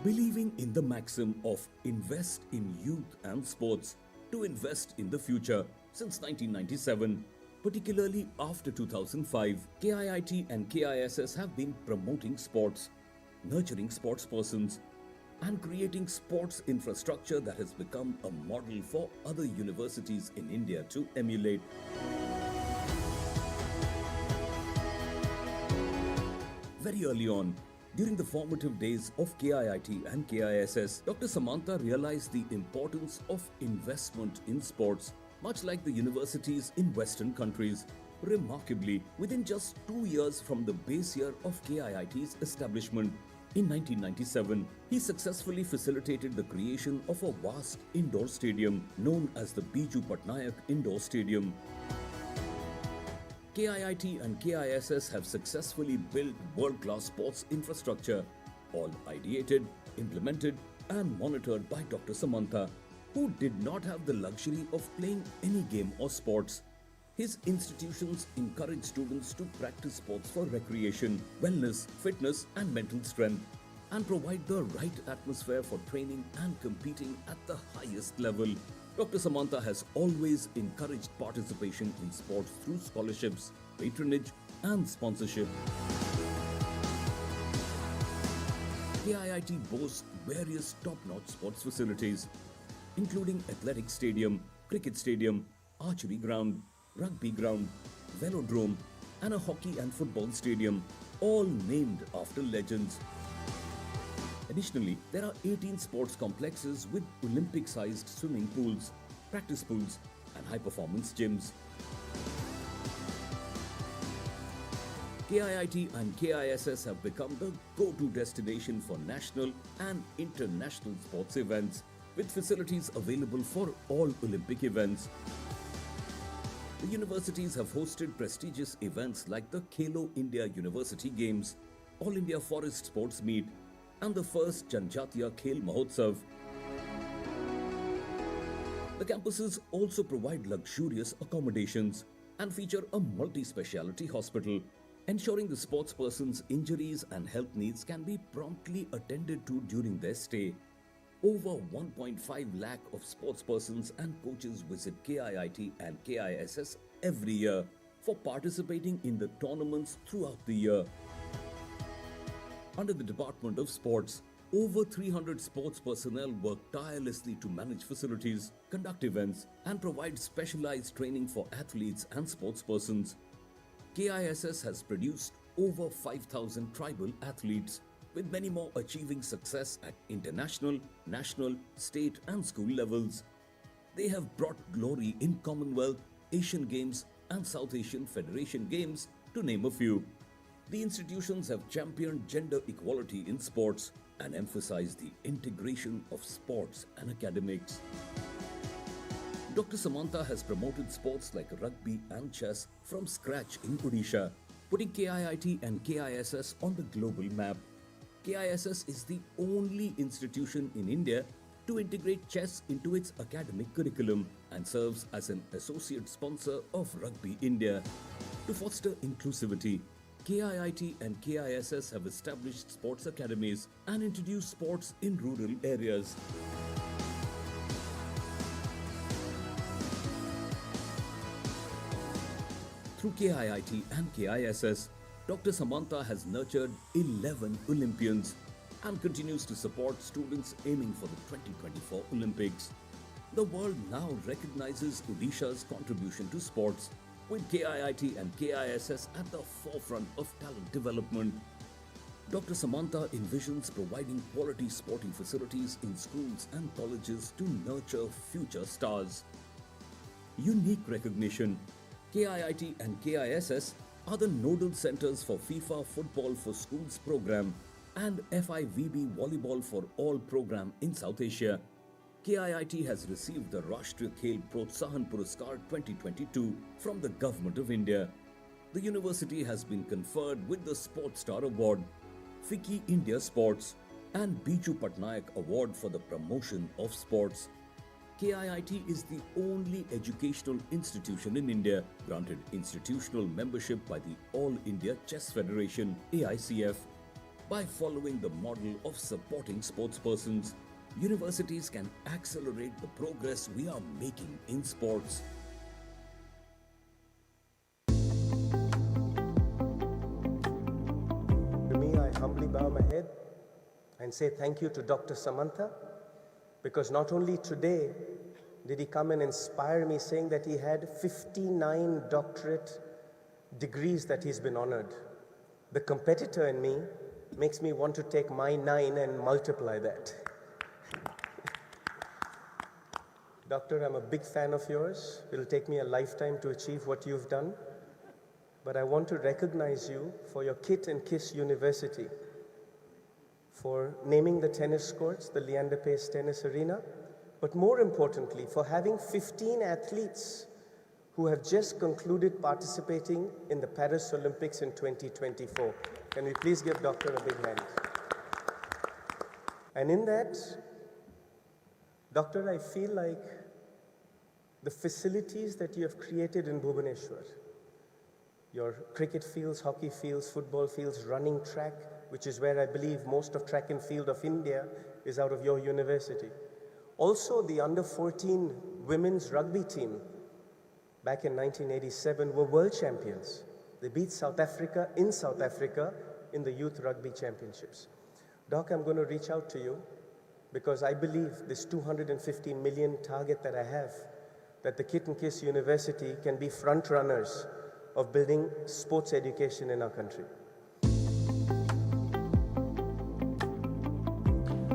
believing in the maxim of invest in youth and sports to invest in the future since 1997. Particularly after 2005, KIIT and KISS have been promoting sports, nurturing sports persons, and creating sports infrastructure that has become a model for other universities in India to emulate. Very early on, during the formative days of KIIT and KISS, Dr. Samantha realized the importance of investment in sports, much like the universities in Western countries. Remarkably, within just 2 years from the base year of KIIT's establishment, in 1997, he successfully facilitated the creation of a vast indoor stadium known as the Biju Patnaik Indoor Stadium. KIIT and KISS have successfully built world-class sports infrastructure, all ideated, implemented, and monitored by Dr. Samantha, who did not have the luxury of playing any game or sports. His institutions encourage students to practice sports for recreation, wellness, fitness, and mental strength, and provide the right atmosphere for training and competing at the highest level. Dr. Samantha has always encouraged participation in sports through scholarships, patronage, and sponsorship. KIIT boasts various top-notch sports facilities, including athletic stadium, cricket stadium, archery ground, rugby ground, velodrome, and a hockey and football stadium, all named after legends. Additionally, there are 18 sports complexes with Olympic-sized swimming pools, practice pools, and high-performance gyms. KIIT and KISS have become the go-to destination for national and international sports events, with facilities available for all Olympic events. The universities have hosted prestigious events like the Khelo India University Games, All India Forest Sports Meet, and the first Janjatiya Khel Mahotsav. The campuses also provide luxurious accommodations and feature a multi-speciality hospital, ensuring the sportsperson's injuries and health needs can be promptly attended to during their stay. Over 1.5 lakh of sportspersons and coaches visit KIIT and KISS every year for participating in the tournaments throughout the year. Under the Department of Sports, over 300 sports personnel work tirelessly to manage facilities, conduct events, and provide specialized training for athletes and sportspersons. KISS has produced over 5,000 tribal athletes, with many more achieving success at international, national, state, and school levels. They have brought glory in Commonwealth, Asian Games, and South Asian Federation Games, to name a few. The institutions have championed gender equality in sports and emphasized the integration of sports and academics. Dr. Samantha has promoted sports like rugby and chess from scratch in Odisha, putting KIIT and KISS on the global map. KISS is the only institution in India to integrate chess into its academic curriculum and serves as an associate sponsor of Rugby India. To foster inclusivity, KIIT and KISS have established sports academies and introduced sports in rural areas. Through KIIT and KISS, Dr. Samantha has nurtured 11 Olympians and continues to support students aiming for the 2024 Olympics. The world now recognizes Odisha's contribution to sports, with KIIT and KISS at the forefront of talent development. Dr. Samantha envisions providing quality sporting facilities in schools and colleges to nurture future stars. Unique recognition. KIIT and KISS are the nodal centers for FIFA Football for Schools program and FIDE Volleyball for All program in South Asia. KIIT has received the Rashtriya Khel Protsahan Puraskar 2022 from the Government of India. The university has been conferred with the Sports Star Award, FICCI India Sports, and Biju Patnaik Award for the promotion of sports. KIIT is the only educational institution in India granted institutional membership by the All India Chess Federation (AICF). By following the model of supporting sportspersons, universities can accelerate the progress we are making in sports. To me, I humbly bow my head and say thank you to Dr. Samantha, because not only today did he come and inspire me saying that he had 59 doctorate degrees that he's been honored. The competitor in me makes me want to take my 9 and multiply that. Doctor, I'm a big fan of yours. It'll take me a lifetime to achieve what you've done. But I want to recognize you for your KIIT and KISS University, for naming the tennis courts, the Leander Pace Tennis Arena, but more importantly, for having 15 athletes who have just concluded participating in the Paris Olympics in 2024. Can we please give Doctor a big hand? And in that, Doctor, I feel like the facilities that you have created in Bhubaneswar, your cricket fields, hockey fields, football fields, running track, which is where I believe most of track and field of India is out of your university. Also, the under-14 women's rugby team back in 1987 were world champions. They beat South Africa in the Youth Rugby Championships. Doc, I'm going to reach out to you because I believe this 250 million target that I have, that the KIIT and KISS University can be front runners of building sports education in our country.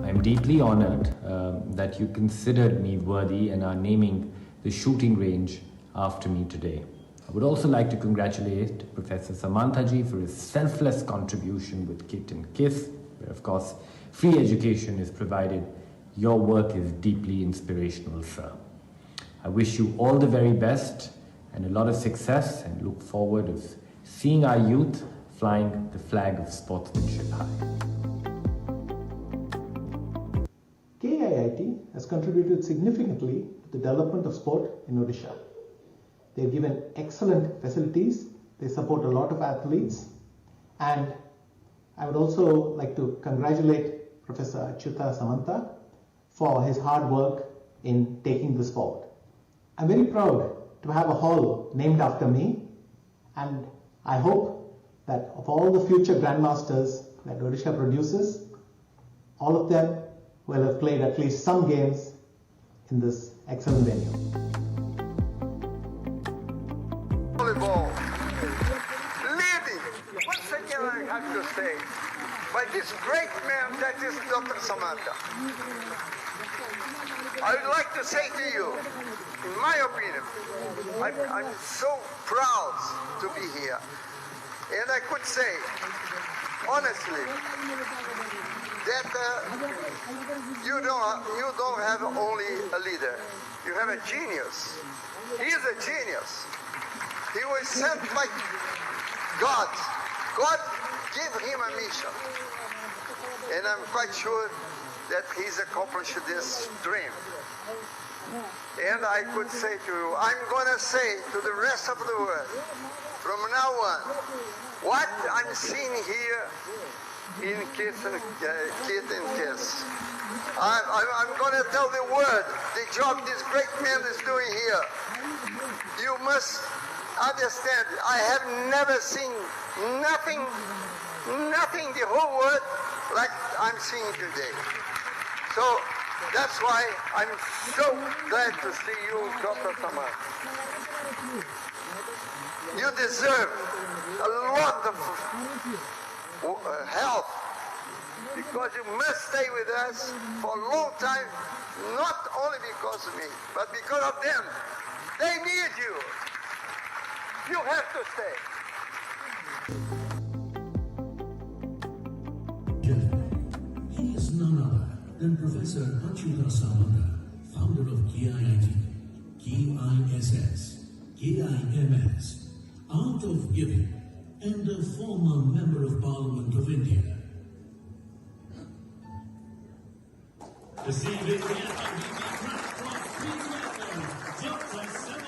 I'm deeply honored that you considered me worthy and are naming the shooting range after me today. I would also like to congratulate Professor Samanthaji for his selfless contribution with KIIT and KISS, where of course free education is provided. Your work is deeply inspirational, sir. I wish you all the very best and a lot of success, and look forward to seeing our youth flying the flag of sportsmanship high. KIIT has contributed significantly to the development of sport in Odisha. They've given excellent facilities, they support a lot of athletes, and I would also like to congratulate Professor Achyuta Samantha for his hard work in taking this forward. I'm very proud to have a hall named after me, and I hope that of all the future grandmasters that Odisha produces, all of them will have played at least some games in this excellent venue. Volleyball, leading, once again I have to say, by this great man that is Dr. Samantha. I would like to say to you, in my opinion, I'm so proud to be here. And I could say, honestly, that you don't have only a leader, you have a genius. He is a genius. He was sent by God. God gave him a mission. And I'm quite sure that he's accomplished this dream. And I could say to you, I'm going to say to the rest of the world, from now on, what I'm seeing here in KIIT and KISS. I'm going to tell the world the job this great man is doing here. You must understand, I have never seen nothing the whole world like I'm seeing today. So that's why I'm so glad to see you, Dr. Samantha. You deserve a lot of help, because you must stay with us for a long time, not only because of me, but because of them. They need you. You have to stay. He is none other than Professor Achyuta Samantha, founder of KIIT, KISS, KIMS, Art of Giving, and a former Member of Parliament of India. This evening, we Dr. Samantha.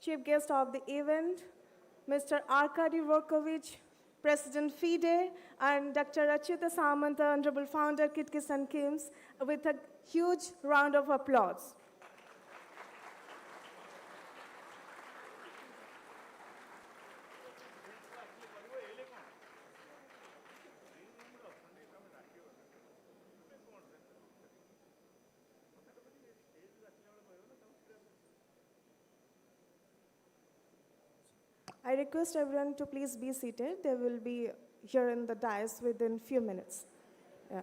Chief guest of the event, Mr. Arkady Vorkovich, President FIDE, and Dr. Achyuta Samanta, Honorable Founder, KIIT and KIMS, with a huge round of applause. I request everyone to please be seated. They will be here in the dais within few minutes. Yeah.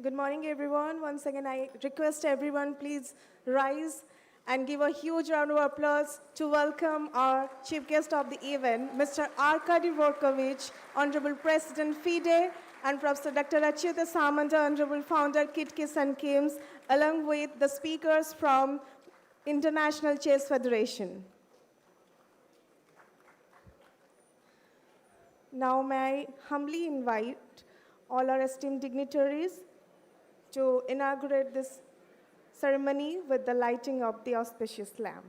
Good morning, everyone. Once again, I request everyone please rise and give a huge round of applause to welcome our chief guest of the event, Mr. Arkady Vorkovich, Honorable President FIDE, and Professor Dr. Achyuta Samanta, Honorable Founder, KIIT and KIMS, along with the speakers from International Chess Federation. Now, may I humbly invite all our esteemed dignitaries to inaugurate this ceremony with the lighting of the auspicious lamp.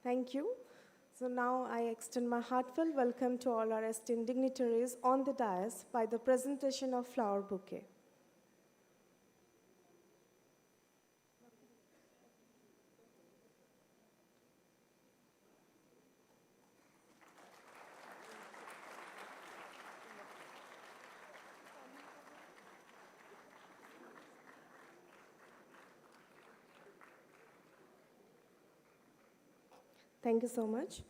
Thank you. So now I extend my heartfelt welcome to all our esteemed dignitaries on the dais by the presentation of flower bouquet. Thank you so much.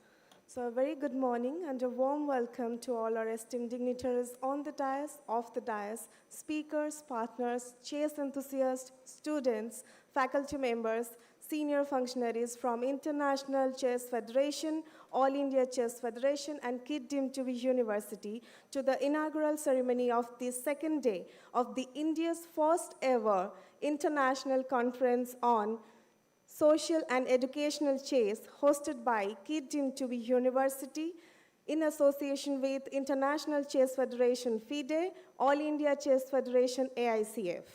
So a very good morning and a warm welcome to all our esteemed dignitaries on the dais, off the dais, speakers, partners, chess enthusiasts, students, faculty members, senior functionaries from International Chess Federation, All India Chess Federation, and KIIT deemed to be university to the inaugural ceremony of the second day of the India's first ever international conference on Social and Educational Chess, hosted by KIIT deemed to be university in association with International Chess Federation FIDE, All India Chess Federation AICF.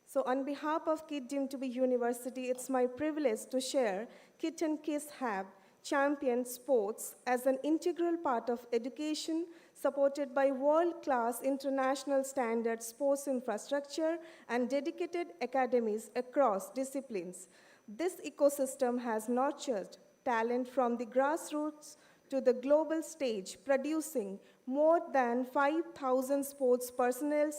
So on behalf of KIIT deemed to be university, it's my privilege to share KIIT and KISS have championed sports as an integral part of education, supported by world-class international standard sports infrastructure and dedicated academies across disciplines. This ecosystem has nurtured talent from the grassroots to the global stage, producing more than 5,000 sports personnel,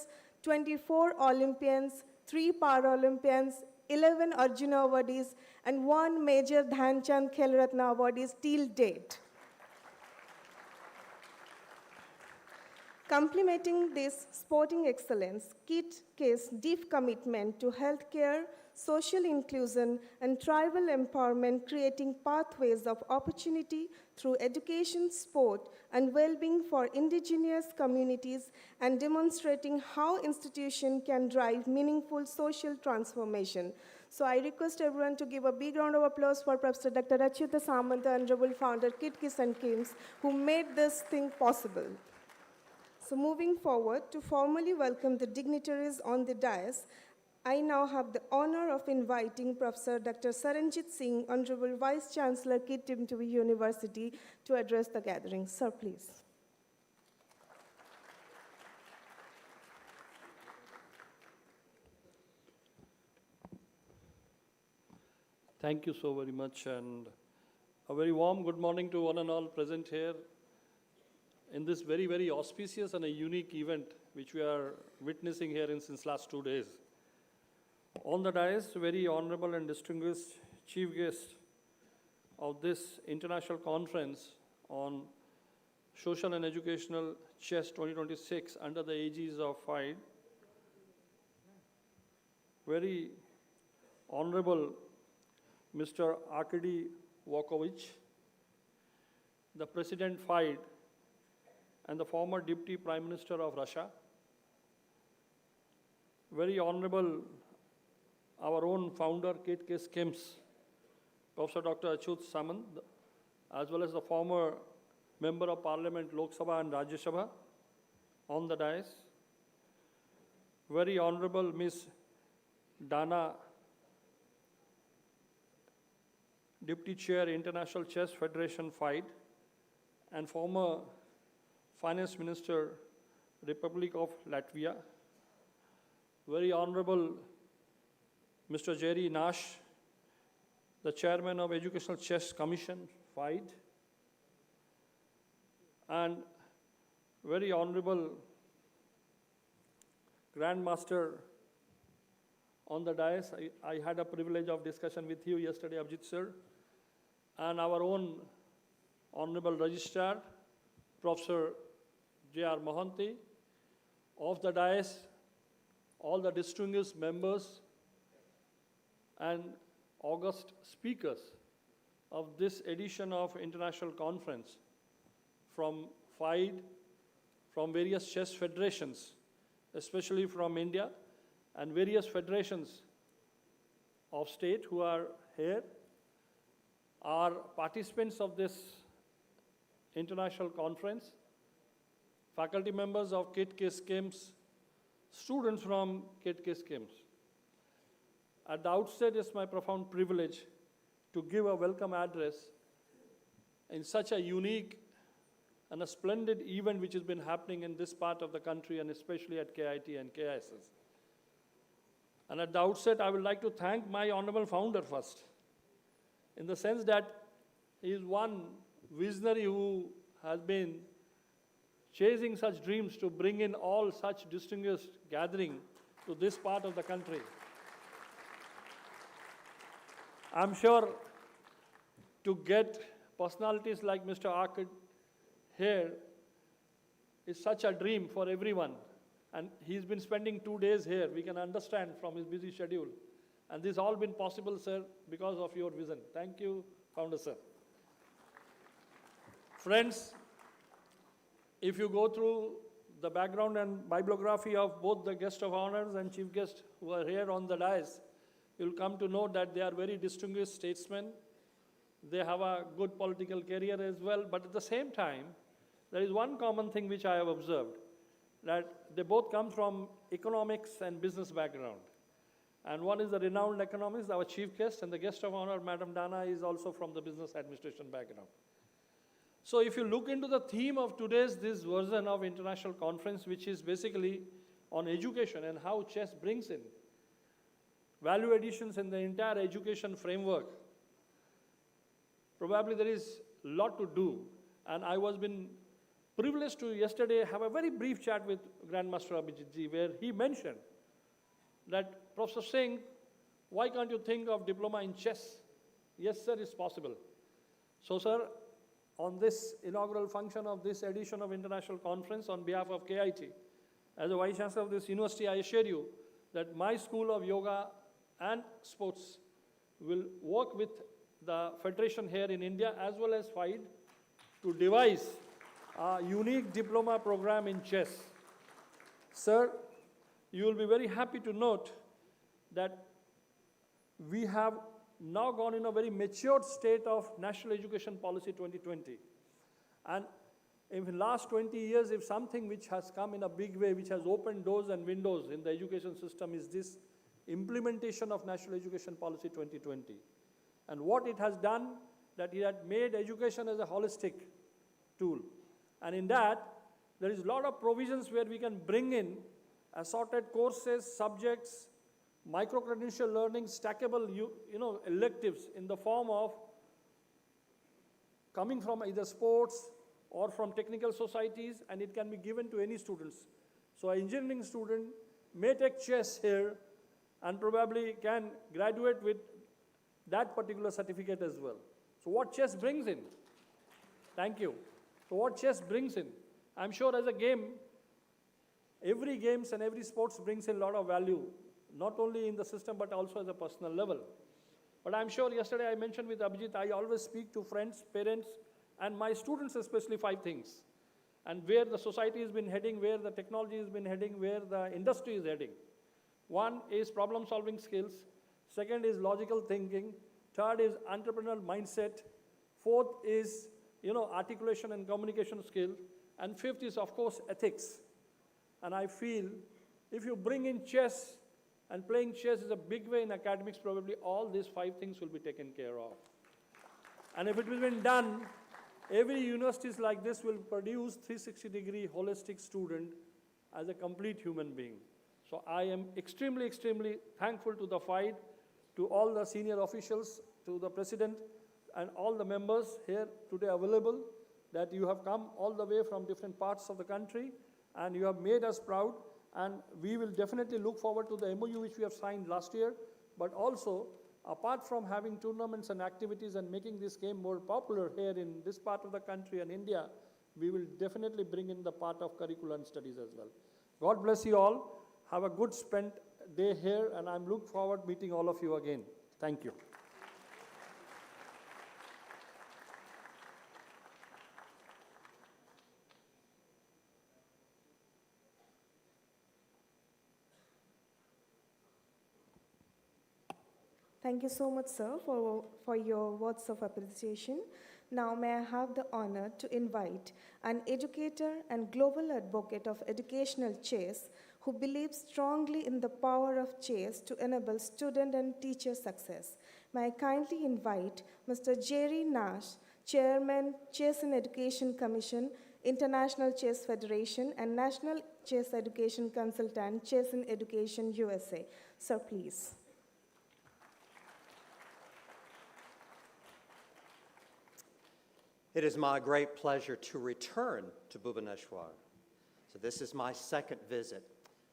24 Olympians, 3 Paralympians, 11 Arjuna awardees, and 1 Major Dhyan Chand Khel Ratna awardees till date. Complementing this sporting excellence, KIIT's deep commitment to healthcare, social inclusion, and tribal empowerment, creating pathways of opportunity through education, sport, and well-being for indigenous communities, and demonstrating how institutions can drive meaningful social transformation. So I request everyone to give a big round of applause for Professor Dr. Achyuta Samanta, Honorable Founder, KIIT, KISS, and KIMS, who made this thing possible. So moving forward, to formally welcome the dignitaries on the dais, I now have the honor of inviting Professor Dr. Saranjit Singh, Honorable Vice Chancellor, KIIT deemed to be university, to address the gathering. Sir, please. Thank you so very much, and a very warm good morning to one and all present here in this very, very auspicious and a unique event which we are witnessing here since last 2 days. On the dais, very honorable and distinguished chief guest of this international conference on Social and Educational Chess 2026 under the aegis of FIDE, very honorable Mr. Arkady Volkovich, the President FIDE and the former Deputy Prime Minister of Russia, very honorable our own founder, KIIT, KISS, KIMS, Professor Dr. Achyut Samant, as well as the former Member of Parliament, Lok Sabha and Rajya Sabha, on the dais, very honorable Ms. Dana, Deputy Chair, International Chess Federation, FIDE, and former Finance Minister, Republic of Latvia, very honorable Mr. Jerry Nash, the Chairman of Educational Chess Commission, FIDE, and very honorable Grandmaster on the dais. I had a privilege of discussion with you yesterday, Abhijit sir, and our own honorable Registrar, Professor J.R. Mohanty, of the dais, all the distinguished members and august speakers of this edition of International Conference from FIDE, from various chess federations, especially from India, and various federations of state who are here, are participants of this international conference, faculty members of KIIT, KISS, KIMS, students from KIIT, KISS, KIMS. At the outset, it's my profound privilege to give a welcome address in such a unique and a splendid event which has been happening in this part of the country and especially at KIIT and KISS. And at the outset, I would like to thank my honorable founder first, in the sense that he is one visionary who has been chasing such dreams to bring in all such distinguished gathering to this part of the country. I'm sure to get personalities like Mr. Arkad here is such a dream for everyone. And he's been spending 2 days here. We can understand from his busy schedule. And this has all been possible, sir, because of your vision. Thank you, Founder, sir. Friends, if you go through the background and bibliography of both the guest of honors and chief guests who are here on the dais, you'll come to know that they are very distinguished statesmen. They have a good political career as well, but at the same time, there is one common thing which I have observed, that they both come from economics and business background. And one is the renowned economist, our chief guest, and the guest of honor, Madam Dana, is also from the business administration background. So if you look into the theme of this version of international conference, which is basically on education and how chess brings in value additions in the entire education framework, probably there is a lot to do. And I was been privileged to yesterday have a very brief chat with Grandmaster Abhijit Ji, where he mentioned that, Professor Singh, why can't you think of diploma in chess? Yes, sir, it's possible. So, sir, on this inaugural function of this edition of International Conference, on behalf of KIIT, as a Vice Chancellor of this university, I assure you that my School of Yoga and Sports will work with the Federation here in India as well as FIDE to devise a unique diploma program in chess. Sir, you will be very happy to note that we have now gone in a very matured state of National Education Policy 2020. And in the last 20 years, if something which has come in a big way, which has opened doors and windows in the education system, is this implementation of National Education Policy 2020. And what it has done, that it had made education as a holistic tool. And in that, there is a lot of provisions where we can bring in assorted courses, subjects, micro-credential learning, stackable electives in the form of coming from either sports or from technical societies, and it can be given to any students. So an engineering student may take chess here and probably can graduate with that particular certificate as well. So what chess brings in? Thank you. So what chess brings in? I'm sure as a game, every games and every sports brings in a lot of value, not only in the system, but also at a personal level. But I'm sure yesterday I mentioned with Abhijit, I always speak to friends, parents, and my students especially 5 things. And where the society has been heading, where the technology has been heading, where the industry is heading. 1 is problem-solving skills. 2nd is logical thinking. 3rd is entrepreneurial mindset. 4th is, articulation and communication skill. And 5th is, of course, ethics. And I feel if you bring in chess, and playing chess is a big way in academics, probably all these 5 things will be taken care of. And if it has been done, every universities like this will produce 360-degree holistic student as a complete human being. So I am extremely, extremely thankful to the FIDE, to all the senior officials, to the president, and all the members here today available, that you have come all the way from different parts of the country, and you have made us proud. And we will definitely look forward to the MOU which we have signed last year, but also, apart from having tournaments and activities and making this game more popular here in this part of the country and India, we will definitely bring in the part of curricular and studies as well. God bless you all. Have a good spent day here, and I'm looking forward to meeting all of you again. Thank you. Thank you so much, sir, for your words of appreciation. Now, may I have the honor to invite an educator and global advocate of educational chess who believes strongly in the power of chess to enable student and teacher success. May I kindly invite Mr. Jerry Nash, Chairman, Chess and Education Commission, International Chess Federation, and National Chess Education Consultant, Chess and Education USA. Sir, please. It is my great pleasure to return to Bhubaneswar. So this is my second visit.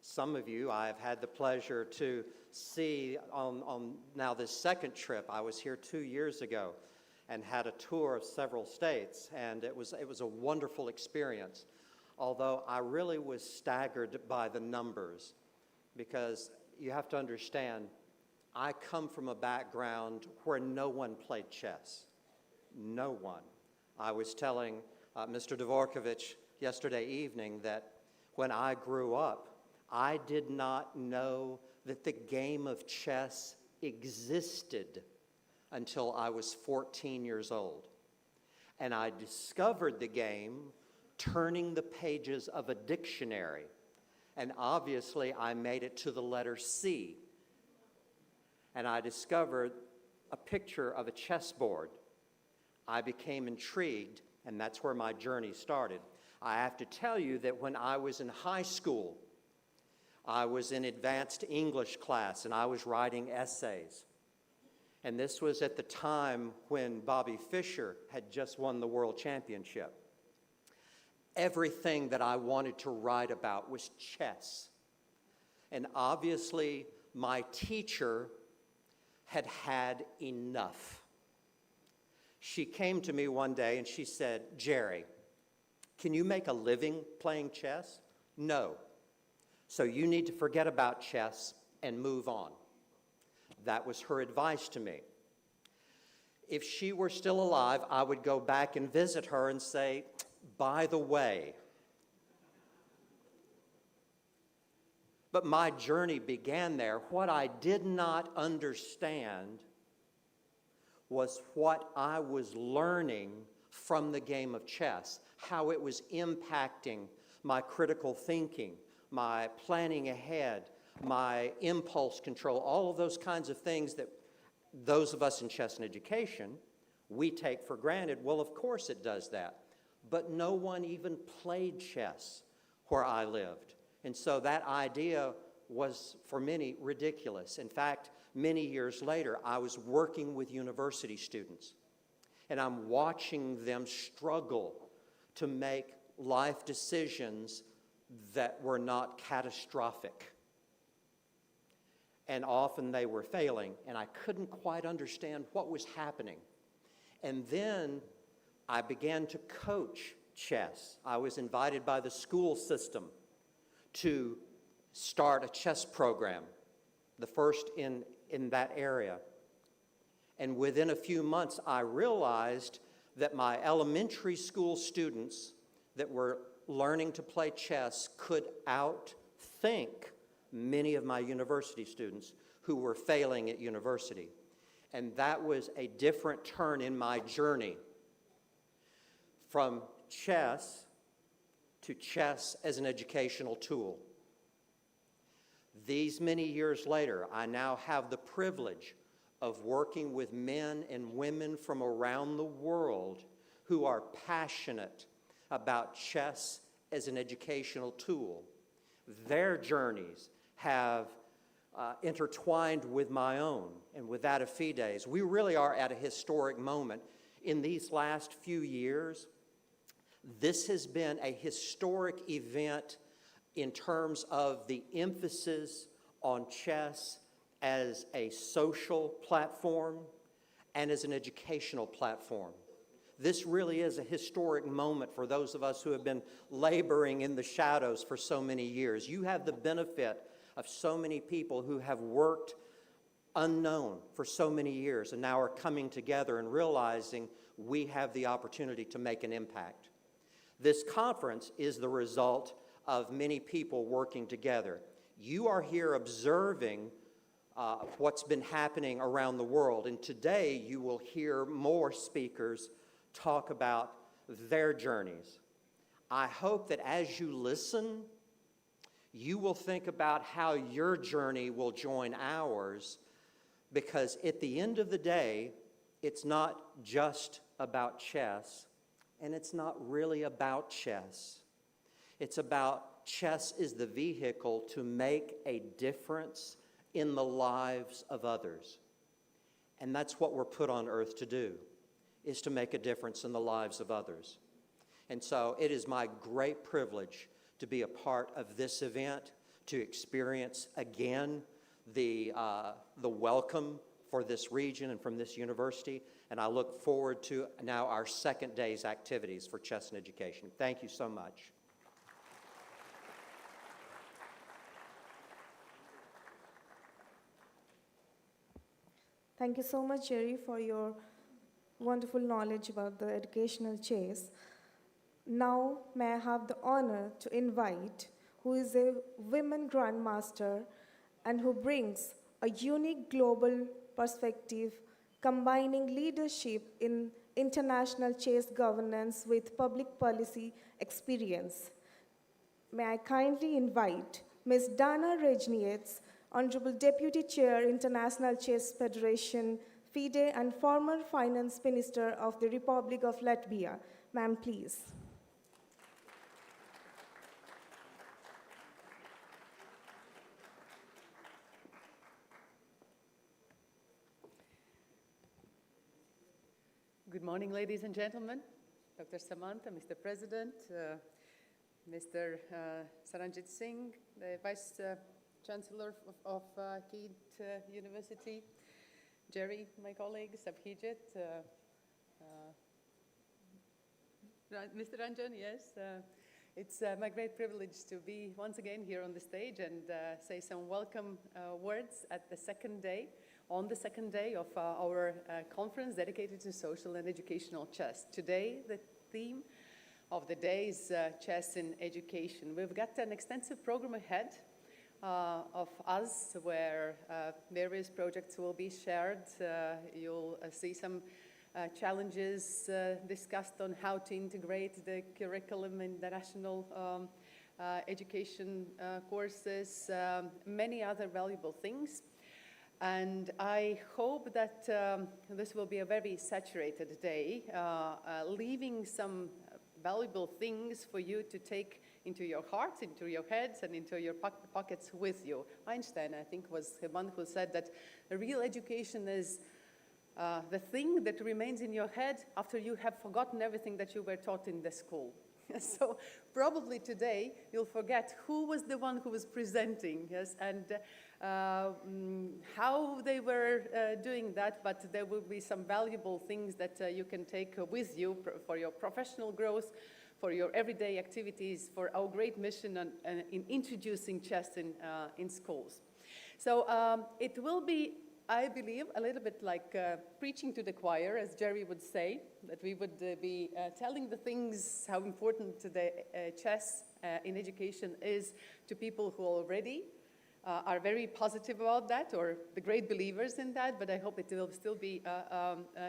Some of you I have had the pleasure to see on now this second trip. I was here 2 years ago and had a tour of several states, and it was a wonderful experience. Although I really was staggered by the numbers, because you have to understand, I come from a background where no one played chess. No one. I was telling Mr. Dvorkovich yesterday evening that when I grew up, I did not know that the game of chess existed until I was 14 years old. And I discovered the game turning the pages of a dictionary. And obviously, I made it to the letter C. And I discovered a picture of a chessboard. I became intrigued, and that's where my journey started. I have to tell you that when I was in high school, I was in advanced English class, and I was writing essays. And this was at the time when Bobby Fischer had just won the world championship. Everything that I wanted to write about was chess. And obviously, my teacher had had enough. She came to me one day and she said, "Jerry, can you make a living playing chess?" "No. So you need to forget about chess and move on." That was her advice to me. If she were still alive, I would go back and visit her and say, "By the way." But my journey began there. What I did not understand was what I was learning from the game of chess, how it was impacting my critical thinking, my planning ahead, my impulse control, all of those kinds of things that those of us in chess and education, we take for granted. Well, of course it does that. But no one even played chess where I lived. And so that idea was, for many, ridiculous. In fact, many years later, I was working with university students, and I'm watching them struggle to make life decisions that were not catastrophic. And often they were failing, and I couldn't quite understand what was happening. And then I began to coach chess. I was invited by the school system to start a chess program, the first in that area. And within a few months, I realized that my elementary school students that were learning to play chess could outthink many of my university students who were failing at university. And that was a different turn in my journey from chess to chess as an educational tool. These many years later, I now have the privilege of working with men and women from around the world who are passionate about chess as an educational tool. Their journeys have intertwined with my own and with that of FIDE's. We really are at a historic moment. In these last few years, this has been a historic event in terms of the emphasis on chess as a social platform and as an educational platform. This really is a historic moment for those of us who have been laboring in the shadows for so many years. You have the benefit of so many people who have worked unknown for so many years and now are coming together and realizing we have the opportunity to make an impact. This conference is the result of many people working together. You are here observing what's been happening around the world, and today you will hear more speakers talk about their journeys. I hope that as you listen, you will think about how your journey will join ours because at the end of the day, it's not just about chess, and it's not really about chess. It's about chess is the vehicle to make a difference in the lives of others. And that's what we're put on earth to do, is to make a difference in the lives of others. And so it is my great privilege to be a part of this event, to experience again the welcome for this region and from this university. And I look forward to now our second day's activities for chess and education. Thank you so much. Thank you so much, Jerry, for your wonderful knowledge about the educational chess. Now, may I have the honor to invite who is a women grandmaster and who brings a unique global perspective, combining leadership in international chess governance with public policy experience. May I kindly invite Ms. Dana Rejniec, Honorable Deputy Chair, International Chess Federation, FIDE, and former Finance Minister of the Republic of Latvia. Ma'am, please. Good morning, ladies and gentlemen. Dr. Samantha, Mr. President, Mr. Saranjit Singh, the Vice Chancellor of KIIT University, Jerry, my colleague, Abhijit, Mr. Ranjan, yes. It's my great privilege to be once again here on the stage and say some welcome words at the second day, on the second day of our conference dedicated to social and educational chess. Today, the theme of the day is chess in education. We've got an extensive program ahead of us where various projects will be shared. You'll see some challenges discussed on how to integrate the curriculum in the national education courses, many other valuable things. And I hope that this will be a very saturated day, leaving some valuable things for you to take into your hearts, into your heads, and into your pockets with you. Einstein, I think, was the one who said that a real education is the thing that remains in your head after you have forgotten everything that you were taught in the school. So probably today you'll forget who was the one who was presenting, yes, and how they were doing that, but there will be some valuable things that you can take with you for your professional growth, for your everyday activities, for our great mission in introducing chess in schools. So it will be, I believe, a little bit like preaching to the choir, as Jerry would say, that we would be telling the things, how important the chess in education is to people who already are very positive about that, or the great believers in that, but I hope it will still be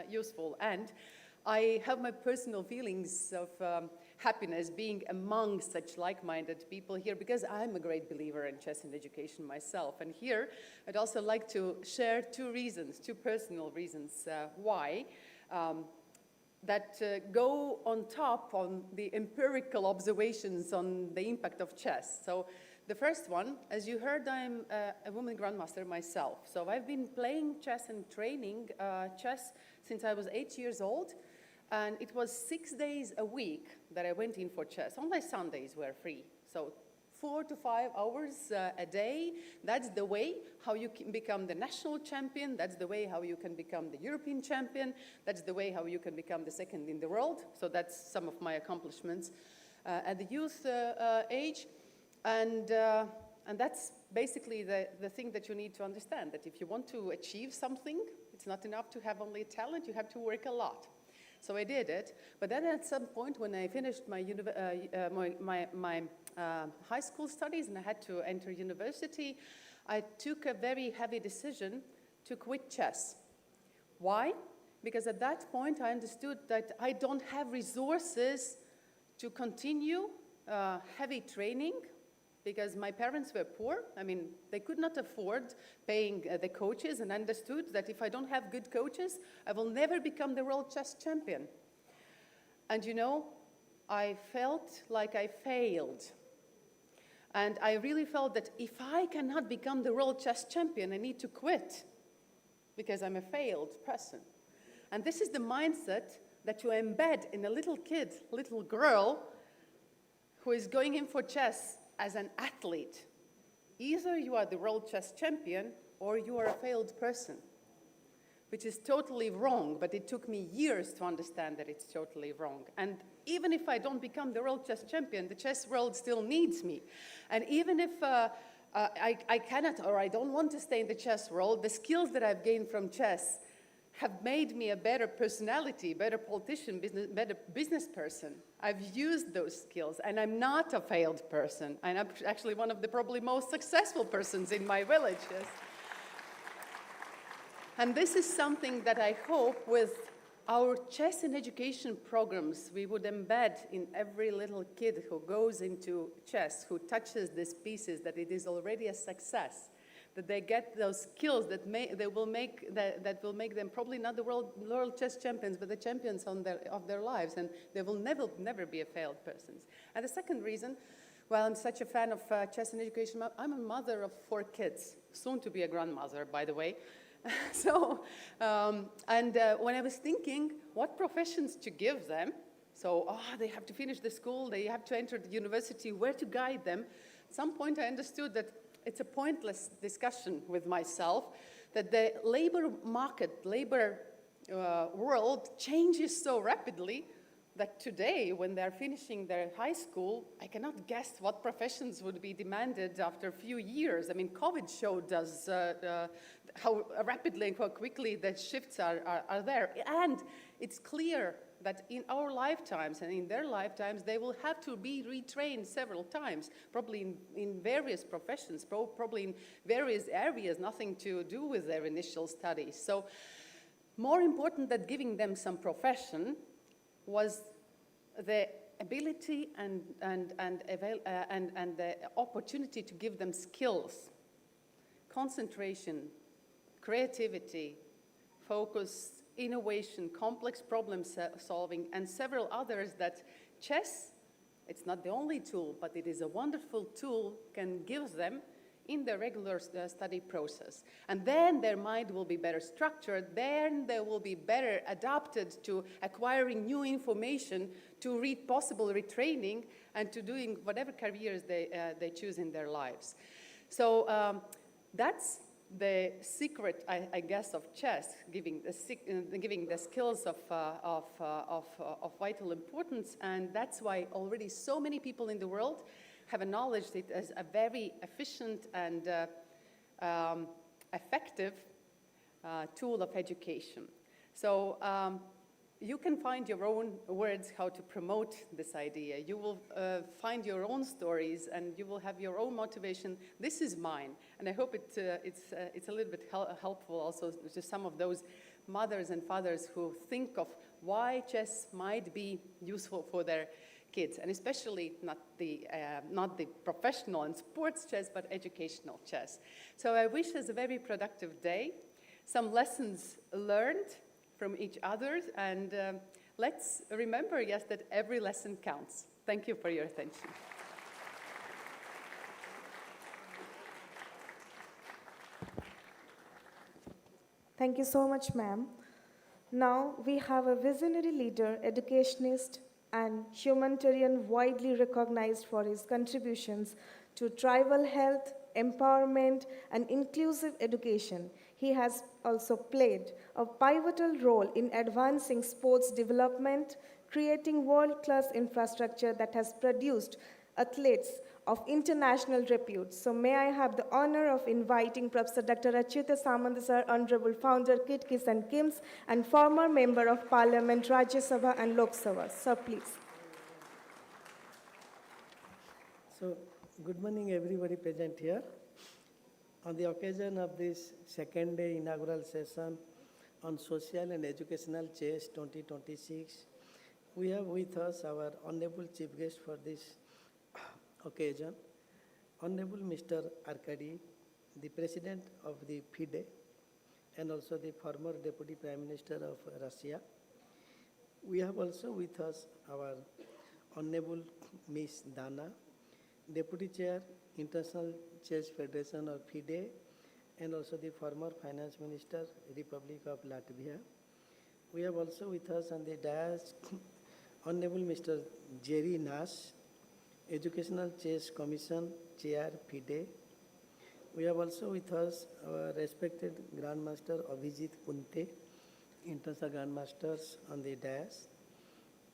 useful. And I have my personal feelings of happiness being among such like-minded people here, because I'm a great believer in chess and education myself. And here, I'd also like to share two personal reasons why that go on top on the empirical observations on the impact of chess. So the first one, as you heard, I'm a woman grandmaster myself. So I've been playing chess and training chess since I was 8 years old. And it was 6 days a week that I went in for chess. Only Sundays were free. So 4 to 5 hours a day. That's the way how you can become the national champion. That's the way how you can become the European champion. That's the way how you can become the second in the world. So that's some of my accomplishments at the youth age. And that's basically the thing that you need to understand, that if you want to achieve something, it's not enough to have only talent, you have to work a lot. So I did it, but then at some point when I finished my high school studies and I had to enter university, I took a very heavy decision to quit chess. Why? Because at that point I understood that I don't have resources to continue heavy training because my parents were poor. I mean, they could not afford paying the coaches, and understood that if I don't have good coaches, I will never become the world chess champion. And you know, I felt like I failed. And I really felt that if I cannot become the world chess champion, I need to quit, because I'm a failed person. And this is the mindset that you embed in a little kid, little girl, who is going in for chess as an athlete. Either you are the world chess champion or you are a failed person, which is totally wrong, but it took me years to understand that it's totally wrong. And even if I don't become the world chess champion, the chess world still needs me. And even if I cannot or I don't want to stay in the chess world, the skills that I've gained from chess have made me a better personality, better politician, better business person. I've used those skills, and I'm not a failed person. And I'm actually one of the probably most successful persons in my village. Yes. And this is something that I hope with our chess and education programs, we would embed in every little kid who goes into chess, who touches these pieces, that it is already a success, that they get those skills that will make them probably not the world chess champions, but the champions of their lives, and they will never be a failed person. And the second reason, well, I'm such a fan of chess and education, I'm a mother of 4 kids, soon to be a grandmother, by the way. So, when I was thinking what professions to give them, so, they have to finish the school, they have to enter the university, where to guide them, at some point I understood that it's a pointless discussion with myself, that the labor market, world changes so rapidly that today, when they're finishing their high school, I cannot guess what professions would be demanded after a few years. I mean, COVID showed us how rapidly and how quickly the shifts are there. And it's clear that in our lifetimes and in their lifetimes, they will have to be retrained several times, probably in various professions, probably in various areas, nothing to do with their initial studies. So more important than giving them some profession was the ability and the opportunity to give them skills, concentration, creativity, focus, innovation, complex problem solving, and several others that chess, it's not the only tool, but it is a wonderful tool, can give them in the regular study process. And then their mind will be better structured, then they will be better adapted to acquiring new information, to possible retraining, and to doing whatever careers they choose in their lives. So that's the secret, I guess, of chess, giving the skills of vital importance, and that's why already so many people in the world have acknowledged it as a very efficient and effective tool of education. So you can find your own words how to promote this idea. You will find your own stories, and you will have your own motivation. This is mine, and I hope it's a little bit helpful also to some of those mothers and fathers who think of why chess might be useful for their kids, and especially not the professional and sports chess, but educational chess. So I wish us a very productive day, some lessons learned from each other, and let's remember, yes, that every lesson counts. Thank you for your attention. Thank you so much, ma'am. Now we have a visionary leader, educationist, and humanitarian widely recognized for his contributions to tribal health, empowerment, and inclusive education. He has also played a pivotal role in advancing sports development, creating world-class infrastructure that has produced athletes of international repute. So may I have the honor of inviting Professor Dr. Achyuta Samanta sir, Honorable Founder KIIT Kisan Kims, and former Member of Parliament, Rajya Sabha and Lok Sabha. Sir, please. So, good morning everybody present here. On the occasion of this second day inaugural session on Social and Educational Chess 2026, we have with us our Honorable Chief Guest for this occasion, Honorable Mr. Arkady, the President of the FIDE, and also the former Deputy Prime Minister of Russia. We have also with us our Honorable Ms. Dana, Deputy Chair, International Chess Federation of FIDE, and also the former Finance Minister, Republic of Latvia. We have also with us on the dais Honorable Mr. Jerry Nash, Educational Chess Commission Chair, FIDE. We have also with us our respected Grandmaster Abhijit Kunte, International Grandmasters on the dais,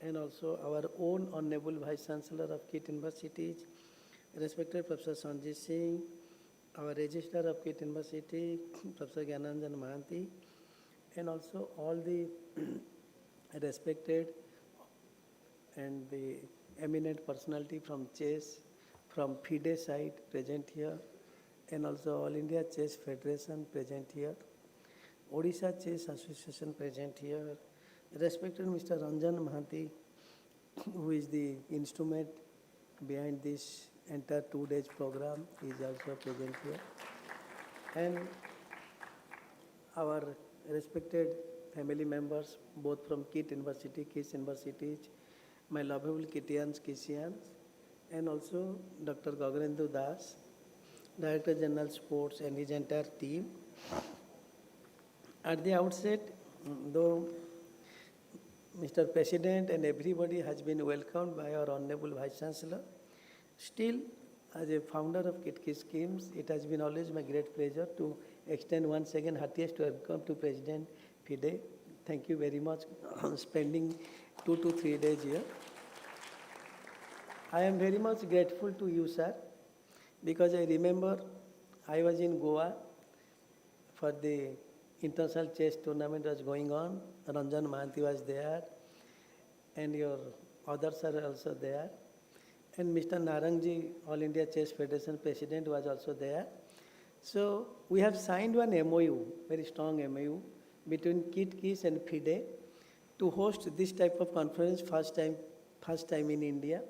and also our own Honorable Vice Chancellor of KIIT Universities, respected Professor Sanjay Singh, our Registrar of KIIT University, Professor Gyananjan Mahanti, and also all the respected and the eminent personality from chess, from FIDE side present here, and also All India Chess Federation present here, Odisha Chess Association present here, respected Mr. Ranjan Mahanti, who is the instrument behind this entire 2 days program, is also present here, and our respected family members, both from KIIT University, KIIS Universities, my lovable Kitians, Kisians, and also Dr. Gagrendu Das, Director General Sports, and his entire team. At the outset, though Mr. President and everybody has been welcomed by our Honorable Vice Chancellor, still, as a founder of KIIT schemes, it has been always my great pleasure to extend once again heartiest welcome to President FIDE. Thank you very much for spending 2 to 3 days here. I am very much grateful to you, sir, because I remember I was in Goa for the international chess tournament was going on. Ranjan Mahanti was there, and your others are also there. And Mr. Narangji, All India Chess Federation President, was also there. So we have signed one MOU, very strong MOU, between KIIT, KIIS and FIDE to host this type of conference first time in India.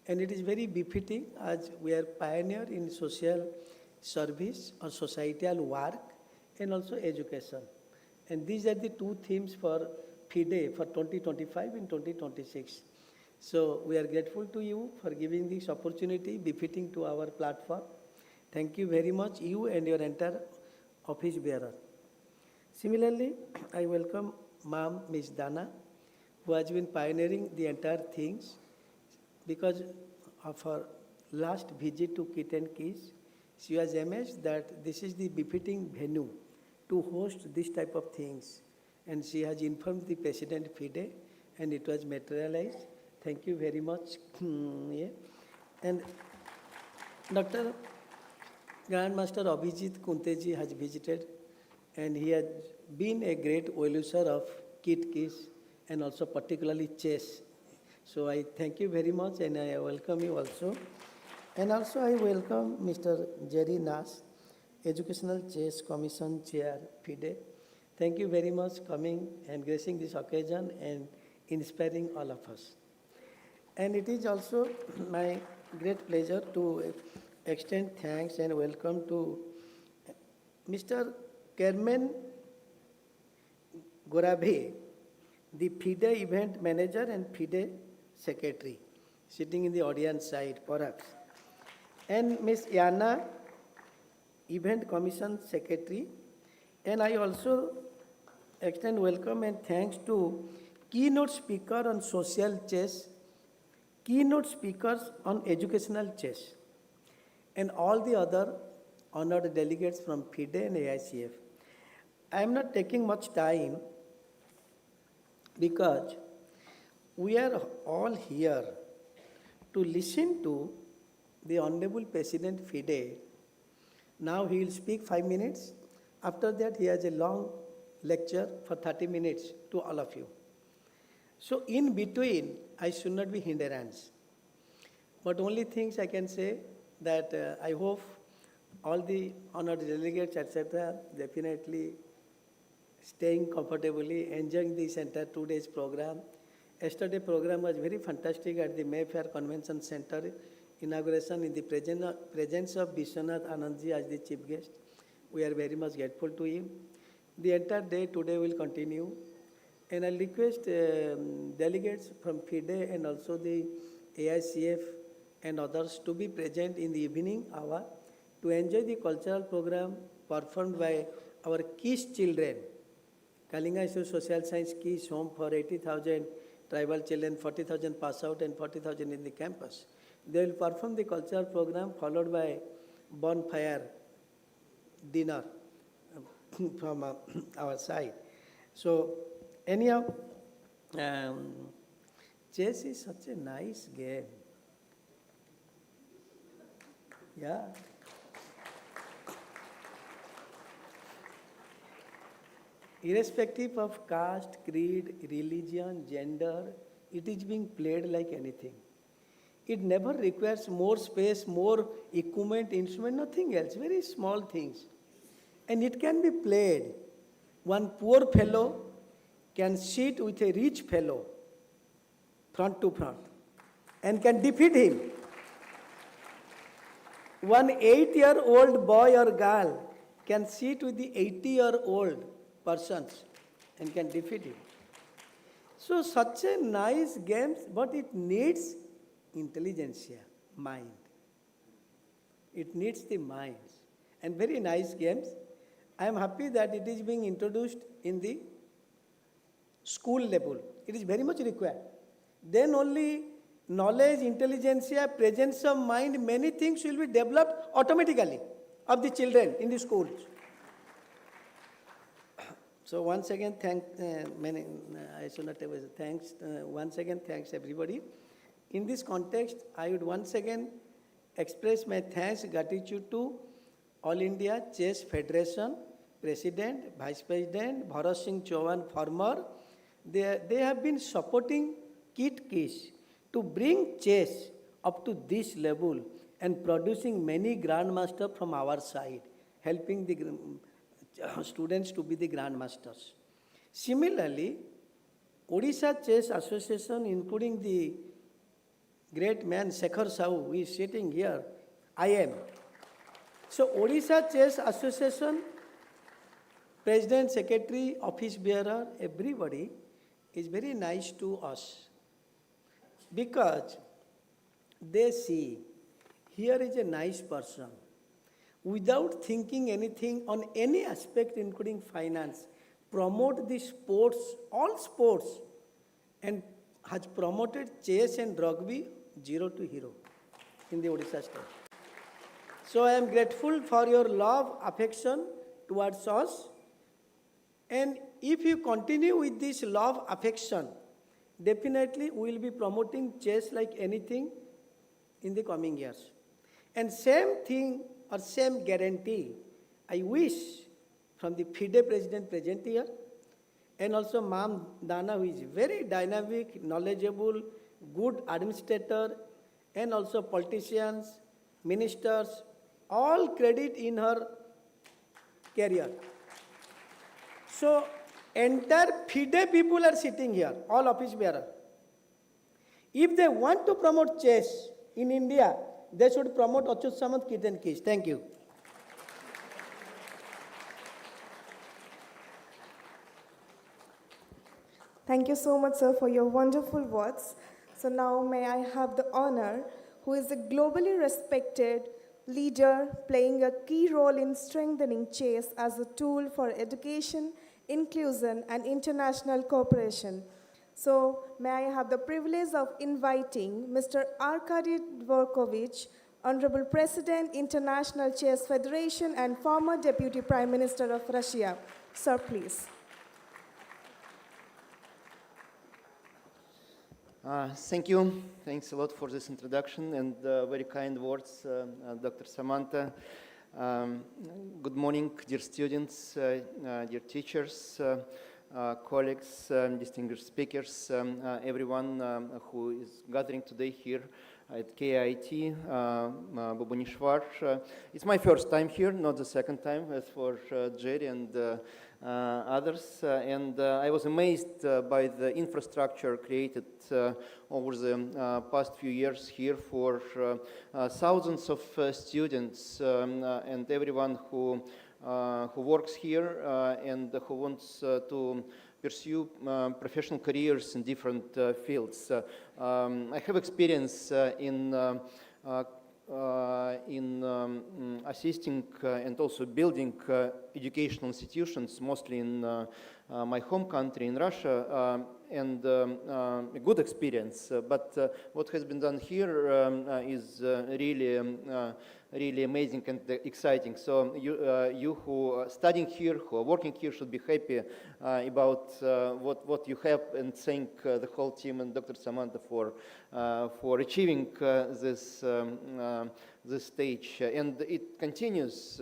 And it is very befitting as we are pioneer in social service or societal work and also education. And these are the 2 themes for FIDE for 2025 and 2026. So we are grateful to you for giving this opportunity befitting to our platform. Thank you very much, you and your entire office bearer. Similarly, I welcome Ma'am Ms. Dana, who has been pioneering the entire things because of her last visit to KIIT and KIIS. She was amazed that this is the befitting venue to host this type of things. And she has informed the President FIDE and it was materialized. Thank you very much. Yeah. And Dr. Grandmaster Abhijit Kunteji has visited and he has been a great well-wisher of KIIT, KIIS and also particularly chess. So I thank you very much and I welcome you also. And also I welcome Mr. Jerry Nash, Educational Chess Commission Chair, FIDE. Thank you very much for coming and gracing this occasion and inspiring all of us. And it is also my great pleasure to extend thanks and welcome to Mr. Kermen Gorabe, the FIDE event manager and FIDE secretary, sitting in the audience side, perhaps. And Ms. Yana, event commission secretary. And I also extend welcome and thanks to keynote speaker on social chess, keynote speakers on educational chess, and all the other honored delegates from FIDE and AICF. I am not taking much time because we are all here to listen to the Honorable President FIDE. Now he will speak 5 minutes. After that, he has a long lecture for 30 minutes to all of you. So in between, I should not be hindrance. But only things I can say that I hope all the honored delegates, etc., definitely staying comfortably, enjoying this entire 2 days program. Yesterday program was very fantastic at the Mayfair Convention Center inauguration in the presence of Vishwanath Anandji as the chief guest. We are very much grateful to him. The entire day today will continue. And I request delegates from FIDE and also the AICF and others to be present in the evening hour to enjoy the cultural program performed by our KIIT children. Kalinga Institute Social Science KIIT home for 80,000 tribal children, 40,000 pass out and 40,000 in the campus. They will perform the cultural program followed by bonfire dinner from our side. So anyhow, chess is such a nice game. Yeah. Irrespective of caste, creed, religion, gender, it is being played like anything. It never requires more space, more equipment, instrument, nothing else, very small things. And it can be played. One poor fellow can sit with a rich fellow, front to front, and can defeat him. One 8-year-old boy or girl can sit with the 80-year-old persons and can defeat him. So such a nice game, but it needs intelligentsia, mind. It needs the minds. And very nice games. I am happy that it is being introduced in the school level. It is very much required. Then only knowledge, intelligentsia, presence of mind, many things will be developed automatically of the children in the schools. So once again, once again, thanks everybody. In this context, I would once again express my thanks, gratitude to All India Chess Federation, President, Vice President, Bharat Singh Chauhan, former. They have been supporting KIIT to bring chess up to this level and producing many grandmasters from our side, helping the students to be the grandmasters. Similarly, Odisha Chess Association, including the great man Shekhar Sahu, who is sitting here, I am. So Odisha Chess Association, President, Secretary, Office Bearer, everybody is very nice to us because they see here is a nice person without thinking anything on any aspect including finance, promote the sports, all sports, and has promoted chess and rugby 0 to hero in the Odisha state. So I am grateful for your love, affection towards us. And if you continue with this love, affection, definitely we will be promoting chess like anything in the coming years. And same thing or same guarantee I wish from the FIDE president present here, and also Ma'am Dana, who is very dynamic, knowledgeable, good administrator, and also politicians, ministers, all credit in her career. So entire FIDE people are sitting here, all office bearer. If they want to promote chess in India, they should promote Achyut Samant, KIIT and KIIT. Thank you. Thank you so much, sir, for your wonderful words. So now may I have the honor, who is a globally respected leader playing a key role in strengthening chess as a tool for education, inclusion, and international cooperation. So may I have the privilege of inviting Mr. Arkady Dvorkovich, Honorable President, International Chess Federation, and former Deputy Prime Minister of Russia. Sir, please. Thank you. Thanks a lot for this introduction and very kind words, Dr. Samantha. Good morning, dear students, dear teachers, colleagues, distinguished speakers, everyone who is gathering today here at KIIT, Bhubaneswar. It's my first time here, not the second time, as for Jerry and others. And I was amazed by the infrastructure created over the past few years here for thousands of students and everyone who works here and who wants to pursue professional careers in different fields. I have experience in assisting and also building educational institutions, mostly in my home country, in Russia, and a good experience. But what has been done here is really amazing and exciting. So you who are studying here, who are working here, should be happy about what you have, and thank the whole team and Dr. Samantha for achieving this stage. And it continues.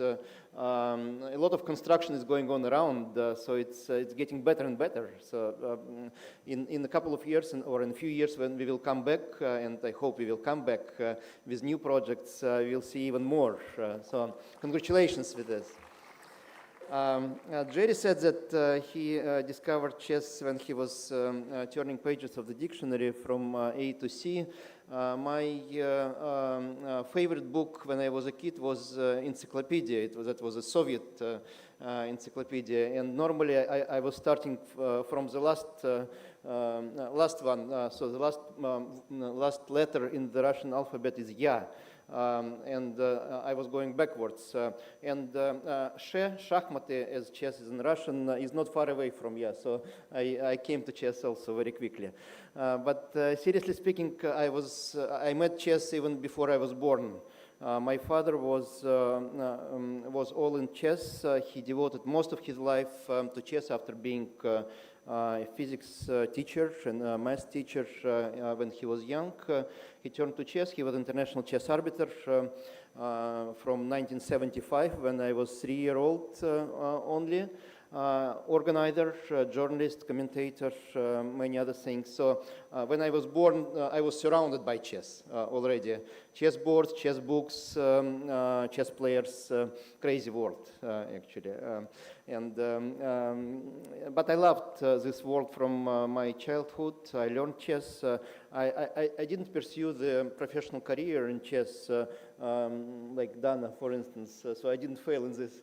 A lot of construction is going on around, so it's getting better and better. So in a couple of years or in a few years, when we will come back, and I hope we will come back with new projects, we'll see even more. So congratulations with this. Jerry said that he discovered chess when he was turning pages of the dictionary from A to C. My favorite book when I was a kid was Encyclopedia. That was a Soviet encyclopedia, and normally I was starting from the last one. So the last letter in the Russian alphabet is Ya. And I was going backwards. And Shakhmaty, as chess is in Russian, is not far away from Ya, so I came to chess also very quickly. But seriously speaking, I met chess even before I was born. My father was all in chess. He devoted most of his life to chess after being a physics teacher and a math teacher when he was young. He turned to chess. He was international chess arbiter from 1975 when I was 3-year-old only. Organizer, journalist, commentator, many other things. So when I was born, I was surrounded by chess already. Chess boards, chess books, chess players, crazy world, actually. But I loved this world from my childhood. I learned chess. I didn't pursue the professional career in chess like Dana, for instance, so I didn't fail in this.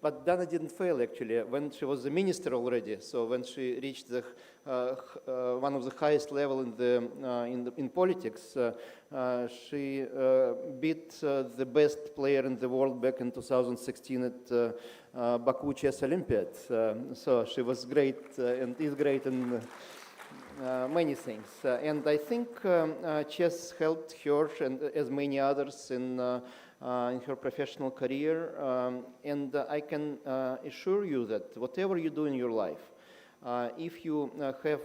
But Dana didn't fail, actually, when she was a minister already. So when she reached the one of the highest level in politics, she beat the best player in the world back in 2016 at Baku Chess Olympiad. So she was great and is great in many things. And I think chess helped her, and as many others, in her professional career. And I can assure you that whatever you do in your life, if you have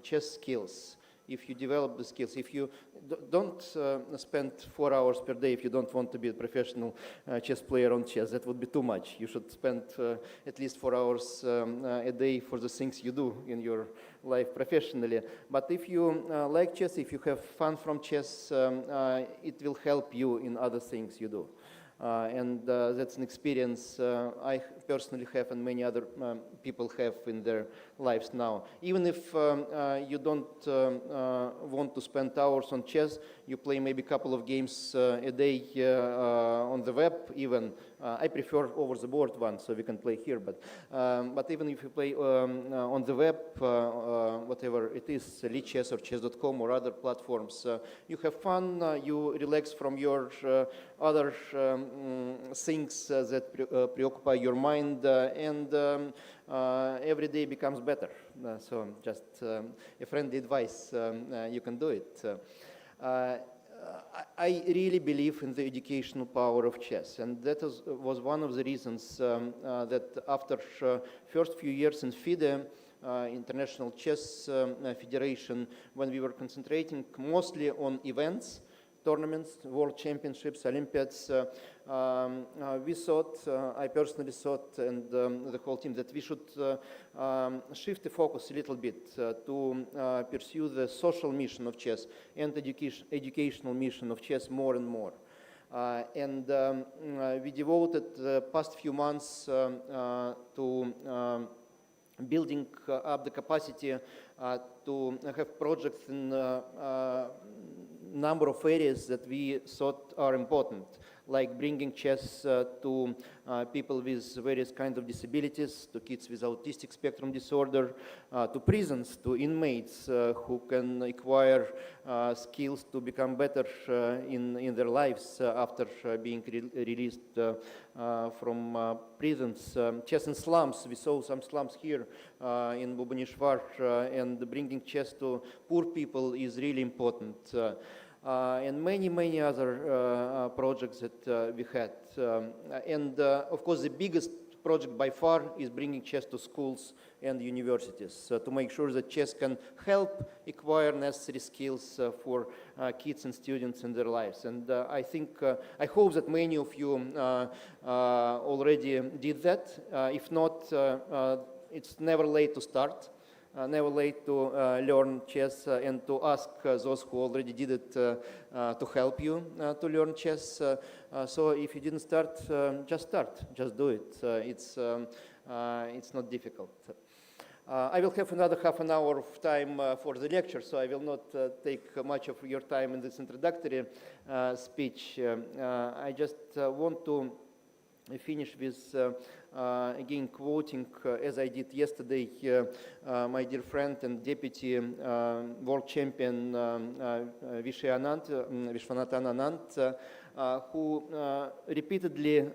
chess skills, if you develop the skills, if you don't spend 4 hours per day if you don't want to be a professional chess player on chess, that would be too much. You should spend at least 4 hours a day for the things you do in your life professionally. But if you like chess, if you have fun from chess, it will help you in other things you do. And that's an experience I personally have and many other people have in their lives now. Even if you don't want to spend hours on chess, you play maybe a couple of games a day on the web even. I prefer over-the-board one, so we can play here. But even if you play on the web, whatever it is, Lichess or chess.com or other platforms, you have fun, you relax from your other things that preoccupy your mind, and every day becomes better. So just a friendly advice, you can do it. I really believe in the educational power of chess, and that was one of the reasons that after first few years in FIDE, International Chess Federation, when we were concentrating mostly on events, tournaments, world championships, Olympiads, we thought, I personally thought, and the whole team, that we should shift the focus a little bit to pursue the social mission of chess and educational mission of chess more and more. We devoted the past few months to building up the capacity to have projects in number of areas that we thought are important, like bringing chess to people with various kinds of disabilities, to kids with autistic spectrum disorder, to prisons, to inmates who can acquire skills to become better in their lives after being released from prisons. Chess in slums, we saw some slums here in Bhubaneswar, and bringing chess to poor people is really important. And many other projects that we had. Of course, the biggest project by far is bringing chess to schools and universities to make sure that chess can help acquire necessary skills for kids and students in their lives. And I hope that many of you already did that. If not, it's never late to start. Never late to learn chess and to ask those who already did it to help you to learn chess. So if you didn't start, just do it. It's not difficult. I will have another half an hour of time for the lecture, so I will not take much of your time in this introductory speech. I just want to finish with again quoting, as I did yesterday, my dear friend and deputy world champion Vishwanathan Anand, who repeatedly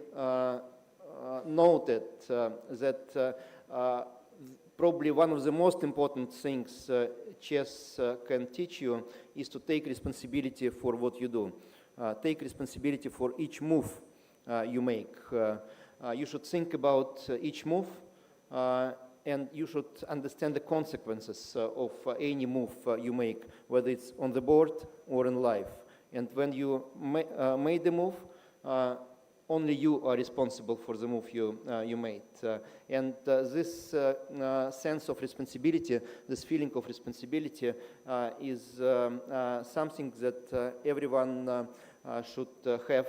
noted that probably one of the most important things chess can teach you is to take responsibility for what you do. Take responsibility for each move you make. You should think about each move, and you should understand the consequences of any move you make, whether it's on the board or in life. And when you made the move, only you are responsible for the move you made. This sense of responsibility, this feeling of responsibility is something that everyone should have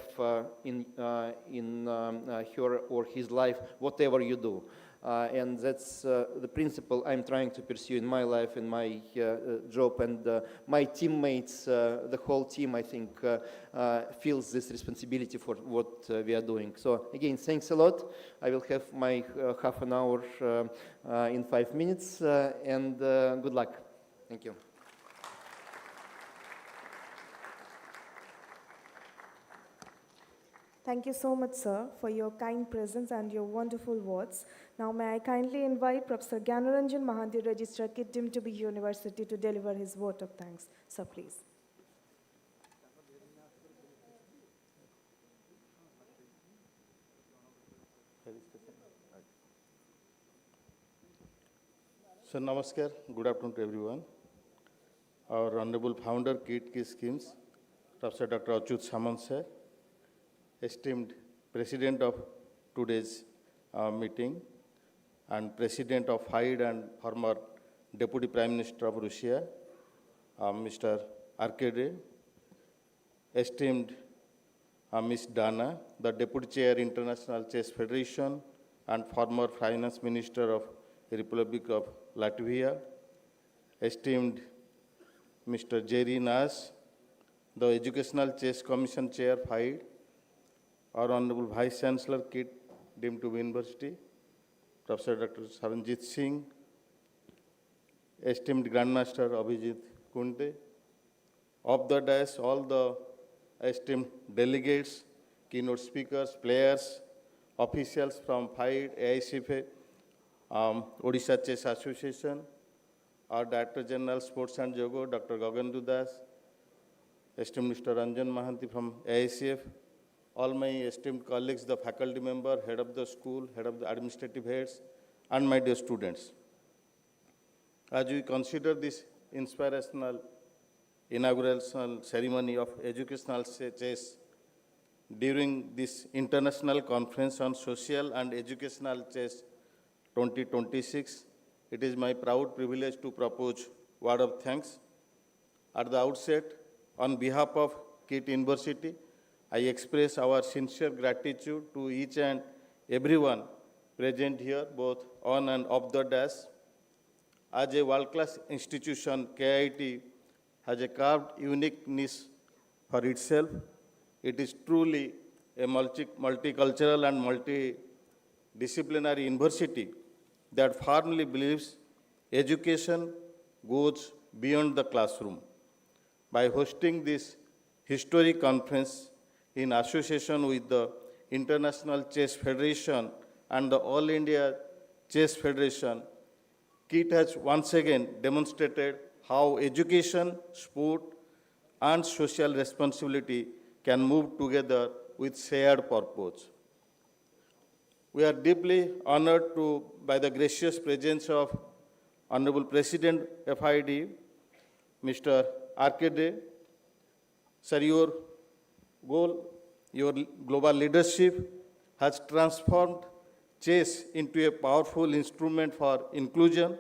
in her or his life, whatever you do. And that's the principle I'm trying to pursue in my life, in my job, and my teammates, the whole team, I think, feels this responsibility for what we are doing. So again, thanks a lot. I will have my half an hour in 5 minutes, and good luck. Thank you. Thank you so much, sir, for your kind presence and your wonderful words. Now, may I kindly invite Professor Gyanaranjan Mahanti, Registrar, KIIT Dignitary University, to deliver his vote of thanks. Sir, please. So, namaskar, good afternoon to everyone. Our honorable founder, KIIT schemes, Professor Dr. Achyut Samant sir, esteemed president of today's meeting, and president of FIDE and former deputy prime minister of Russia, Mr. Arkady, esteemed Ms. Dana, the deputy chair International Chess Federation and former finance minister of the Republic of Latvia, esteemed Mr. Jerry Nash, the Educational Chess Commission chair FIDE, our Honorable Vice Chancellor, KIIT Dignitary University, Professor Dr. Saranjit Singh, esteemed Grandmaster Abhijit Kunde, of the dais, all the esteemed delegates, keynote speakers, players, officials from FIDE, AICFA, Odisha Chess Association, our Director General Sports and Yoga, Dr. Gagan Das, esteemed Mr. Ranjan Mahanti from AICF, all my esteemed colleagues, the faculty member, head of the school, head of the administrative heads, and my dear students. As we consider this inspirational inauguration ceremony of educational chess during this International Conference on Social and Educational Chess 2026, it is my proud privilege to propose word of thanks. At the outset, on behalf of KIIT University, I express our sincere gratitude to each and everyone present here, both on and off the dais. As a world-class institution, KIIT has a carved unique niche for itself. It is truly a multicultural and multidisciplinary university that firmly believes education goes beyond the classroom. By hosting this historic conference in association with the International Chess Federation and the All India Chess Federation, KIIT has once again demonstrated how education, sport, and social responsibility can move together with shared purpose. We are deeply honored by the gracious presence of Honorable President FIDE, Mr. R.K. Sir, your global leadership has transformed chess into a powerful instrument for inclusion,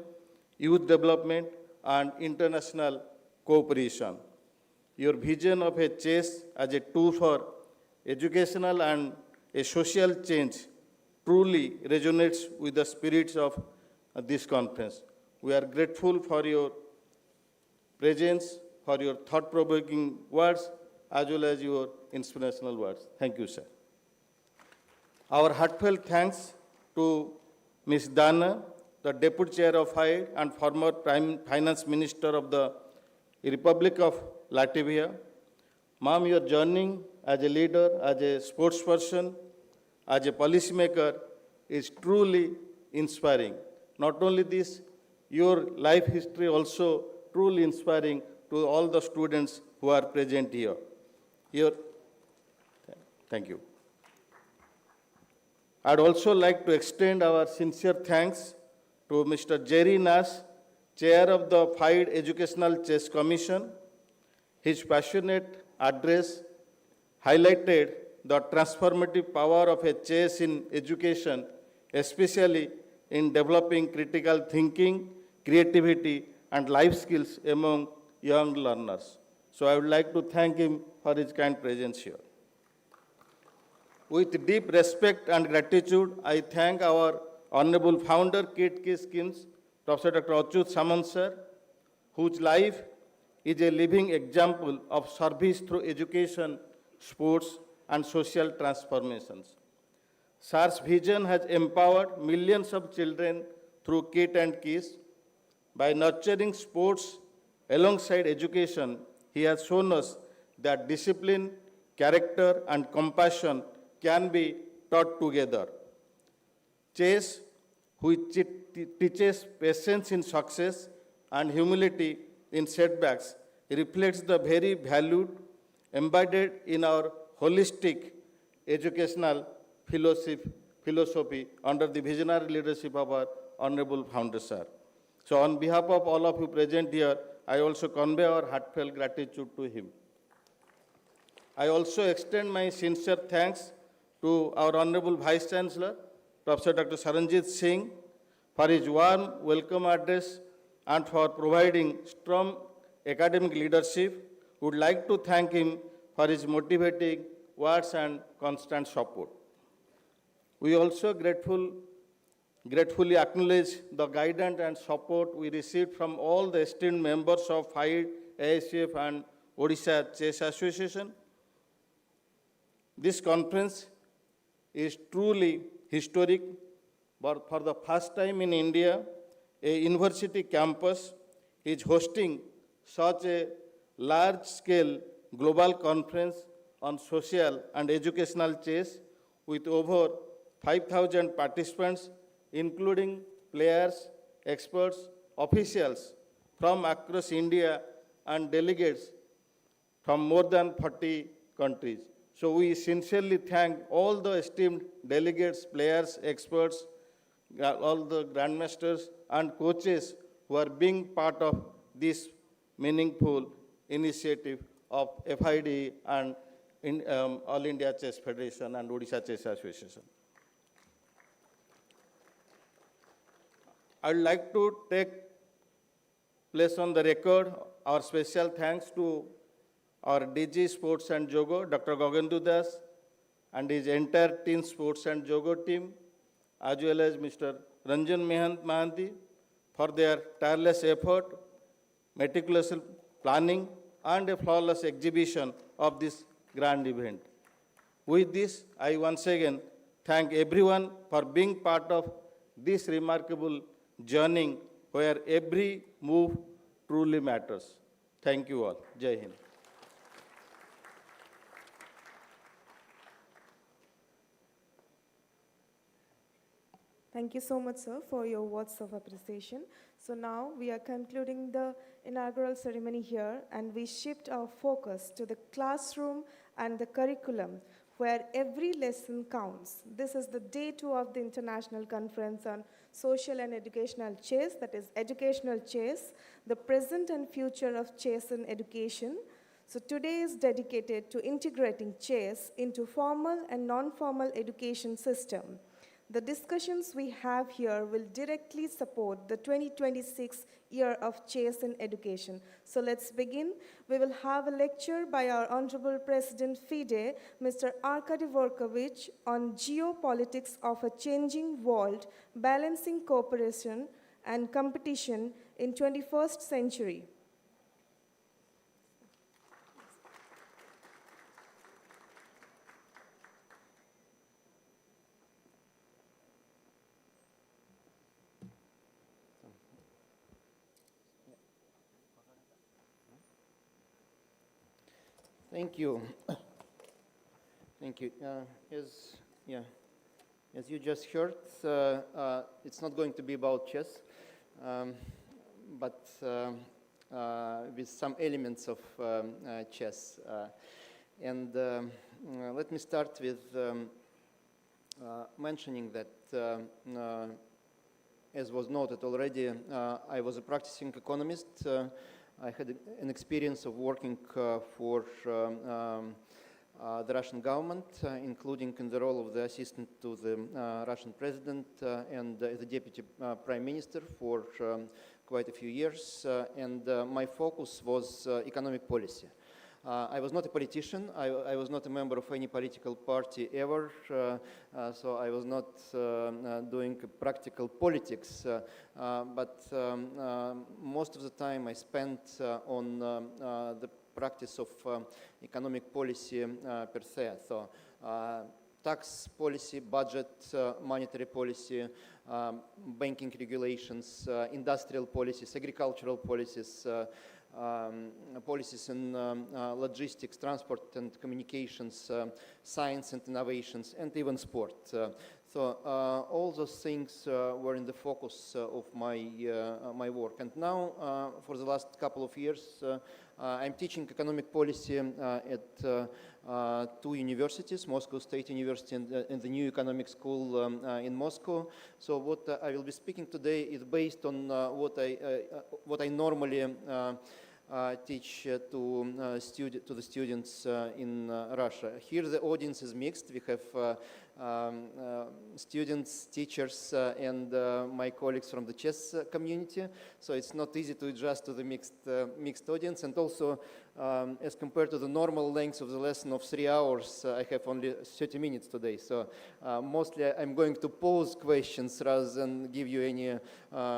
youth development, and international cooperation. Your vision of a chess as a tool for educational and a social change truly resonates with the spirits of this conference. We are grateful for your presence, for your thought-provoking words, as well as your inspirational words. Thank you, sir. Our heartfelt thanks to Ms. Dana, the Deputy Chair of FIDE and former Finance Minister of the Republic of Latvia. Ma'am, your journey as a leader, as a sportsperson, as a policymaker is truly inspiring. Not only this, your life history also truly inspiring to all the students who are present here. Thank you. I'd also like to extend our sincere thanks to Mr. Jerry Nash, Chair of the FIDE Educational Chess Commission. His passionate address highlighted the transformative power of a chess in education, especially in developing critical thinking, creativity, and life skills among young learners. So I would like to thank him for his kind presence here. With deep respect and gratitude, I thank our Honorable Founder, KIIT Schemes, Professor Dr. Achyut Samant sir, whose life is a living example of service through education, sports, and social transformations. Sir's vision has empowered millions of children through KIIT and KISS. By nurturing sports alongside education, he has shown us that discipline, character, and compassion can be taught together. Chess, which teaches patience in success and humility in setbacks, reflects the very value embedded in our holistic educational philosophy under the visionary leadership of our Honorable Founder, sir. So on behalf of all of you present here, I also convey our heartfelt gratitude to him. I also extend my sincere thanks to our Honorable Vice Chancellor, Professor Dr. Saranjit Singh, for his warm welcome address and for providing strong academic leadership. Would like to thank him for his motivating words and constant support. We also gratefully acknowledge the guidance and support we received from all the esteemed members of FIDE, AICF, and Odisha Chess Association. This conference is truly historic, but for the first time in India, a university campus is hosting such a large-scale global conference on social and educational chess with over 5,000 participants, including players, experts, officials from across India and delegates from more than 40 countries. So we sincerely thank all the esteemed delegates, players, experts, all the grandmasters and coaches who are being part of this meaningful initiative of FIDE and All India Chess Federation and Odisha Chess Association. I would like to take place on the record our special thanks to our DG Sports and Jogo, Dr. Gogendu Das, and his entire Teen Sports and Jogo team, as well as Mr. Ranjan Mahanti, for their tireless effort, meticulous planning, and a flawless exhibition of this grand event. With this, I once again thank everyone for being part of this remarkable journey where every move truly matters. Thank you all. Jai Hind. Thank you so much, sir, for your words of appreciation. So now we are concluding the inaugural ceremony here, and we shift our focus to the classroom and the curriculum, where every lesson counts. This is the day 2 of the International Conference on Social and Educational Chess, that is educational chess, the present and future of chess in education. So today is dedicated to integrating chess into formal and non-formal education system. The discussions we have here will directly support the 2026 year of chess in education. So let's begin. We will have a lecture by our Honorable President FIDE, Mr. Arkady Vorkovich, on Geopolitics of a Changing World, Balancing Cooperation and Competition in 21st Century. Thank you. Thank you. As you just heard, it's not going to be about chess, but with some elements of chess. Let me start with mentioning that, as was noted already, I was a practicing economist. I had an experience of working for the Russian government, including in the role of the assistant to the Russian president and the deputy prime minister for quite a few years. My focus was economic policy. I was not a politician. I was not a member of any political party ever, so I was not doing practical politics. But most of the time I spent on the practice of economic policy per se. So tax policy, budget, monetary policy, banking regulations, industrial policies, agricultural policies, policies in logistics, transport and communications, science and innovations, and even sport. So all those things were in the focus of my work. And now, for the last couple of years, I'm teaching economic policy at 2 universities, Moscow State University and the New Economic School in Moscow. So what I will be speaking today is based on what I normally teach to the students in Russia. Here the audience is mixed. We have students, teachers, and my colleagues from the chess community. So it's not easy to adjust to the mixed audience. And also, as compared to the normal length of the lesson of 3 hours, I have only 30 minutes today. So mostly I'm going to pose questions rather than give you any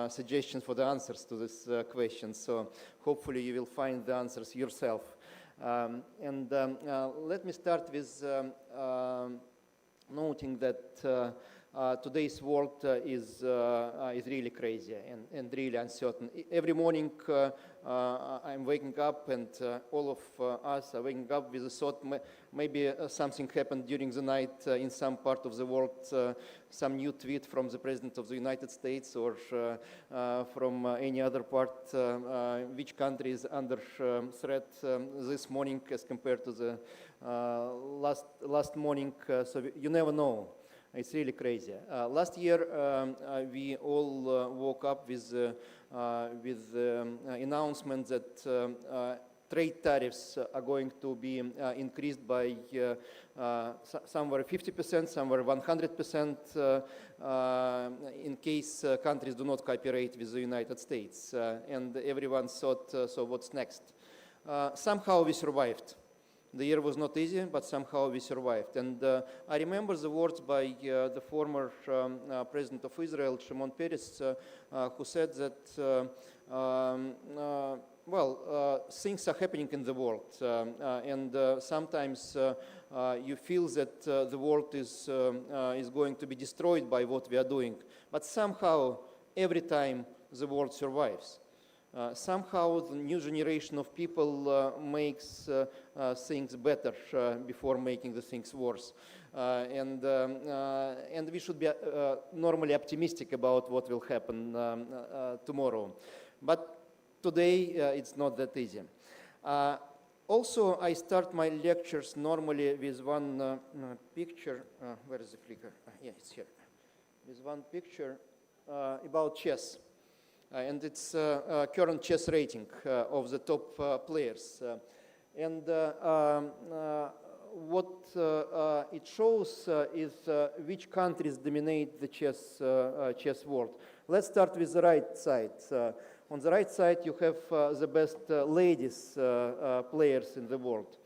suggestions for the answers to these questions. So hopefully you will find the answers yourself. Let me start with noting that today's world is really crazy and really uncertain. Every morning I'm waking up, and all of us are waking up with the thought maybe something happened during the night in some part of the world, some new tweet from the President of the United States or from any other part, which country is under threat this morning as compared to the last morning. So you never know. It's really crazy. Last year, we all woke up with announcement that trade tariffs are going to be increased by somewhere 50%, somewhere 100%, in case countries do not cooperate with the United States. And everyone thought, so what's next? somehow we survived. The year was not easy, but somehow we survived. And I remember the words by the former president of Israel, Shimon Peres, who said that, things are happening in the world. And sometimes you feel that the world is going to be destroyed by what we are doing. But somehow, every time, the world survives. Somehow the new generation of people makes things better before making the things worse. And we should be normally optimistic about what will happen tomorrow. But today it's not that easy. Also, I start my lectures normally with one picture. Where is the clicker? Yeah, it's here. With one picture about chess. And it's current chess rating of the top players. And what it shows is which countries dominate the chess world. Let's start with the right side. On the right side, you have the best ladies players in the world.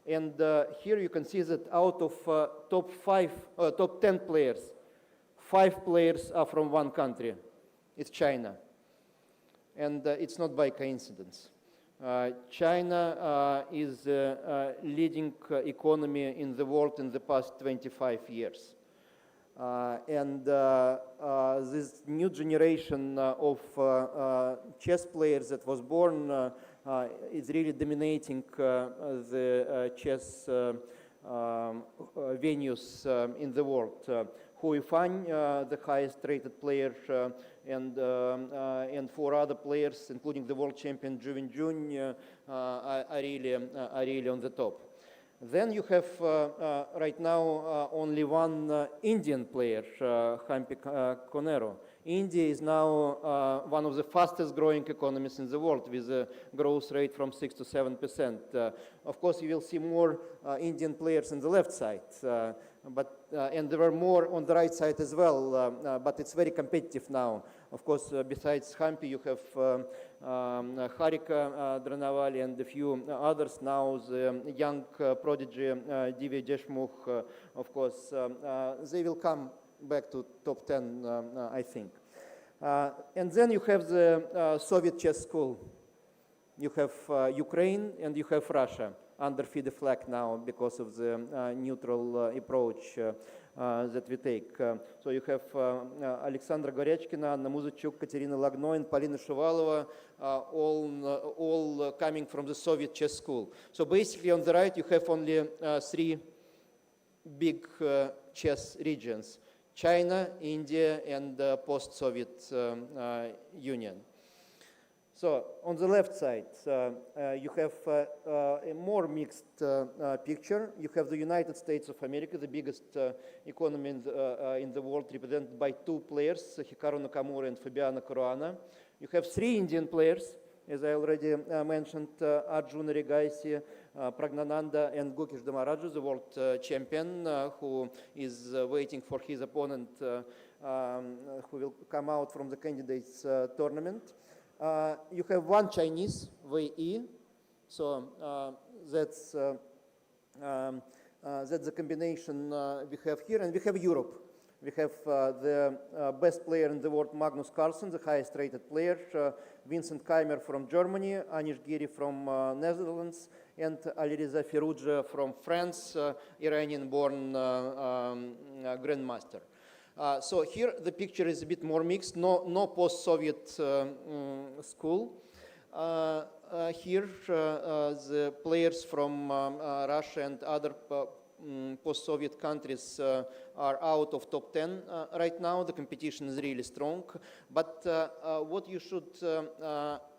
And here you can see that out of top 10 players, 5 players are from one country. It's China. And it's not by coincidence. China is a leading economy in the world in the past 25 years. And this new generation of chess players that was born is really dominating the chess venues in the world. Hu Yifan, the highest rated player, and 4 other players, including the world champion Zhu Wenjun, are really on the top. Then you have right now only one Indian player, Hampi Konero. India is now one of the fastest growing economies in the world, with a growth rate from 6 to 7%. Of course, you will see more Indian players on the left side, and there are more on the right side as well, but it's very competitive now. Of course, besides Hampi, you have Harika Dranavali and a few others now, the young prodigy Divya Deshmukh, of course, they will come back to top 10, I think. And then you have the Soviet chess school. You have Ukraine and you have Russia under FIDE flag now because of the neutral approach that we take. So you have Alexandra Gorechkina, Anna Muzachuk, Katerina Lagno, and Polina Shuvalova, all coming from the Soviet chess school. So basically on the right you have only 3 big chess regions: China, India, and post-Soviet Union. So on the left side, you have a more mixed picture. You have the United States of America, the biggest economy in the world, represented by 2 players, Hikaru Nakamura and Fabiano Caruana. You have 3 Indian players, as I already mentioned, Arjuna Regaisi, Pragnananda, and Gukesh Damaraju, the world champion, who is waiting for his opponent, who will come out from the candidates tournament. You have 1 Chinese, Wei Yi, so that's the combination we have here, and we have Europe. We have the best player in the world, Magnus Carlsen, the highest rated player, Vincent Keimer from Germany, Anish Giri from Netherlands, and Alireza Firouzja from France, Iranian-born grandmaster. So here the picture is a bit more mixed, no post-Soviet school. Here the players from Russia and other post-Soviet countries are out of top 10 right now. The competition is really strong. But what you should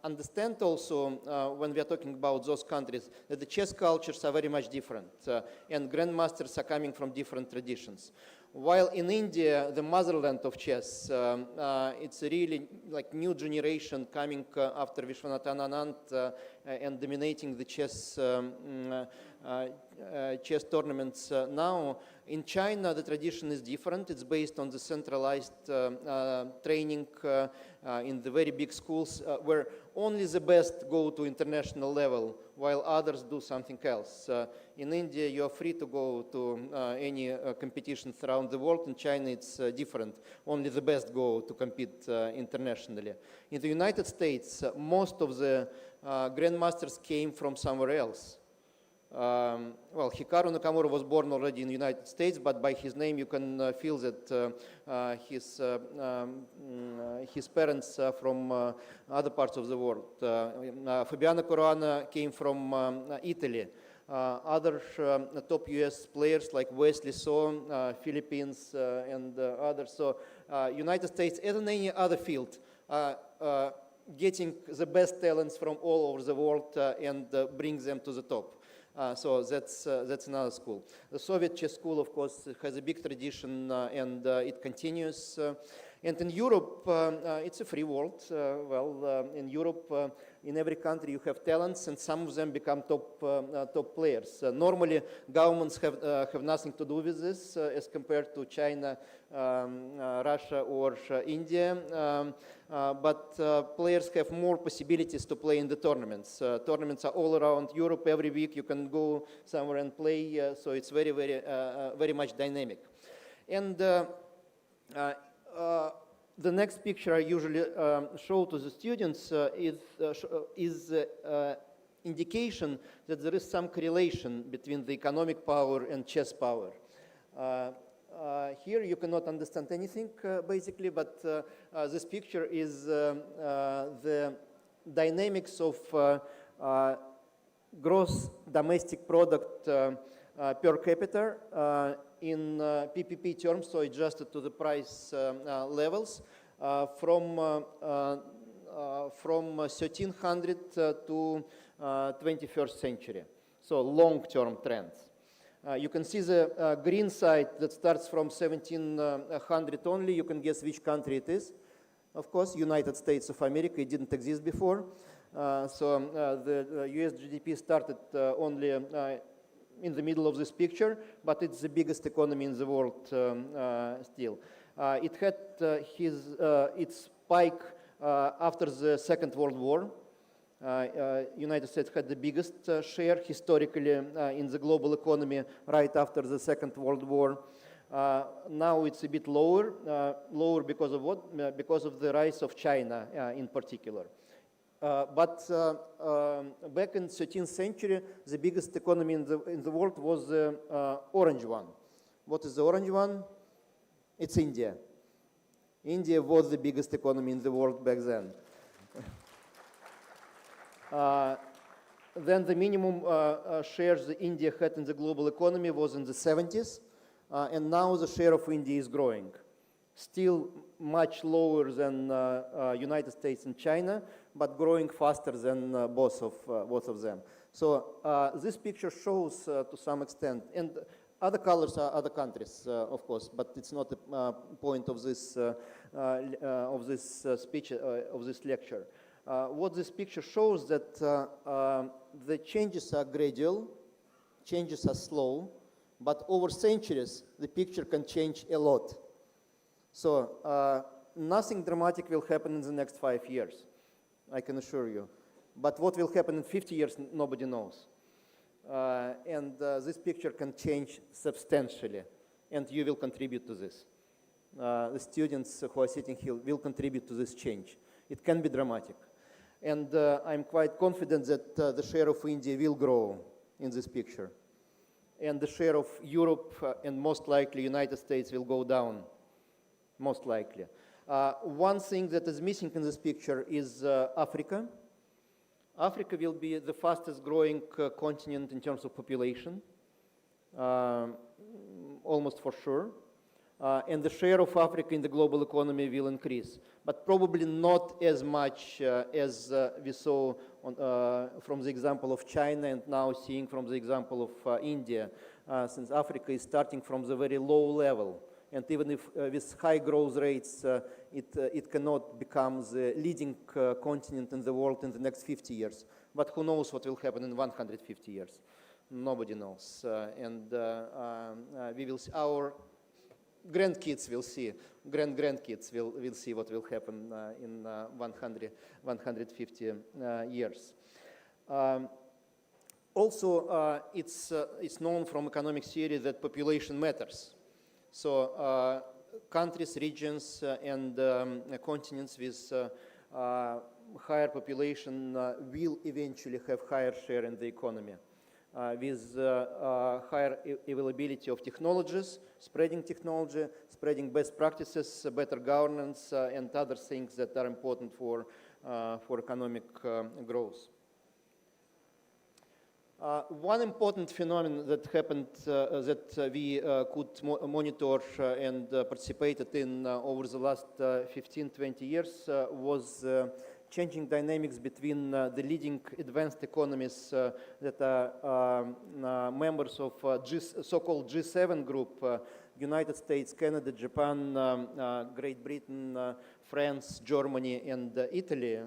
understand also when we are talking about those countries, that the chess cultures are very much different, and grandmasters are coming from different traditions. While in India, the motherland of chess, it's a really like new generation coming after Vishwanathan Anand and dominating the chess tournaments now. In China, the tradition is different. It's based on the centralized training in the very big schools where only the best go to international level, while others do something else. In India, you are free to go to any competitions around the world. In China, it's different. Only the best go to compete internationally. In the United States, most of the grandmasters came from somewhere else. Well, Hikaru Nakamura was born already in the United States, but by his name you can feel that his parents are from other parts of the world. Fabiano Caruana came from Italy. Other top US players like Wesley So, Philippines, and others. So United States, as in any other field, getting the best talents from all over the world and brings them to the top. So that's another school. The Soviet chess school, of course, has a big tradition and it continues. And in Europe, it's a free world. In Europe, in every country you have talents, and some of them become top players. Normally, governments have nothing to do with this as compared to China, Russia, or India. But players have more possibilities to play in the tournaments. Tournaments are all around Europe. Every week you can go somewhere and play. So it's very, very much dynamic. And the next picture I usually show to the students is indication that there is some correlation between the economic power and chess power. Here you cannot understand anything basically, but this picture is the dynamics of gross domestic product per capita in PPP terms, so adjusted to the price levels, from 1300 to 21st century. So long-term trends. You can see the green side that starts from 1700 only. You can guess which country it is. Of course, United States of America. It didn't exist before. The US GDP started only in the middle of this picture, but it's the biggest economy in the world still. It had its spike after the Second World War. United States had the biggest share historically in the global economy right after the Second World War. Now it's a bit lower. Lower because of what? Because of the rise of China in particular. But back in 13th century, the biggest economy in the world was the orange one. What is the orange one? It's India. India was the biggest economy in the world back then. Then the minimum shares that India had in the global economy was in the 70s, and now the share of India is growing. Still much lower than United States and China, but growing faster than both of them. So this picture shows to some extent, and other colors are other countries, of course, but it's not the point of this speech, of this lecture. What this picture shows that the changes are gradual, changes are slow, but over centuries the picture can change a lot. So nothing dramatic will happen in the next 5 years, I can assure you. But what will happen in 50 years, nobody knows. And this picture can change substantially, and you will contribute to this. The students who are sitting here will contribute to this change. It can be dramatic. And I'm quite confident that the share of India will grow in this picture. And the share of Europe and most likely United States will go down, most likely. One thing that is missing in this picture is Africa. Africa will be the fastest growing continent in terms of population, almost for sure. And the share of Africa in the global economy will increase, but probably not as much as we saw from the example of China and now seeing from the example of India, since Africa is starting from the very low level. And even if with high growth rates, it cannot become the leading continent in the world in the next 50 years. But who knows what will happen in 150 years? Nobody knows. And we will see. Our grandkids will see, grandkids will see what will happen in 150 years. Also, it's known from economic theory that population matters. So countries, regions, and continents with higher population will eventually have higher share in the economy. With higher availability of technologies, spreading technology, spreading best practices, better governance, and other things that are important for economic growth. One important phenomenon that happened that we could monitor and participated in over the last 15-20 years was changing dynamics between the leading advanced economies that are members of so-called G7 group, United States, Canada, Japan, Great Britain, France, Germany, and Italy,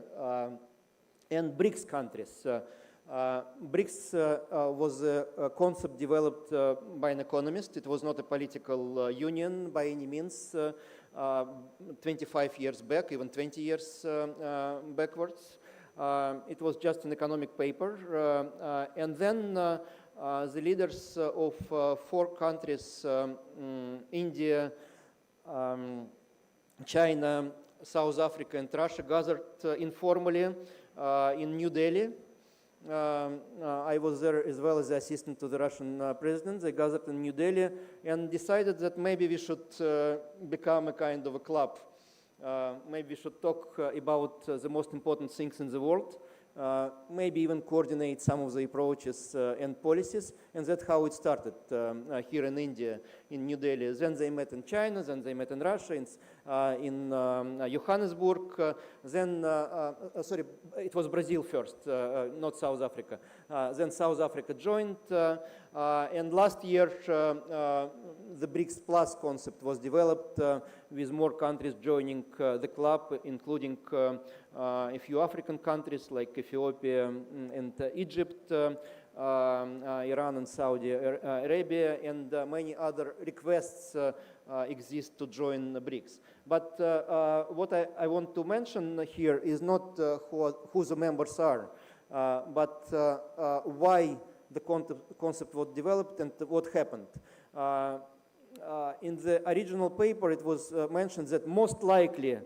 and BRICS countries. BRICS was a concept developed by an economist. It was not a political union by any means. 25 years back, even 20 years backwards. It was just an economic paper. And then the leaders of 4 countries, India, China, South Africa, and Russia, gathered informally in New Delhi. I was there as well as the assistant to the Russian president. They gathered in New Delhi and decided that maybe we should become a kind of a club. Maybe we should talk about the most important things in the world, maybe even coordinate some of the approaches and policies, and that's how it started here in India, in New Delhi. Then they met in China, then they met in Russia, in Johannesburg, then, sorry, it was Brazil first, not South Africa. Then South Africa joined, and last year the BRICS Plus concept was developed with more countries joining the club, including a few African countries like Ethiopia and Egypt, Iran and Saudi Arabia, and many other requests exist to join the BRICS. But what I want to mention here is not who the members are, but why the concept was developed and what happened. In the original paper, it was mentioned that most likely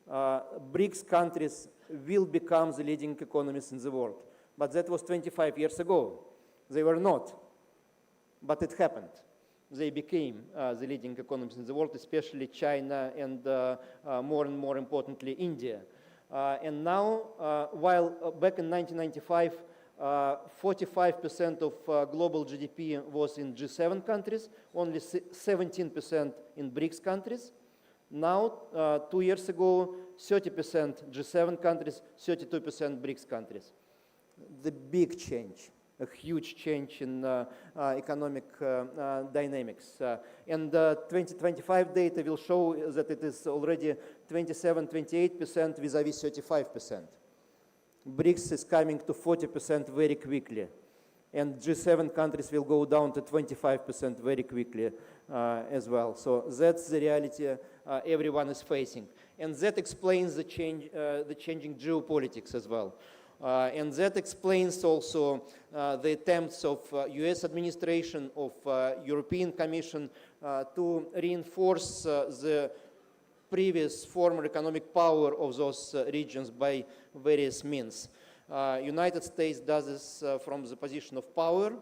BRICS countries will become the leading economies in the world. But that was 25 years ago. They were not. But it happened. They became the leading economies in the world, especially China and more and more importantly, India. And now, while back in 1995, 45% of global GDP was in G7 countries, only 17% in BRICS countries. Now, 2 years ago, 30% G7 countries, 32% BRICS countries. The big change, a huge change in economic dynamics. And 2025 data will show that it is already 27-28% vis-a-vis 35%. BRICS is coming to 40% very quickly. And G7 countries will go down to 25% very quickly as well. So that's the reality everyone is facing. And that explains the changing geopolitics as well. And that explains also the attempts of US administration, of European Commission to reinforce the previous former economic power of those regions by various means. United States does this from the position of power,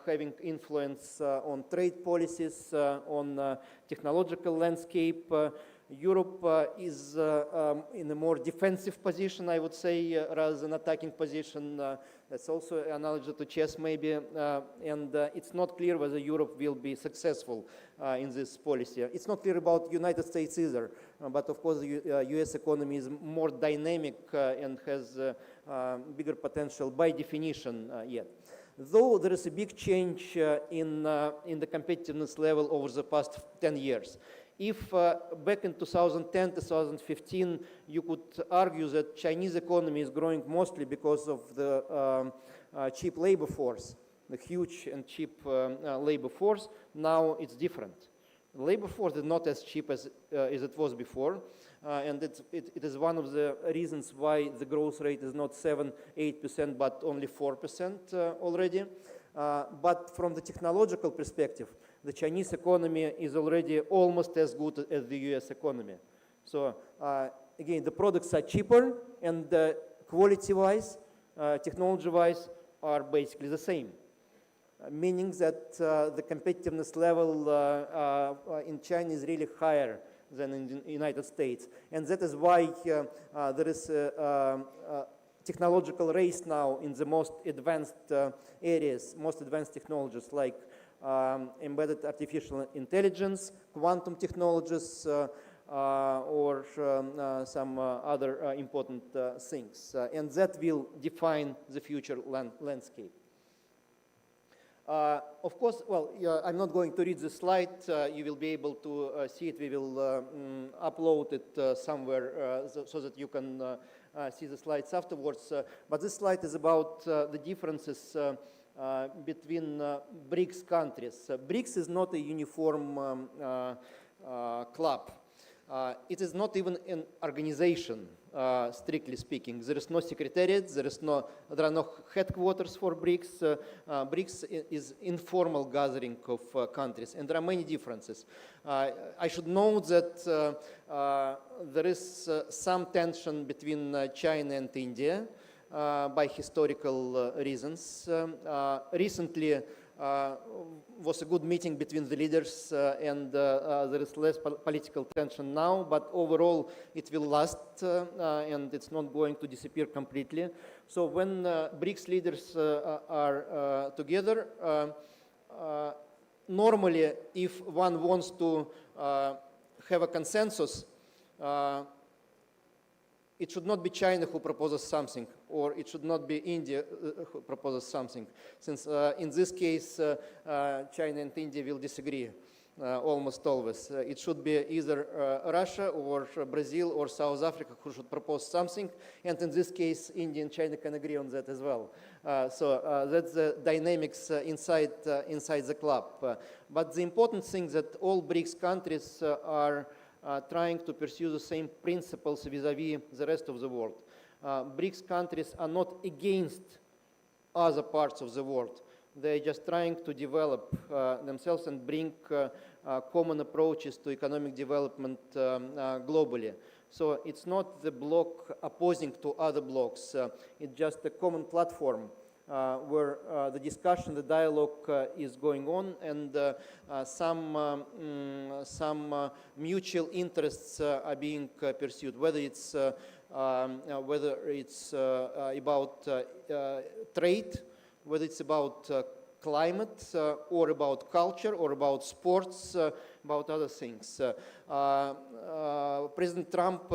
having influence on trade policies, on technological landscape. Europe is in a more defensive position, I would say, rather than attacking position. That's also an analogy to chess, maybe. And it's not clear whether Europe will be successful in this policy. It's not clear about the United States either. But of course, the US economy is more dynamic and has bigger potential by definition yet. Though there is a big change in the competitiveness level over the past 10 years. If back in 2010, 2015, you could argue that Chinese economy is growing mostly because of the cheap labor force, the huge and cheap labor force, now it's different. Labor force is not as cheap as it was before, and it is one of the reasons why the growth rate is not 7-8%, but only 4% already. But from the technological perspective, the Chinese economy is already almost as good as the US economy. So again, the products are cheaper, and quality-wise, technology-wise, are basically the same. Meaning that the competitiveness level in China is really higher than in the United States. And that is why there is a technological race now in the most advanced areas, most advanced technologies like embedded artificial intelligence, quantum technologies, or some other important things. And that will define the future landscape. Of course, well, I'm not going to read the slide. You will be able to see it. We will upload it somewhere so that you can see the slides afterwards. But this slide is about the differences between BRICS countries. BRICS is not a uniform club. It is not even an organization, strictly speaking. There is no secretariat, there are no headquarters for BRICS. BRICS is informal gathering of countries, and there are many differences. I should note that there is some tension between China and India by historical reasons. Recently, was a good meeting between the leaders, and there is less political tension now, but overall it will last, and it's not going to disappear completely. So when BRICS leaders are together, normally if one wants to have a consensus, it should not be China who proposes something, or it should not be India who proposes something, since in this case, China and India will disagree almost always. It should be either Russia or Brazil or South Africa who should propose something, and in this case, India and China can agree on that as well. So that's the dynamics inside the club. But the important thing that all BRICS countries are trying to pursue the same principles vis-à-vis the rest of the world. BRICS countries are not against other parts of the world. They're just trying to develop themselves and bring common approaches to economic development globally. So it's not the bloc opposing to other blocs. It's just a common platform where the discussion, the dialogue is going on, and some mutual interests are being pursued, whether it's about trade, whether it's about climate, or about culture, or about sports, about other things. President Trump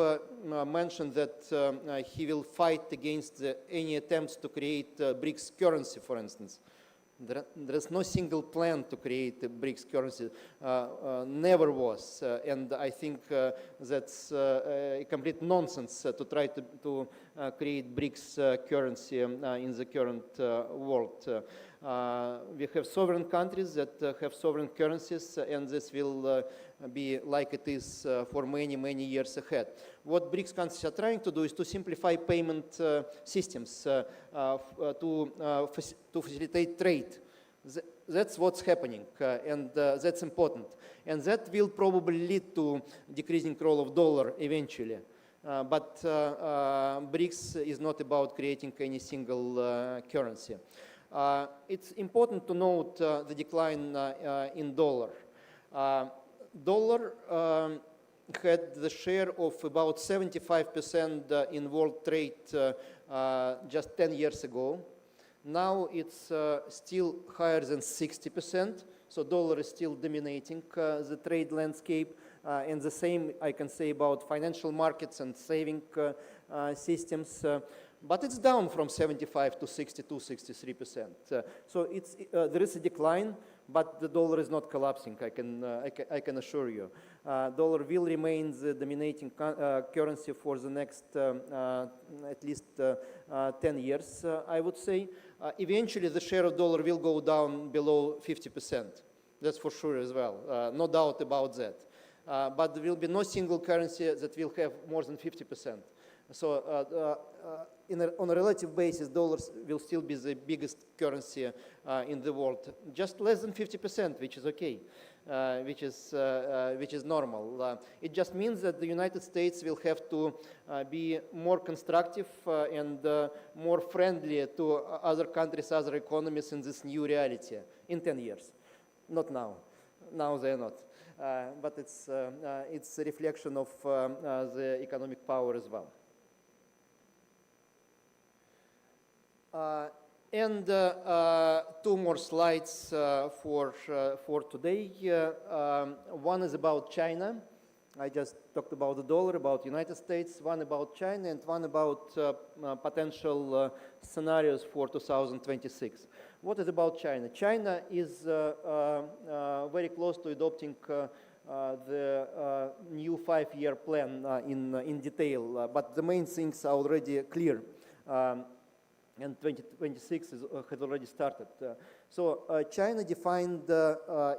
mentioned that he will fight against any attempts to create BRICS currency, for instance. There is no single plan to create a BRICS currency, never was, and I think that's a complete nonsense to try to create BRICS currency in the current world. We have sovereign countries that have sovereign currencies, and this will be like it is for many, many years ahead. What BRICS countries are trying to do is to simplify payment systems to facilitate trade. That's what's happening, and that's important. And that will probably lead to decreasing role of dollar eventually. But BRICS is not about creating any single currency. It's important to note the decline in dollar. Dollar had the share of about 75% in world trade just 10 years ago. Now it's still higher than 60%, so dollar is still dominating the trade landscape. And the same I can say about financial markets and saving systems. But it's down from 75 to 62, 63%. So there is a decline, but the dollar is not collapsing, I can assure you. Dollar will remain the dominating currency for the next at least 10 years, I would say. Eventually, the share of dollar will go down below 50%. That's for sure as well. No doubt about that. But there will be no single currency that will have more than 50%. So on a relative basis, dollars will still be the biggest currency in the world. Just less than 50%, which is okay, which is normal. It just means that the United States will have to be more constructive and more friendly to other countries, other economies in this new reality in 10 years. Not now. Now they're not. But it's a reflection of the economic power as well. And two more slides for today. One is about China. I just talked about the dollar, about United States, one about China, and one about potential scenarios for 2026. What is about China? China is very close to adopting the new 5-year plan in detail, but the main things are already clear. And 2026 has already started. So China defined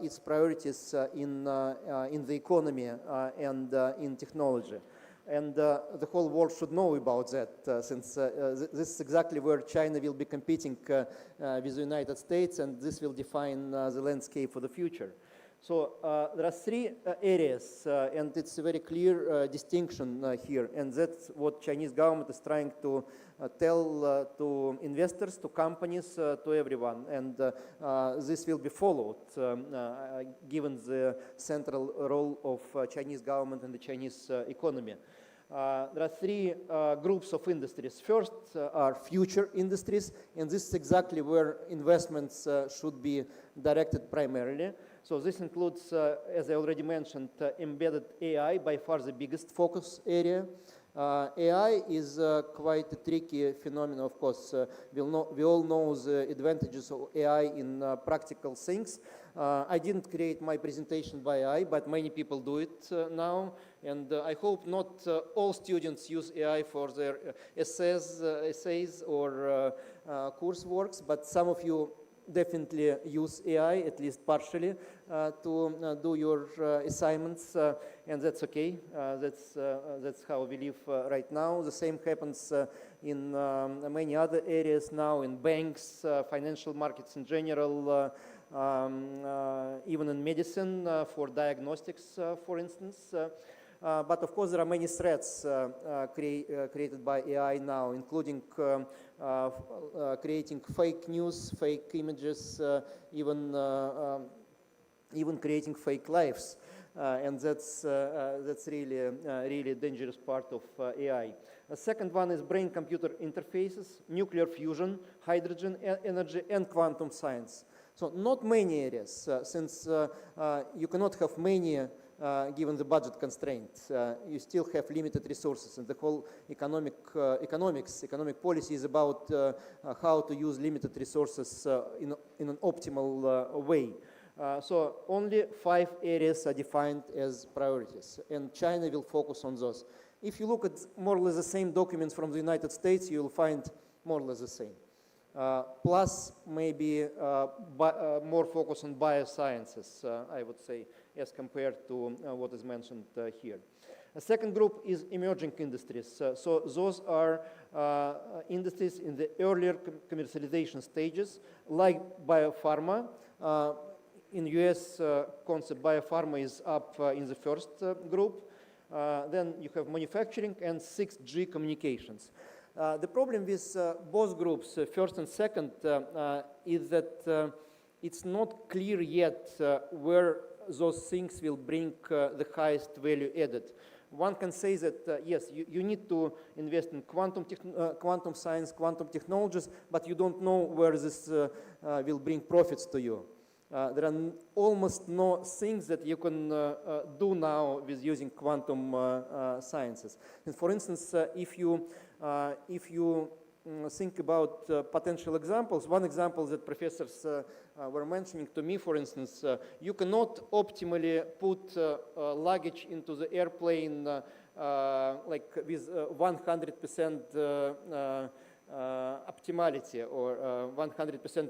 its priorities in the economy and in technology. And the whole world should know about that, since this is exactly where China will be competing with the United States, and this will define the landscape for the future. So there are 3 areas, and it's a very clear distinction here, and that's what Chinese government is trying to tell to investors, to companies, to everyone, and this will be followed given the central role of Chinese government in the Chinese economy. There are 3 groups of industries. First are future industries, and this is exactly where investments should be directed primarily. So this includes, as I already mentioned, embedded AI, by far the biggest focus area. AI is quite a tricky phenomenon, of course. We all know the advantages of AI in practical things. I didn't create my presentation by AI, but many people do it now. And I hope not all students use AI for their essays or courseworks, but some of you definitely use AI, at least partially, to do your assignments, and that's okay. That's how we live right now. The same happens in many other areas now, in banks, financial markets in general, even in medicine, for diagnostics, for instance. But of course, there are many threats created by AI now, including creating fake news, fake images, even creating fake lives, and that's really a dangerous part of AI. The second one is brain-computer interfaces, nuclear fusion, hydrogen energy, and quantum science. So not many areas, since you cannot have many given the budget constraints. You still have limited resources, and the whole economic policy is about how to use limited resources in an optimal way. So only 5 areas are defined as priorities, and China will focus on those. If you look at more or less the same documents from the United States, you will find more or less the same. Plus maybe more focus on biosciences, I would say, as compared to what is mentioned here. A second group is emerging industries. So those are industries in the earlier commercialization stages, like biopharma. In US concept, biopharma is up in the first group. Then you have manufacturing and 6G communications. The problem with both groups, first and second, is that it's not clear yet where those things will bring the highest value added. One can say that, yes, you need to invest in quantum science, quantum technologies, but you don't know where this will bring profits to you. There are almost no things that you can do now with using quantum sciences. And for instance, if you think about potential examples, one example that professors were mentioning to me, for instance, you cannot optimally put luggage into the airplane like with 100% optimality or 100%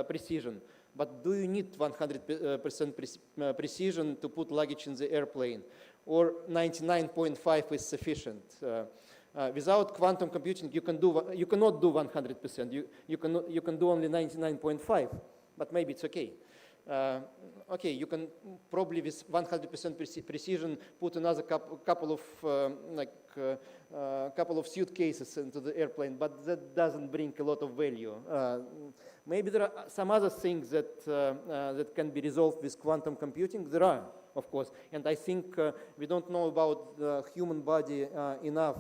precision. but do you need 100% precision to put luggage in the airplane? Or 99.5 is sufficient? Without quantum computing, you cannot do 100%. You can do only 99.5, but maybe it's okay. Okay, you can probably with 100% precision put another couple of suitcases into the airplane, but that doesn't bring a lot of value. Maybe there are some other things that that can be resolved with quantum computing. There are, of course, and I think we don't know about the human body enough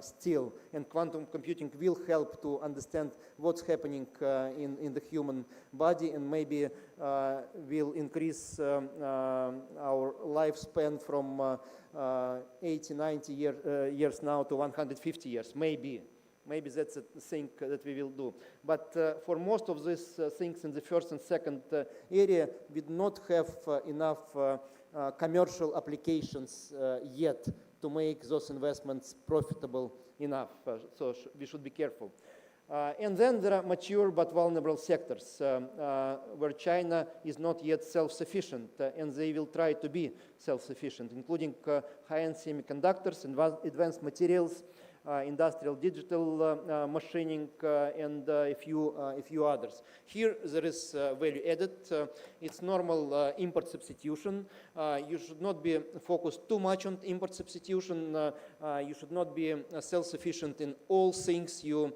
still, and quantum computing will help to understand what's happening in the human body, and maybe will increase our lifespan from 80, 90 years now to 150 years, maybe. Maybe that's a thing that we will do. But for most of these things in the first and second area, we do not have enough commercial applications yet to make those investments profitable enough. So we should be careful. And then there are mature but vulnerable sectors where China is not yet self-sufficient, and they will try to be self-sufficient, including high-end semiconductors, advanced materials, industrial digital machining, and a few others. Here there is value added. It's normal import substitution. You should not be focused too much on import substitution. You should not be self-sufficient in all things you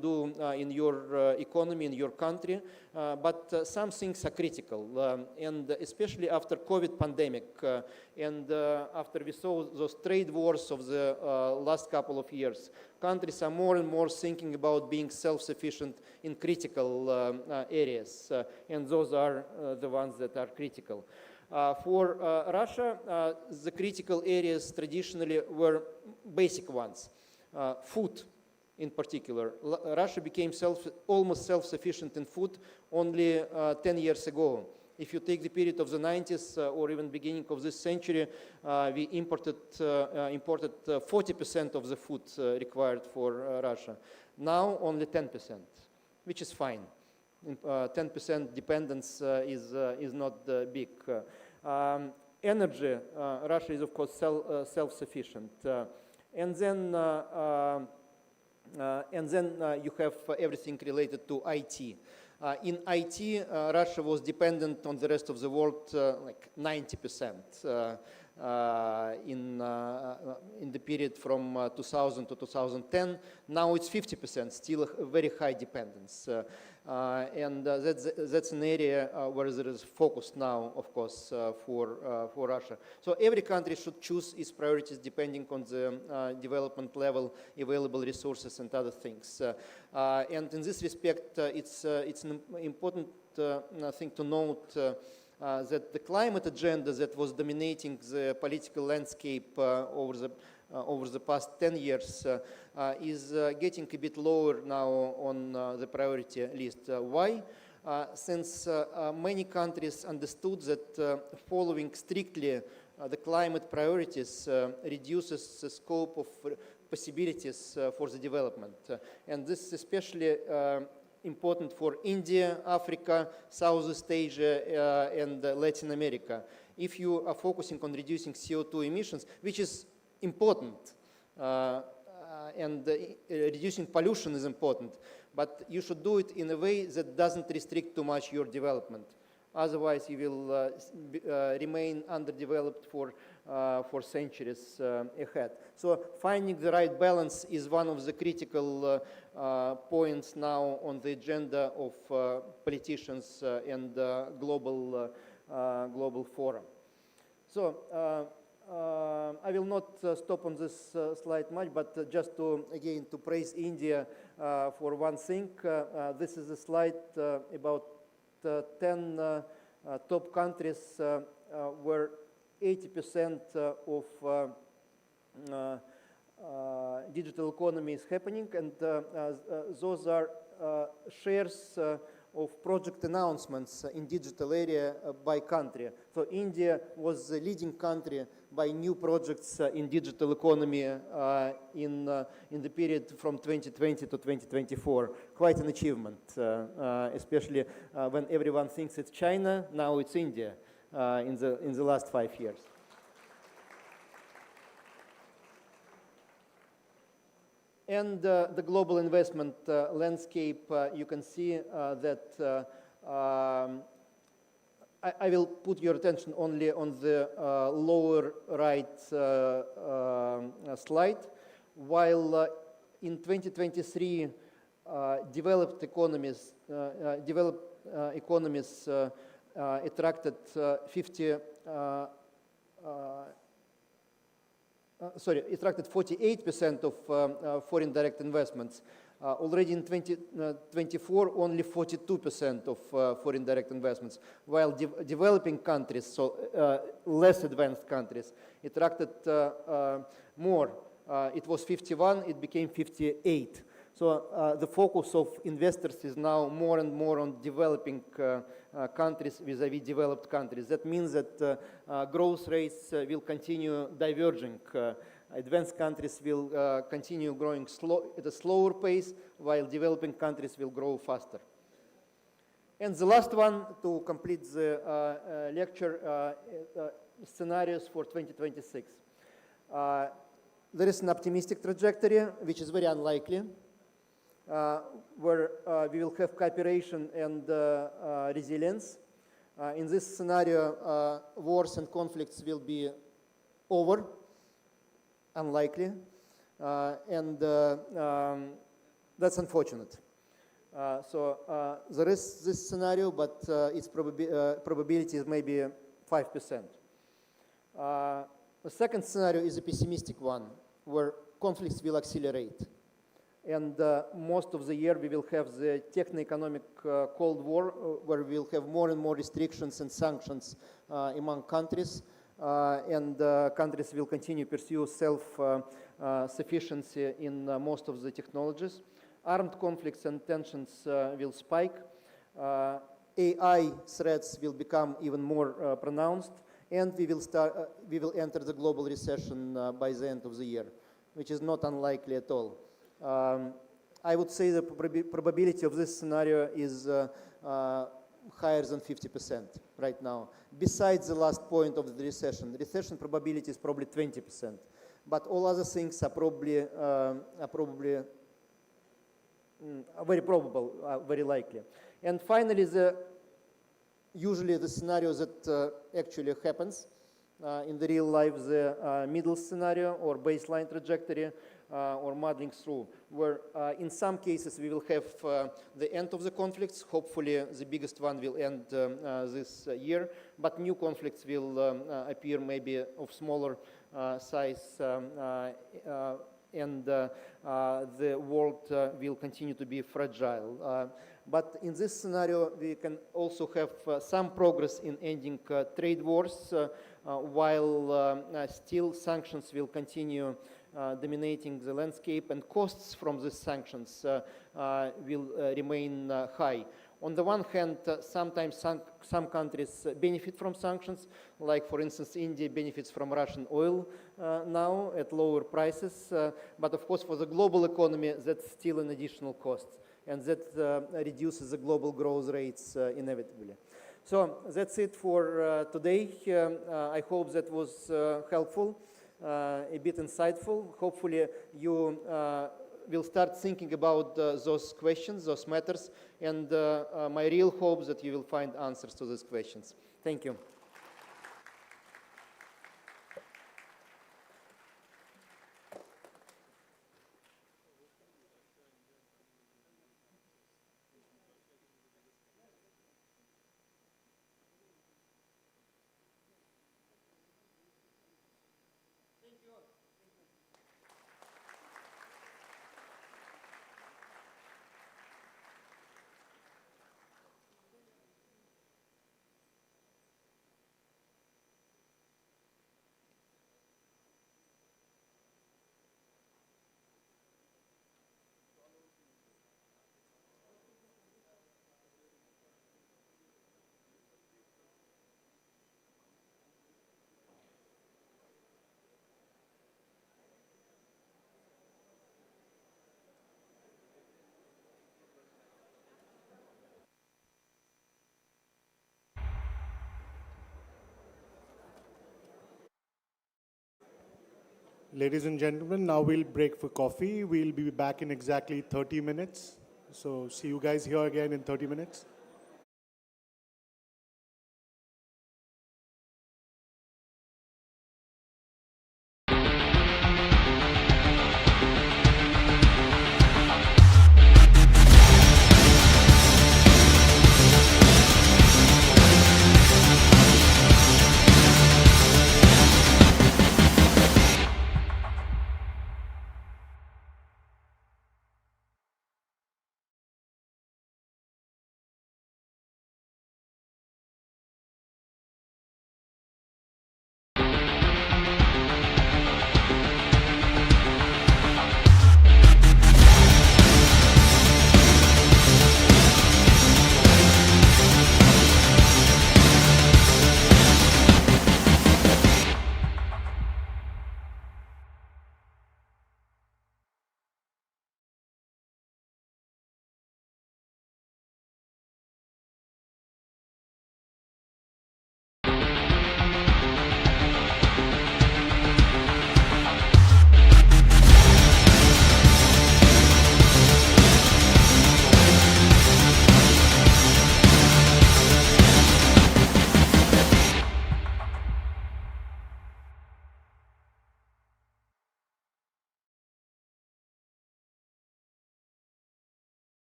do in your economy, in your country. But some things are critical, and especially after COVID pandemic, and after we saw those trade wars of the last couple of years, countries are more and more thinking about being self-sufficient in critical areas, and those are the ones that are critical. For Russia, the critical areas traditionally were basic ones, food. In particular, Russia became almost self-sufficient in food only 10 years ago. If you take the period of the 90s or even beginning of this century, we imported 40% of the food required for Russia. Now only 10%, which is fine. 10% dependence is not big. Energy, Russia is of course self-sufficient. And then you have everything related to IT. In IT, Russia was dependent on the rest of the world like 90% in the period from 2000 to 2010. Now it's 50%, still a very high dependence. And that's an area where there is focus now, of course, for Russia. So every country should choose its priorities depending on the development level, available resources, and other things. And in this respect, it's an important thing to note that the climate agenda that was dominating the political landscape over the past 10 years is getting a bit lower now on the priority list. Why? Since many countries understood that following strictly the climate priorities reduces the scope of possibilities for the development. And this is especially important for India, Africa, Southeast Asia, and Latin America. If you are focusing on reducing CO2 emissions, which is important, and reducing pollution is important, but you should do it in a way that doesn't restrict too much your development. Otherwise, you will remain underdeveloped for centuries ahead. So finding the right balance is one of the critical points now on the agenda of politicians and global forum. So I will not stop on this slide much, but just to, again, to praise India for one thing. This is a slide about 10 top countries where 80% of digital economy is happening, and those are shares of project announcements in digital area by country. So India was the leading country by new projects in digital economy in the period from 2020 to 2024. Quite an achievement, especially when everyone thinks it's China, now it's India in the last 5 years. And the global investment landscape, you can see that I will put your attention only on the lower right slide. While in 2023, developed economies attracted 48% of foreign direct investments. Already in 2024, only 42% of foreign direct investments, while developing countries, so less advanced countries, attracted more. It was 51, it became 58. So the focus of investors is now more and more on developing countries vis-à-vis developed countries. That means that growth rates will continue diverging. Advanced countries will continue growing at a slower pace, while developing countries will grow faster. And the last one, to complete the lecture, scenarios for 2026. There is an optimistic trajectory, which is very unlikely, where we will have cooperation and resilience. In this scenario, wars and conflicts will be over, unlikely, and that's unfortunate. So there is this scenario, but its probability is maybe 5%. The second scenario is a pessimistic one, where conflicts will accelerate. And most of the year we will have the techno-economic Cold War, where we will have more and more restrictions and sanctions among countries. And countries will continue to pursue self-sufficiency in most of the technologies. Armed conflicts and tensions will spike. AI threats will become even more pronounced, and we will enter the global recession by the end of the year, which is not unlikely at all. I would say the probability of this scenario is higher than 50% right now. Besides the last point of the recession probability is probably 20%. But all other things are probably very probable, very likely. And finally, usually the scenario that actually happens in the real life, the middle scenario or baseline trajectory, or modeling through, where in some cases we will have the end of the conflicts. Hopefully the biggest one will end this year, but new conflicts will appear, maybe of smaller size, and the world will continue to be fragile. But in this scenario, we can also have some progress in ending trade wars, while still sanctions will continue dominating the landscape, and costs from these sanctions will remain high. On the one hand, sometimes some countries benefit from sanctions, like for instance India benefits from Russian oil now at lower prices, but of course for the global economy that's still an additional cost, and that reduces the global growth rates inevitably. So that's it for today. I hope that was helpful. A bit insightful. Hopefully you will start thinking about those questions, those matters, and my real hope is that you will find answers to those questions. Thank you. Ladies and gentlemen, now we'll break for coffee. We'll be back in exactly 30 minutes. So see you guys here again in 30 minutes.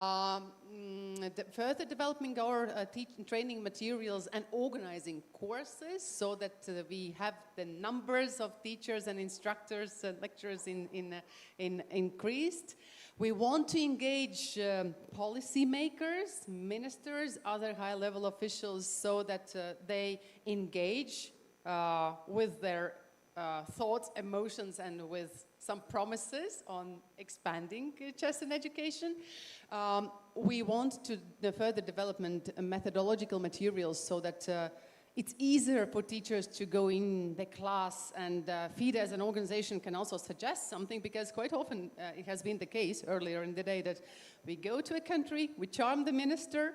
Further developing our training materials and organizing courses so that we have the numbers of teachers and instructors and lecturers increased. We want to engage policymakers, ministers, other high-level officials so that they engage with their thoughts, emotions, and with some promises on expanding chess in education. We want to further development methodological materials so that it's easier for teachers to go in the class, and FIDE as an organization can also suggest something, because quite often it has been the case earlier in the day that we go to a country, we charm the minister,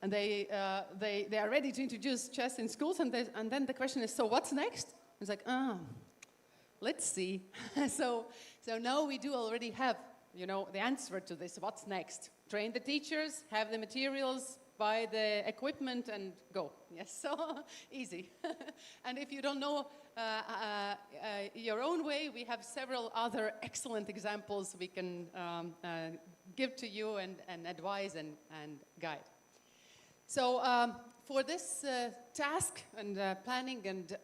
and they are ready to introduce chess in schools, and then the question is, so what's next? It's like, let's see. So now we do already have, the answer to this. What's next? Train the teachers, have the materials, buy the equipment, and go. Yes, so easy. And if you don't know your own way, we have several other excellent examples we can give to you and advise and guide. So for this task and planning and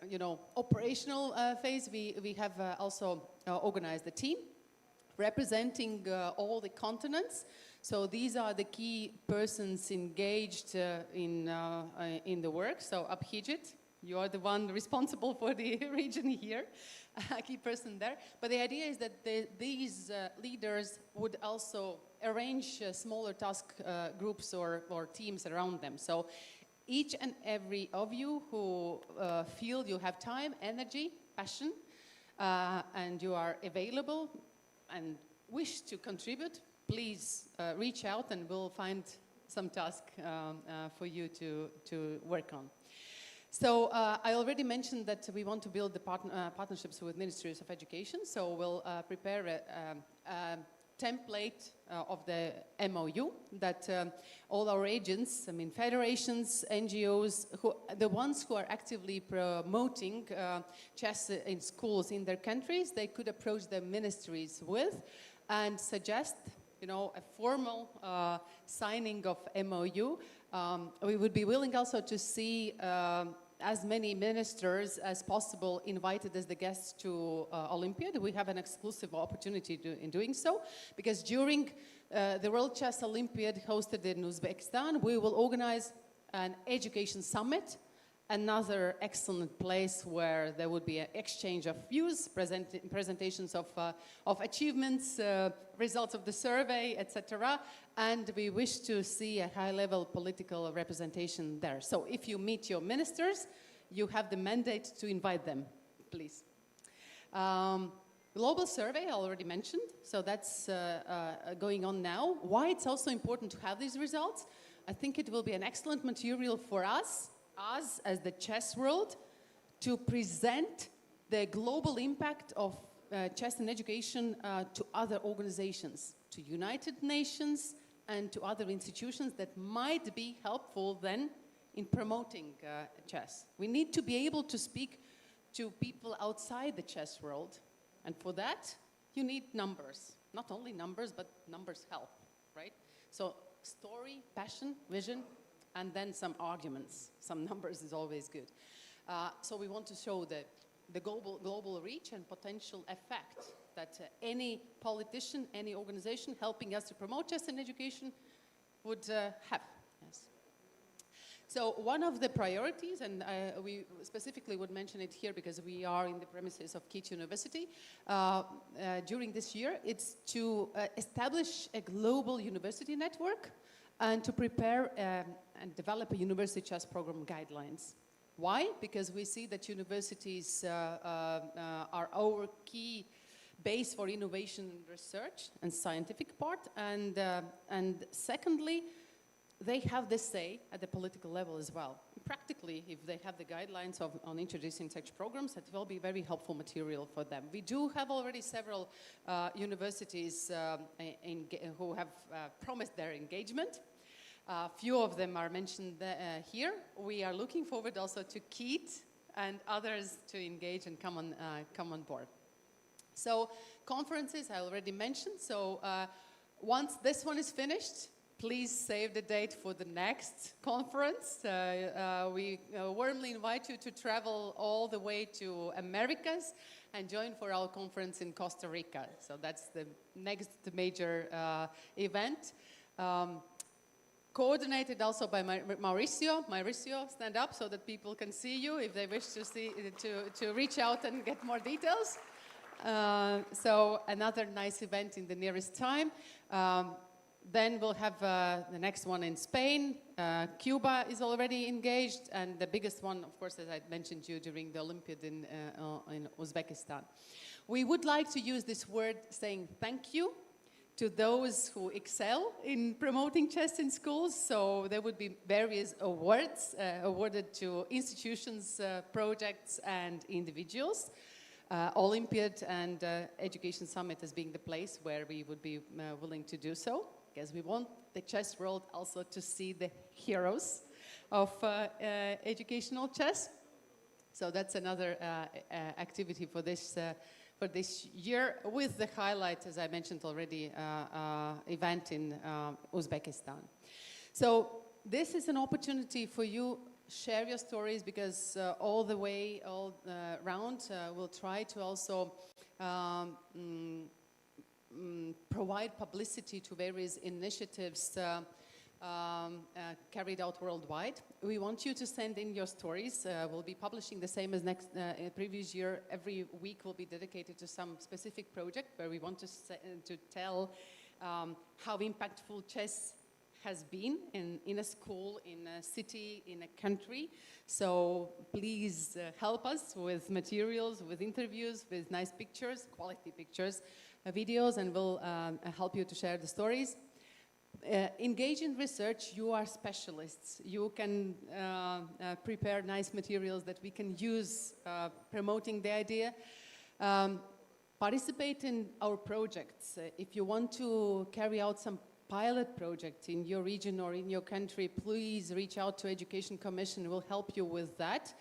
operational phase, we have also organized a team representing all the continents. So these are the key persons engaged in the work. So Abhijit, you are the one responsible for the region here, a key person there. But the idea is that these leaders would also arrange smaller task groups or teams around them. So each and every of you who feel you have time, energy, passion, and you are available and wish to contribute, please reach out and we'll find some task for you to work on. So I already mentioned that we want to build the partnerships with ministries of education. So we'll prepare a template of the MOU that all our agents, federations, NGOs, the ones who are actively promoting chess in schools in their countries, they could approach their ministries with and suggest a formal signing of MOU. We would be willing also to see as many ministers as possible invited as the guests to Olympiad. We have an exclusive opportunity in doing so, because during the World Chess Olympiad hosted in Uzbekistan, we will organize an education summit, another excellent place where there would be an exchange of views, presentations of achievements, results of the survey, etc. And we wish to see a high-level political representation there. So if you meet your ministers, you have the mandate to invite them, please. Global survey, I already mentioned, so that's going on now. Why it's also important to have these results? I think it will be an excellent material for us as the chess world, to present the global impact of chess and education to other organizations, to United Nations and to other institutions that might be helpful then in promoting chess. We need to be able to speak to people outside the chess world, and for that you need numbers. Not only numbers, but numbers help, right? So story, passion, vision, and then some arguments. Some numbers is always good. So we want to show the global reach and potential effect that any politician, any organization helping us to promote chess in education would have. Yes. So one of the priorities, and we specifically would mention it here because we are in the premises of KIIT University during this year, it's to establish a global university network and to prepare and develop a university chess program guidelines. Why? Because we see that universities are our key base for innovation and research and scientific part, and secondly, they have this say at the political level as well. Practically, if they have the guidelines on introducing such programs, it will be very helpful material for them. We do have already several universities who have promised their engagement. A few of them are mentioned here. We are looking forward also to KIIT and others to engage and come on board. So conferences I already mentioned. So once this one is finished, please save the date for the next conference. We warmly invite you to travel all the way to Americas and join for our conference in Costa Rica. So that's the next major event. Coordinated also by Mauricio. Mauricio, stand up so that people can see you if they wish to reach out and get more details. So another nice event in the nearest time. Then we'll have the next one in Spain. Cuba is already engaged, and the biggest one, of course, as I mentioned you, during the Olympiad in Uzbekistan. We would like to use this word saying thank you to those who excel in promoting chess in schools. So there would be various awards awarded to institutions, projects, and individuals. Olympiad and Education Summit as being the place where we would be willing to do so, because we want the chess world also to see the heroes of educational chess. So that's another activity for this year, with the highlight, as I mentioned already, event in Uzbekistan. So this is an opportunity for you. Share your stories, because all round we'll try to also provide publicity to various initiatives carried out worldwide. We want you to send in your stories. We'll be publishing the same as previous year. Every week will be dedicated to some specific project where we want to tell how impactful chess has been in a school, in a city, in a country. So please help us with materials, with interviews, with nice pictures, quality pictures, videos, and we'll help you to share the stories. Engage in research. You are specialists. You can prepare nice materials that we can use promoting the idea. Participate in our projects. If you want to carry out some pilot project in your region or in your country, please reach out to Education Commission. We'll help you with that,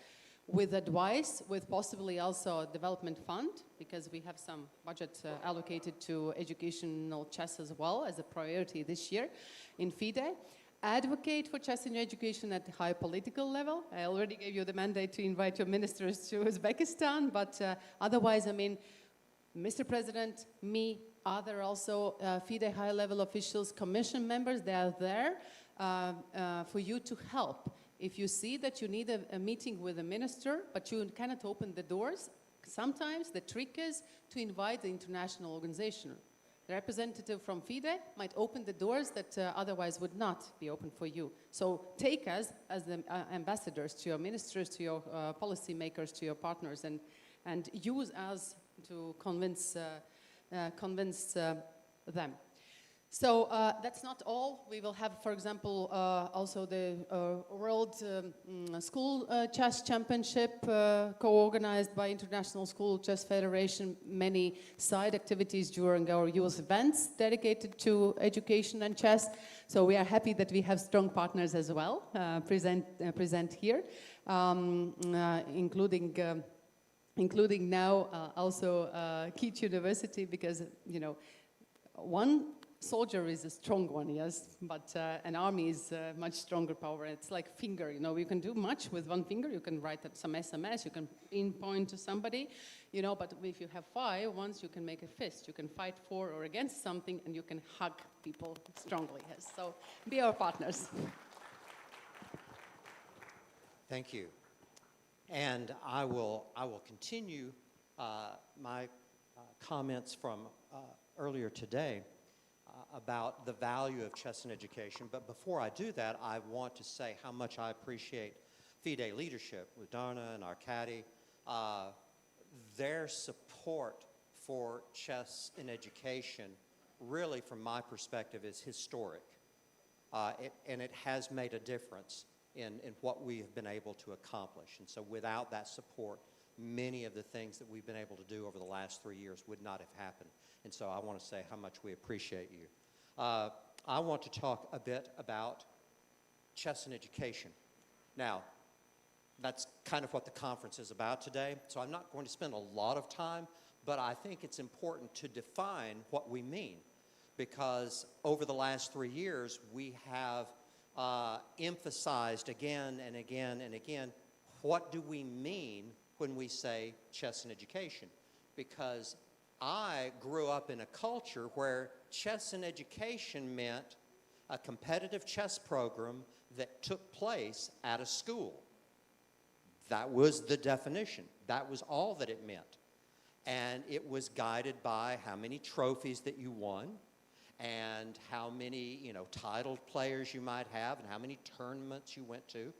with advice, with possibly also a development fund, because we have some budget allocated to educational chess as well as a priority this year in FIDE. Advocate for chess in education at the high political level. I already gave you the mandate to invite your ministers to Uzbekistan, but otherwise, I mean, Mr. President, me, other also FIDE high-level officials, commission members, they are there for you to help. If you see that you need a meeting with a minister, but you cannot open the doors, sometimes the trick is to invite the international organization. The representative from FIDE might open the doors that otherwise would not be open for you. So take us as the ambassadors to your ministers, to your policymakers, to your partners, and use us to convince them. So that's not all. We will have, for example, also the World School Chess Championship co-organized by International School Chess Federation, many side activities during our youth events dedicated to education and chess. So we are happy that we have strong partners as well present here, including now also KIIT University, because, you know, one soldier is a strong one, yes, but an army is a much stronger power. It's like finger, you know, you can do much with one finger. You can write some SMS, you can pinpoint to somebody, you know, but if you have 5, once you can make a fist. You can fight for or against something, and you can hug people strongly, yes. So be our partners. Thank you. And I will continue my comments from earlier today about the value of chess in education. But before I do that, I want to say how much I appreciate FIDE leadership with Darna and Arkady. Their support for chess in education, really from my perspective, is historic. And it has made a difference in what we have been able to accomplish. And so without that support, many of the things that we've been able to do over the last 3 years would not have happened. And so I want to say how much we appreciate you. I want to talk a bit about chess in education. Now, that's kind of what the conference is about today, so I'm not going to spend a lot of time, but I think it's important to define what we mean. because over the last 3 years, we have emphasized again and again and again, what do we mean when we say chess in education? Because I grew up in a culture where chess in education meant a competitive chess program that took place at a school. That was the definition. That was all that it meant. And it was guided by how many trophies that you won and how many, titled players you might have and how many tournaments you went to.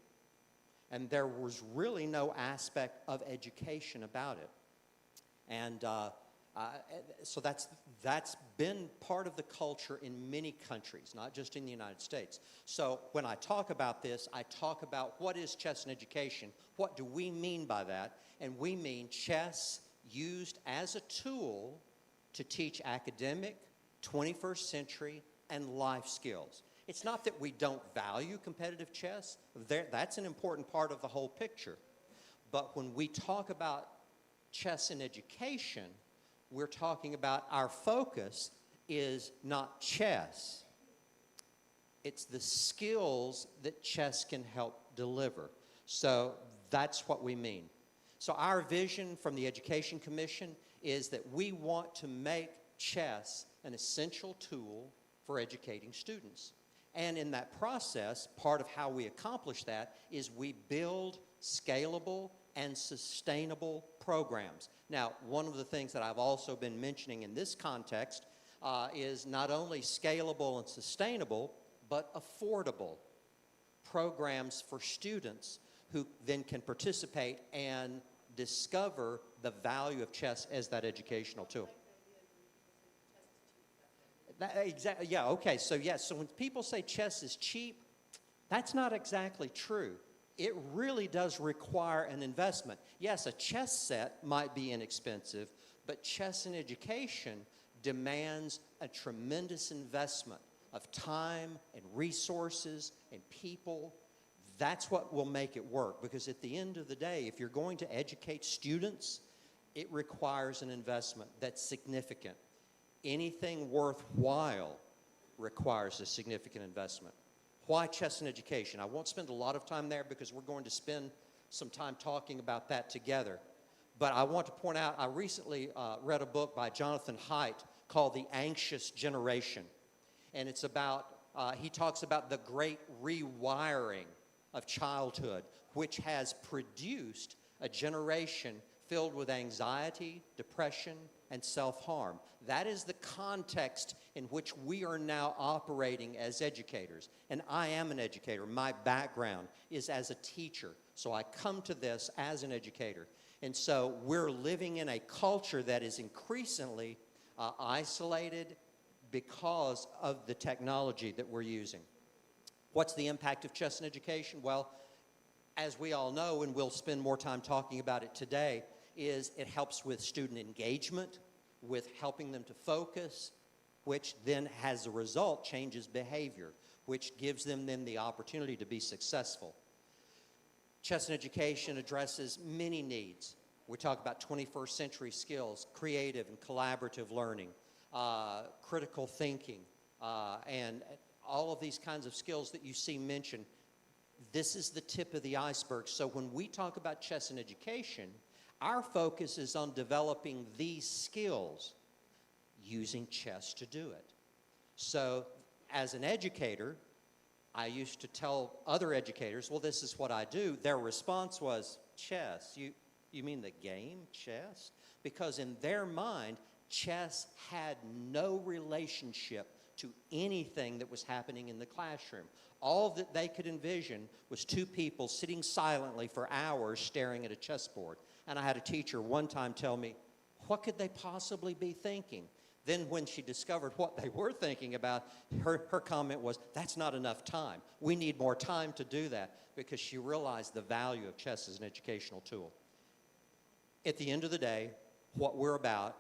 And there was really no aspect of education about it. And so that's been part of the culture in many countries, not just in the United States. So when I talk about this, I talk about what is chess in education, what do we mean by that, and we mean chess used as a tool to teach academic, 21st century, and life skills. It's not that we don't value competitive chess. That's an important part of the whole picture. But when we talk about chess in education, we're talking about our focus is not chess. It's the skills that chess can help deliver. So that's what we mean. So our vision from the Education Commission is that we want to make chess an essential tool for educating students. And in that process, part of how we accomplish that is we build scalable and sustainable programs. Now, one of the things that I've also been mentioning in this context is not only scalable and sustainable, but affordable programs for students who then can participate and discover the value of chess as that educational tool. Exactly. Yeah, okay. So yes, so when people say chess is cheap, that's not exactly true. It really does require an investment. Yes, a chess set might be inexpensive, but chess in education demands a tremendous investment of time and resources and people. That's what will make it work, because at the end of the day, if you're going to educate students, it requires an investment that's significant. Anything worthwhile requires a significant investment. Why chess in education? I won't spend a lot of time there because we're going to spend some time talking about that together. But I want to point out, I recently read a book by Jonathan Haidt called The Anxious Generation. And it's about, he talks about the great rewiring of childhood, which has produced a generation filled with anxiety, depression, and self-harm. That is the context in which we are now operating as educators. And I am an educator. My background is as a teacher. So I come to this as an educator. And so we're living in a culture that is increasingly isolated because of the technology that we're using. What's the impact of chess in education? Well, as we all know, and we'll spend more time talking about it today, is it helps with student engagement, with helping them to focus, which then, as a result, changes behavior, which gives them then the opportunity to be successful. Chess in education addresses many needs. We talk about 21st century skills, creative and collaborative learning, critical thinking, and all of these kinds of skills that you see mentioned. This is the tip of the iceberg. So when we talk about chess in education, our focus is on developing these skills using chess to do it. So as an educator, I used to tell other educators, well, this is what I do. Their response was, chess? You mean the game, chess? Because in their mind, chess had no relationship to anything that was happening in the classroom. All that they could envision was two people sitting silently for hours staring at a chessboard. And I had a teacher one time tell me, what could they possibly be thinking? Then when she discovered what they were thinking about, her comment was, that's not enough time. We need more time to do that, because she realized the value of chess as an educational tool. At the end of the day, what we're about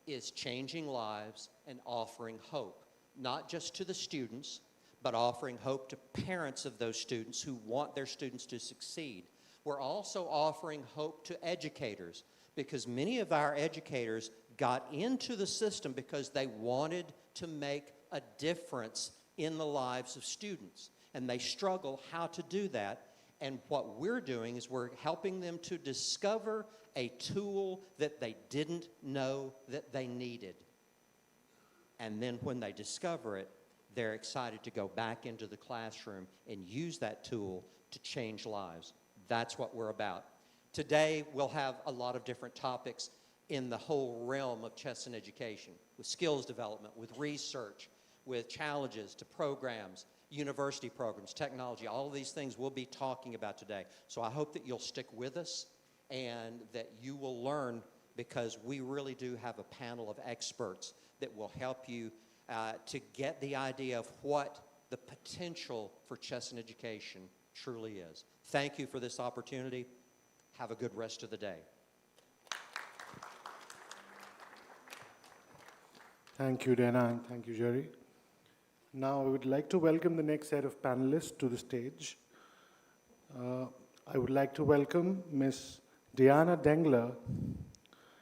is changing lives and offering hope, not just to the students, but offering hope to parents of those students who want their students to succeed. We're also offering hope to educators, because many of our educators got into the system because they wanted to make a difference in the lives of students. And they struggle how to do that. And what we're doing is we're helping them to discover a tool that they didn't know that they needed. And then when they discover it, they're excited to go back into the classroom and use that tool to change lives. That's what we're about. Today, we'll have a lot of different topics in the whole realm of chess and education, with skills development, with research, with challenges to programs, university programs, technology. All of these things we'll be talking about today. So I hope that you'll stick with us and that you will learn, because we really do have a panel of experts that will help you to get the idea of what the potential for chess and education truly is. Thank you for this opportunity. Have a good rest of the day. Thank you, Dana, and thank you, Jerry. Now, I would like to welcome the next set of panelists to the stage. I would like to welcome Ms. Diana Dengler,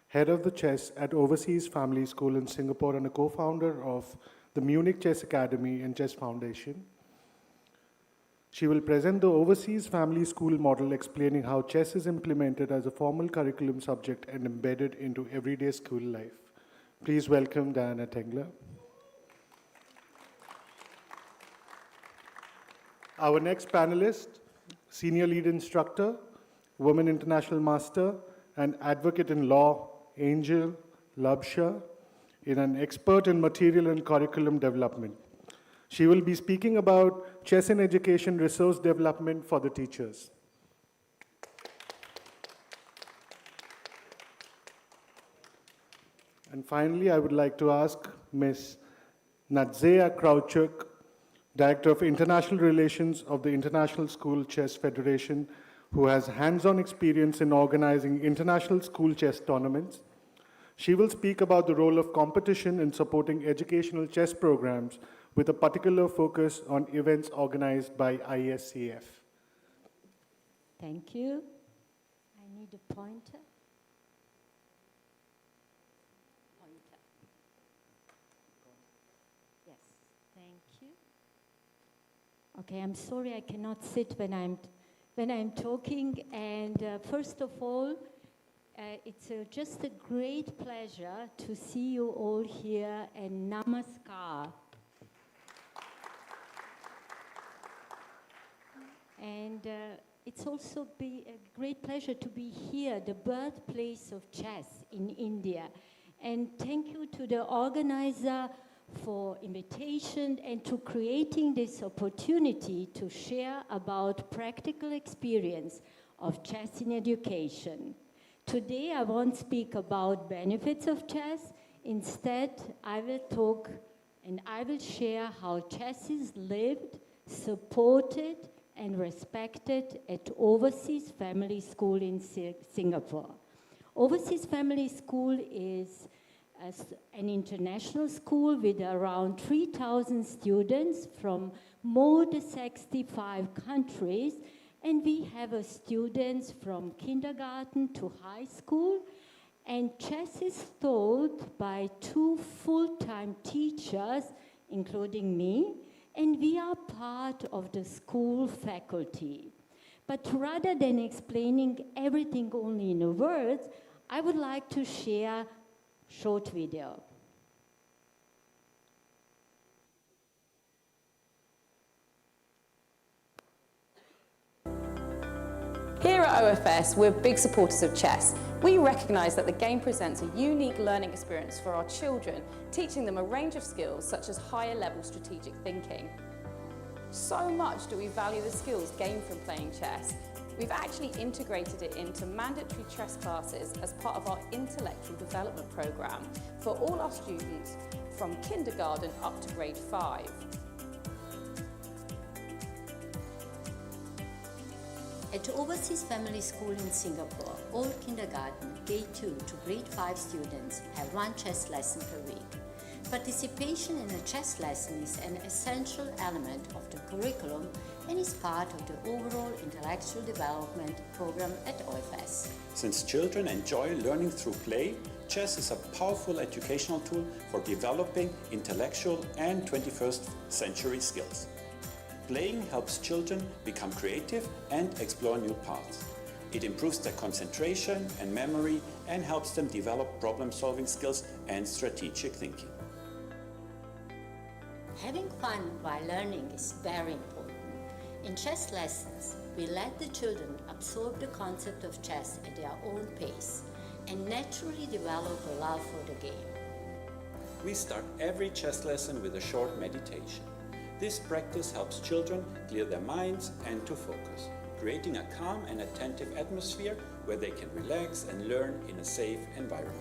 head of the chess at Overseas Family School in Singapore and a co-founder of the Munich Chess Academy and Chess Foundation. She will present the Overseas Family School model, explaining how chess is implemented as a formal curriculum subject and embedded into everyday school life. Please welcome Diana Dengler. Our next panelist, senior lead instructor, woman international master, and advocate in law, Angel Labsha, is an expert in material and curriculum development. She will be speaking about chess in education resource development for the teachers. And finally, I would like to ask Ms. Nadzea Krawchuk, Director of International Relations of the International School Chess Federation, who has hands-on experience in organizing international school chess tournaments. She will speak about the role of competition in supporting educational chess programs with a particular focus on events organized by ISCF. Thank you. I need a pointer. Yes, thank you. Okay, I'm sorry I cannot sit when I'm talking. And first of all, it's just a great pleasure to see you all here, and namaskar. And it's also a great pleasure to be here, the birthplace of chess in India. And thank you to the organizer for invitation and to creating this opportunity to share about practical experience of chess in education. Today I won't speak about benefits of chess. Instead, I will talk and I will share how chess is lived, supported, and respected at Overseas Family School in Singapore. Overseas Family School is an international school with around 3,000 students from more than 65 countries, and we have students from kindergarten to high school, and chess is taught by 2 full-time teachers, including me, and we are part of the school faculty. But rather than explaining everything only in words, I would like to share a short video. Here at OFS, we're big supporters of chess. We recognise that the game presents a unique learning experience for our children, teaching them a range of skills such as higher level strategic thinking. So much do we value the skills gained from playing chess. We've actually integrated it into mandatory chess classes as part of our intellectual development programme for all our students from kindergarten up to grade 5. At Overseas Family School in Singapore, all kindergarten, grade 2 to grade 5 students have 1 chess lesson per week. Participation in a chess lesson is an essential element of the curriculum and is part of the overall intellectual development program at OFS. Since children enjoy learning through play, chess is a powerful educational tool for developing intellectual and 21st century skills. Playing helps children become creative and explore new paths. It improves their concentration and memory and helps them develop problem-solving skills and strategic thinking. Having fun while learning is very important. In chess lessons, we let the children absorb the concept of chess at their own pace and naturally develop a love for the game. We start every chess lesson with a short meditation. This practice helps children clear their minds and to focus, creating a calm and attentive atmosphere where they can relax and learn in a safe environment.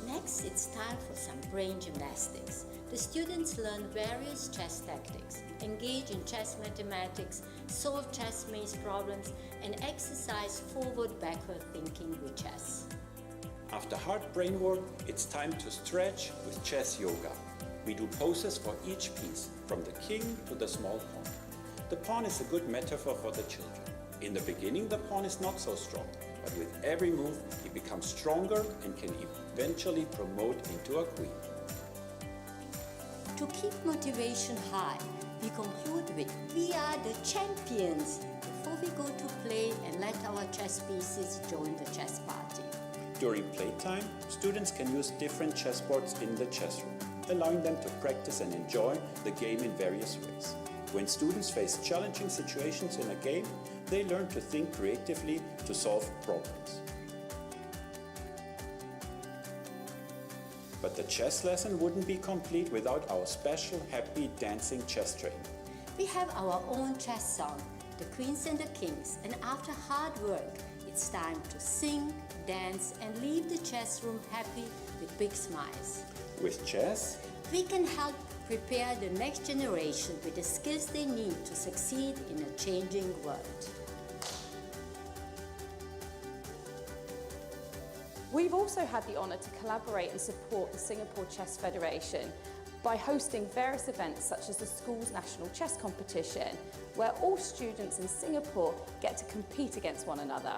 Next, it's time for some brain gymnastics. The students learn various chess tactics, engage in chess mathematics, solve chess maze problems, and exercise forward-backward thinking with chess. After hard brain work, it's time to stretch with chess yoga. We do poses for each piece, from the king to the small pawn. The pawn is a good metaphor for the children. In the beginning, the pawn is not so strong, but with every move, he becomes stronger and can eventually promote into a queen. To keep motivation high, we conclude with "We are the champions" before we go to play and let our chess pieces join the chess party. During playtime, students can use different chessboards in the chess room, allowing them to practice and enjoy the game in various ways. When students face challenging situations in a game, they learn to think creatively to solve problems. But the chess lesson wouldn't be complete without our special happy dancing chess training. We have our own chess song, The Queens and the Kings, and after hard work, it's time to sing, dance, and leave the chess room happy with big smiles. With chess, we can help prepare the next generation with the skills they need to succeed in a changing world. We've also had the honour to collaborate and support the Singapore Chess Federation by hosting various events such as the school's national chess competition, where all students in Singapore get to compete against one another.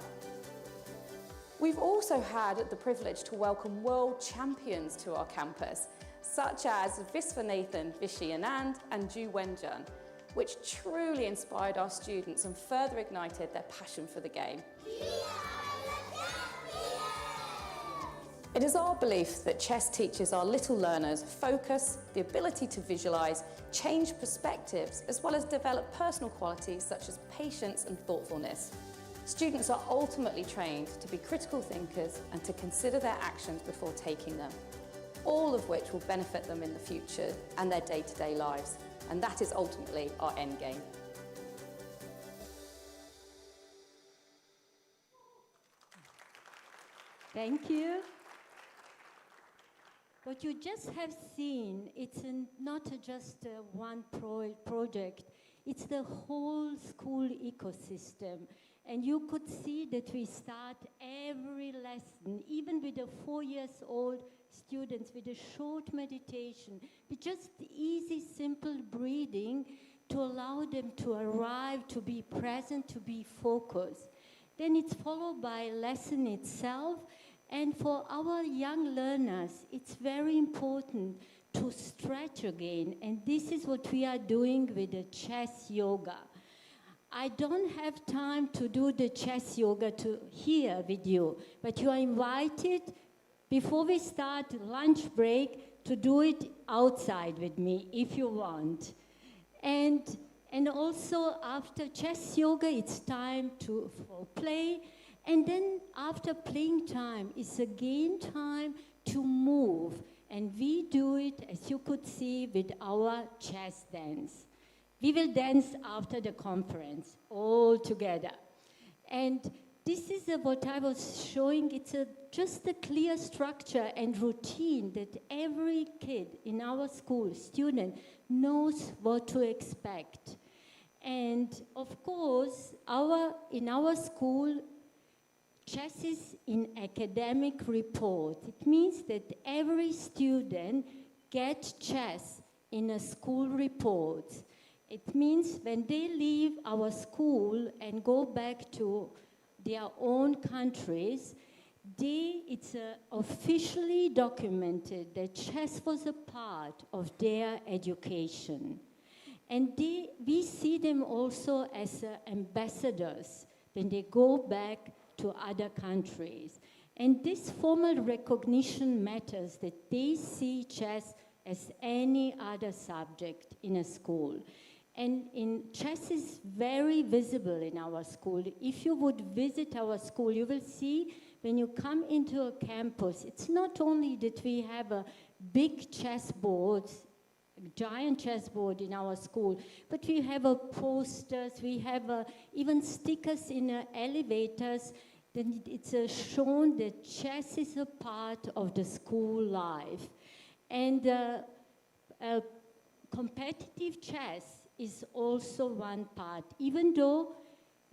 We've also had the privilege to welcome world champions to our campus, such as Viswanathan Vishayanand and Ju Wenjun, which truly inspired our students and further ignited their passion for the game. It is our belief that chess teaches our little learners focus, the ability to visualise, change perspectives, as well as develop personal qualities such as patience and thoughtfulness. Students are ultimately trained to be critical thinkers and to consider their actions before taking them, all of which will benefit them in the future and their day-to-day lives. And that is ultimately our end game. Thank you. What you just have seen, it's not just one project, it's the whole school ecosystem. And you could see that we start every lesson, even with the 4-year-old students, with a short meditation, with just easy, simple breathing to allow them to arrive, to be present, to be focused. Then it's followed by lesson itself. And for our young learners, it's very important to stretch again. And this is what we are doing with the chess yoga. I don't have time to do the chess yoga here with you, but you are invited, before we start lunch break, to do it outside with me if you want. And also after chess yoga, it's time for play. And then after playing time, it's again time to move. And we do it, as you could see, with our chess dance. We will dance after the conference, all together. And this is what I was showing. It's just a clear structure and routine that every kid in our school, student, knows what to expect. And of course, in our school, chess is in academic report. It means that every student gets chess in a school report. It means when they leave our school and go back to their own countries, it's officially documented that chess was a part of their education. And we see them also as ambassadors when they go back to other countries. And this formal recognition matters, that they see chess as any other subject in a school. And chess is very visible in our school. If you would visit our school, you will see when you come into a campus, it's not only that we have a big chessboard, a giant chessboard in our school, but we have posters, we have even stickers in elevators. Then it's shown that chess is a part of the school life. And competitive chess is also one part, even though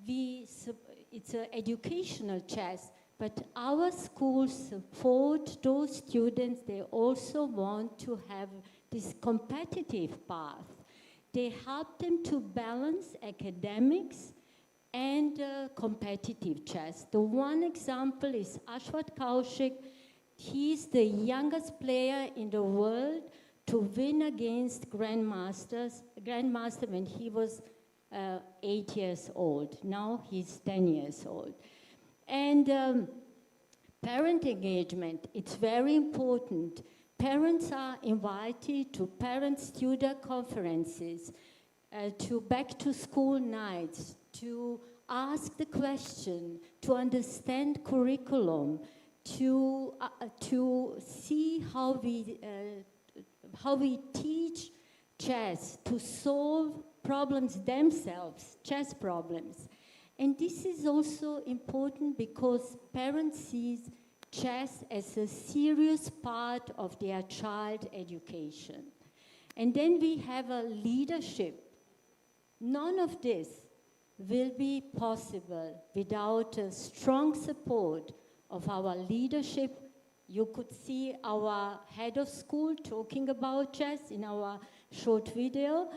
it's an educational chess, but our schools support those students. They also want to have this competitive path. They help them to balance academics and competitive chess. The one example is Ashwat Kaushik. He's the youngest player in the world to win against grandmaster when he was 8 years old. Now he's 10 years old. And parent engagement, it's very important. Parents are invited to parent-student conferences, to back-to-school nights, to ask the question, to understand curriculum, to see how we teach chess, to solve problems themselves, chess problems. And this is also important because parents see chess as a serious part of their child education. And then we have a leadership. None of this will be possible without a strong support of our leadership. You could see our head of school talking about chess in our short video.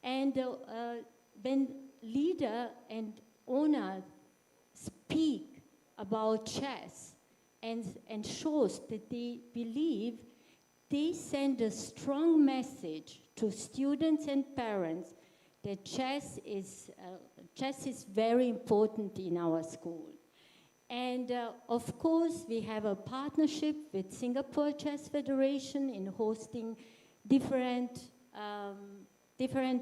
And when leader and owner speak about chess and shows that they believe, they send a strong message to students and parents that chess is very important in our school. And of course, we have a partnership with Singapore Chess Federation in hosting different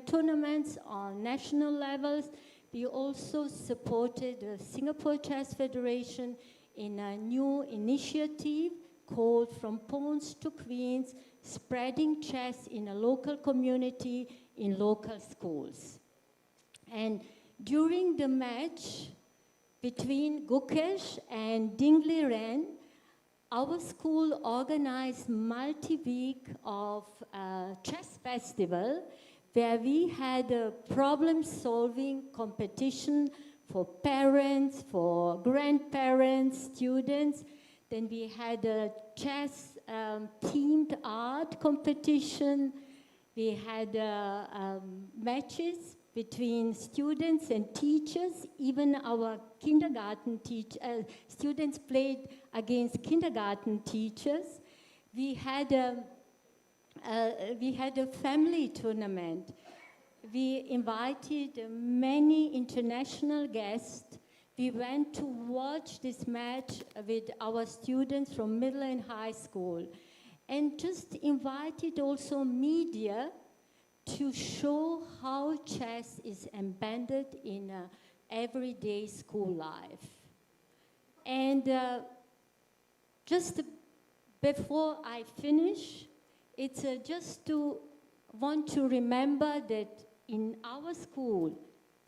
tournaments on national levels. We also supported the Singapore Chess Federation in a new initiative called From Pawns to Queens, spreading chess in a local community in local schools. And during the match between Gukesh and Dingley Ren, our school organized multi-week of chess festival where we had a problem-solving competition for parents, for grandparents, students. Then we had a chess themed art competition. We had matches between students and teachers. Even our kindergarten students played against kindergarten teachers. We had a family tournament. We invited many international guests. We went to watch this match with our students from middle and high school, and just invited also media to show how chess is embedded in everyday school life. And just before I finish, it's just to want to remember that in our school,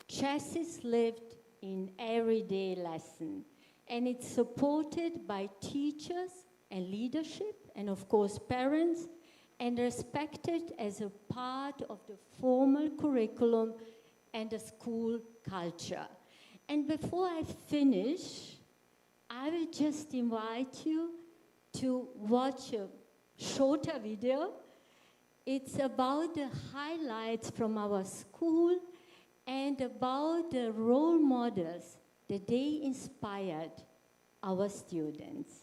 chess is lived in everyday lesson, and it's supported by teachers and leadership, and of course parents, and respected as a part of the formal curriculum and the school culture. And before I finish, I will just invite you to watch a shorter video. It's about the highlights from our school and about the role models that they inspired our students.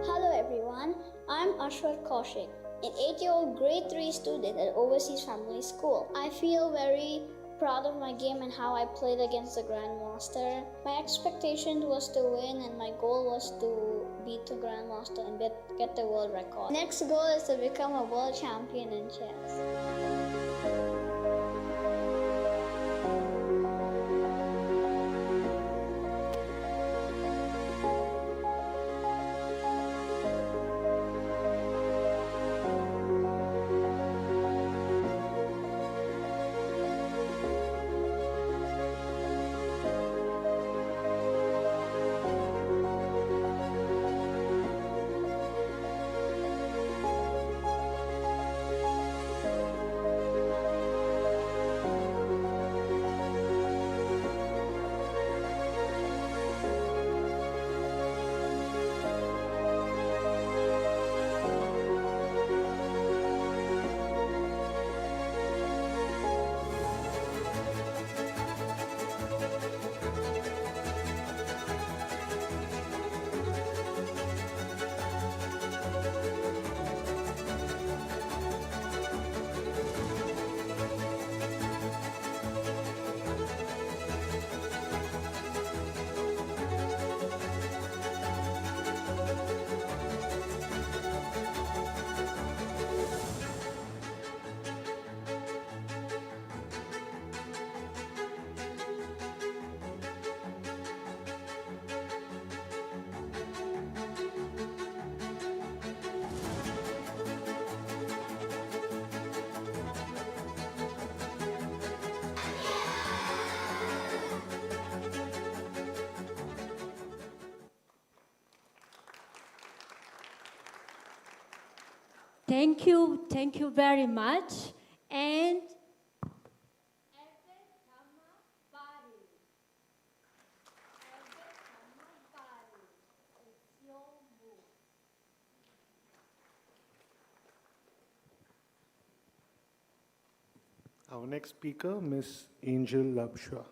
Hello everyone, I'm Ashwar Kaushik, an 8-year-old grade 3 student at Overseas Family School. I feel very proud of my game and how I played against the Grandmaster. My expectation was to win and my goal was to beat the Grandmaster and get the world record. Next goal is to become a world champion in chess. Thank you very much. And our next speaker, Ms. Angel Labshwa.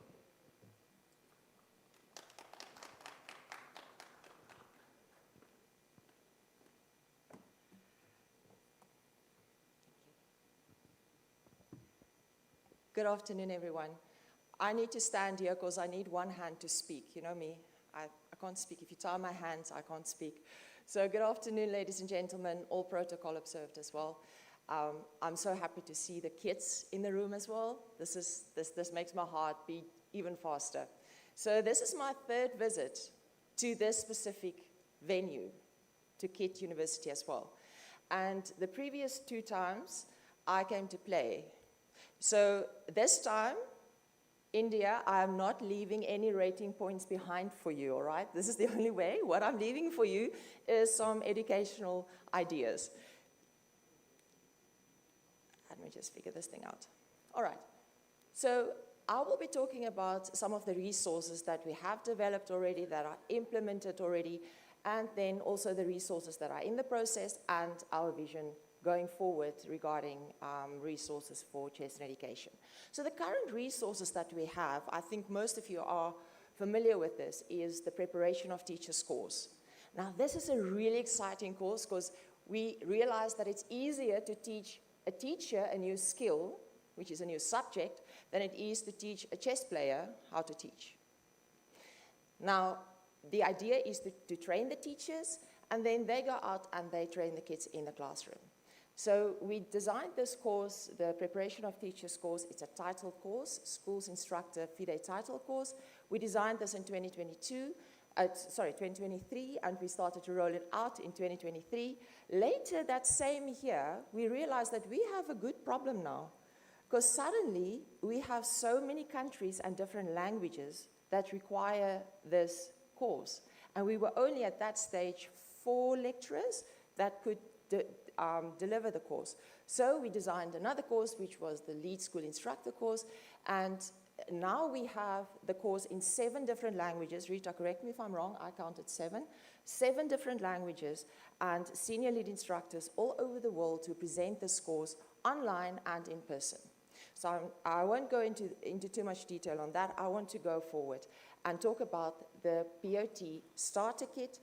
Good afternoon, everyone. I need to stand here because I need one hand to speak. You know me, I can't speak. If you tie my hands, I can't speak. So good afternoon, ladies and gentlemen, all protocol observed as well. I'm so happy to see the kids in the room as well. This makes my heart beat even faster. So this is my third visit to this specific venue, to KIIT University as well. And the previous 2 times, I came to play. So this time, India, I am not leaving any rating points behind for you, all right? This is the only way. What I'm leaving for you is some educational ideas. Let me just figure this thing out. All right. So I will be talking about some of the resources that we have developed already, that are implemented already, and then also the resources that are in the process and our vision going forward regarding resources for chess and education. So the current resources that we have, I think most of you are familiar with this, is the preparation of teachers course. Now this is a really exciting course because we realize that it's easier to teach a teacher a new skill, which is a new subject, than it is to teach a chess player how to teach. Now, the idea is to train the teachers, and then they go out and they train the kids in the classroom. So we designed this course, the Preparation of Teachers course. It's a title course, Schools Instructor FIDE title course. We designed this in 2023, and we started to roll it out in 2023. Later that same year, we realized that we have a good problem now, because suddenly we have so many countries and different languages that require this course. And we were only at that stage 4 lecturers that could deliver the course. So we designed another course, which was the Lead School Instructor course, and now we have the course in 7 different languages. Rita, correct me if I'm wrong, I counted 7. 7 different languages, and senior lead instructors all over the world to present this course online and in person. So I won't go into too much detail on that. I want to go forward and talk about the POT starter kit,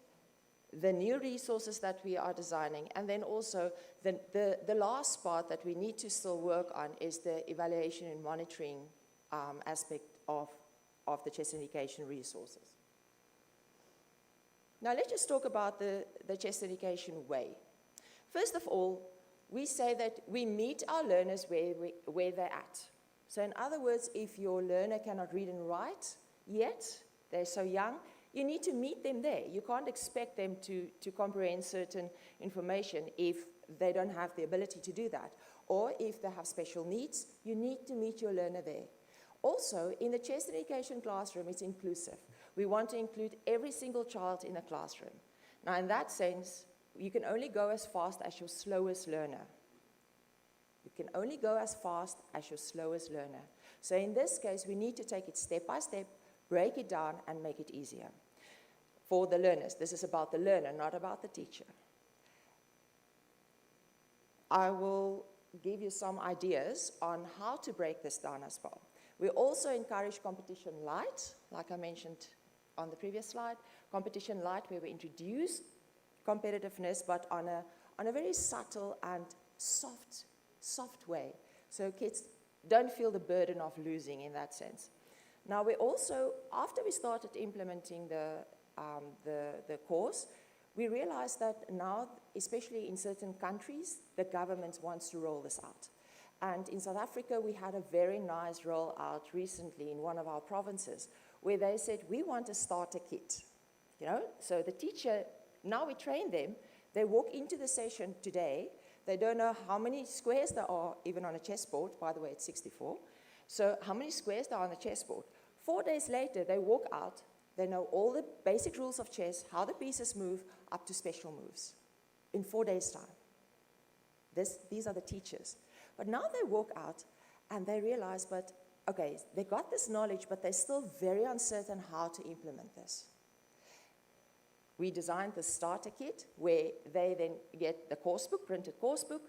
the new resources that we are designing, and then also the last part that we need to still work on is the evaluation and monitoring aspect of the chess education resources. Now let's just talk about the chess education way. First of all, we say that we meet our learners where they're at. So in other words, if your learner cannot read and write yet, they're so young, you need to meet them there. You can't expect them to comprehend certain information if they don't have the ability to do that. Or if they have special needs, you need to meet your learner there. Also, in the chess education classroom, it's inclusive. We want to include every single child in a classroom. Now, in that sense, you can only go as fast as your slowest learner. You can only go as fast as your slowest learner. So in this case, we need to take it step by step, break it down, and make it easier for the learners. This is about the learner, not about the teacher. I will give you some ideas on how to break this down as well. We also encourage competition light, like I mentioned on the previous slide. Competition light, where we introduce competitiveness, but on a very subtle and soft way. So kids don't feel the burden of losing in that sense. Now we also, after we started implementing the course, we realized that now, especially in certain countries, the government wants to roll this out. And in South Africa, we had a very nice rollout recently in one of our provinces, where they said, we want a starter kit. You know, so the teacher, now we train them, they walk into the session today, they don't know how many squares there are, even on a chessboard. By the way, it's 64. So how many squares there are on the chessboard. 4 days later, they walk out, they know all the basic rules of chess, how the pieces move, up to special moves, in 4 days' time. These are the teachers. But now they walk out and they realize, but okay, they got this knowledge, but they're still very uncertain how to implement this. We designed the starter kit where they then get the course book, printed course book,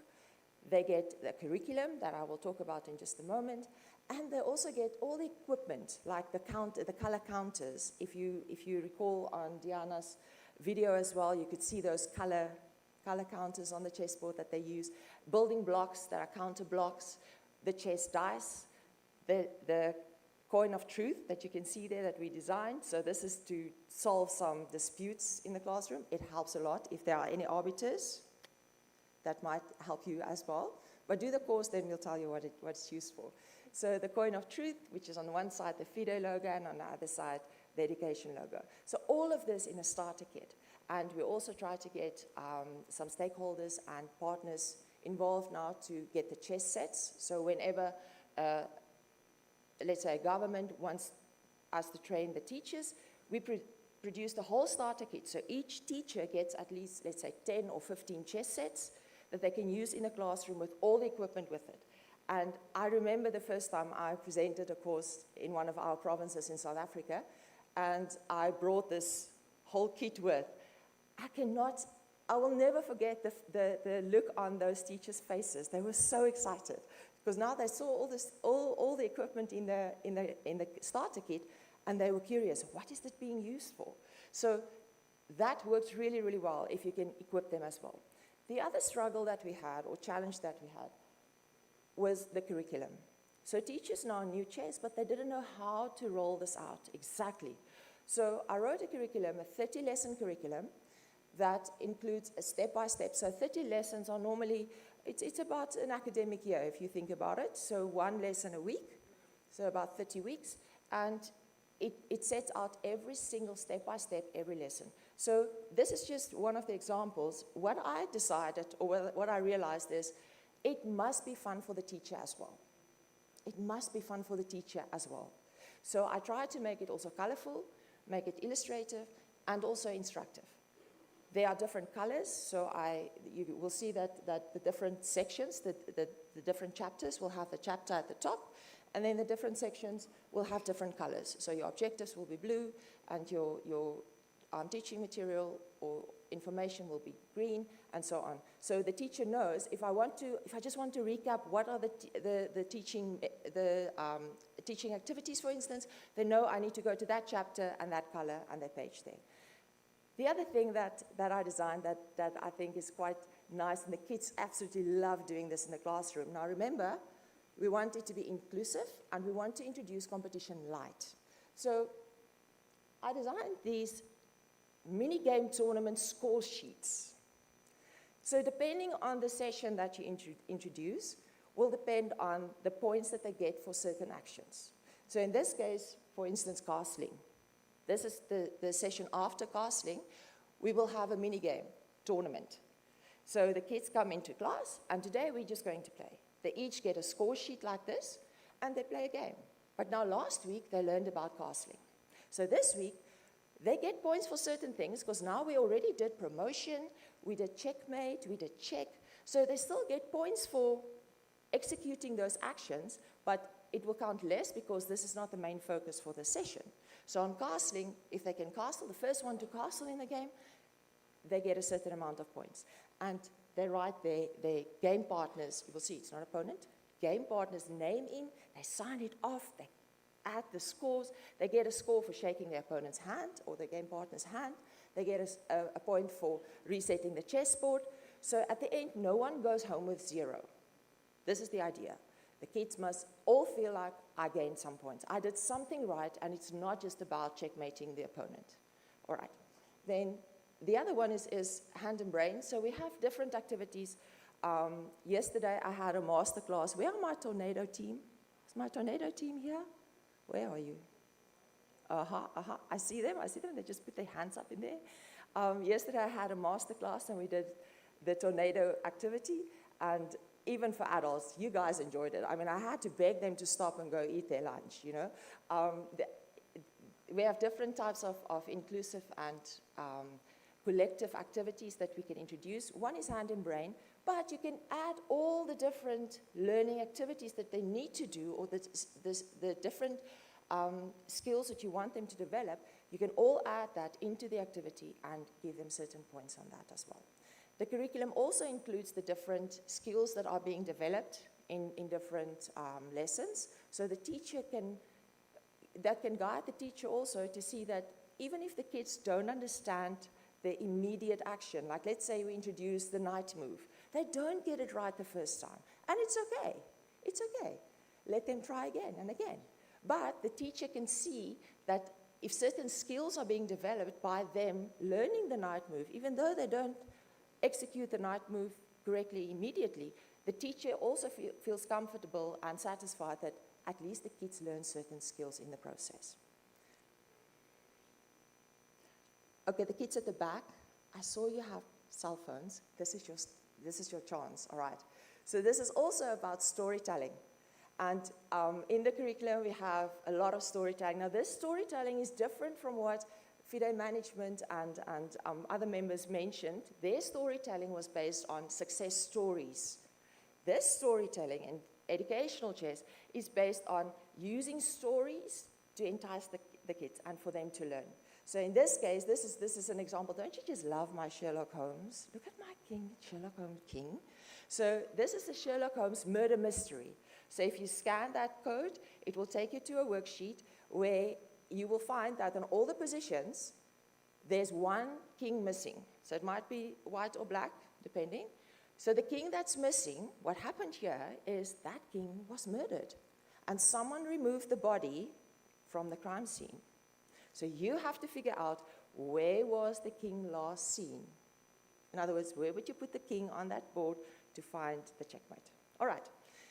they get the curriculum that I will talk about in just a moment, and they also get all the equipment, like the color counters. If you recall on Diana's video as well, you could see those color counters on the chessboard that they use, building blocks that are counter blocks, the chess dice, the coin of truth that you can see there that we designed. So this is to solve some disputes in the classroom. It helps a lot. If there are any arbiters, that might help you as well. But do the course, then we'll tell you what it's used for. So the coin of truth, which is on one side the FIDE logo, and on the other side the education logo. So all of this in a starter kit. And we also try to get some stakeholders and partners involved now to get the chess sets. So whenever, let's say, a government wants us to train the teachers, we produce the whole starter kit. So each teacher gets at least, let's say, 10 or 15 chess sets that they can use in a classroom with all the equipment with it. And I remember the first time I presented a course in one of our provinces in South Africa, and I brought this whole kit with. I will never forget the look on those teachers' faces. They were so excited because now they saw all the equipment in the starter kit, and they were curious, what is it being used for? So that works really, really well if you can equip them as well. The other struggle that we had, or challenge that we had, was the curriculum. So teachers now knew chess, but they didn't know how to roll this out exactly. So I wrote a curriculum, a 30-lesson curriculum, that includes a step-by-step. So 30 lessons are normally, it's about an academic year if you think about it. So 1 lesson a week, so about 30 weeks. And it sets out every single step-by-step, every lesson. So this is just one of the examples. What I decided, or what I realized is, it must be fun for the teacher as well. It must be fun for the teacher as well. So I tried to make it also colorful, make it illustrative, and also instructive. There are different colors, so you will see that the different sections, the different chapters will have the chapter at the top, and then the different sections will have different colors. So your objectives will be blue, and your teaching material or information will be green, and so on. So the teacher knows, if I just want to recap what are the teaching activities, for instance, they know I need to go to that chapter and that color and that page there. The other thing that I designed that I think is quite nice, and the kids absolutely love doing this in the classroom. Now remember, we want it to be inclusive, and we want to introduce competition light. So I designed these mini game tournament score sheets. So depending on the session that you introduce will depend on the points that they get for certain actions. So in this case, for instance, castling. This is the session after castling. We will have a mini game tournament. So the kids come into class, and today we're just going to play. They each get a score sheet like this, and they play a game. But now last week, they learned about castling. So this week, they get points for certain things, because now we already did promotion, we did checkmate, we did check. So they still get points for executing those actions, but it will count less because this is not the main focus for the session. So on castling, if they can castle, the first one to castle in the game, they get a certain amount of points. And they write their game partners, you will see it's not opponent, game partner's name in, they sign it off, they add the scores, they get a score for shaking their opponent's hand or their game partner's hand, they get a point for resetting the chessboard. So at the end, no one goes home with 0. This is the idea. The kids must all feel like I gained some points. I did something right, and it's not just about checkmating the opponent. All right. Then the other one is hand and brain. So we have different activities. Yesterday, I had a master class. Where are my tornado team? Is my tornado team here? Where are you? I see them. They just put their hands up in there. Yesterday, I had a master class, and we did the tornado activity. And even for adults, you guys enjoyed it. I mean, I had to beg them to stop and go eat their lunch, you know. We have different types of inclusive and collective activities that we can introduce. One is hand and brain, but you can add all the different learning activities that they need to do, or the different skills that you want them to develop. You can all add that into the activity and give them certain points on that as well. The curriculum also includes the different skills that are being developed in different lessons. So the teacher can guide the teacher also to see that even if the kids don't understand the immediate action, like let's say we introduce the night move, they don't get it right the first time. And it's okay. It's okay. Let them try again and again. But the teacher can see that if certain skills are being developed by them learning the night move, even though they don't execute the night move correctly immediately, the teacher also feels comfortable and satisfied that at least the kids learn certain skills in the process. Okay, the kids at the back, I saw you have cell phones. This is your chance, all right. So this is also about storytelling. And in the curriculum, we have a lot of storytelling. Now, this storytelling is different from what FIDE management and other members mentioned. Their storytelling was based on success stories. This storytelling in educational chess is based on using stories to entice the kids and for them to learn. So in this case, this is an example. Don't you just love my Sherlock Holmes? Look at my king, Sherlock Holmes king. So this is the Sherlock Holmes murder mystery. So if you scan that code, it will take you to a worksheet where you will find that on all the positions, there's one king missing. So it might be white or black, depending. So the king that's missing, what happened here is that king was murdered. And someone removed the body from the crime scene. So you have to figure out, where was the king last seen? In other words, where would you put the king on that board to find the checkmate? All right.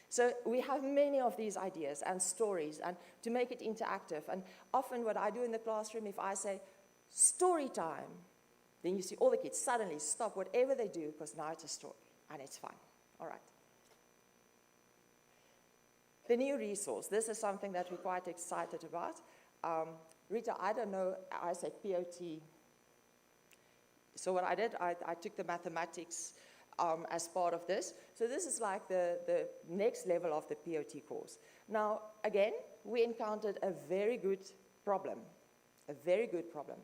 So we have many of these ideas and stories, and to make it interactive. And often what I do in the classroom, if I say, story time, then you see all the kids suddenly stop whatever they do, because now it's a story, and it's fun. All right. The new resource. This is something that we're quite excited about. Rita, I don't know, I said POT So what I did, I took the mathematics as part of this. So this is like the next level of the POT course. Now, again, we encountered a very good problem, a very good problem.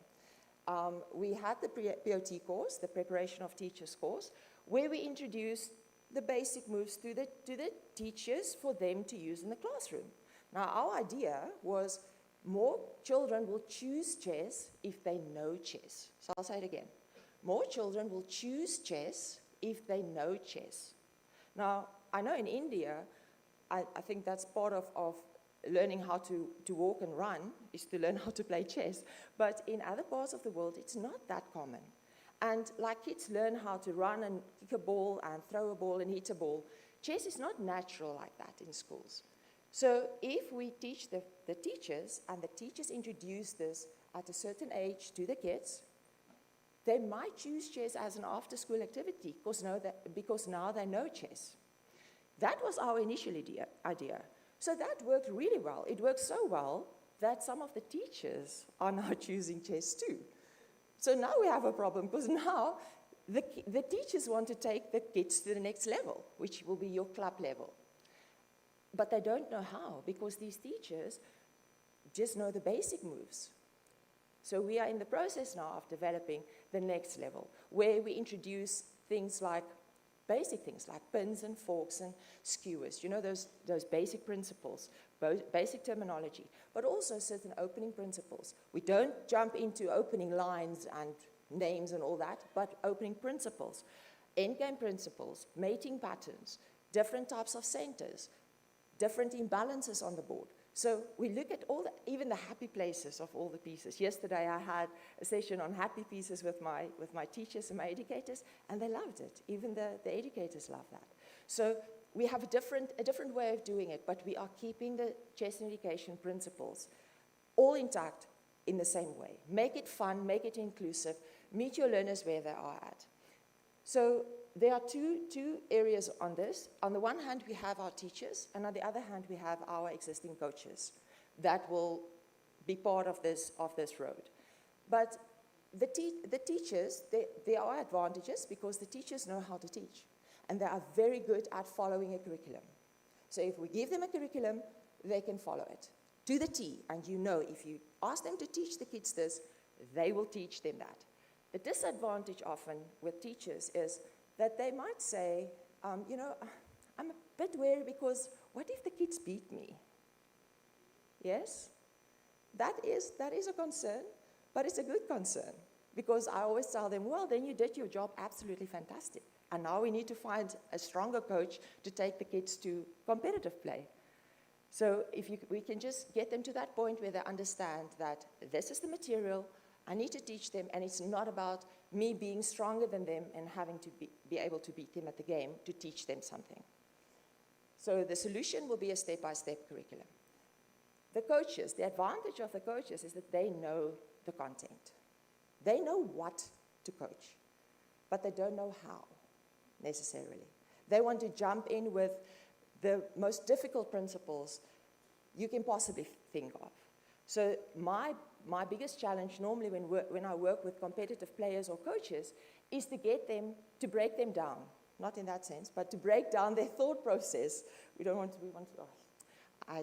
We had the POT course, the Preparation of Teachers course, where we introduced the basic moves to the teachers for them to use in the classroom. Now, our idea was more children will choose chess if they know chess. So I'll say it again. More children will choose chess if they know chess. Now, I know in India, I think that's part of learning how to walk and run is to learn how to play chess. But in other parts of the world, it's not that common. And like kids learn how to run and kick a ball and throw a ball and hit a ball, chess is not natural like that in schools. So if we teach the teachers, and the teachers introduce this at a certain age to the kids, they might choose chess as an after-school activity because now they know chess. That was our initial idea. So that worked really well. It worked so well that some of the teachers are now choosing chess too. So now we have a problem because now the teachers want to take the kids to the next level, which will be your club level. But they don't know how because these teachers just know the basic moves. So we are in the process now of developing the next level, where we introduce things like basic things like pins and forks and skewers, you know, those basic principles, basic terminology, but also certain opening principles. We don't jump into opening lines and names and all that, but opening principles, endgame principles, mating patterns, different types of centers, different imbalances on the board. So we look at all even the happy places of all the pieces. Yesterday I had a session on happy pieces with my teachers and my educators, and they loved it. Even the educators love that. So we have a different way of doing it, but we are keeping the chess and education principles all intact in the same way. Make it fun, make it inclusive, meet your learners where they are at. So there are two areas on this. On the one hand, we have our teachers, and on the other hand, we have our existing coaches that will be part of this road. But the teachers, there are advantages because the teachers know how to teach, and they are very good at following a curriculum. So if we give them a curriculum, they can follow it to the T, and you know if you ask them to teach the kids this, they will teach them that. The disadvantage often with teachers is that they might say, you know, I'm a bit wary because what if the kids beat me? Yes? That is a concern, but it's a good concern because I always tell them, well, then you did your job absolutely fantastic. And now we need to find a stronger coach to take the kids to competitive play. So if we can just get them to that point where they understand that this is the material, I need to teach them, and it's not about me being stronger than them and having to be able to beat them at the game to teach them something. So the solution will be a step-by-step curriculum. The coaches, the advantage of the coaches is that they know the content. They know what to coach, but they don't know how, necessarily. They want to jump in with the most difficult principles you can possibly think of. So my biggest challenge normally when I work with competitive players or coaches is to get them to break them down. Not in that sense, but to break down their thought process. I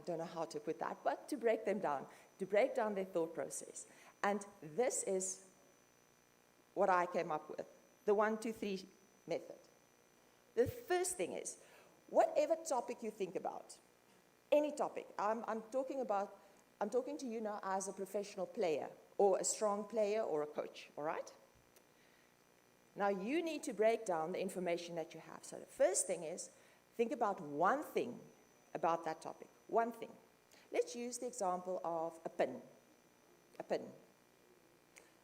don't know how to put that, but to break them down, to break down their thought process. And this is what I came up with, the 1, 2, 3 method. The first thing is, whatever topic you think about, any topic, I'm talking to you now as a professional player or a strong player or a coach, all right? Now you need to break down the information that you have. So the first thing is, think about one thing about that topic, one thing. Let's use the example of a pin,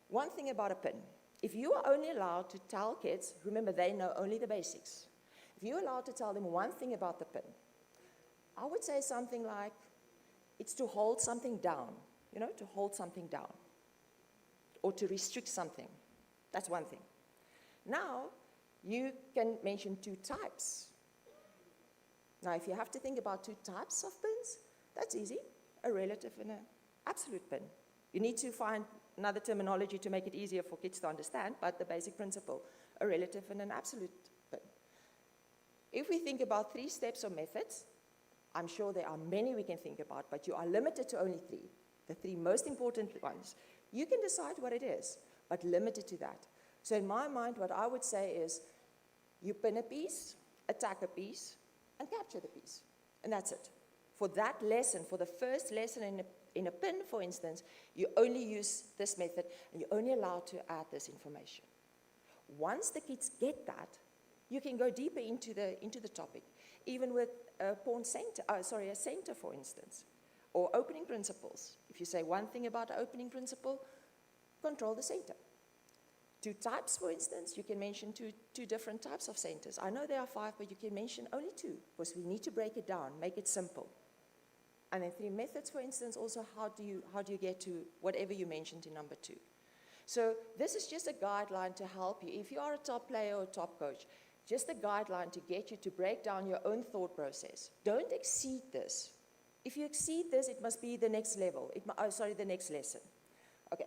One thing about a pin. If you are only allowed to tell kids, remember they know only the basics. If you're allowed to tell them one thing about the pin, I would say something like, it's to hold something down, you know, to hold something down, or to restrict something. That's one thing. Now, you can mention 2 types. Now, if you have to think about 2 types of pins, that's easy, a relative and an absolute pin. You need to find another terminology to make it easier for kids to understand, but the basic principle, a relative and an absolute pin. If we think about 3 steps or methods, I'm sure there are many we can think about, but you are limited to only 3. The 3 most important ones. You can decide what it is, but limited to that. So in my mind, what I would say is, you pin a piece, attack a piece, and capture the piece. And that's it. For that lesson, for the first lesson in a pin, for instance, you only use this method, and you're only allowed to add this information. Once the kids get that, you can go deeper into the topic, even with a center, for instance, or opening principles. If you say one thing about an opening principle, control the center. 2 types, for instance, you can mention two different types of centers. I know there are 5, but you can mention only 2, because we need to break it down, make it simple. And then 3 methods, for instance, also how do you get to whatever you mentioned in number 2. So this is just a guideline to help you. If you are a top player or top coach, just a guideline to get you to break down your own thought process. Don't exceed this. If you exceed this, it must be the next level. The next lesson. Okay.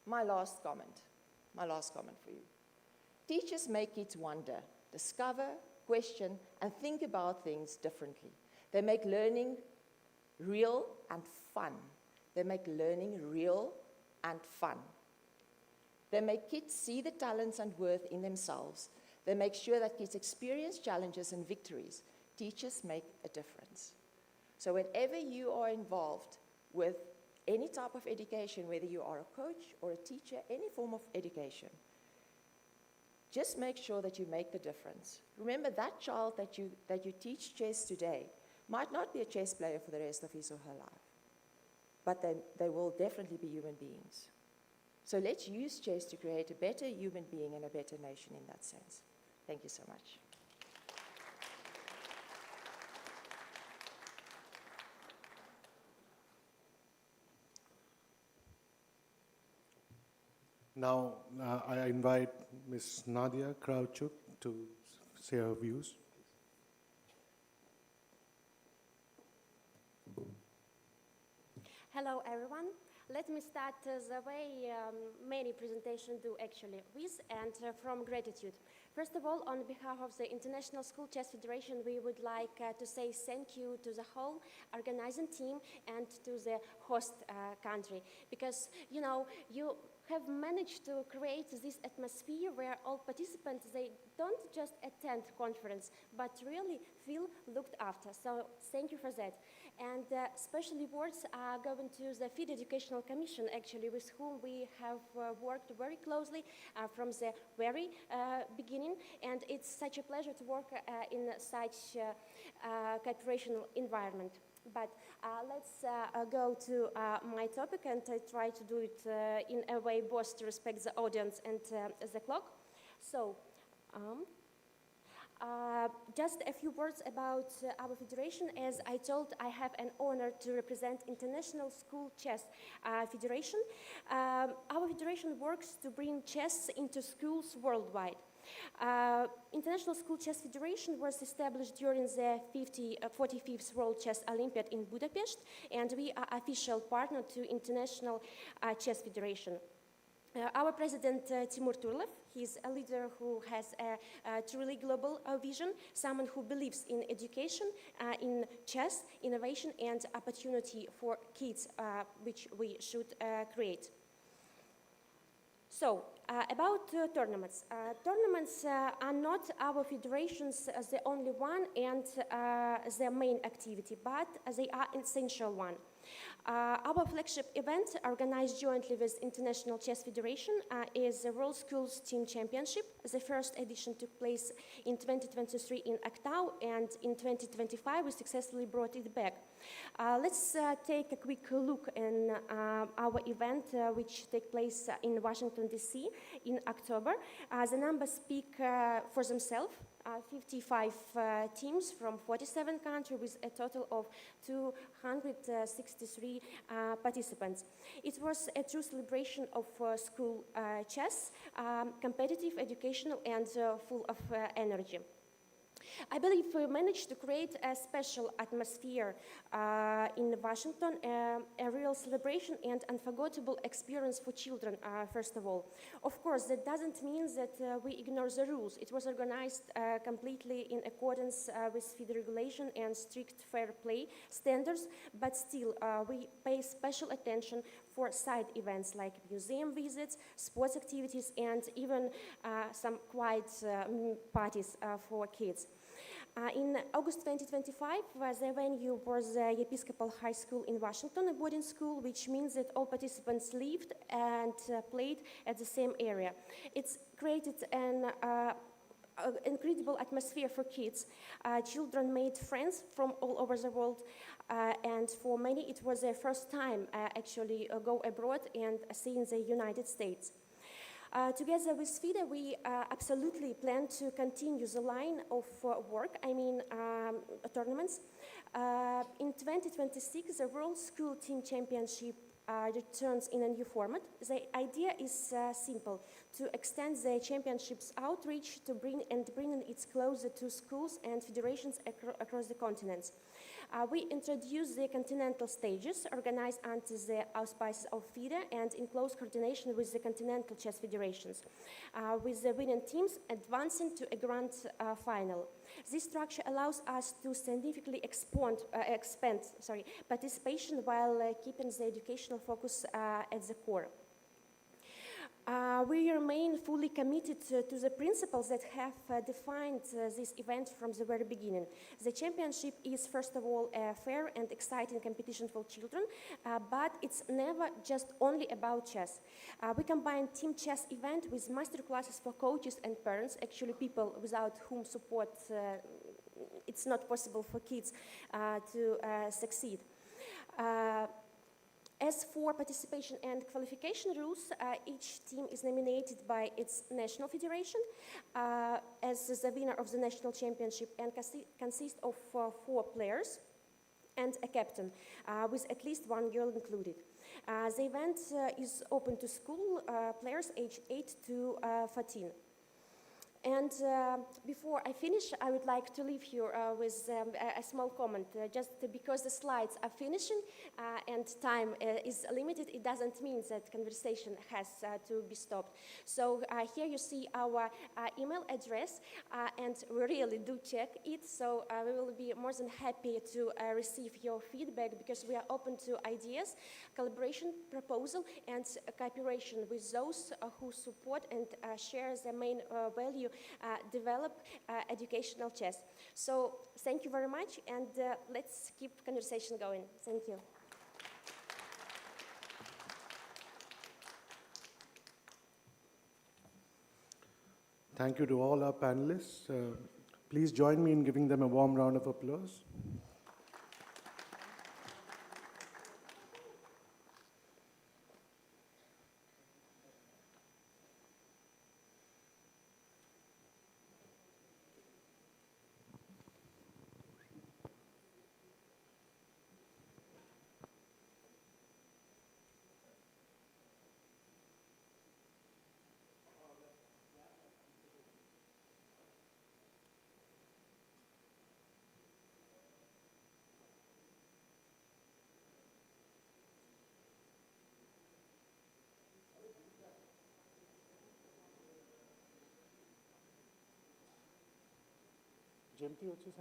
My last comment for you. Teachers make kids wonder, discover, question, and think about things differently. They make learning real and fun. They make learning real and fun. They make kids see the talents and worth in themselves. They make sure that kids experience challenges and victories. Teachers make a difference. So whenever you are involved with any type of education, whether you are a coach or a teacher, any form of education, just make sure that you make the difference. Remember, that child that you teach chess today might not be a chess player for the rest of his or her life, but they will definitely be human beings. So let's use chess to create a better human being and a better nation in that sense. Thank you so much. Now, I invite Ms. Nadia Krawchuk to say her views. Hello, everyone. Let me start the way many presentations do actually, with and from gratitude. First of all, on behalf of the International School Chess Federation, we would like to say thank you to the whole organizing team and to the host country, because, you know, you have managed to create this atmosphere where all participants, they don't just attend conference, but really feel looked after. So thank you for that. And special awards are going to the FIDE Educational Commission, actually, with whom we have worked very closely from the very beginning. And it's such a pleasure to work in such a cooperation environment. But let's go to my topic, and I try to do it in a way both to respect the audience and the clock. So, just a few words about our federation. As I told, I have an honor to represent International School Chess Federation. Our federation works to bring chess into schools worldwide. International School Chess Federation was established during the 45th World Chess Olympiad in Budapest, and we are official partner to International Chess Federation. Our president, Timur Turlev, he's a leader who has a truly global vision, someone who believes in education, in chess, innovation, and opportunity for kids, which we should create. So, about tournaments. Tournaments are not our federation's the only one and the main activity, but they are an essential one. Our flagship event, organized jointly with International Chess Federation, is the World Schools Team Championship. The first edition took place in 2023 in Aktau, and in 2025 we successfully brought it back. Let's take a quick look in our event, which takes place in Washington, D.C. in October. The numbers speak for themselves. 55 teams from 47 countries with a total of 263 participants. It was a true celebration of school chess, competitive, educational, and full of energy. I believe we managed to create a special atmosphere in Washington, a real celebration and unforgettable experience for children, first of all. Of course, that doesn't mean that we ignore the rules. It was organized completely in accordance with FIDE regulation and strict fair play standards, but still we pay special attention for side events like museum visits, sports activities, and even some quiet parties for kids. In August 2025, the venue was the Episcopal High School in Washington, a boarding school, which means that all participants lived and played at the same area. It's created an incredible atmosphere for kids. Children made friends from all over the world, and for many it was their first time actually go abroad and seeing the United States. Together with FIDE, we absolutely plan to continue the line of work, tournaments. In 2026, the World School Team Championship returns in a new format. The idea is simple: to extend the championship's outreach to bring it closer to schools and federations across the continents. We introduce the continental stages organized under the auspices of FIDE and in close coordination with the continental chess federations, with the winning teams advancing to a grand final. This structure allows us to significantly expand participation while keeping the educational focus at the core. We remain fully committed to the principles that have defined this event from the very beginning. The championship is, first of all, a fair and exciting competition for children, but it's never just only about chess. We combine team chess event with master classes for coaches and parents, actually people without whom support, it's not possible for kids to succeed. As for participation and qualification rules, each team is nominated by its national federation as the winner of the national championship and consists of 4 players and a captain, with at least 1 girl included. The event is open to school players aged 8 to 14. And before I finish, I would like to leave you with a small comment. Just because the slides are finishing and time is limited, it doesn't mean that conversation has to be stopped. So here you see our email address, and we really do check it. So we will be more than happy to receive your feedback, because we are open to ideas, collaboration, proposal, and cooperation with those who support and share the main value, develop educational chess. So thank you very much, and let's keep conversation going. Thank you. Thank you to all our panelists. Please join me in giving them a warm round of applause. Jempi వచ్చేసి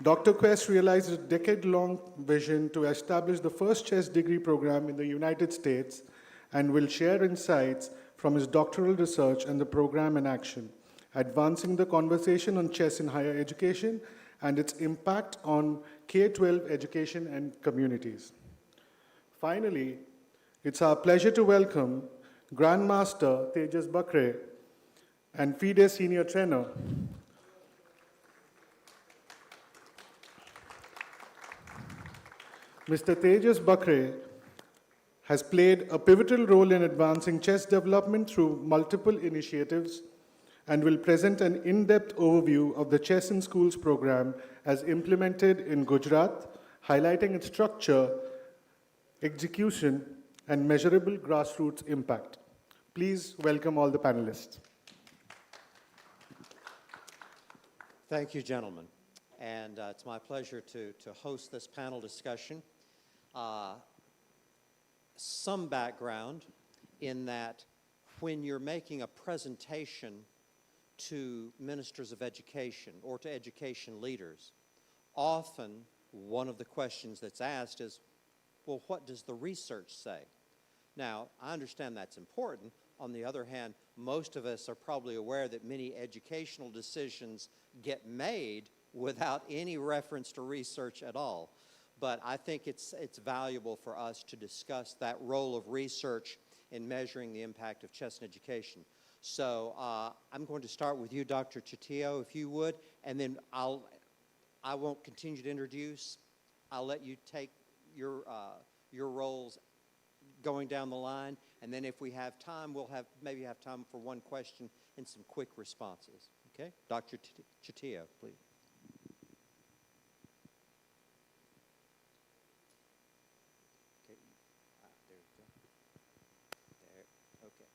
Dr. Quest realized a decade-long vision to establish the first chess degree program in the United States and will share insights from his doctoral research and the program in action, advancing the conversation on chess in higher education and its impact on K-12 education and communities. Finally, it's our pleasure to welcome Grandmaster Tejas Bakre and FIDE Senior Trainer Mr. Tejas Bakre has played a pivotal role in advancing chess development through multiple initiatives and will present an in-depth overview of the Chess in Schools program as implemented in Gujarat, highlighting its structure, execution, and measurable grassroots impact. Please welcome all the panelists. Thank you, gentlemen. And it's my pleasure to host this panel discussion. Some background in that when you're making a presentation to ministers of education or to education leaders, often one of the questions that's asked is, well, what does the research say? Now, I understand that's important. On the other hand, most of us are probably aware that many educational decisions get made without any reference to research at all. But I think it's valuable for us to discuss that role of research in measuring the impact of chess in education. So I'm going to start with you, Dr. Chatio, if you would, and then I won't continue to introduce. I'll let you take your roles going down the line, and then if we have time, we'll maybe have time for one question and some quick responses. Okay? Dr. Chatio, please. There you go. There, okay.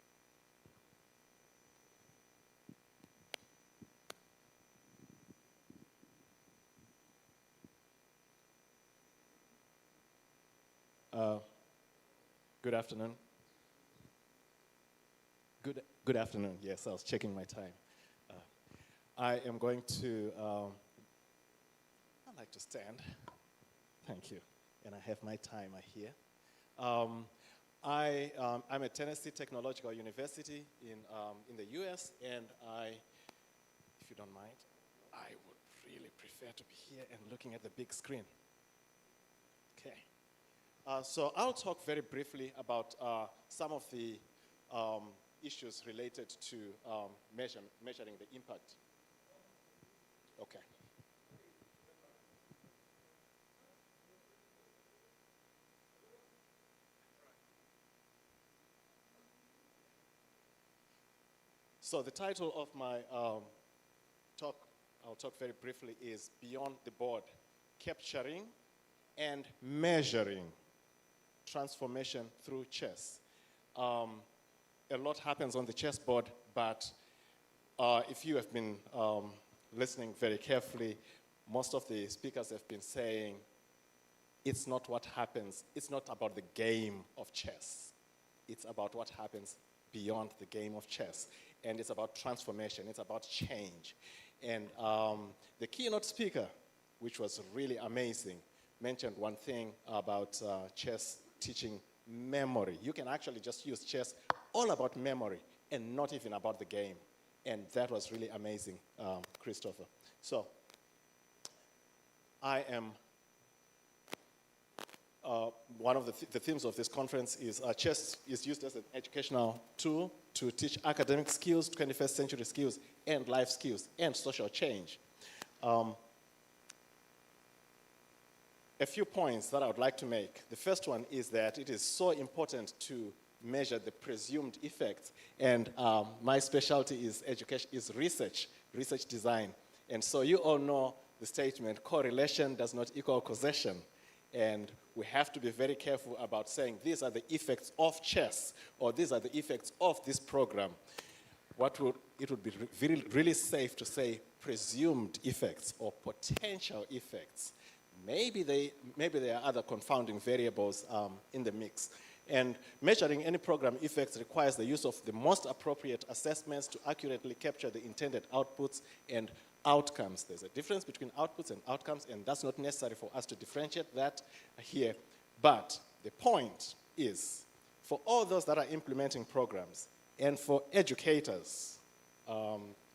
Good afternoon. Good afternoon. Yes, I was checking my time. I am going to, I'd like to stand. Thank you. And I have my timer here. I'm at Tennessee Technological University in the US, and if you don't mind, I would really prefer to be here and looking at the big screen. Okay. So I'll talk very briefly about some of the issues related to measuring the impact. Okay. So the title of my talk, I'll talk very briefly, is Beyond the Board, Capturing and Measuring Transformation Through Chess. A lot happens on the chessboard, but if you have been listening very carefully, most of the speakers have been saying it's not what happens, it's not about the game of chess. It's about what happens beyond the game of chess. And it's about transformation, it's about change. And the keynote speaker, which was really amazing, mentioned one thing about chess teaching memory. You can actually just use chess all about memory and not even about the game. And that was really amazing, Christopher. So I am, one of the themes of this conference is chess is used as an educational tool to teach academic skills, 21st century skills, and life skills, and social change. A few points that I would like to make. The first one is that it is so important to measure the presumed effects, and my specialty is education, is research design. And so you all know the statement, correlation does not equal causation. And we have to be very careful about saying these are the effects of chess, or these are the effects of this program. It would be really safe to say presumed effects or potential effects. Maybe there are other confounding variables in the mix. And measuring any program effects requires the use of the most appropriate assessments to accurately capture the intended outputs and outcomes. There's a difference between outputs and outcomes, and that's not necessary for us to differentiate that here. But the point is, for all those that are implementing programs, and for educators,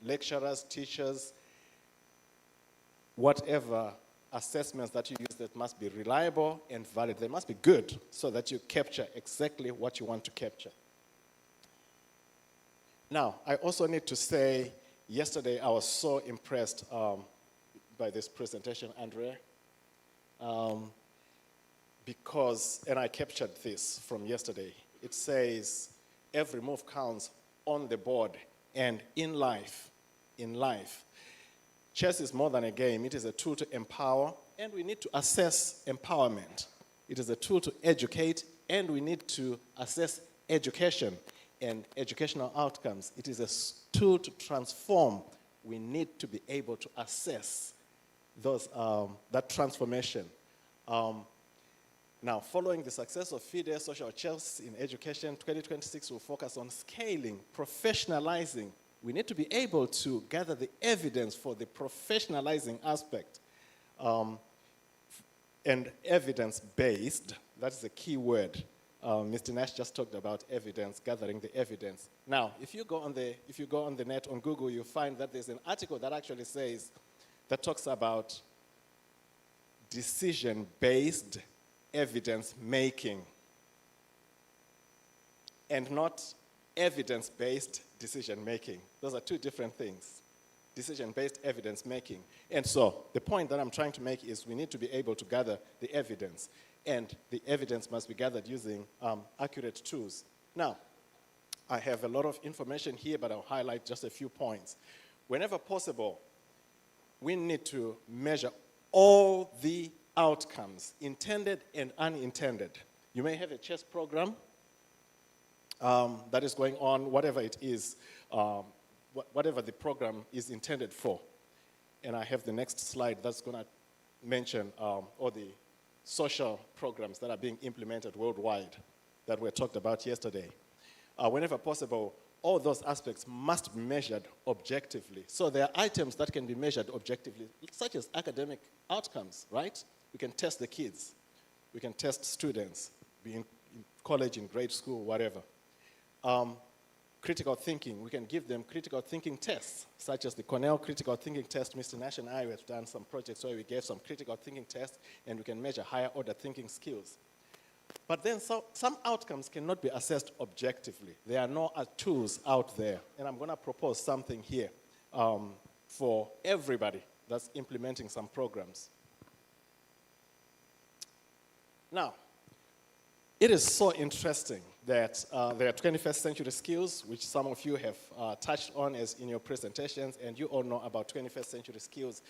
lecturers, teachers, whatever assessments that you use that must be reliable and valid. They must be good so that you capture exactly what you want to capture. Now, I also need to say, yesterday I was so impressed by this presentation, Andrea, because, and I captured this from yesterday, it says, every move counts on the board and in life. Chess is more than a game. It is a tool to empower, and we need to assess empowerment. It is a tool to educate, and we need to assess education and educational outcomes. It is a tool to transform. We need to be able to assess those, that transformation. Now, following the success of FIDE, social chess in education, 2026 will focus on scaling, professionalizing. We need to be able to gather the evidence for the professionalizing aspect. And evidence-based, that's the key word. Mr. Nash just talked about evidence, gathering the evidence. Now, if you go on the net, on Google, you'll find that there's an article that actually says, that talks about decision-based evidence-making, and not evidence-based decision-making. Those are two different things. Decision-based evidence-making. And so the point that I'm trying to make is we need to be able to gather the evidence, and the evidence must be gathered using accurate tools. Now, I have a lot of information here, but I'll highlight just a few points. Whenever possible, we need to measure all the outcomes, intended and unintended. You may have a chess program that is going on, whatever it is, whatever the program is intended for. And I have the next slide that's going to mention all the social programs that are being implemented worldwide that were talked about yesterday. Whenever possible, all those aspects must be measured objectively. So there are items that can be measured objectively, such as academic outcomes, right? We can test the kids. We can test students, be in college, in grade school, whatever. Critical thinking, we can give them critical thinking tests, such as the Cornell critical thinking test. Mr. Nash and I have done some projects where we gave some critical thinking tests, and we can measure higher order thinking skills. But then some outcomes cannot be assessed objectively. There are no tools out there. And I'm going to propose something here for everybody that's implementing some programs. Now, it is so interesting that there are 21st century skills, which some of you have touched on as in your presentations, and you all know about 21st century skills.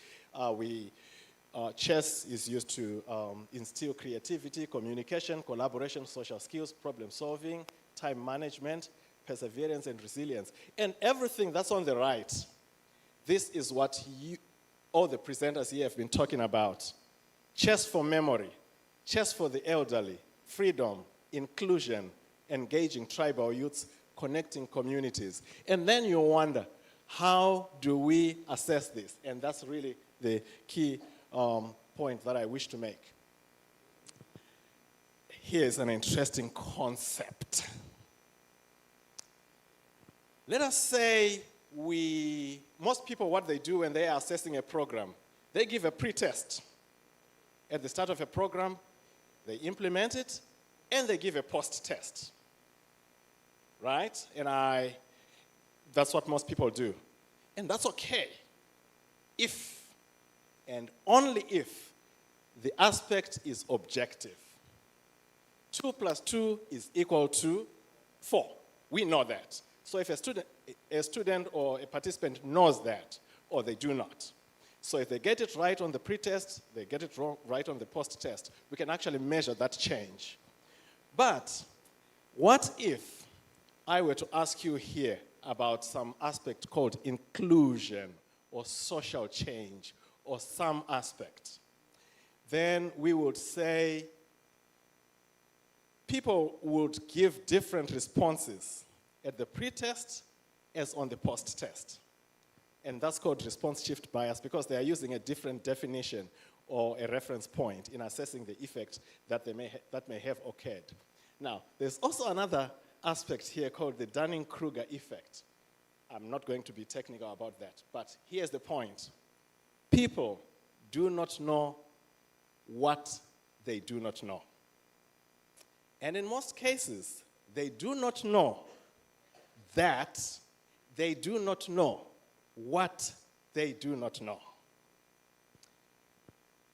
Chess is used to instill creativity, communication, collaboration, social skills, problem solving, time management, perseverance, and resilience. And everything that's on the right, this is what all the presenters here have been talking about. Chess for memory, chess for the elderly, freedom, inclusion, engaging tribal youths, connecting communities. And then you wonder, how do we assess this? And that's really the key point that I wish to make. Here's an interesting concept. Let us say most people, what they do when they are assessing a program, they give a pre-test. At the start of a program, they implement it, and they give a post-test. Right? And that's what most people do. And that's okay, if and only if the aspect is objective. 2 + 2 is equal to 4. We know that. So if a student or a participant knows that, or they do not. So if they get it right on the pre-test, they get it wrong right on the post-test, we can actually measure that change. But what if I were to ask you here about some aspect called inclusion or social change or some aspect? Then we would say people would give different responses at the pre-test as on the post-test. And that's called response shift bias because they are using a different definition or a reference point in assessing the effect that may have occurred. Now, there's also another aspect here called the Dunning-Kruger effect. I'm not going to be technical about that, but here's the point. People do not know what they do not know. And in most cases, they do not know that they do not know what they do not know.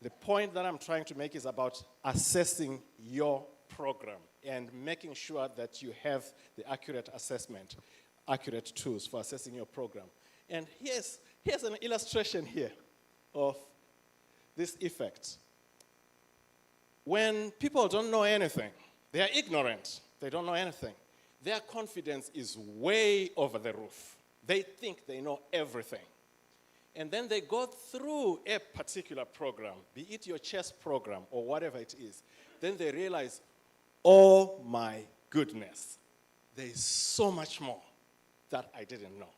The point that I'm trying to make is about assessing your program and making sure that you have the accurate assessment, accurate tools for assessing your program. And here's an illustration here of this effect. When people don't know anything, they are ignorant, they don't know anything, their confidence is way over the roof. They think they know everything. And then they go through a particular program, be it your chess program or whatever it is. Then they realize, oh my goodness, there is so much more that I didn't know.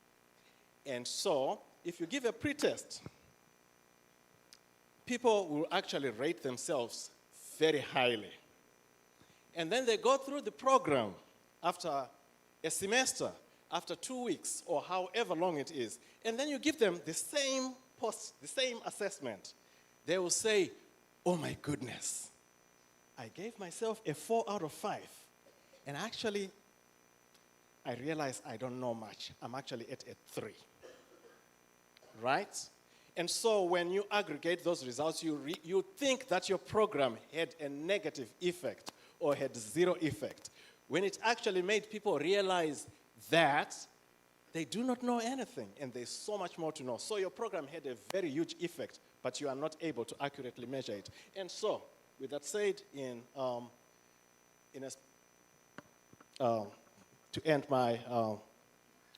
And so, if you give a pretest, people will actually rate themselves very highly. And then they go through the program after a semester, after 2 weeks, or however long it is, and then you give them the same assessment. They will say, oh my goodness, I gave myself a 4 out of 5, and actually, I realize I don't know much. I'm actually at a 3, right? And so when you aggregate those results, you think that your program had a negative effect or had 0 effect, when it actually made people realize that they do not know anything and there's so much more to know. So your program had a very huge effect, but you are not able to accurately measure it. And so, with that said, to end my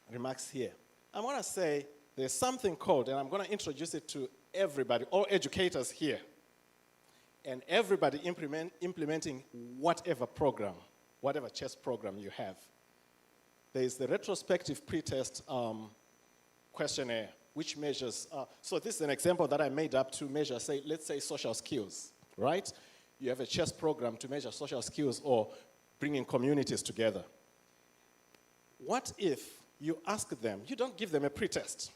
remarks here, I want to say there's something called, and I'm going to introduce it to everybody, all educators here, and everybody implementing whatever program, whatever chess program you have. There is the retrospective pretest questionnaire, which measures, so this is an example that I made up to measure, let's say social skills, right? You have a chess program to measure social skills or bringing communities together. What if you ask them, you don't give them a pretest.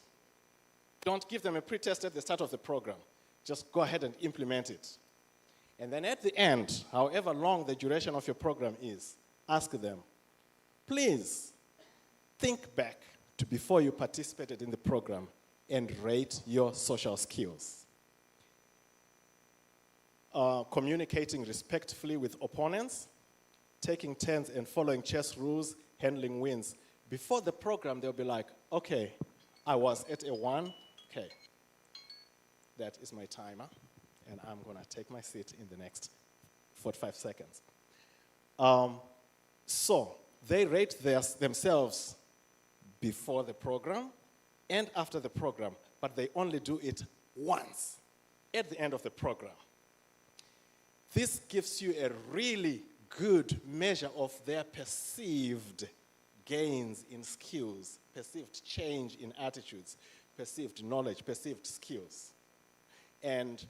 Don't give them a pretest at the start of the program. Just go ahead and implement it. And then at the end, however long the duration of your program is, ask them, please think back to before you participated in the program and rate your social skills. Communicating respectfully with opponents, taking turns and following chess rules, handling wins. Before the program, they'll be like, okay, I was at a 1, okay, that is my timer, and I'm gonna take my seat in the next 45 seconds. So they rate themselves before the program and after the program, but they only do it once at the end of the program. This gives you a really good measure of their perceived gains in skills, perceived change in attitudes, perceived knowledge, perceived skills. And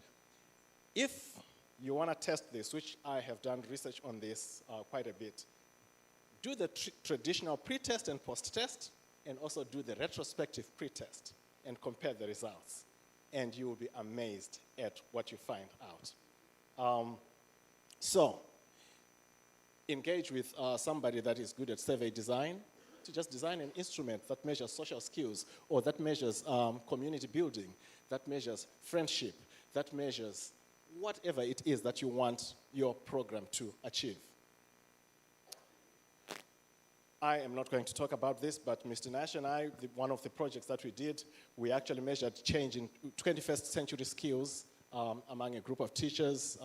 if you want to test this, which I have done research on this quite a bit, do the traditional pre-test and post-test, and also do the retrospective pre-test and compare the results. And you will be amazed at what you find out. So, engage with somebody that is good at survey design to just design an instrument that measures social skills or that measures community building, that measures friendship, that measures whatever it is that you want your program to achieve. I am not going to talk about this, but Mr. Nash and I, one of the projects that we did, we actually measured change in 21st century skills among a group of teachers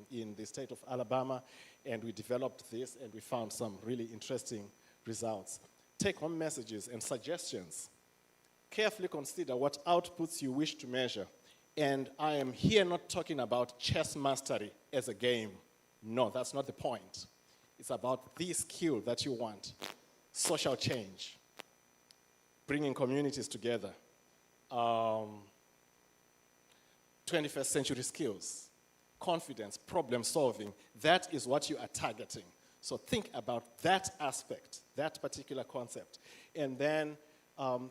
in the state of Alabama, and we developed this and we found some really interesting results. Take-home messages and suggestions. Carefully consider what outputs you wish to measure. And I am here not talking about chess mastery as a game. No, that's not the point. It's about the skill that you want. Social change, bringing communities together, 21st century skills, confidence, problem solving. That is what you are targeting. So think about that aspect, that particular concept. And then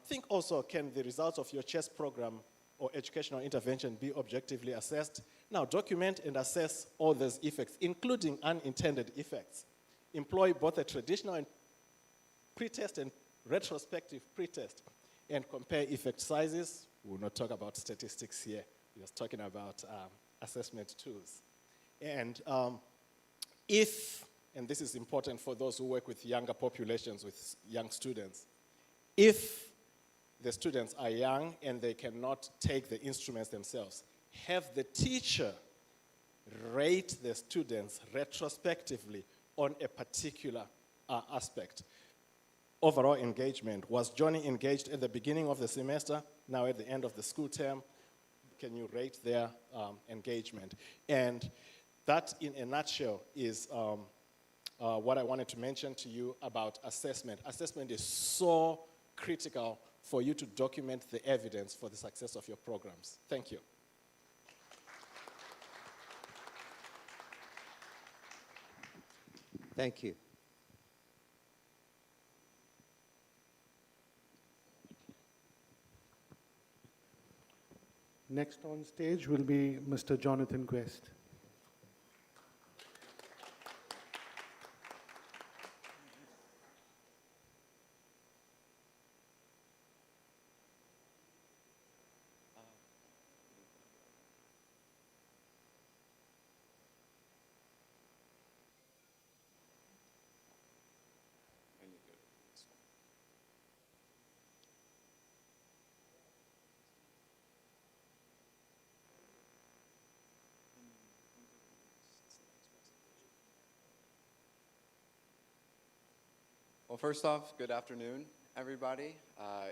think also, can the results of your chess program or educational intervention be objectively assessed? Now, document and assess all those effects, including unintended effects. Employ both a traditional and pretest and retrospective pretest, and compare effect sizes. We will not talk about statistics here. We're just talking about assessment tools. And if, and this is important for those who work with younger populations, with young students, if the students are young and they cannot take the instruments themselves, have the teacher rate the students retrospectively on a particular aspect. Overall engagement. Was Johnny engaged at the beginning of the semester? Now at the end of the school term? Can you rate their engagement? And that, in a nutshell, is what I wanted to mention to you about assessment. Assessment is so critical for you to document the evidence for the success of your programs. Thank you. Thank you. Next on stage will be Mr. Jonathan Quest. Well, first off, good afternoon, everybody.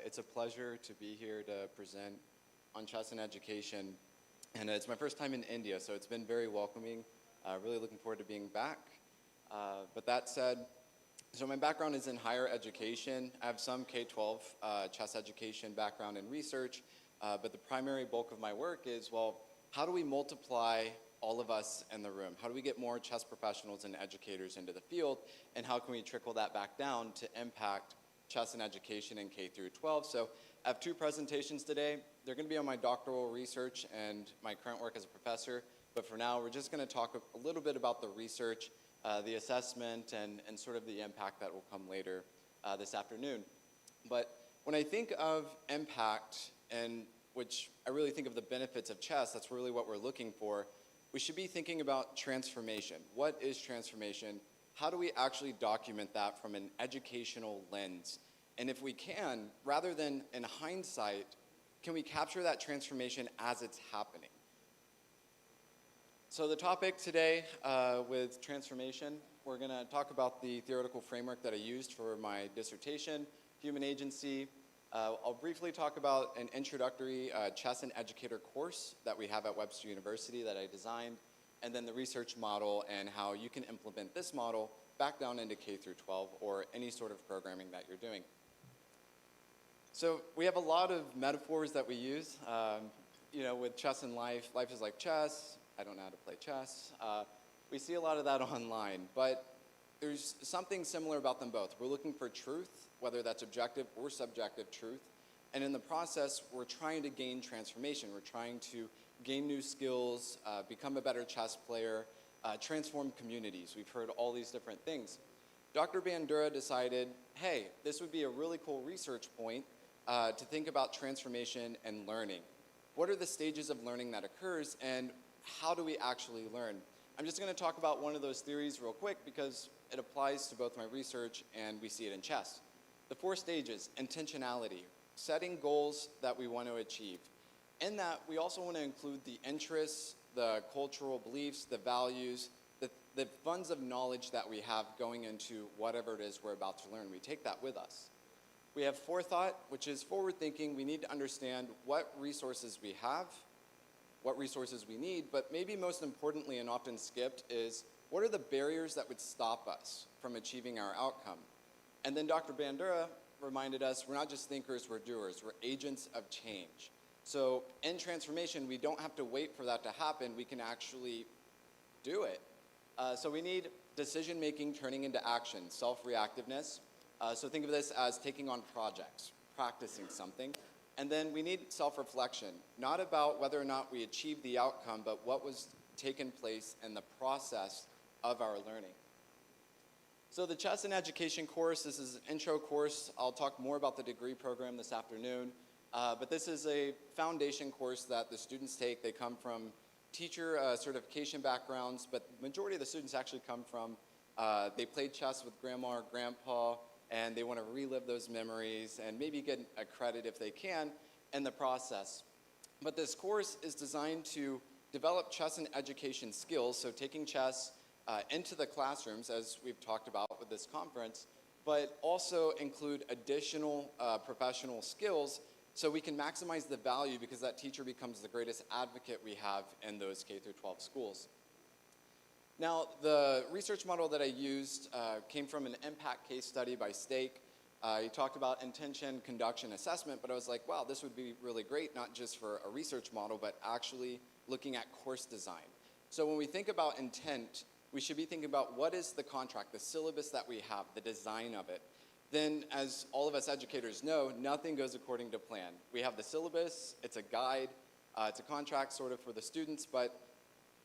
It's a pleasure to be here to present on chess and education. And it's my first time in India, so it's been very welcoming. Really looking forward to being back. But that said, so my background is in higher education. I have some K-12 chess education background and research, but the primary bulk of my work is, well, how do we multiply all of us in the room? How do we get more chess professionals and educators into the field? And how can we trickle that back down to impact chess and education in K through 12? So I have two presentations today. They're going to be on my doctoral research and my current work as a professor. But for now, we're just going to talk a little bit about the research, the assessment, and sort of the impact that will come later this afternoon. But when I think of impact, and which I really think of the benefits of chess, that's really what we're looking for. We should be thinking about transformation. What is transformation? How do we actually document that from an educational lens? And if we can, rather than in hindsight, can we capture that transformation as it's happening? So the topic today with transformation, we're going to talk about the theoretical framework that I used for my dissertation, human agency. I'll briefly talk about an introductory chess and educator course that we have at Webster University that I designed, and then the research model and how you can implement this model back down into K through 12 or any sort of programming that you're doing. So we have a lot of metaphors that we use, you know, with chess and life. Life is like chess. I don't know how to play chess. We see a lot of that online, but there's something similar about them both. We're looking for truth, whether that's objective or subjective truth. And in the process, we're trying to gain transformation. We're trying to gain new skills, become a better chess player, transform communities. We've heard all these different things. Dr. Bandura decided, hey, this would be a really cool research point to think about transformation and learning. What are the stages of learning that occurs, and how do we actually learn? I'm just going to talk about one of those theories real quick because it applies to both my research and we see it in chess. The 4 stages: intentionality, setting goals that we want to achieve. In that, we also want to include the interests, the cultural beliefs, the values, the funds of knowledge that we have going into whatever it is we're about to learn. We take that with us. We have forethought, which is forward thinking. We need to understand what resources we have, what resources we need, but maybe most importantly and often skipped is what are the barriers that would stop us from achieving our outcome? And then Dr. Bandura reminded us we're not just thinkers, we're doers. We're agents of change. So in transformation, we don't have to wait for that to happen. We can actually do it. So we need decision-making turning into action, self-reactiveness. So think of this as taking on projects, practicing something. And then we need self-reflection, not about whether or not we achieved the outcome, but what was taken place in the process of our learning. So the Chess in Education course, this is an intro course. I'll talk more about the degree program this afternoon. But this is a foundation course that the students take. They come from teacher certification backgrounds, but the majority of the students actually come from, they played chess with grandma or grandpa, and they want to relive those memories and maybe get a credit if they can in the process. But this course is designed to develop chess and education skills, so taking chess into the classrooms, as we've talked about with this conference, but also include additional professional skills so we can maximize the value because that teacher becomes the greatest advocate we have in those K through 12 schools. Now, the research model that I used came from an impact case study by Stake. He talked about intention, conduction, assessment, but I was like, wow, this would be really great, not just for a research model, but actually looking at course design. So when we think about intent, we should be thinking about what is the contract, the syllabus that we have, the design of it. Then, as all of us educators know, nothing goes according to plan. We have the syllabus, it's a guide, it's a contract sort of for the students, but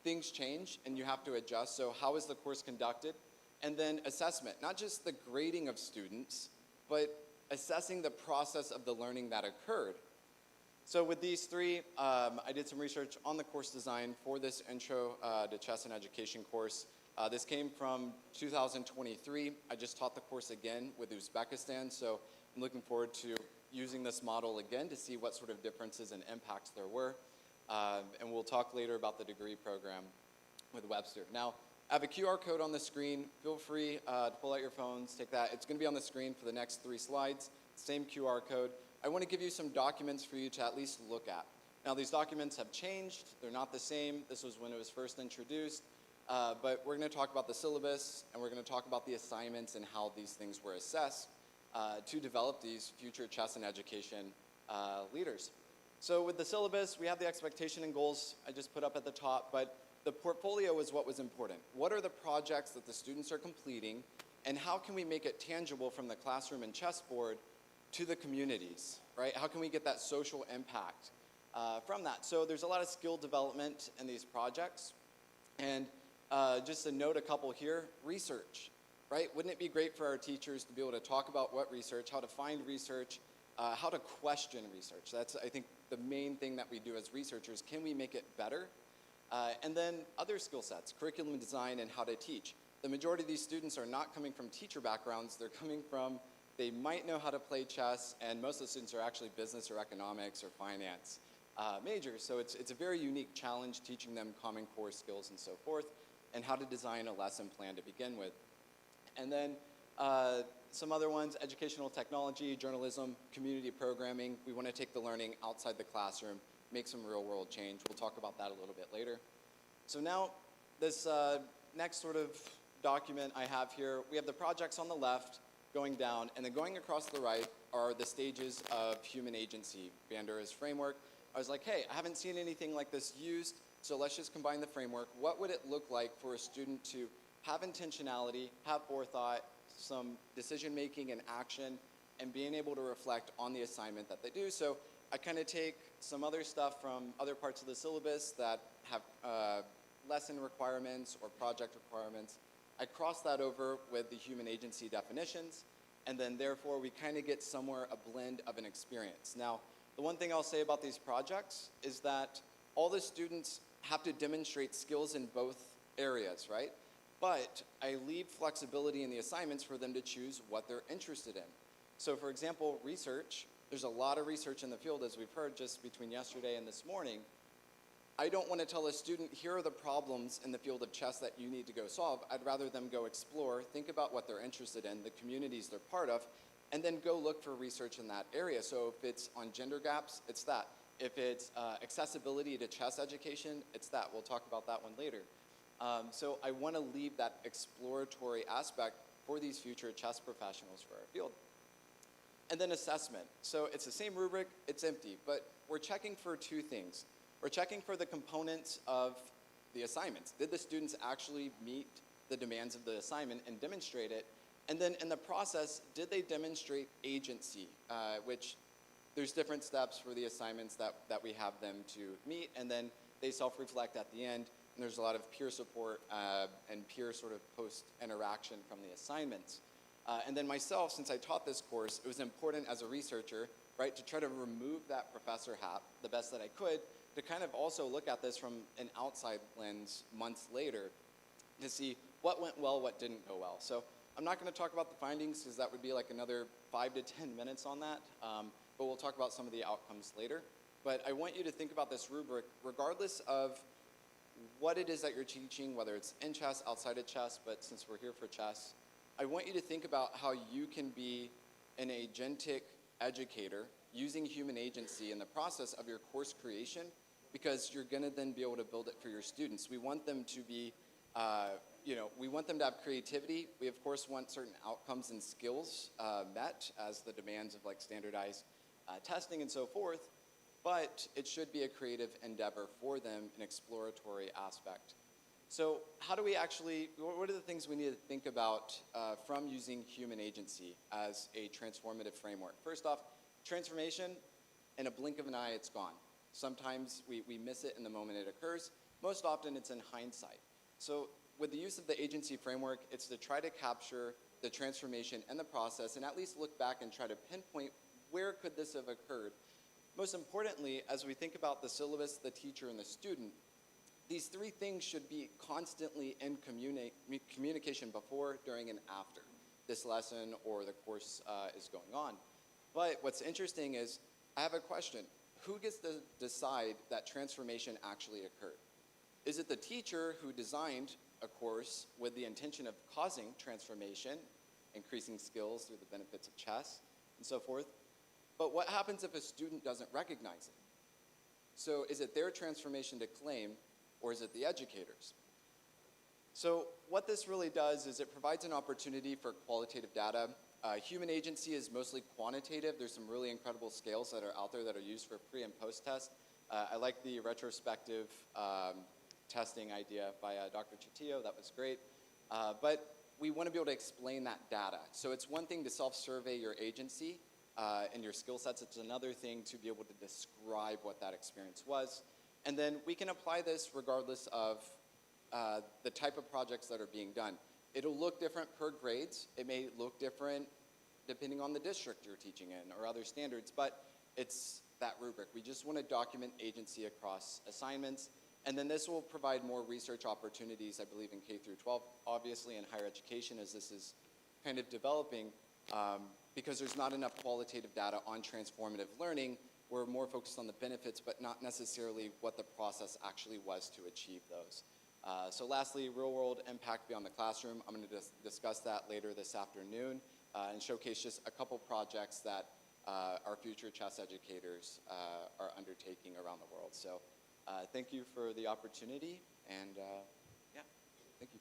things change and you have to adjust. So how is the course conducted? And then assessment, not just the grading of students, but assessing the process of the learning that occurred. So with these three, I did some research on the course design for this Intro to Chess and Education course. This came from 2023. I just taught the course again with Uzbekistan, so I'm looking forward to using this model again to see what sort of differences and impacts there were. And we'll talk later about the degree program with Webster. Now, I have a QR code on the screen. Feel free to pull out your phones, take that. It's going to be on the screen for the next 3 slides. Same QR code. I want to give you some documents for you to at least look at. Now, these documents have changed. They're not the same. This was when it was first introduced. But we're going to talk about the syllabus, and we're going to talk about the assignments and how these things were assessed to develop these future chess and education leaders. So with the syllabus, we have the expectation and goals I just put up at the top, but the portfolio is what was important. What are the projects that the students are completing, and how can we make it tangible from the classroom and chessboard to the communities, right? How can we get that social impact from that? So there's a lot of skill development in these projects. And just to note a couple here, research, right? Wouldn't it be great for our teachers to be able to talk about what research, how to find research, how to question research? That's, I think, the main thing that we do as researchers. Can we make it better? And then other skill sets, curriculum design and how to teach. The majority of these students are not coming from teacher backgrounds. They're coming from, they might know how to play chess, and most of the students are actually business or economics or finance majors. So it's a very unique challenge teaching them Common Core skills and so forth, and how to design a lesson plan to begin with. And then some other ones, educational technology, journalism, community programming. We want to take the learning outside the classroom, make some real world change. We'll talk about that a little bit later. So now this next sort of document I have here, we have the projects on the left going down, and then going across the right are the stages of human agency, Bandura's framework. I was like, hey, I haven't seen anything like this used, so let's just combine the framework. What would it look like for a student to have intentionality, have forethought, some decision-making and action, and being able to reflect on the assignment that they do? So I kind of take some other stuff from other parts of the syllabus that have lesson requirements or project requirements. I cross that over with the human agency definitions, and then therefore we kind of get somewhere a blend of an experience. Now, the one thing I'll say about these projects is that all the students have to demonstrate skills in both areas, right? But I leave flexibility in the assignments for them to choose what they're interested in. So for example, research, there's a lot of research in the field, as we've heard just between yesterday and this morning. I don't want to tell a student, here are the problems in the field of chess that you need to go solve. I'd rather them go explore, think about what they're interested in, the communities they're part of, and then go look for research in that area. So if it's on gender gaps, it's that. If it's accessibility to chess education, it's that. We'll talk about that one later. So I want to leave that exploratory aspect for these future chess professionals for our field. And then assessment. So it's the same rubric, it's empty, but we're checking for two things. We're checking for the components of the assignments. Did the students actually meet the demands of the assignment and demonstrate it? And then in the process, did they demonstrate agency, which there's different steps for the assignments that we have them to meet, and then they self-reflect at the end, and there's a lot of peer support and peer sort of post-interaction from the assignments. And then myself, since I taught this course, it was important as a researcher, right, to try to remove that professor hat the best that I could, to kind of also look at this from an outside lens months later to see what went well, what didn't go well. So I'm not going to talk about the findings because that would be like another 5 to 10 minutes on that, but we'll talk about some of the outcomes later. But I want you to think about this rubric regardless of what it is that you're teaching, whether it's in chess, outside of chess, but since we're here for chess, I want you to think about how you can be an agentic educator using human agency in the process of your course creation, because you're going to then be able to build it for your students. We want them to be, we want them to have creativity. We, of course, want certain outcomes and skills met as the demands of like standardized testing and so forth, but it should be a creative endeavor for them, an exploratory aspect. So how do we actually, what are the things we need to think about from using human agency as a transformative framework? First off, transformation, in a blink of an eye, it's gone. Sometimes we miss it in the moment it occurs. Most often it's in hindsight. So with the use of the agency framework, it's to try to capture the transformation and the process and at least look back and try to pinpoint where could this have occurred. Most importantly, as we think about the syllabus, the teacher, and the student, these three things should be constantly in communication before, during, and after this lesson or the course is going on. But what's interesting is, I have a question. Who gets to decide that transformation actually occurred? Is it the teacher who designed a course with the intention of causing transformation, increasing skills through the benefits of chess, and so forth? But what happens if a student doesn't recognize it? So is it their transformation to claim, or is it the educators? So what this really does is it provides an opportunity for qualitative data. Human agency is mostly quantitative. There's some really incredible scales that are out there that are used for pre and post test. I like the retrospective testing idea by Dr. Chatillo. That was great. But we want to be able to explain that data. So it's one thing to self-survey your agency and your skill sets. It's another thing to be able to describe what that experience was. And then we can apply this regardless of the type of projects that are being done. It'll look different per grades. It may look different depending on the district you're teaching in or other standards, but it's that rubric. We just want to document agency across assignments, and then this will provide more research opportunities, I believe, in K through 12, obviously in higher education as this is kind of developing, because there's not enough qualitative data on transformative learning. We're more focused on the benefits, but not necessarily what the process actually was to achieve those. So lastly, real-world impact beyond the classroom. I'm going to discuss that later this afternoon and showcase just a couple projects that our future chess educators are undertaking around the world. So thank you for the opportunity, and yeah, thank you.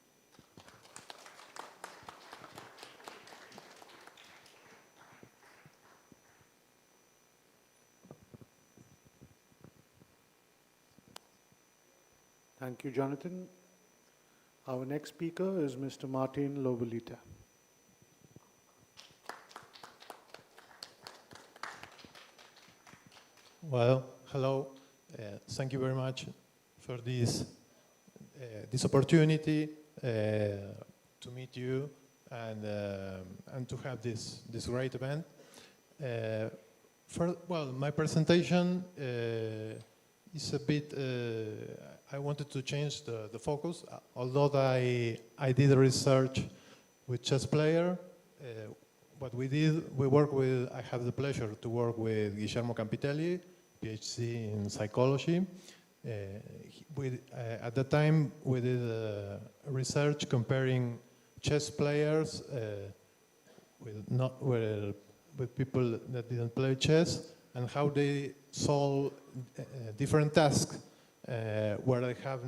Thank you, Jonathan. Our next speaker is Mr. Martin Lobolita. Well, hello. Thank you very much for this opportunity to meet you and to have this great event. Well, my presentation is a bit. I wanted to change the focus. Although I did research with chess player, what we did, I have the pleasure to work with Guillermo Campitelli, PhD in psychology. At the time, we did research comparing chess players with people that didn't play chess and how they solve different tasks where they have,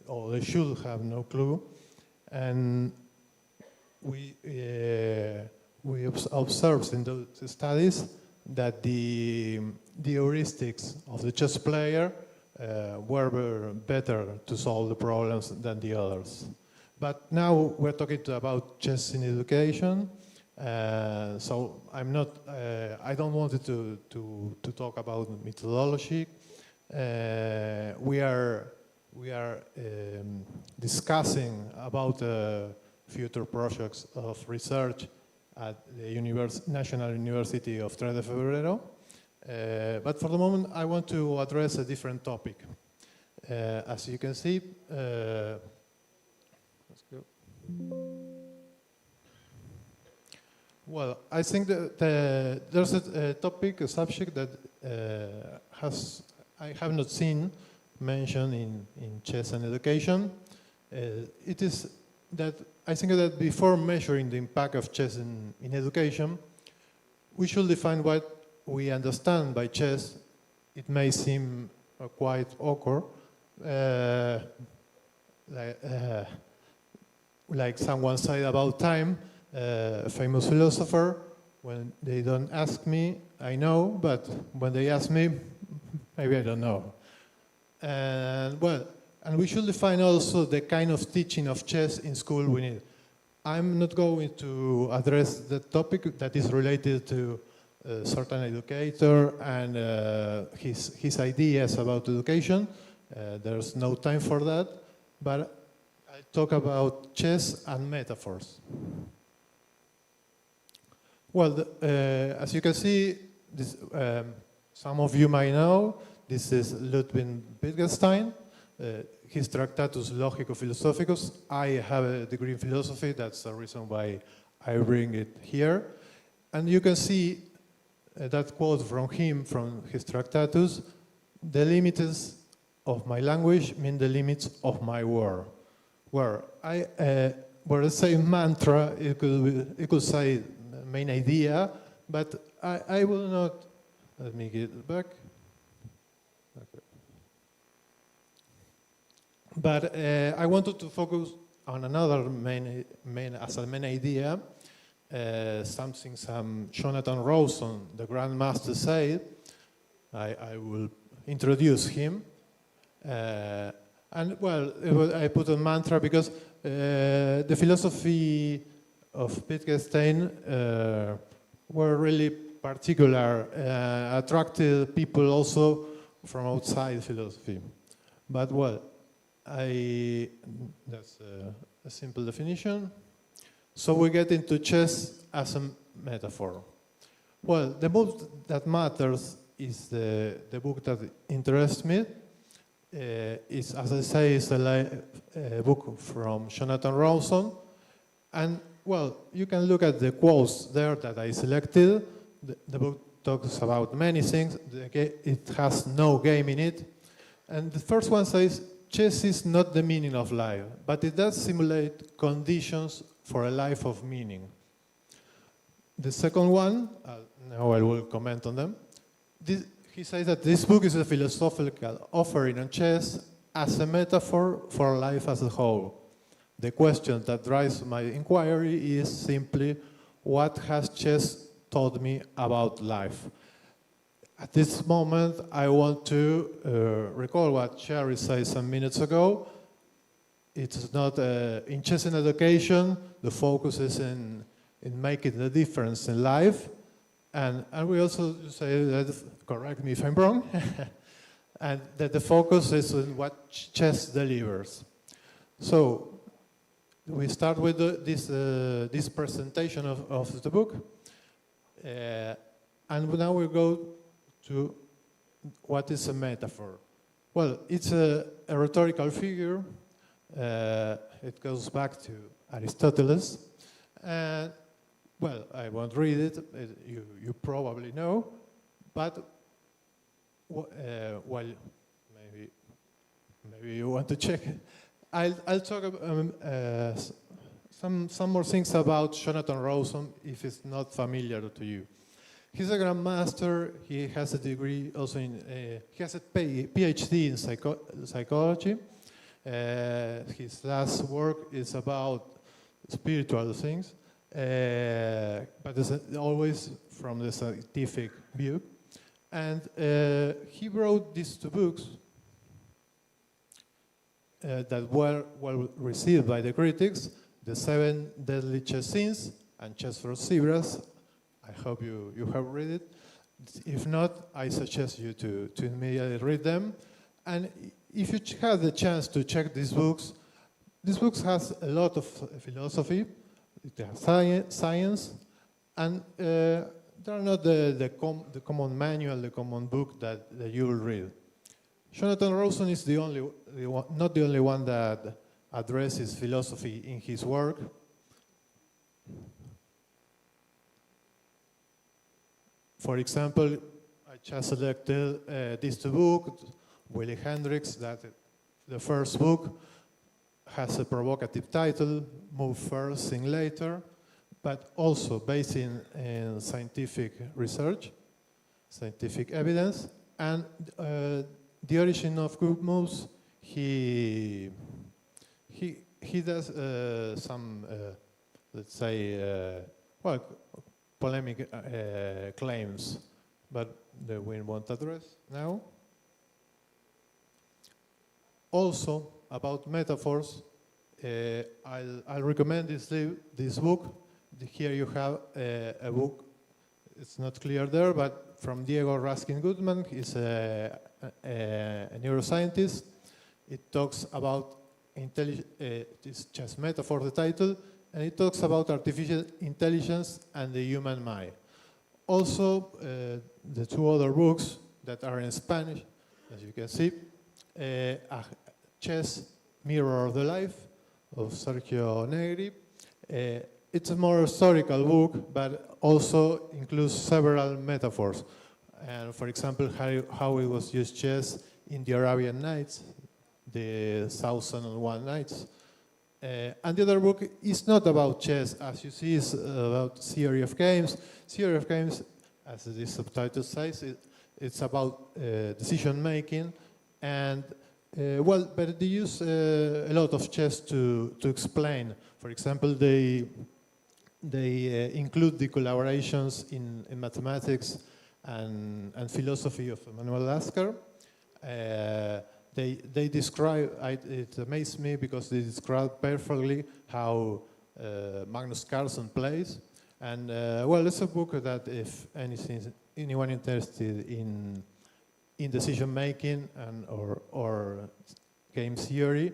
or they should have no clue. And we we observed in those studies that the heuristics of the chess player were better to solve the problems than the others. But now we're talking about chess in education, so I don't want to talk about methodology. We are discussing about future projects of research at the National University of 3 de Febrero. But for the moment, I want to address a different topic. As you can see, let's go. Well, I think that there's a topic, a subject that I have not seen mentioned in chess and education. It is that I think that before measuring the impact of chess in education, we should define what we understand by chess. It may seem quite awkward, like someone said about time, a famous philosopher, when they don't ask me, I know, but when they ask me, maybe I don't know. And well, and we should define also the kind of teaching of chess in school we need. I'm not going to address the topic that is related to a certain educator and his ideas about education. There's no time for that, but I'll talk about chess and metaphors. Well, as you can see, this, some of you might know, this is Ludwig Wittgenstein. His Tractatus Logico-Philosophicus. I have a degree in philosophy, that's the reason why I bring it here. And you can see that quote from him, from his Tractatus, the limits of my language mean the limits of my word. Where the same mantra, it could say the main idea, but I will not, let me get it back. Okay. But I wanted to focus on another main idea, something some Jonathan Rawson, the Grandmaster, said. I will introduce him. And well, I put a mantra because the philosophy of Wittgenstein were really particular, attracted people also from outside philosophy. But well, that's a simple definition. So we get into chess as a metaphor. Well, the book that matters is the book that interests me. It's, as I say, it's a book from Jonathan Rawson. And well, you can look at the quotes there that I selected. The book talks about many things. It has no game in it. And the first one says, chess is not the meaning of life, but it does simulate conditions for a life of meaning. The second one, now I will comment on them. He says that this book is a philosophical offering on chess as a metaphor for life as a whole. The question that drives my inquiry is simply, what has chess taught me about life? At this moment, I want to recall what Sherry said some minutes ago. It's not in chess and education, the focus is in making the difference in life. And we also say that, correct me if I'm wrong, and that the focus is on what chess delivers. So we start with this presentation of the book. And now we go to what is a metaphor. Well, it's a rhetorical figure. It goes back to Aristotle. Well, I won't read it. You probably know. But, well, maybe you want to check. I'll talk about some more things about Jonathan Rawson, if it's not familiar to you. He's a grandmaster. He has a degree also in, he has a PhD in psychology. His last work is about spiritual things. but it's always from the scientific view. And he wrote these two books that were well received by the critics, The 7 Deadly Chess Sins and Chess for Zebras. I hope you have read it. If not, I suggest you to immediately read them. And if you have the chance to check these books has a lot of philosophy, it has science, and they're not the common manual, the common book that you will read. Jonathan Rosen is not the only one that addresses philosophy in his work. For example, I just selected these two books, Willy Hendricks, that the first book has a provocative title, Move First, Think Later, but also based in scientific research, scientific evidence, and The Origin of Good Moves, he does some, let's say, well, polemic claims, but that we won't address now. Also, about metaphors, I'll recommend this book. Here you have a book, it's not clear there, but from Diego Raskin Goodman. He's a neuroscientist. It talks about it's just metaphor, the title, and it talks about artificial intelligence and the human mind. Also, the two other books that are in Spanish, as you can see, Chess, Mirror of the Life, of Sergio Negri. It's a more historical book, but also includes several metaphors. And for example, how it was used chess in the Arabian Nights, the 1001 Nights. And the other book is not about chess, as you see, it's about theory of games. Theory of games, as the subtitle says, it's about decision making, and well, but they use a lot of chess to explain. For example, they include the collaborations in mathematics and philosophy of Manuel Lasker. They describe, it amazed me because they describe perfectly how Magnus Carlsen plays. And well, it's a book that if anyone interested in decision making and or game theory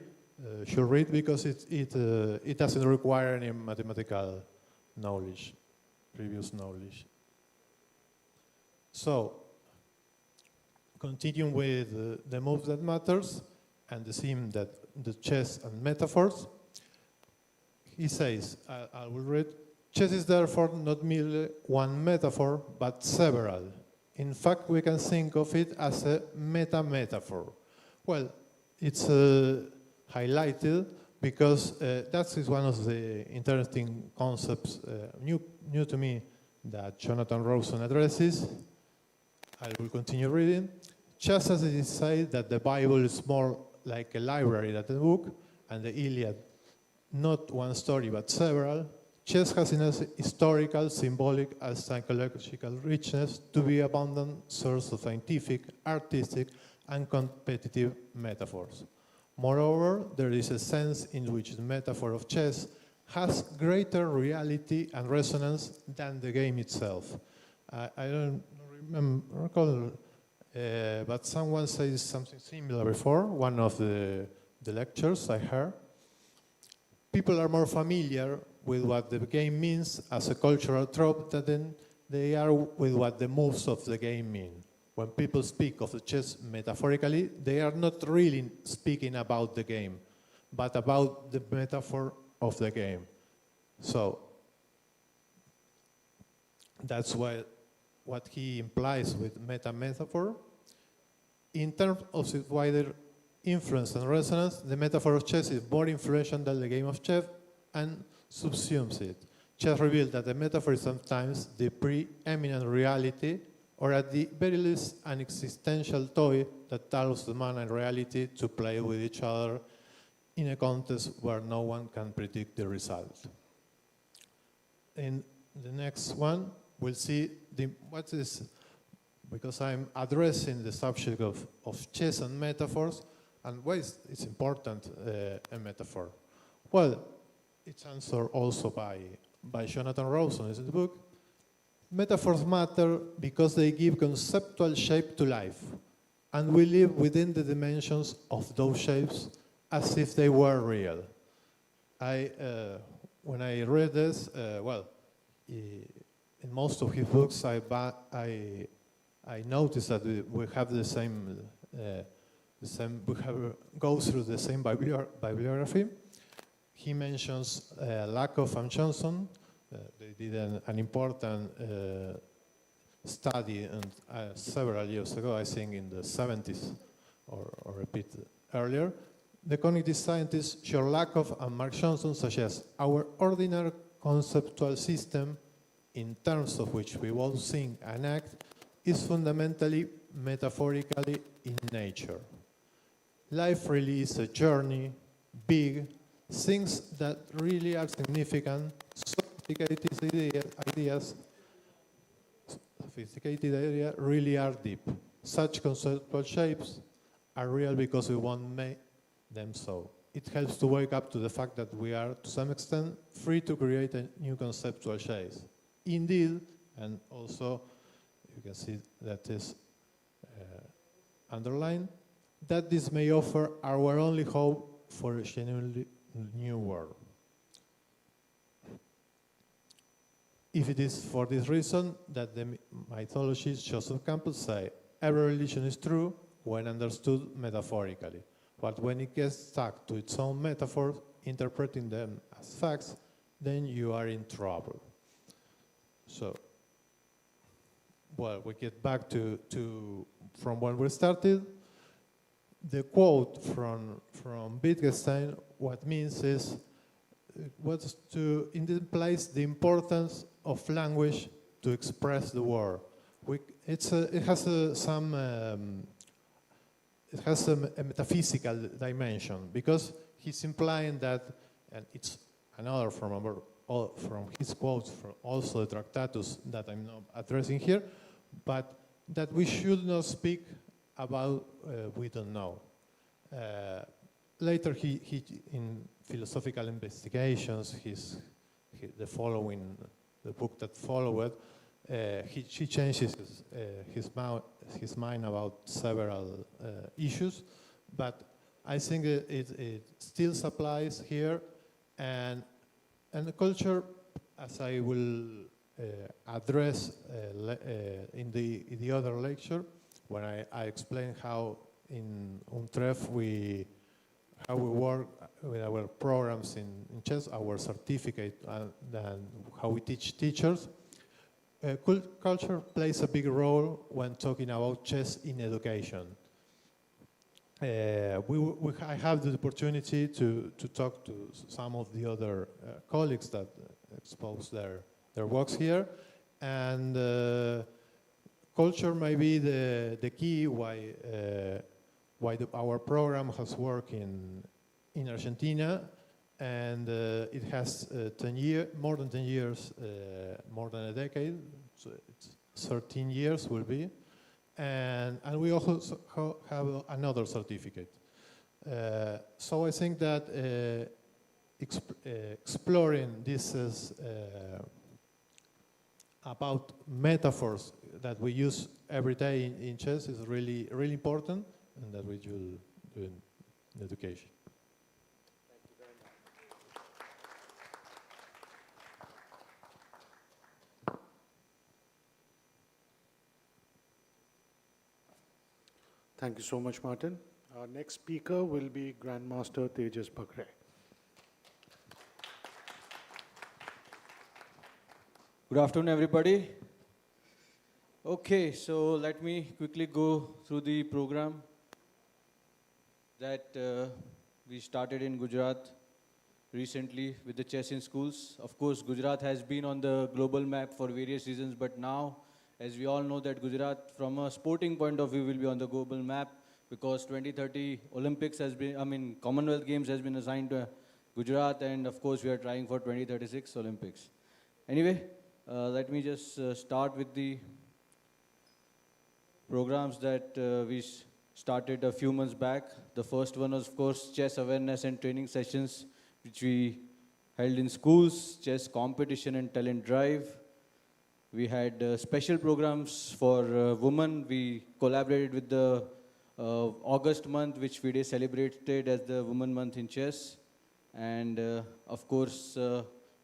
should read, because it doesn't require any mathematical knowledge, previous knowledge. So, continuing with the move that matters and the theme that the chess and metaphors, he says, I will read, chess is therefore not merely one metaphor, but several. In fact, we can think of it as a meta-metaphor. Well, it's highlighted because that is one of the interesting concepts, new to me, that Jonathan Rosen addresses. I will continue reading. Just as it is said that the Bible is more like a library than a book, and the Iliad not one story but several, chess has enough historical, symbolic, and psychological richness to be an abundant source of scientific, artistic, and competitive metaphors. Moreover, there is a sense in which the metaphor of chess has greater reality and resonance than the game itself. I don't recall, but someone said something similar before, one of the lectures I heard. People are more familiar with what the game means as a cultural trope than they are with what the moves of the game mean. When people speak of the chess metaphorically, they are not really speaking about the game, but about the metaphor of the game. So that's what he implies with meta-metaphor. In terms of its wider influence and resonance, the metaphor of chess is more influential than the game of chess and subsumes it. Chess reveals that the metaphor is sometimes the preeminent reality, or at the very least an existential toy that allows the man and reality to play with each other in a contest where no one can predict the result. in the next one, we'll see what is, because I'm addressing the subject of chess and metaphors, and why it's important, a metaphor. Well, it's answered also by Jonathan Rawson in the book. Metaphors matter because they give conceptual shape to life, and we live within the dimensions of those shapes as if they were real. When I read this, in most of his books, I noticed that we have the same, go through the same bibliography. He mentions Lakoff and Johnson. They did an important study several years ago, I think in the 70s or a bit earlier. The cognitive scientists Lakoff and Mark Johnson suggest our ordinary conceptual system, in terms of which we both think and act, is fundamentally metaphorically in nature. Life really is a journey, big, things that really are significant, sophisticated ideas really are deep. Such conceptual shapes are real because we won't make them so. It helps to wake up to the fact that we are, to some extent, free to create a new conceptual shapes. Indeed, and also you can see that is underlined, that this may offer our only hope for a genuinely new world. If it is for this reason that the mythologist Joseph Campbell say, every religion is true when understood metaphorically, but when it gets stuck to its own metaphors, interpreting them as facts, then you are in trouble. So, well, we get back to from when we started. The quote from Wittgenstein, what means is, it implies the importance of language to express the world. It has a metaphysical dimension, because he's implying that, and it's another from his quotes, from also the Tractatus that I'm not addressing here, but that we should not speak about we don't know. Later, he in philosophical investigations, the book that followed, he changes his mind about several issues, but I think it still applies here, and the culture, as I will address in the other lecture, when I explain how in UNTREF how we work with our programs in chess, our certificate, and how we teach teachers. Culture plays a big role when talking about chess in education. I have the opportunity to talk to some of the other colleagues that expose their works here, and culture may be the key why our program has worked in Argentina, and it has more than 10 years, more than a decade, so it's 13 years will be, and we also have another certificate. So I think that exploring this is about metaphors that we use every day in chess is really, really important, and that we should do in education. Thank you very much. Thank you so much, Martin. Our next speaker will be Grandmaster Tejas Bagre. Good afternoon, everybody. Okay, so let me quickly go through the program that we started in Gujarat recently with the chess in schools. Of course, Gujarat has been on the global map for various reasons, but now, as we all know, that Gujarat, from a sporting point of view, will be on the global map, because 2030 Olympics has been, Commonwealth Games has been assigned to Gujarat, and of course, we are trying for 2036 Olympics. Anyway, let me just start with the programs that we started a few months back. The first one was, of course, chess awareness and training sessions, which we held in schools, chess competition and talent drive. We had special programs for women. We collaborated with the August month, which FIDE celebrated as the Women Month in Chess. And of course,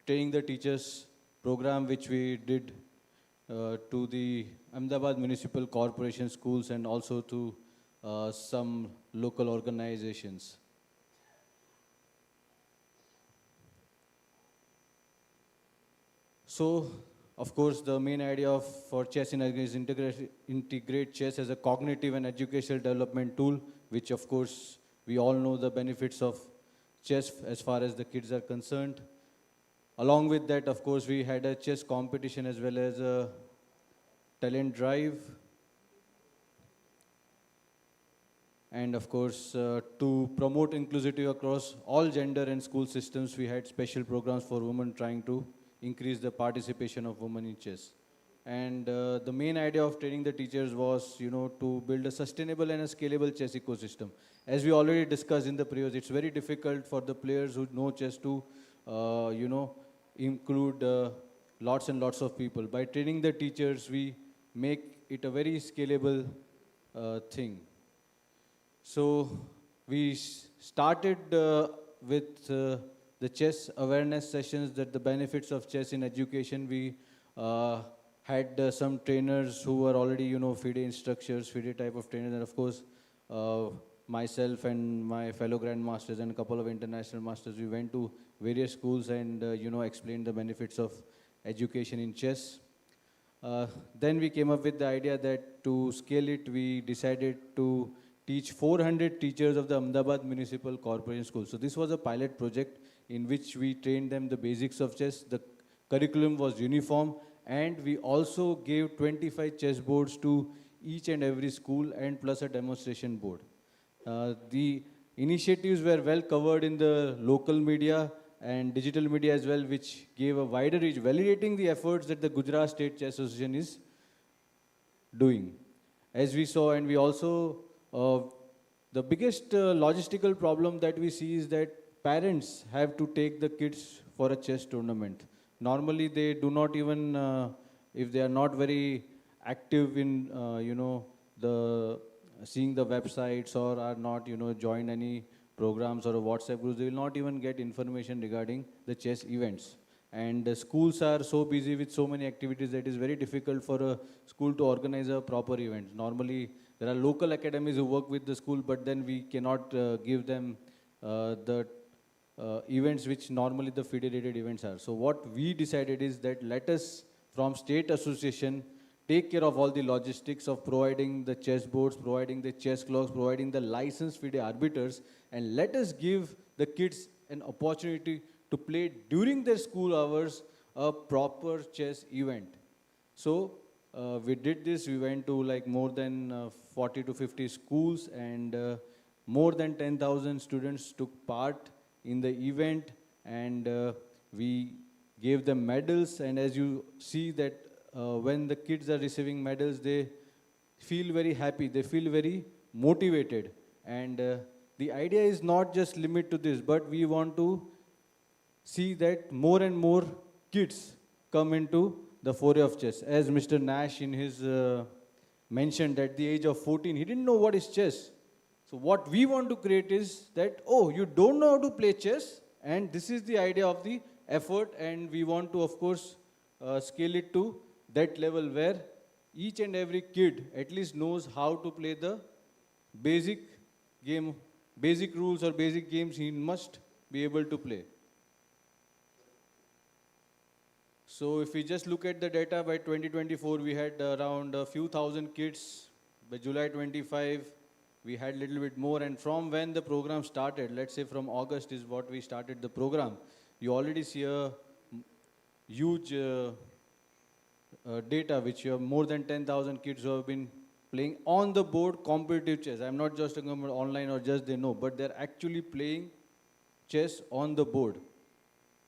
training the teachers program, which we did to the Ahmedabad Municipal Corporation schools and also to some local organizations. So, of course, the main idea for chess is integrate chess as a cognitive and educational development tool, which of course we all know the benefits of chess as far as the kids are concerned. Along with that, of course, we had a chess competition as well as a talent drive. And of course, to promote inclusivity across all gender and school systems, we had special programs for women trying to increase the participation of women in chess. And the main idea of training the teachers was, to build a sustainable and a scalable chess ecosystem. As we already discussed in the previous, it's very difficult for the players who know chess to, include lots and lots of people. By training the teachers, we make it a very scalable thing. So we started with the chess awareness sessions, that the benefits of chess in education. We had some trainers who were already, FIDE instructors, FIDE type of trainers, and of course, myself and my fellow grandmasters and a couple of international masters, we went to various schools and, explained the benefits of education in chess. Then we came up with the idea that to scale it, we decided to teach 400 teachers of the Ahmedabad Municipal Corporation School. So this was a pilot project in which we trained them the basics of chess. The curriculum was uniform, and we also gave 25 chess boards to each and every school and plus a demonstration board. The initiatives were well covered in the local media and digital media as well, which gave a wider reach, validating the efforts that the Gujarat State Chess Association is doing. As we saw, and we also, the biggest logistical problem that we see is that parents have to take the kids for a chess tournament. Normally, they do not even, if they are not very active in, seeing the websites or are not, joined any programs or WhatsApp groups, they will not even get information regarding the chess events. And the schools are so busy with so many activities that it is very difficult for a school to organize a proper event. Normally, there are local academies who work with the school, but then we cannot give them the events which normally the FIDE-rated events are. So what we decided is that let us, from state association, take care of all the logistics of providing the chess boards, providing the chess clocks, providing the licensed FIDE arbiters, and let us give the kids an opportunity to play during their school hours a proper chess event. So we did this. We went to like more than 40 to 50 schools, and more than 10,000 students took part in the event, and we gave them medals. And as you see that when the kids are receiving medals, they feel very happy, they feel very motivated. And the idea is not just limit to this, but we want to see that more and more kids come into the foray of chess. As Mr. Nash in his mentioned, at the age of 14, he didn't know what is chess. So what we want to create is that, oh, you don't know how to play chess, and this is the idea of the effort, and we want to, of course, scale it to that level where each and every kid at least knows how to play the basic game, basic rules or basic games he must be able to play. So if we just look at the data, by 2024, we had around a few thousand kids. By July 25, we had a little bit more. And from when the program started, let's say from August is what we started the program, you already see a huge data, which you have more than 10,000 kids who have been playing on the board competitive chess. I'm not just talking about online or just they know, but they're actually playing chess on the board.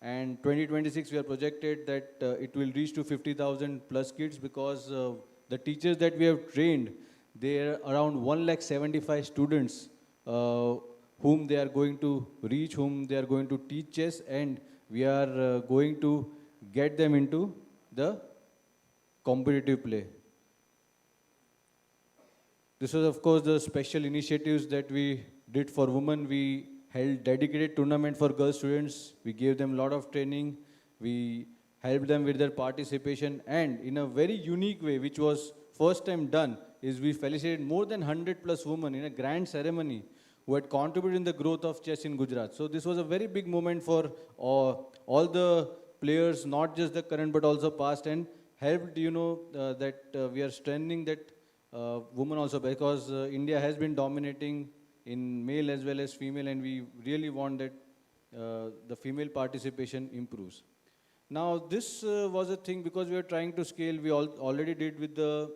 And 2026, we are projected that it will reach to 50,000 plus kids, because the teachers that we have trained, they are around 175,000 students whom they are going to reach, whom they are going to teach chess, and we are going to get them into the competitive play. This was, of course, the special initiatives that we did for women. We held dedicated tournament for girl students. We gave them a lot of training. We helped them with their participation. And in a very unique way, which was first time done, is we felicitated more than 100 plus women in a grand ceremony who had contributed in the growth of chess in Gujarat. So this was a very big moment for all the players, not just the current but also past, and helped, that we are strengthening that women also, because India has been dominating in male as well as female, and we really want that the female participation improves. Now this was a thing because we are trying to scale. We already did with the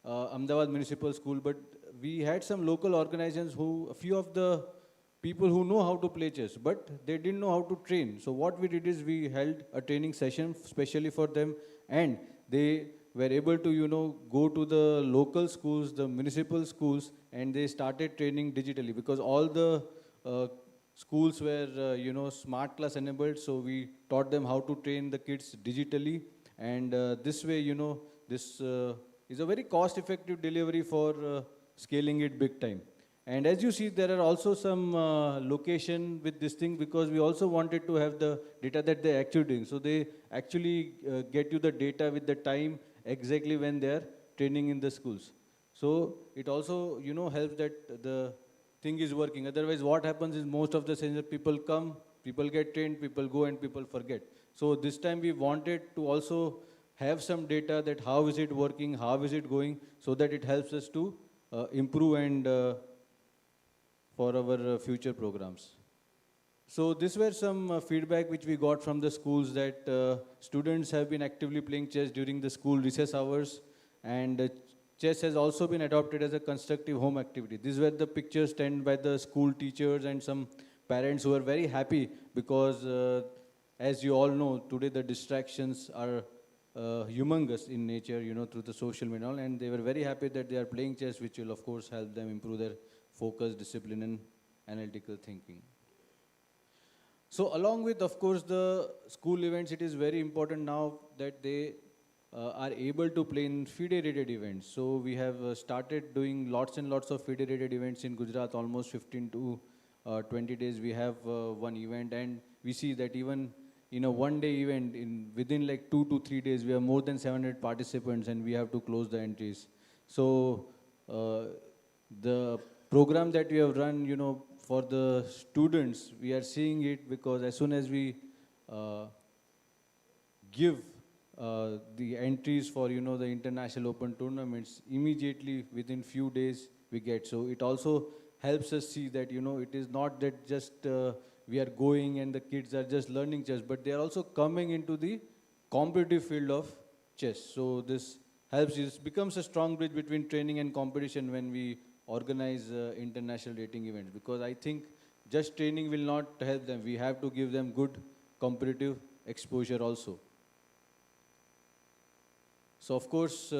Ahmedabad Municipal School, but we had some local organizations a few of the people who know how to play chess, but they didn't know how to train. So what we did is we held a training session specially for them, and they were able to, go to the local schools, the municipal schools, and they started training digitally, because all the schools were, smart class enabled. So we taught them how to train the kids digitally, and this way, this is a very cost-effective delivery for scaling it big time. And as you see, there are also some location with this thing, because we also wanted to have the data that they're actually doing. So they actually get you the data with the time exactly when they're training in the schools. So it also, helps that the thing is working. Otherwise, what happens is most of the senior people come, people get trained, people go, and people forget. So this time we wanted to also have some data that how is it working, how is it going, so that it helps us to improve and for our future programs. So these were some feedback which we got from the schools, that students have been actively playing chess during the school recess hours, and chess has also been adopted as a constructive home activity. These were the pictures taken by the school teachers and some parents who were very happy, because as you all know, today the distractions are humongous in nature, through the social media, and they were very happy that they are playing chess, which will of course help them improve their focus, discipline, and analytical thinking. So along with, of course, the school events, it is very important now that they are able to play in FIDE-rated events. So we have started doing lots and lots of FIDE-rated events in Gujarat, almost 15 to 20 days. We have one event, and we see that even in a one-day event, within like 2 to 3 days, we have more than 700 participants, and we have to close the entries. So the program that we have run, for the students, we are seeing it, because as soon as we give the entries for, the international open tournaments, immediately within few days we get. So it also helps us see that, it is not that just we are going and the kids are just learning chess, but they are also coming into the competitive field of chess. So this helps, it becomes a strong bridge between training and competition when we organize international rating events, because I think just training will not help them. We have to give them good competitive exposure also. So of course,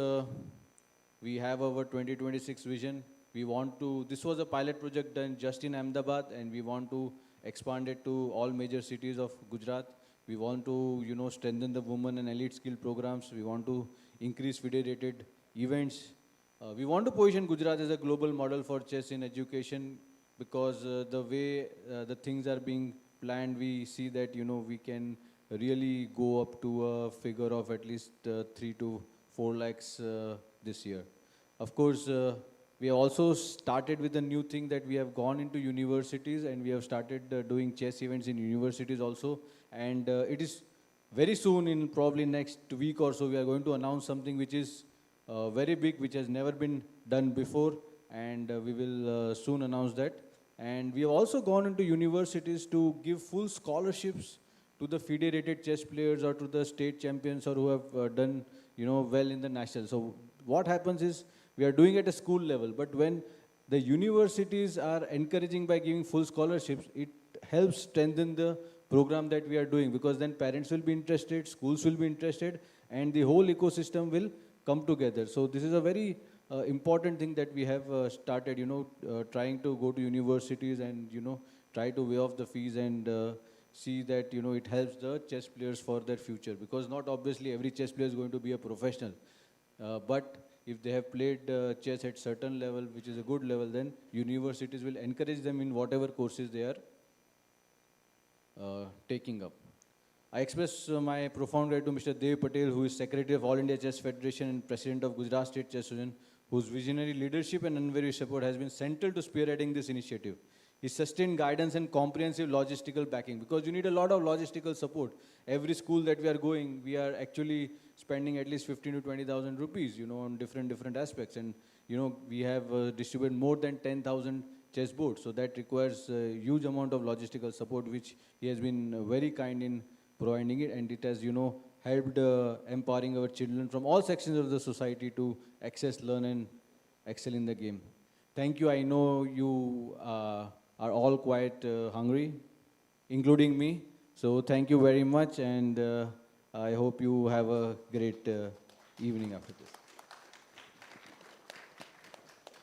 we have our 2026 vision. We want to, this was a pilot project done just in Ahmedabad, and we want to expand it to all major cities of Gujarat. We want to, strengthen the women and elite skill programs. We want to increase FIDE-rated events. We want to position Gujarat as a global model for chess in education, because the way the things are being planned, we see that, we can really go up to a figure of at least 3 to 4 lakhs this year. Of course, we have also started with a new thing, that we have gone into universities, and we have started doing chess events in universities also. And it is very soon, in probably next week or so, we are going to announce something which is very big, which has never been done before, and we will soon announce that. And we have also gone into universities to give full scholarships to the FIDE-rated chess players, or to the state champions, or who have done, well in the national. So what happens is, we are doing at a school level, but when the universities are encouraging by giving full scholarships, it helps strengthen the program that we are doing, because then parents will be interested, schools will be interested, and the whole ecosystem will come together. So this is a very important thing that we have started, trying to go to universities and, try to waive off the fees and see that, it helps the chess players for their future. Because not obviously every chess player is going to be a professional. But if they have played chess at certain level, which is a good level, then universities will encourage them in whatever courses they are taking up. I express my profound gratitude to Mr. Dev Patel, who is Secretary of All India Chess Federation and President of Gujarat State Chess Union, whose visionary leadership and unwavering support has been central to spearheading this initiative. His sustained guidance and comprehensive logistical backing, because you need a lot of logistical support. Every school that we are going, we are actually spending at least 15 to 20,000 rupees, on different aspects. And, we have distributed more than 10,000 chess boards. So that requires a huge amount of logistical support, which he has been very kind in providing it. And it has, helped empowering our children from all sections of the society to access, learn, and excel in the game. Thank you. I know you are all quite hungry, including me. So thank you very much, and I hope you have a great evening after this.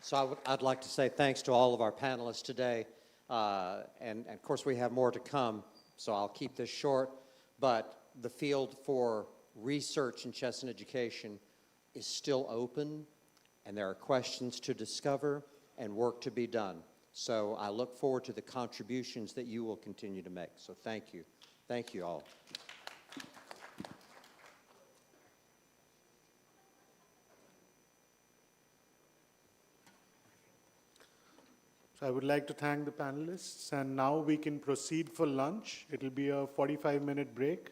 So I'd like to say thanks to all of our panelists today. And of course, we have more to come, so I'll keep this short. But the field for research in chess and education is still open, and there are questions to discover and work to be done. So I look forward to the contributions that you will continue to make. So thank you. Thank you all. So I would like to thank the panelists, and now we can proceed for lunch. It will be a 45-minute break.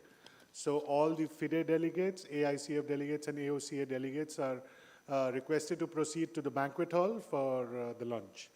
So all the FIDE delegates, AICF delegates, and AOCA delegates are requested to proceed to the banquet hall for the lunch.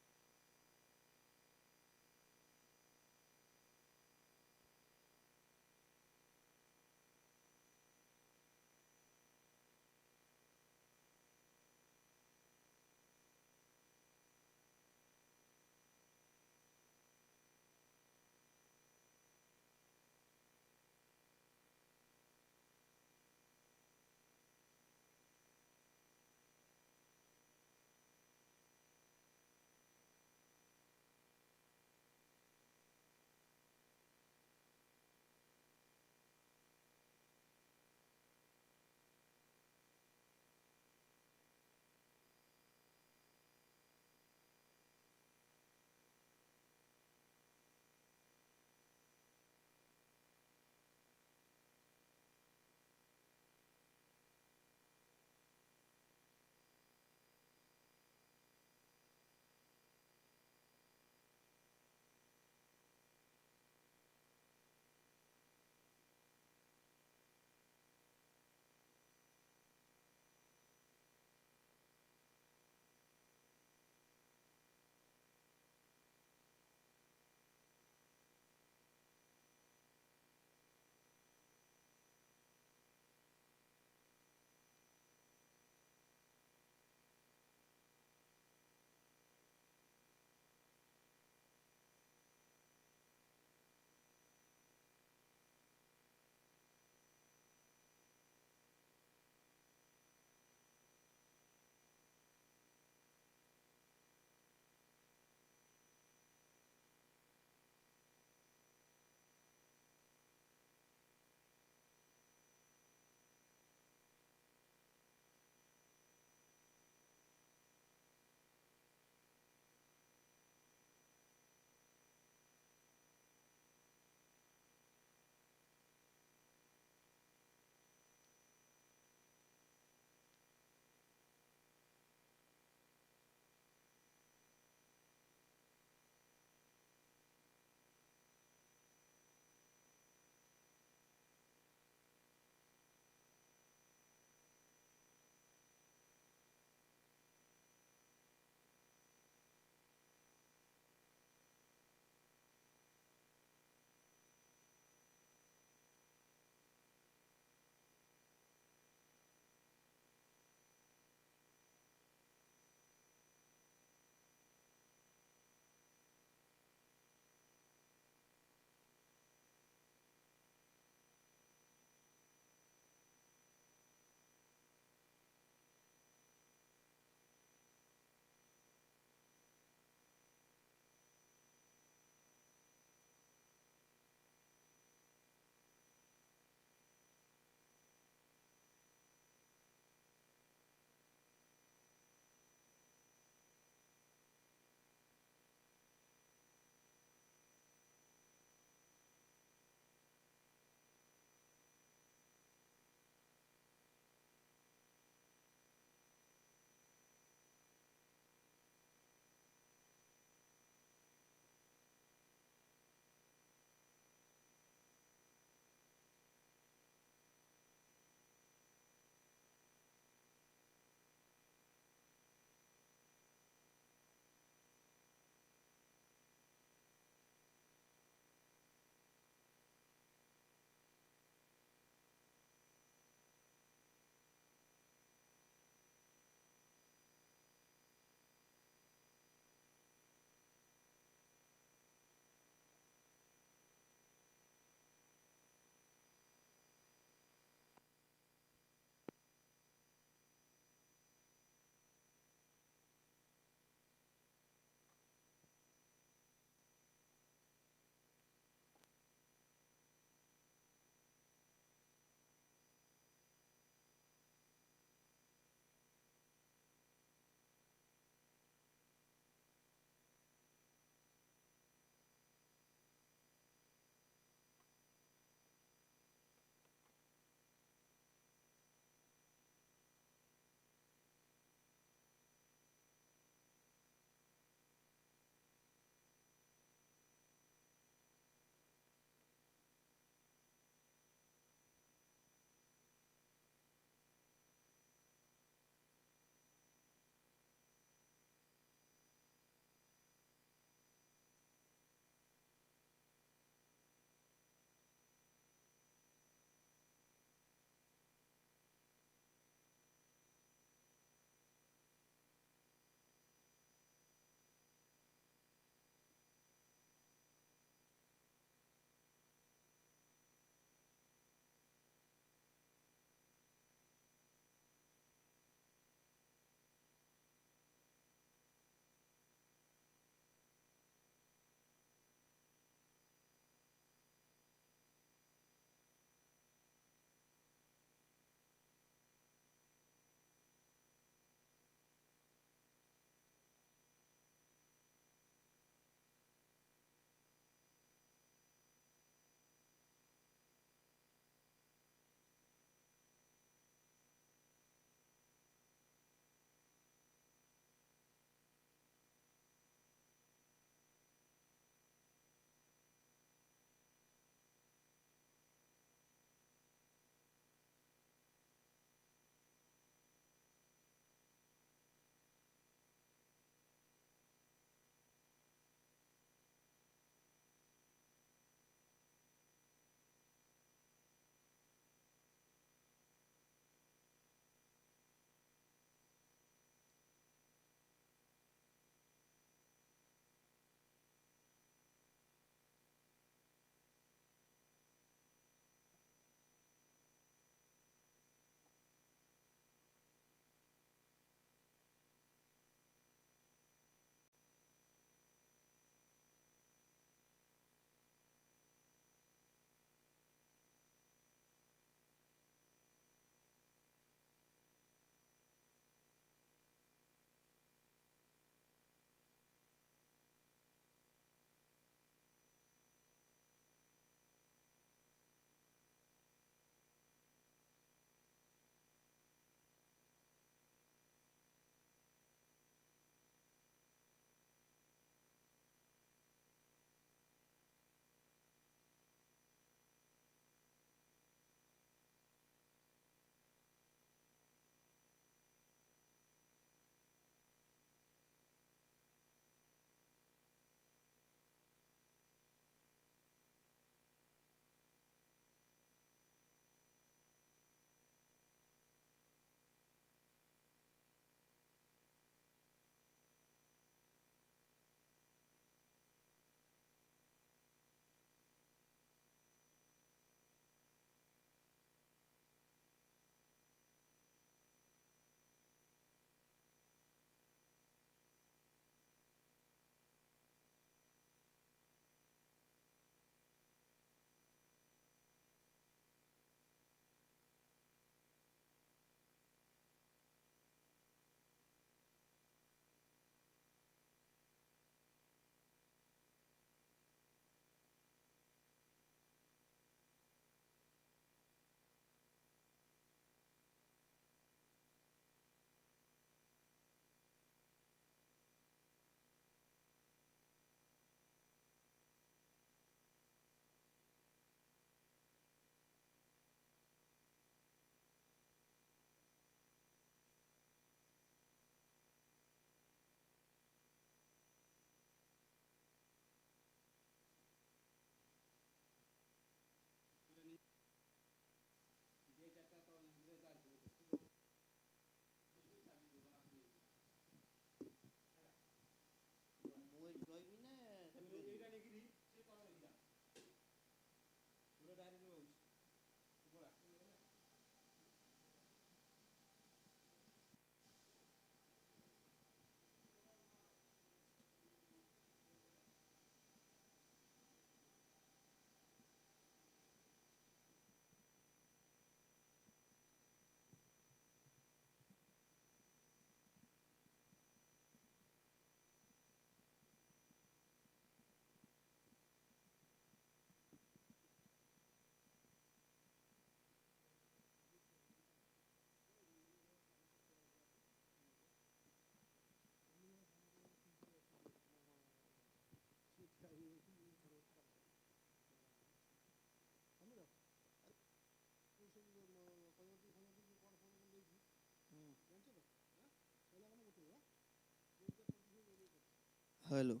Hello,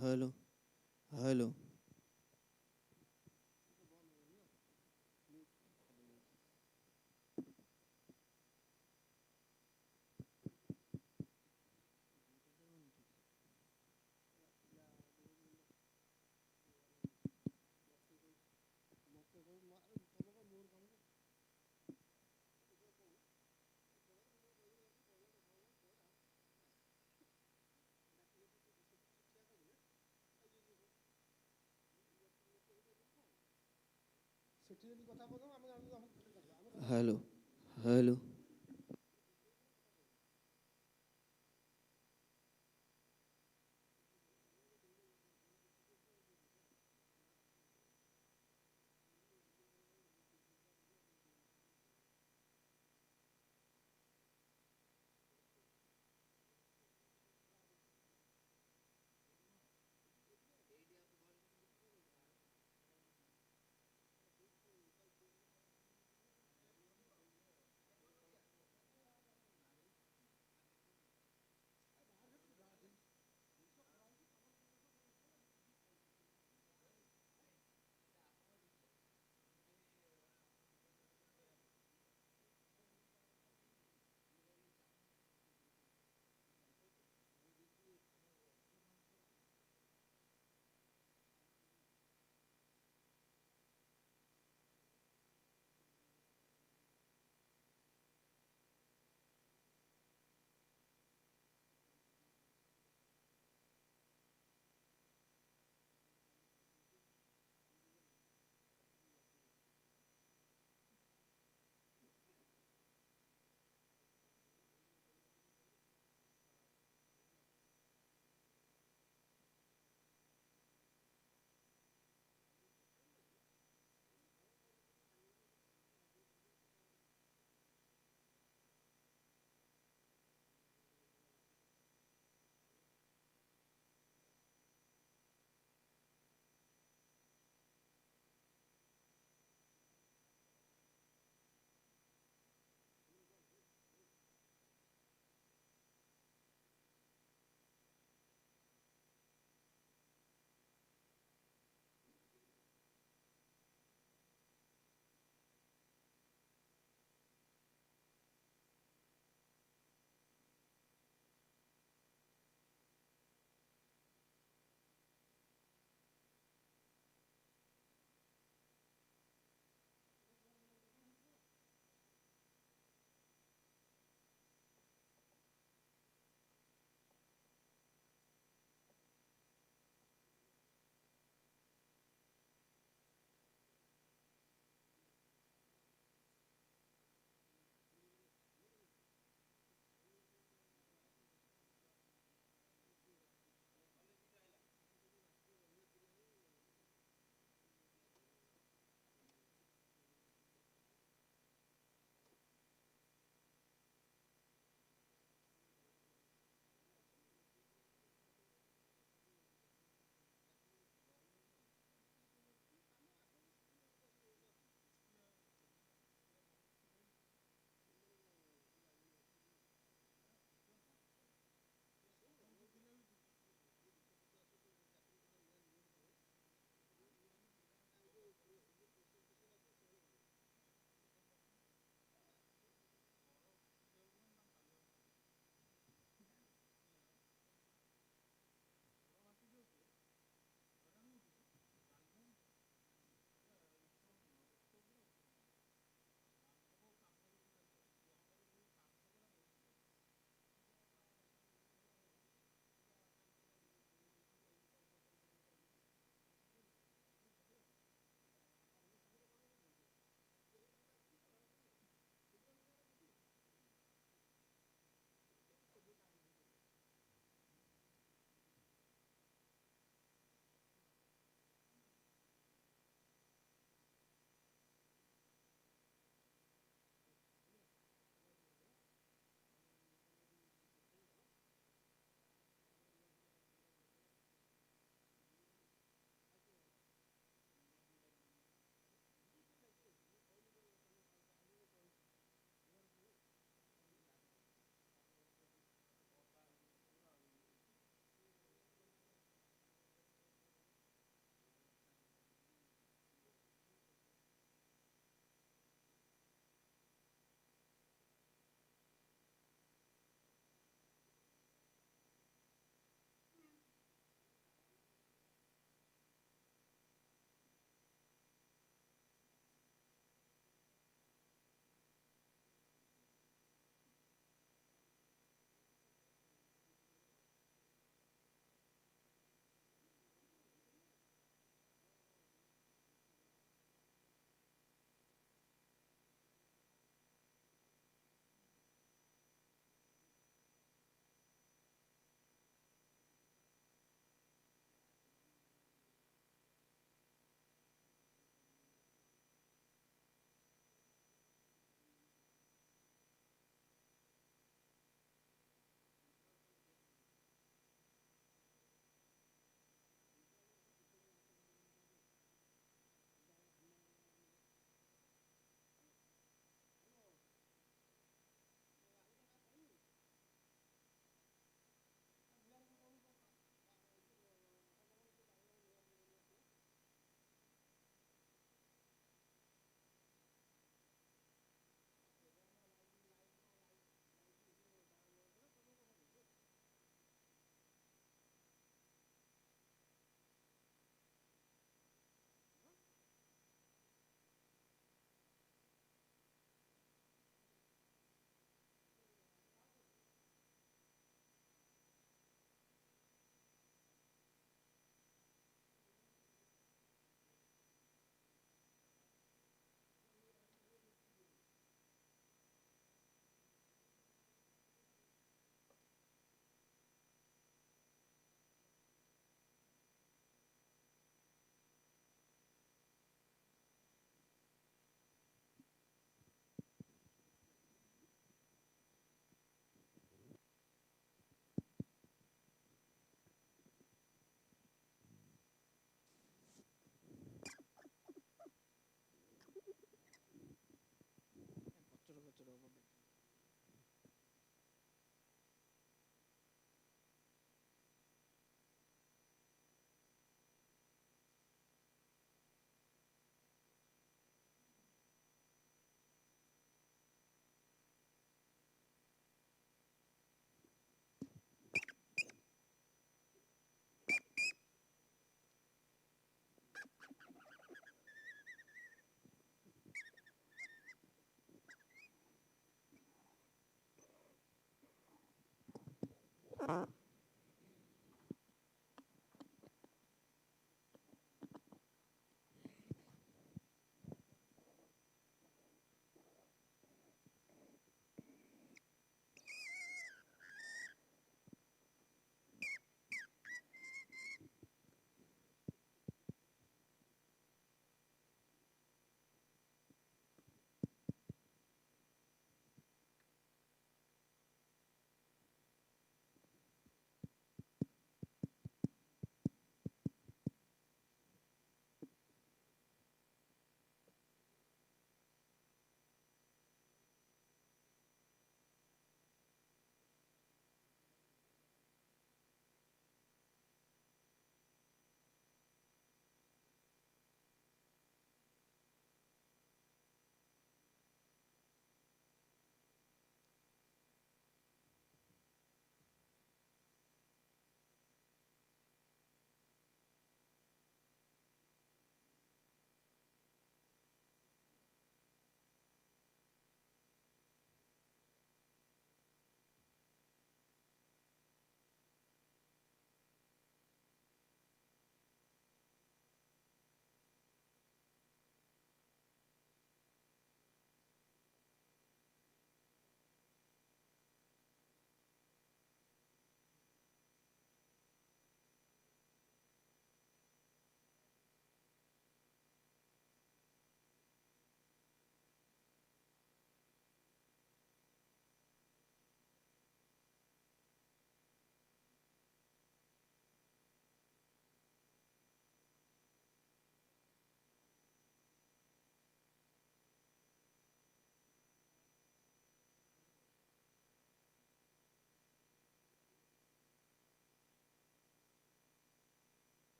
hello, hello. Hello, hello.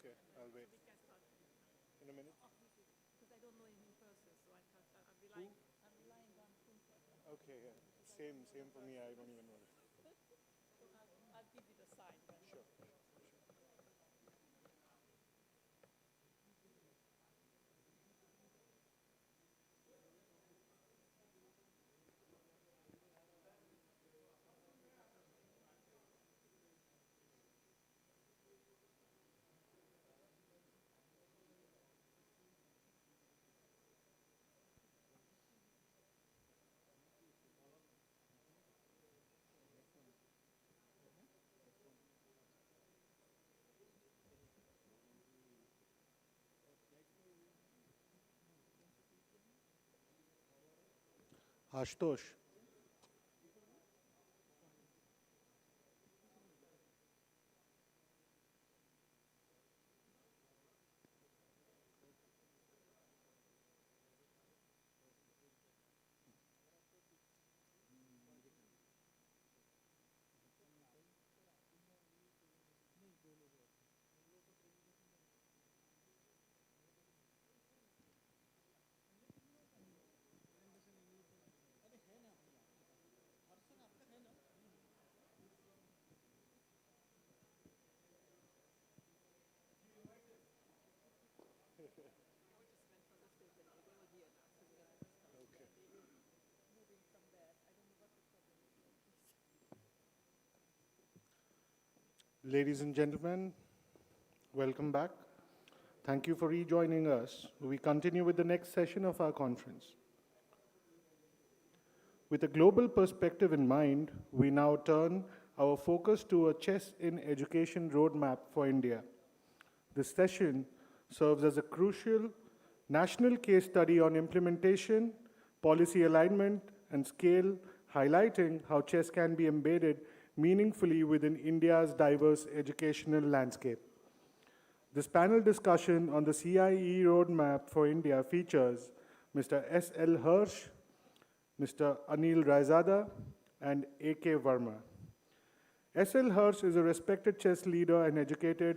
Okay, I'll wait. In a minute. Because I don't know him in person, so I'm relying on Okay, yeah. Same for me. I don't even know. So I'll give you the sign. Sure. Ashutosh. Ladies and gentlemen, welcome back. Thank you for rejoining us. We continue with the next session of our conference. With a global perspective in mind, we now turn our focus to a chess in education roadmap for India. This session serves as a crucial national case study on implementation, policy alignment, and scale, highlighting how chess can be embedded meaningfully within India's diverse educational landscape. This panel discussion on the CIE roadmap for India features Mr. S.L. Hirsch, Mr. Anil Raizada, and A.K. Verma. S.L. Hirsch is a respected chess leader and educator,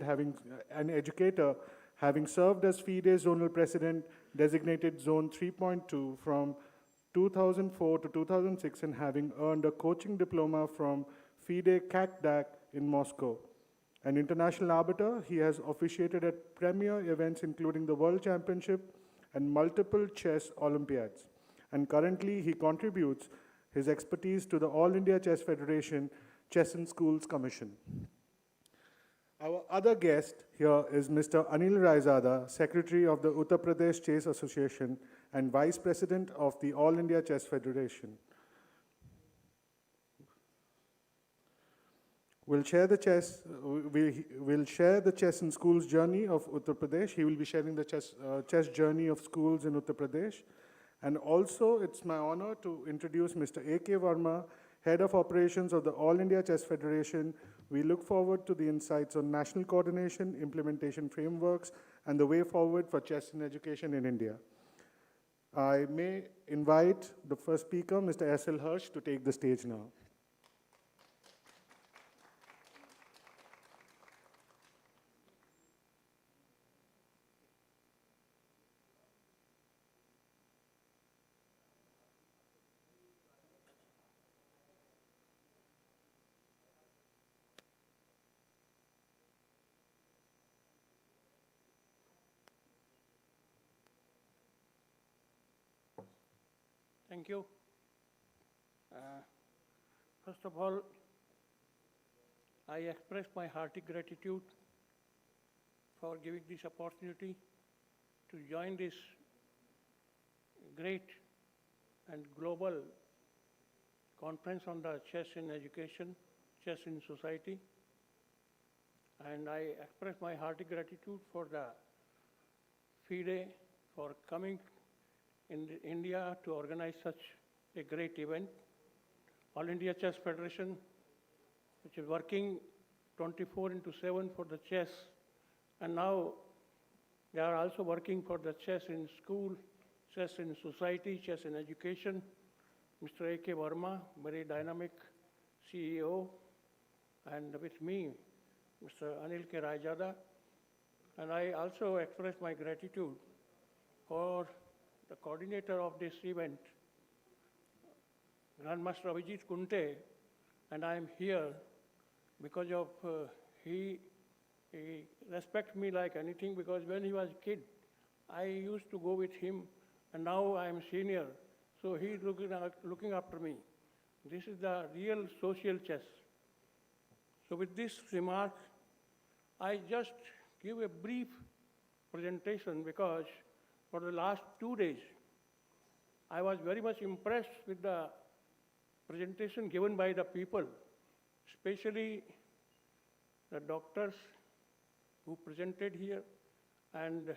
having served as FIDE Zonal President, designated Zone 3.2 from 2004 to 2006, and having earned a coaching diploma from FIDE KAKDAK in Moscow. An international arbiter, he has officiated at premier events including the World Championship and multiple chess Olympiads. And currently, he contributes his expertise to the All India Chess Federation Chess in Schools Commission. Our other guest here is Mr. Anil Raizada, Secretary of the Uttar Pradesh Chess Association and Vice President of the All India Chess Federation. We'll share the chess in schools journey of Uttar Pradesh. He will be sharing the chess journey of schools in Uttar Pradesh. And also, it's my honor to introduce Mr. A.K. Verma, Head of Operations of the All India Chess Federation. We look forward to the insights on national coordination, implementation frameworks, and the way forward for chess in education in India. I may invite the first speaker, Mr. S.L. Hirsch, to take the stage now. Thank you. First of all, I express my hearty gratitude for giving this opportunity to join this great and global conference on the chess in education, chess in society. And I express my hearty gratitude for the FIDE for coming in India to organize such a great event. All India Chess Federation, which is working 24/7 for the chess, and now they are also working for the chess in school, chess in society, chess in education. Mr. A.K. Verma, very dynamic CEO, and with me, Mr. Anil K. Raizada. And I also express my gratitude for the coordinator of this event, Grandmaster Abhijit Kunte, and I am here because of he respects me like anything, because when he was a kid, I used to go with him, and now I am senior, so he is looking after me. This is the real social chess. So with this remark, I just give a brief presentation because for the last 2 days, I was very much impressed with the presentation given by the people, especially the doctors who presented here, and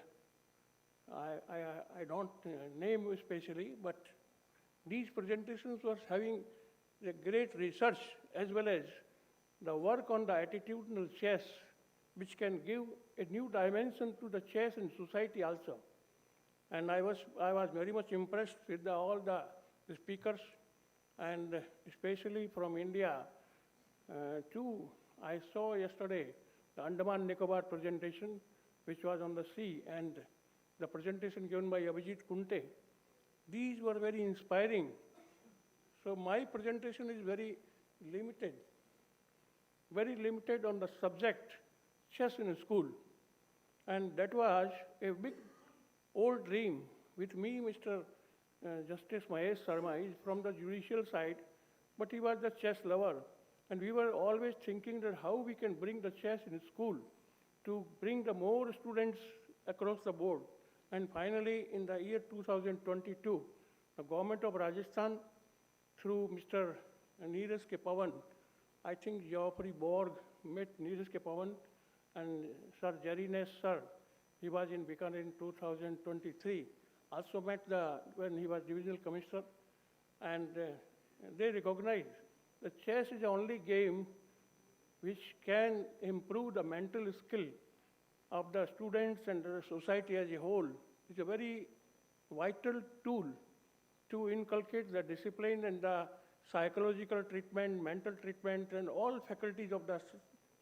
I don't name especially, but these presentations were having a great research as well as the work on the attitudinal chess, which can give a new dimension to the chess in society also. And I was very much impressed with all the speakers, and especially from India too. I saw yesterday the Andaman Nicobar presentation, which was on the sea, and the presentation given by Abhijit Kunte. These were very inspiring. So my presentation is very limited on the subject, chess in a school. And that was a big old dream with me. Mr. Justice Mahesh Sharma is from the judicial side, but he was the chess lover. And we were always thinking that how we can bring the chess in school to bring the more students across the board. And finally, in the year 2022, the government of Rajasthan, through Mr. Neeraj K. Pawan, I think Geoffrey Borg met Neeraj K. Pawan, and Sir Jerry Ness, sir, he was in Bikaner in 2023, also met when he was divisional commissioner, and they recognized that chess is the only game which can improve the mental skill of the students and the society as a whole. It's a very vital tool to inculcate the discipline and the psychological treatment, mental treatment, and all faculties of the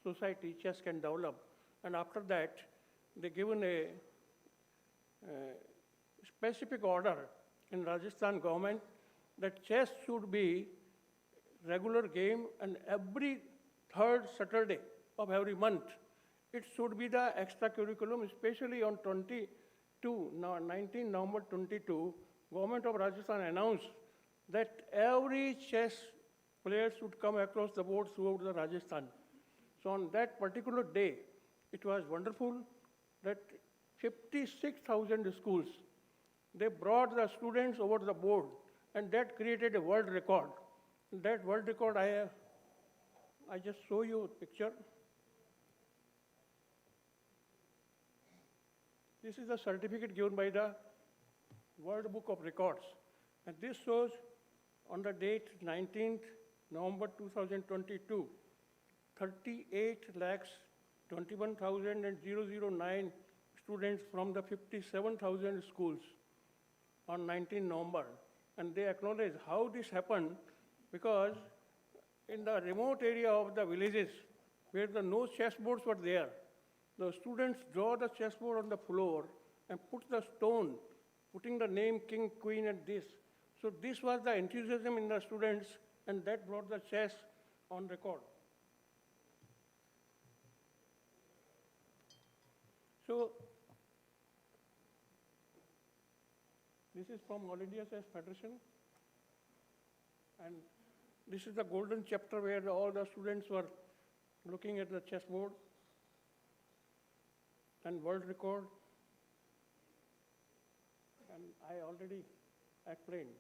society chess can develop. And after that, they given a specific order in Rajasthan government that chess should be regular game, and every third Saturday of every month, it should be the extra curriculum, especially on 19 November 22, government of Rajasthan announced that every chess player should come across the board throughout the Rajasthan. So on that particular day, it was wonderful that 56,000 schools, they brought the students over the board, and that created a world record. That world record, I just show you a picture. This is the certificate given by the World Book of Records. And this shows on the date 19th November 2022, 38,21,009 students from the 57,000 schools on 19 November. And they acknowledge how this happened, because in the remote area of the villages where no chessboards were there, the students draw the chessboard on the floor and put the stone, putting the name king, queen, and this. So this was the enthusiasm in the students, and that brought the chess on record. So this is from All India Chess Federation, and this is the golden chapter where all the students were looking at the chessboard and world record, and I already explained.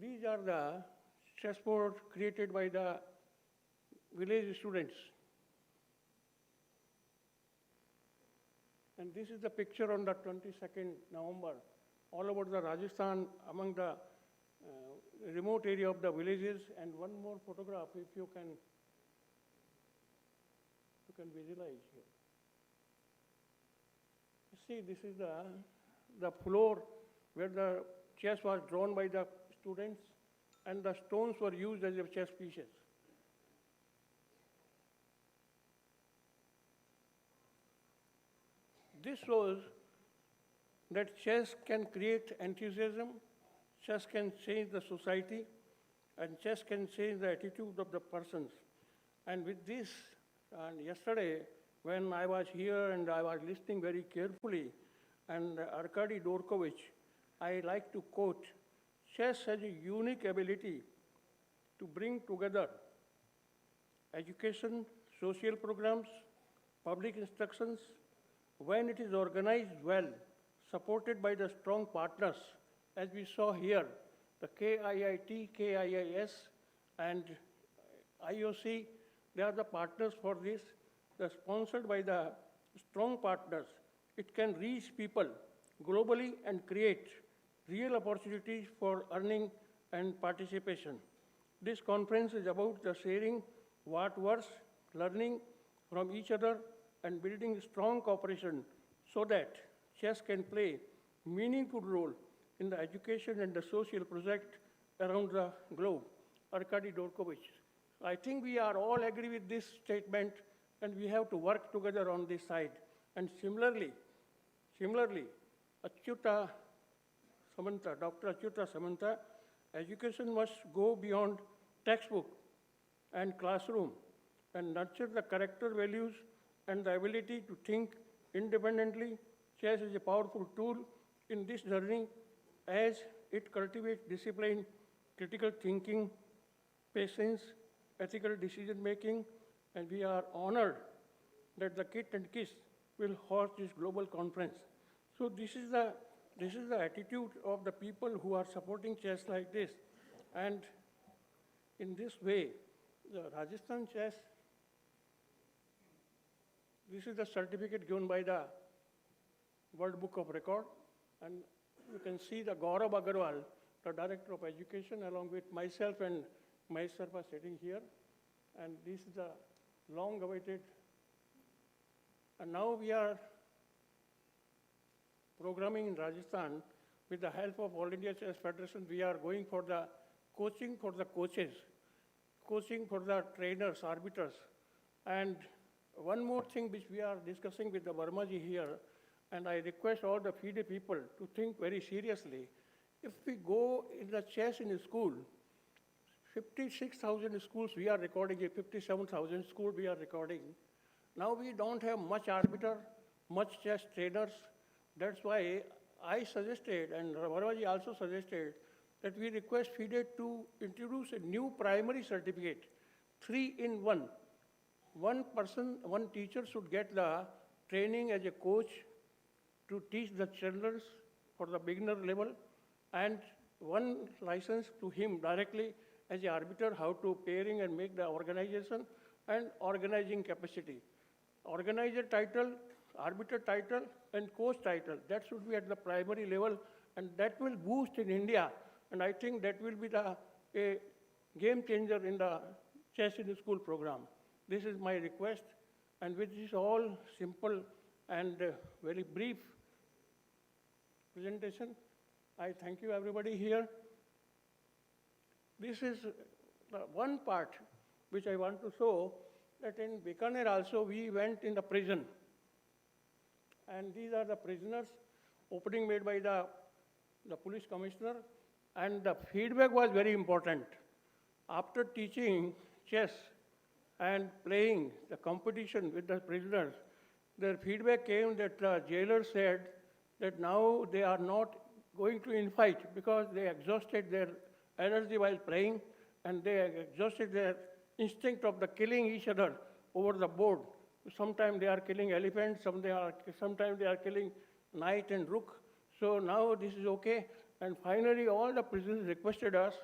These are the chessboards created by the village students. And this is the picture on the 22nd November, all over the Rajasthan, among the remote area of the villages. And one more photograph, if you can visualize here. See, this is the floor where the chess was drawn by the students, and the stones were used as chess pieces. this shows that chess can create enthusiasm, chess can change the society, and chess can change the attitude of the persons. And with this, and yesterday, when I was here and I was listening very carefully, and Arkady Dorkovich, I like to quote, chess has a unique ability to bring together education, social programs, public instructions, when it is organized well, supported by the strong partners, as we saw here, the KIIT, KIIS, and IOC, they are the partners for this. They're sponsored by the strong partners. It can reach people globally and create real opportunities for earning and participation. This conference is about the sharing what works, learning from each other, and building strong cooperation so that chess can play a meaningful role in the education and the social project around the globe. Arkady Dorkovich. I think we are all agree with this statement, and we have to work together on this side. And similarly, Achyuta Samanta, Dr. Achyuta Samanta, education must go beyond textbook and classroom and nurture the character values and the ability to think independently. Chess is a powerful tool in this journey as it cultivates discipline, critical thinking, patience, ethical decision making, and we are honored that the KIIT and KISS will host this global conference. So this is the attitude of the people who are supporting chess like this. And in this way, the Rajasthan chess, this is the certificate given by the World Book of Record. And you can see the Gaurav Agarwal, the Director of Education, along with myself and myself are sitting here. And this is the long-awaited. And now we are programming in Rajasthan with the help of All India Chess Federation. We are going for the coaching for the coaches, coaching for the trainers, arbiters. And one more thing which we are discussing with the Vermaji here, and I request all the FIDE people to think very seriously. If we go in the chess in a school, 56,000 schools we are recording, 57,000 schools we are recording. Now we don't have much arbiter, much chess trainers. That's why I suggested, and Vermaji also suggested, that we request FIDE to introduce a new primary certificate, 3-in-1. One person, one teacher should get the training as a coach to teach the children for the beginner level, and one license to him directly as an arbiter, how to pairing and make the organization and organizing capacity. Organizer title, arbiter title, and coach title, that should be at the primary level, and that will boost in India. And I think that will be a game changer in the chess in the school program. This is my request, and with this all simple and very brief presentation, I thank you everybody here. This is the one part which I want to show, that in Bikaner also we went in the prison. And these are the prisoners, opening made by the police commissioner, and the feedback was very important. After teaching chess and playing the competition with the prisoners, their feedback came that the jailer said that now they are not going to in-fight because they exhausted their energy while playing, and they exhausted their instinct of the killing each other over the board. Sometimes they are killing elephants, sometimes they are killing knight and rook. So now this is okay. And finally, all the prisoners requested us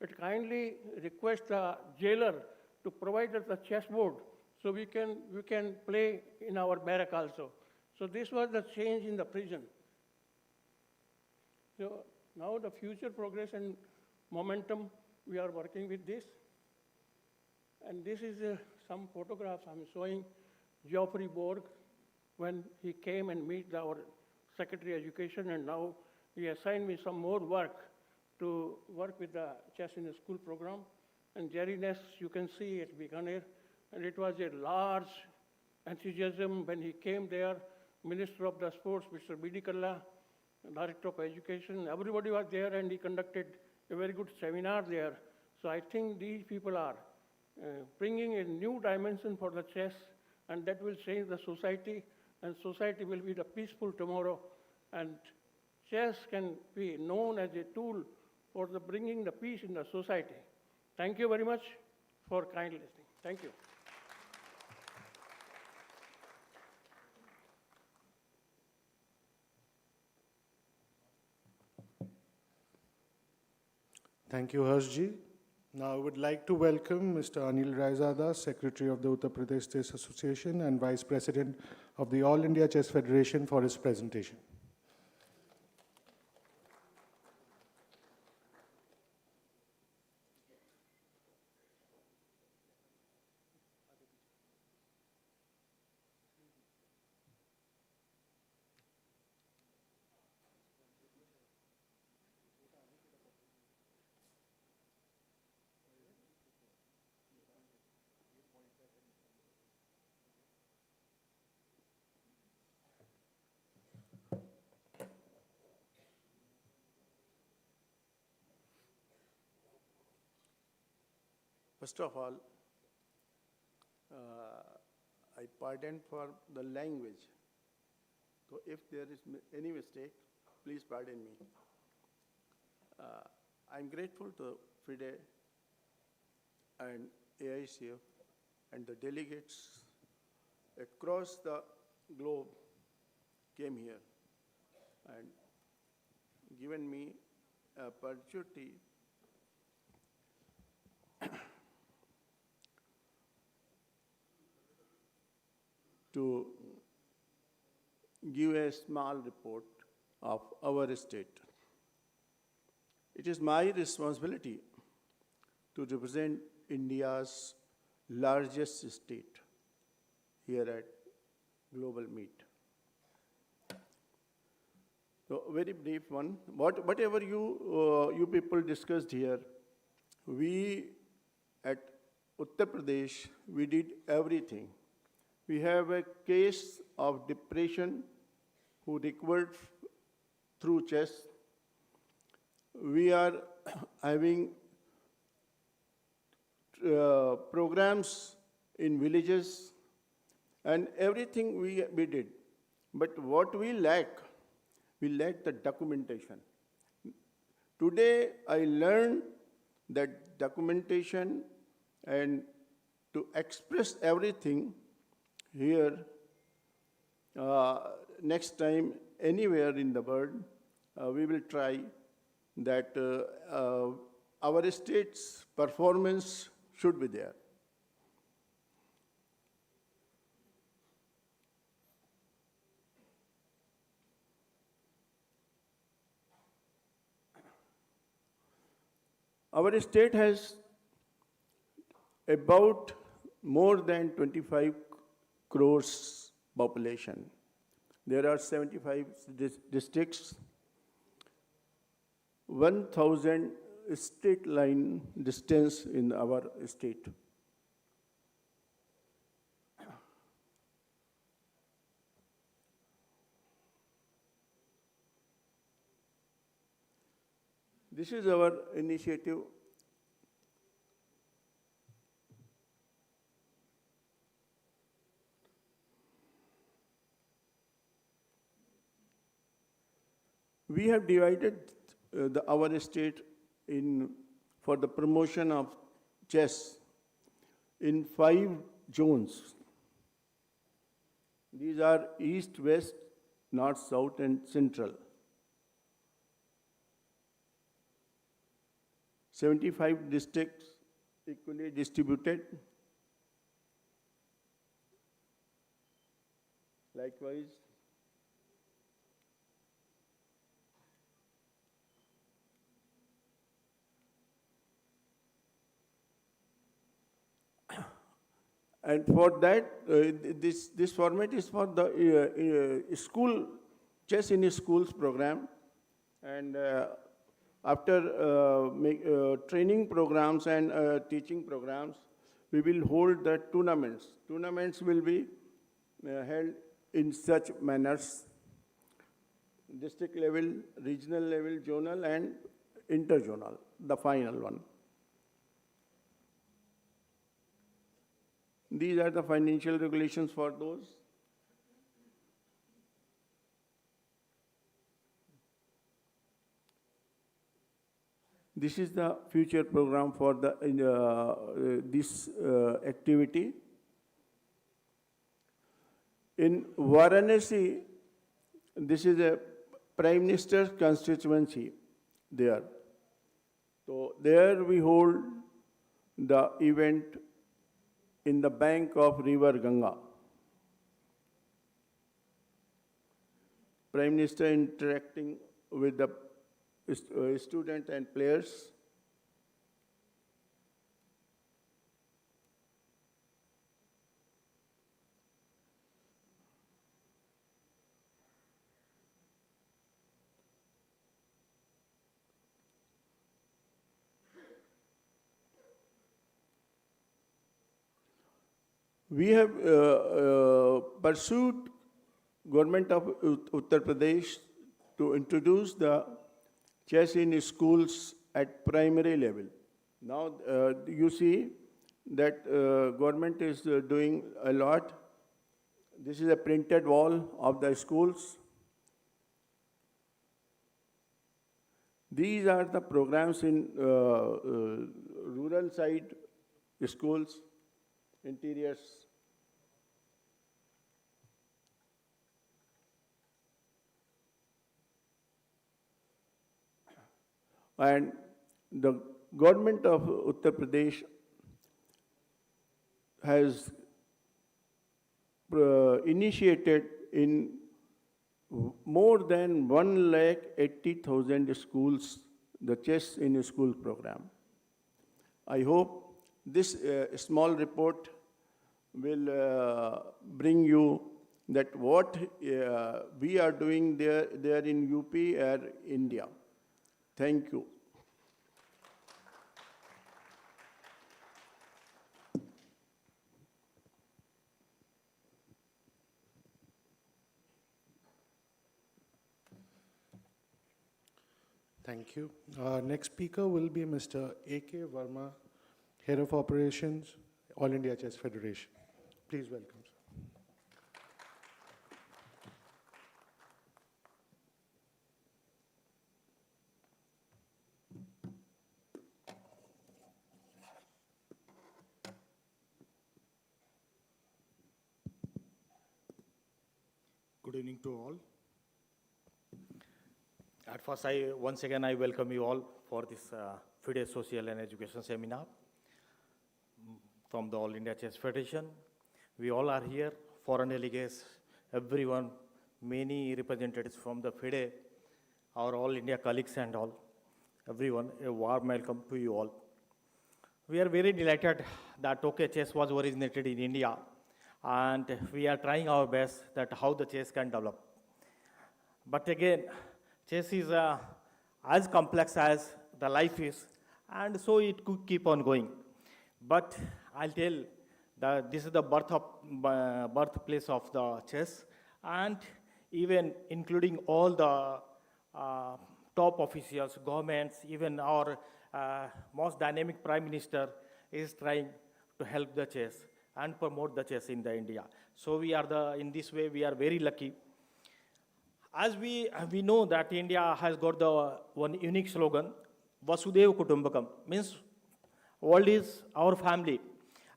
that kindly request the jailer to provide us a chessboard so we can play in our barrack also. So this was the change in the prison. So now the future progress and momentum, we are working with this. And this is some photographs I'm showing Geoffrey Borg when he came and met our Secretary Education, and now he assigned me some more work to work with the chess in the school program. And Jerry Ness, you can see at Bikaner, and it was a large enthusiasm when he came there. Minister of the Sports, Mr. B.D. Kalla, Director of Education, everybody was there and he conducted a very good seminar there. So I think these people are bringing a new dimension for the chess, and that will change the society, and society will be the peaceful tomorrow, and chess can be known as a tool for the bringing the peace in the society. Thank you very much for kind listening. Thank you. Thank you, Harshji. Now I would like to welcome Mr. Anil Raizada, Secretary of the Uttar Pradesh Chess Association and Vice President of the All India Chess Federation, for his presentation. First of all, I pardon for the language. So if there is any mistake, please pardon me. I'm grateful to FIDE and AICF and the delegates across the globe came here and given me an opportunity to give a small report of our state. It is my responsibility to represent India's largest state here at Global Meet. So, very brief one. Whatever you people discussed here, we at Uttar Pradesh, we did everything. We have a case of depression who recovered through chess. We are having programs in villages and everything we did. But what we lack the documentation. Today I learned that documentation and to express everything here, next time, anywhere in the world, we will try that our state's performance should be there. Our state has about more than 25 crores population. There are 75 districts, 1,000 state line distance in our state. This is our initiative. We have divided our state for the promotion of chess in 5 zones. These are east, west, north, south, and central. 75 districts equally distributed. Likewise, and for that, this format is for the school, chess in schools program. And after training programs and teaching programs, we will hold the tournaments. Tournaments will be held in such manners: district level, regional level, zonal, and interzonal, the final one. These are the financial regulations for those. This is the future program for this activity. In Varanasi, this is a Prime Minister's constituency there. So there we hold the event in the bank of River Ganga. Prime Minister interacting with the students and players. We have pursued government of Uttar Pradesh to introduce the chess in schools at primary level. Now you see that government is doing a lot. This is a printed wall of the schools. These are the programs in rural side schools, interiors. And the government of Uttar Pradesh has initiated in more than 180,000 schools the chess in a school program. I hope this small report will bring you that what we are doing there in UP or India. Thank you. Thank you. Next speaker will be Mr. A.K. Verma, Head of Operations, All India Chess Federation. Please welcome, sir. Good evening to all. At first, once again, I welcome you all for this FIDE Social and Education Seminar from the All India Chess Federation. We all are here, foreign delegates, everyone, many representatives from the FIDE, our All India colleagues and all, everyone, a warm welcome to you all. We are very delighted that OK Chess was originated in India, and we are trying our best that how the chess can develop. But again, chess is as complex as the life is, and so it could keep on going. But I'll tell that this is the birthplace of the chess, and even including all the top officials, governments, even our most dynamic Prime Minister is trying to help the chess and promote the chess in the India. So we are in this way, we are very lucky. As we know that India has got the one unique slogan, Vasudhaiva Kutumbakam, means world is our family.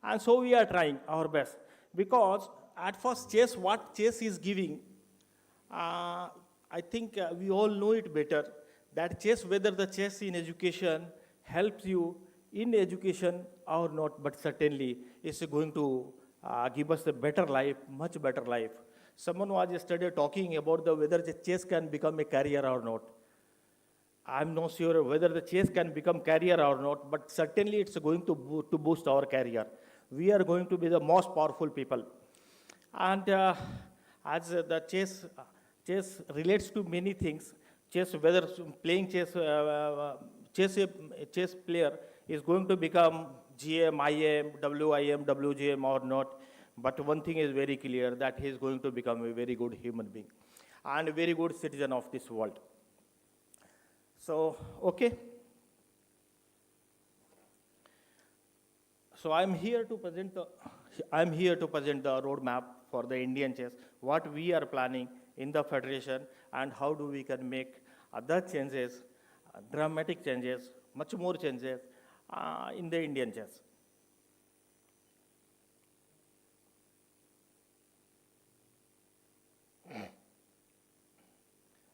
And so we are trying our best. Because at first what chess is giving, I think we all know it better, that chess, whether the chess in education helps you in education or not, but certainly it's going to give us a better life, much better life. Someone was yesterday talking about whether the chess can become a career or not. I'm not sure whether the chess can become career or not, but certainly it's going to boost our career. We are going to be the most powerful people. And as the chess relates to many things, chess, whether playing chess, chess player is going to become GM, IM, WIM, WGM or not. But one thing is very clear, that he is going to become a very good human being and a very good citizen of this world. So, okay. So I'm here to present the roadmap for the Indian chess, what we are planning in the federation, and how do we can make other changes, dramatic changes, much more changes in the Indian chess.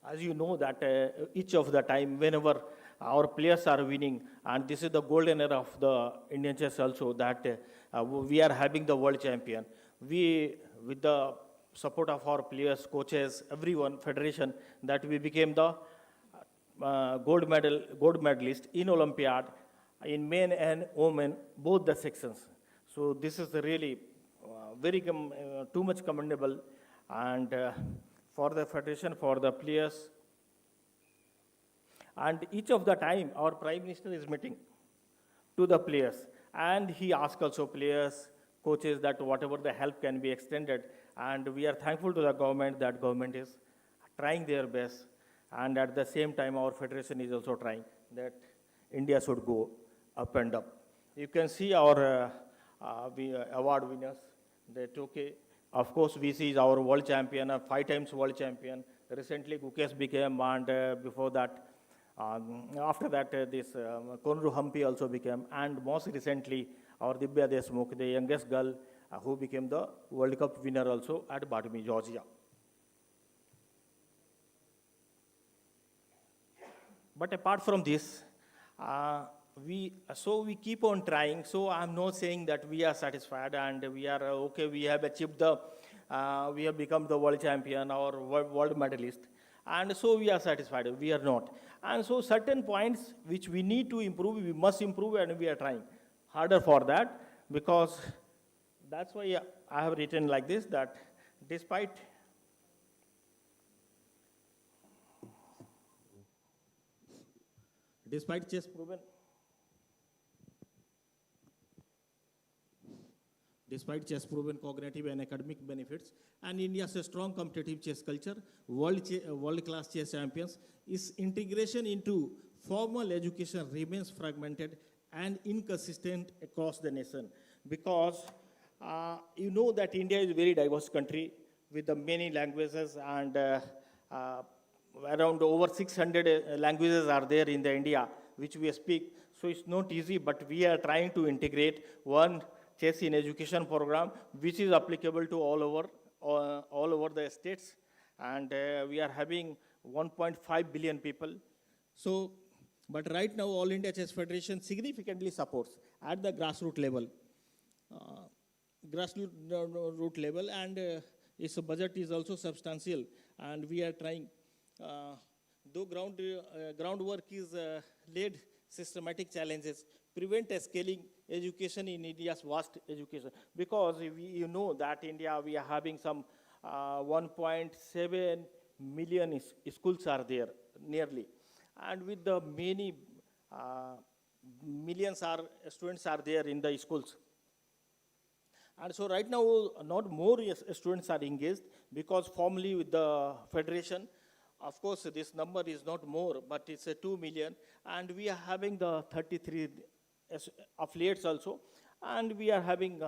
As you know that each of the time, whenever our players are winning, and this is the golden era of the Indian chess also, that we are having the world champion. We, with the support of our players, coaches, everyone, federation, that we became the gold medalist in Olympiad, in men and women, both the sections. So this is really too much commendable, and for the federation, for the players. And each of the time, our Prime Minister is meeting to the players, and he asks also players, coaches, that whatever the help can be extended. And we are thankful to the government, that government is trying their best. And at the same time, our federation is also trying that India should go up and up. You can see our award winners. That okay, of course, VC is our world champion, 5 times world champion. Recently, Gukesh became, and before that, after that, this Konru Hampi also became, and most recently, our Dibya Deshmukh, the youngest girl, who became the World Cup winner also at Batumi, Georgia. But apart from this, we keep on trying. So I'm not saying that we are satisfied and we are okay. We have achieved we have become the world champion or world medalist, and so we are satisfied. We are not. And so certain points which we need to improve, we must improve, and we are trying harder for that, because that's why I have written like this, that despite chess proven, cognitive and academic benefits, and India's a strong competitive chess culture, world-class chess champions, its integration into formal education remains fragmented and inconsistent across the nation. Because you know that India is a very diverse country with the many languages, and around over 600 languages are there in the India which we speak. So it's not easy, but we are trying to integrate one chess in education program which is applicable to all over the states, and we are having 1.5 billion people. So, but right now All India Chess Federation significantly supports at the grassroots level, and its budget is also substantial, and we are trying. Though groundwork is laid, systematic challenges prevent scaling education in India's vast education. Because you know that India, we are having some 1.7 million schools are there, nearly. And with the many millions students are there in the schools. And so right now, not more students are engaged, because formally with the federation, of course, this number is not more, but it's 2 million. And we are having the 33 affiliates also. And we are having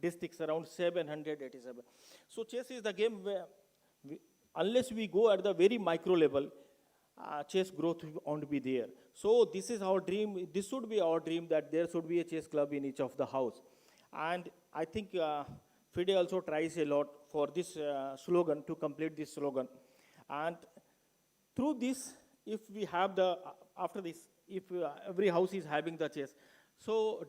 districts around 787. So chess is the game where, unless we go at the very micro level, chess growth won't be there. So this is our dream. This should be our dream, that there should be a chess club in each of the house. And I think FIDE also tries a lot for this slogan, to complete this slogan. And through this, if we have after this, if every house is having the chess, so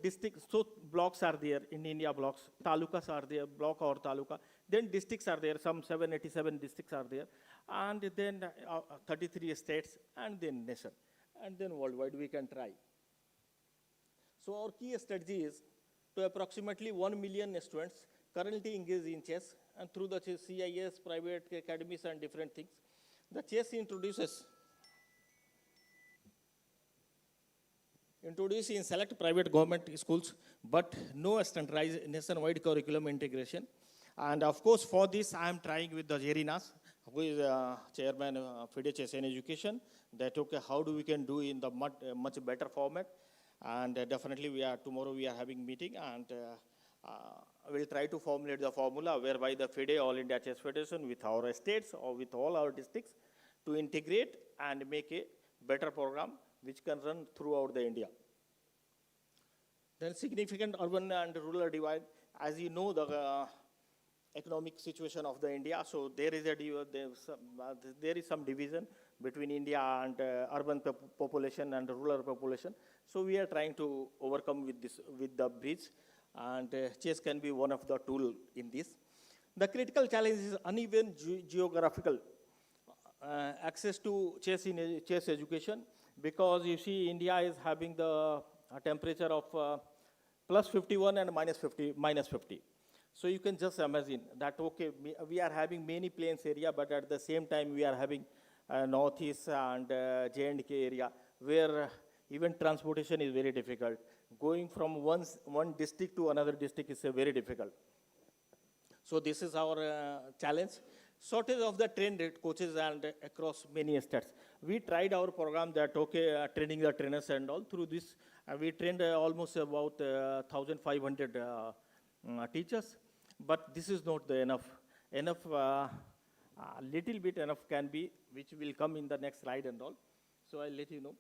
blocks are there in India, blocks, talukas are there, block or taluka, then districts are there, some 787 districts are there, and then 33 states, and then nation, and then worldwide we can try. So our key strategy is to approximately 1 million students currently engaged in chess, and through the CIS, private academies and different things, the chess introduced in select private government schools, but no standardized nationwide curriculum integration. And of course, for this, I am trying with the Jerry Nas, who is chairman of FIDE Chess in Education, that okay, how do we can do in the much better format. And definitely tomorrow we are having meeting, and we'll try to formulate the formula whereby the FIDE, All India Chess Federation, with our states or with all our districts, to integrate and make a better program which can run throughout the India. Then significant urban and rural divide. As you know, the economic situation of the India, so there is some division between India and urban population and rural population. So we are trying to overcome with the bridge, and chess can be one of the tools in this. The critical challenge is uneven geographical access to chess in chess education, because you see India is having the temperature of plus 51 and minus 50. So you can just imagine that, okay, we are having many plains area, but at the same time we are having northeast and J&K area, where even transportation is very difficult. Going from one district to another district is very difficult. So this is our challenge. Shortage of the trained coaches and across many states. We tried our program that, okay, training the trainers and all. Through this, we trained almost about 1,500 teachers, but this is not enough. Little bit enough can be, which will come in the next slide and all. So I'll let you know.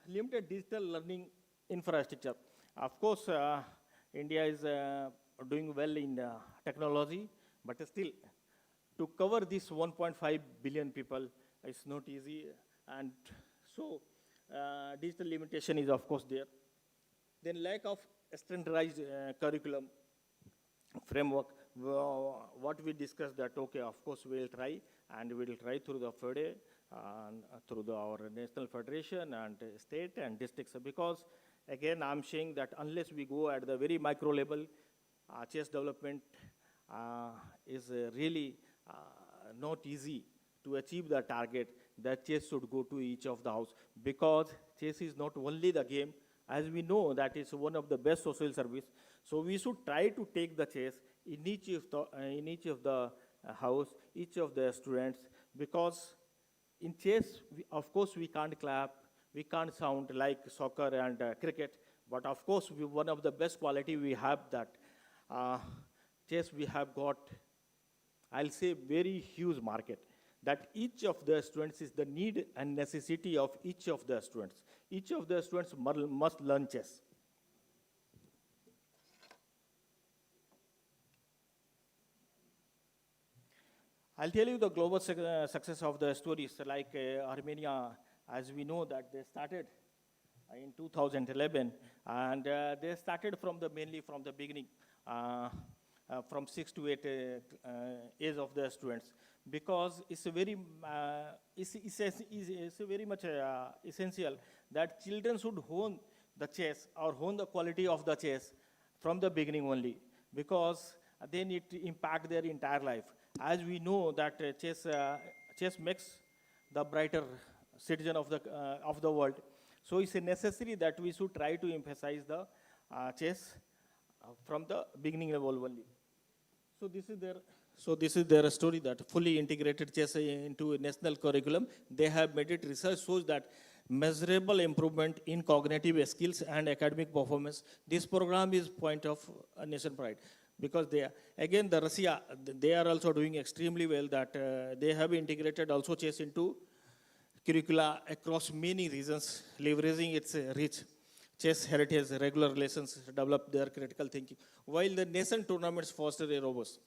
Limited digital learning infrastructure. Of course, India is doing well in technology, but still, to cover this 1.5 billion people, it's not easy. And so, digital limitation is of course there. Then lack of standardized curriculum framework. What we discussed that, okay, of course we'll try, and we'll try through the FIDE, through our national federation and state and districts. Because again, I'm saying that unless we go at the very micro level, chess development is really not easy to achieve the target that chess should go to each of the house, because chess is not only the game, as we know that it's one of the best social service. So we should try to take the chess in each of the house, each of the students, because in chess, of course, we can't clap, we can't sound like soccer and cricket, but of course, one of the best quality we have that chess we have got, I'll say, very huge market, that each of the students is the need and necessity of each of the students. Each of the students must learn chess. I'll tell you the global success of the stories, like Armenia, as we know that they started in 2011, and they started mainly from the beginning, from 6 to 8 age of the students, because it's very much essential that children should hone the chess or hone the quality of the chess from the beginning only, because they need to impact their entire life. As we know that chess makes the brighter citizen of the world. So it's necessary that we should try to emphasize the chess from the beginning level only. So this is their story, that fully integrated chess into a national curriculum. They have made it. Research shows that measurable improvement in cognitive skills and academic performance. This program is point of nation pride, because Russia, they are also doing extremely well, that they have integrated also chess into curricula across many regions, leveraging its rich chess heritage, regular lessons, develop their critical thinking, while the nation tournaments foster a robust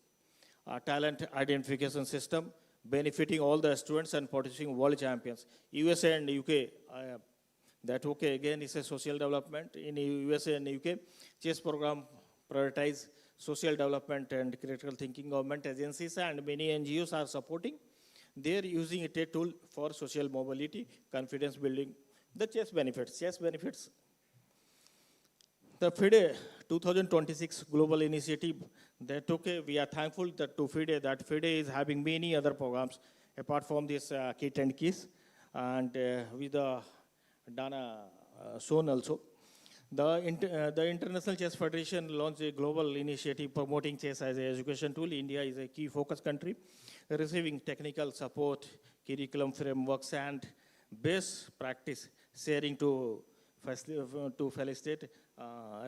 talent identification system, benefiting all the students and producing world champions. USA and UK, that okay, again, is a social development. In USA and UK, chess program prioritize social development and critical thinking. Government agencies and many NGOs are supporting. They're using it a tool for social mobility, confidence building. The chess benefits. The FIDE 2026 global initiative, that okay, we are thankful that to FIDE, that FIDE is having many other programs apart from this KIIT and KISS, and with the Dana shown also. The International Chess Federation launched a global initiative promoting chess as an education tool. India is a key focus country, receiving technical support, curriculum frameworks, and best practice sharing to facilitate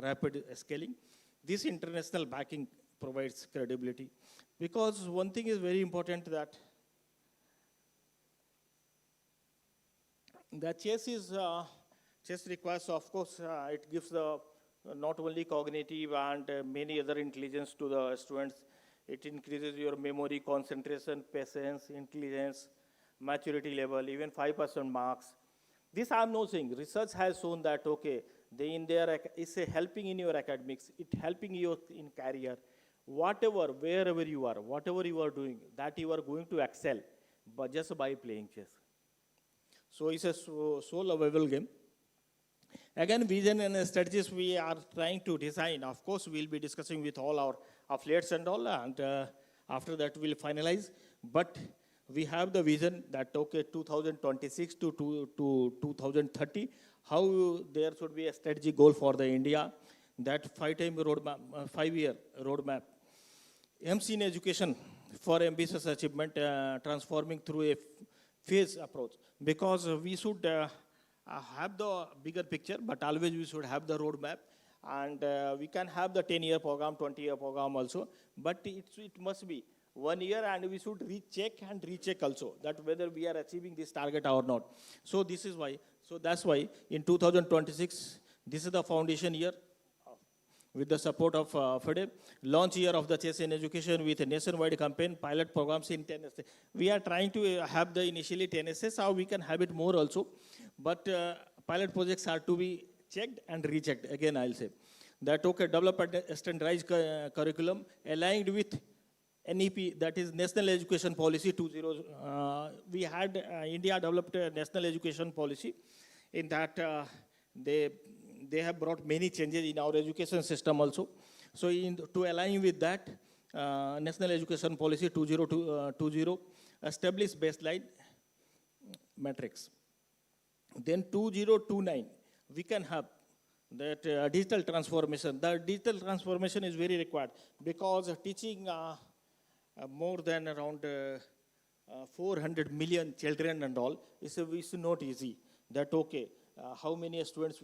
rapid scaling. This international backing provides credibility, because one thing is very important, that chess requires, of course, it gives the not only cognitive and many other intelligence to the students. It increases your memory, concentration, patience, intelligence, maturity level, even 5% marks. This I'm not saying. Research has shown that, okay, it's helping in your academics, it helping you in career, wherever you are doing, that you are going to excel, but just by playing chess. So it's a so lovable game. Again, vision and strategies we are trying to design. Of course, we'll be discussing with all our affiliates and all, and after that we'll finalize. But we have the vision that, okay, 2026 to 2030, how there should be a strategy goal for the India, that 5-year roadmap. MC in education for ambitious achievement, transforming through a phase approach, because we should have the bigger picture, but always we should have the roadmap, and we can have the 10-year program, 20-year program also, but it must be 1 year, and we should recheck also, that whether we are achieving this target or not. So this is why, that's why in 2026, this is the foundation year, with the support of FIDE, launch year of the chess in education with a nationwide campaign, pilot programs in 10 states. We are trying to have the initially 10 states, how we can have it more also, but pilot projects are to be checked and rechecked. Again, I'll say that, okay, develop a standardized curriculum aligned with NEP, that is National Education Policy 2.0. We had, India developed a National Education Policy, in that they have brought many changes in our education system also. So to align with that, National Education Policy 2.0 establish baseline metrics. Then 2029, we can have that digital transformation. The digital transformation is very required, because teaching more than around 400 million children and all is not easy. That, okay, how many students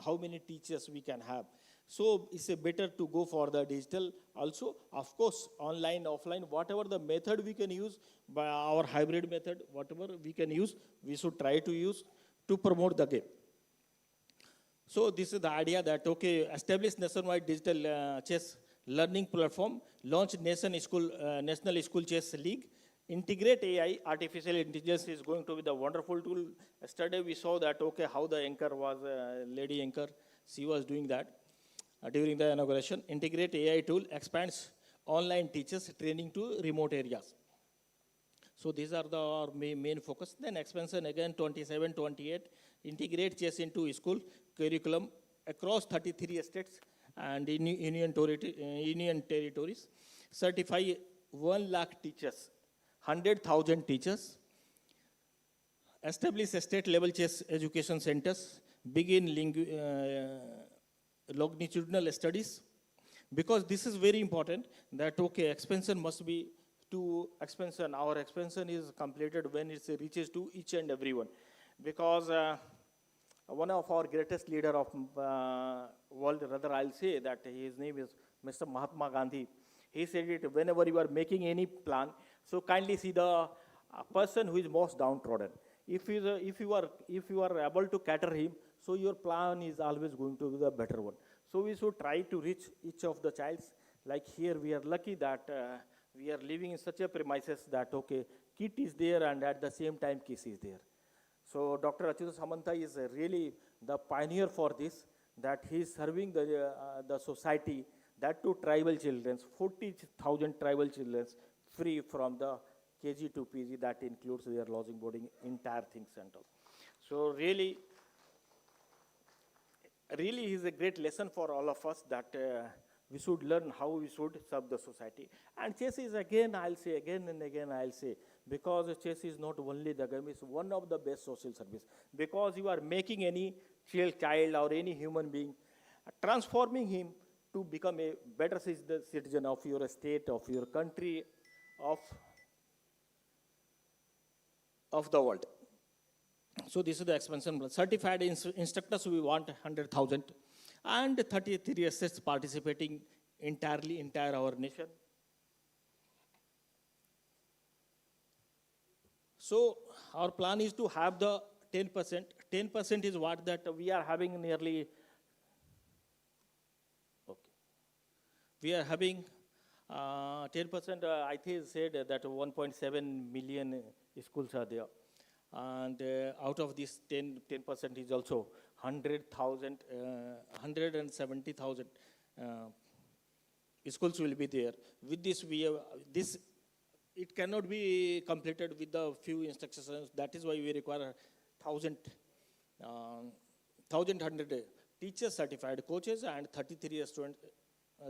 how many teachers we can have. So it's better to go for the digital also. Of course, online, offline, whatever the method we can use, by our hybrid method, whatever we can use, we should try to use to promote the game. So this is the idea that, okay, establish nationwide digital chess learning platform, launch National School Chess League, integrate AI, artificial intelligence is going to be the wonderful tool. Yesterday we saw that, okay, how the anchor was, lady anchor, she was doing that during the inauguration. Integrate AI tool, expands online teachers training to remote areas. So these are our main focus. Then expansion again, 27, 28, integrate chess into school curriculum across 33 states and union territories. Certify 1 lakh teachers, 100,000 teachers. Establish state-level chess education centers. Begin longitudinal studies. Because this is very important, that, okay, expansion must be to expansion. Our expansion is completed when it reaches to each and everyone. Because one of our greatest leader of world, rather I'll say that his name is Mr. Mahatma Gandhi. He said it, whenever you are making any plan, so kindly see the person who is most downtrodden. If you are able to cater him, so your plan is always going to be the better one. So we should try to reach each of the childs. Like here, we are lucky that we are living in such a premises that, okay, KIIT is there, and at the same time KISS is there. So Dr. Achyuta Samanta is really the pioneer for this, that he is serving the society, that to tribal children, 40,000 tribal children, free from the KG to PG, that includes their lodging, boarding, entire things and all. So really is a great lesson for all of us, that we should learn how we should serve the society. And chess is, again and again I'll say, because chess is not only the game, it's one of the best social service. Because you are making any child or any human being, transforming him to become a better citizen of your state, of your country, of the world. So this is the expansion plan. Certified instructors, we want 100,000, and 33 states participating entire our nation. So our plan is to have the 10%. 10% is what that we are having nearly. Okay. We are having 10%. I think said that 1.7 million schools are there, and out of this 10% is also 170,000 schools will be there. With this, we have this. It cannot be completed with the few instructions. That is why we require 1,100 teachers, certified coaches, and 33 students.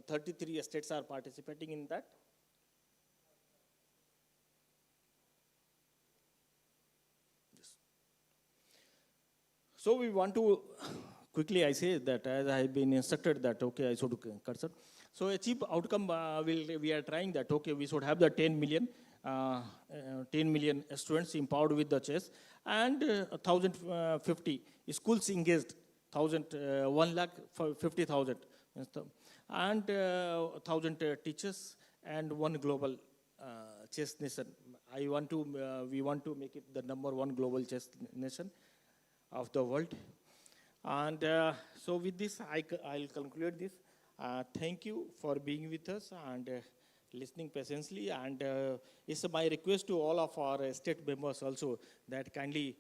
33 states are participating in that. Yes. So we want to quickly, I say that as I have been instructed that okay, I should cursor. So a cheap outcome we are trying that okay, we should have the 10 million students empowered with the chess, and 1,050 schools engaged, 1,50,000, and 1,000 teachers, and one global chess nation. We want to make it the #1 global chess nation of the world. And so with this, I'll conclude this. Thank you for being with us and listening patiently. And it's my request to all of our state members also that kindly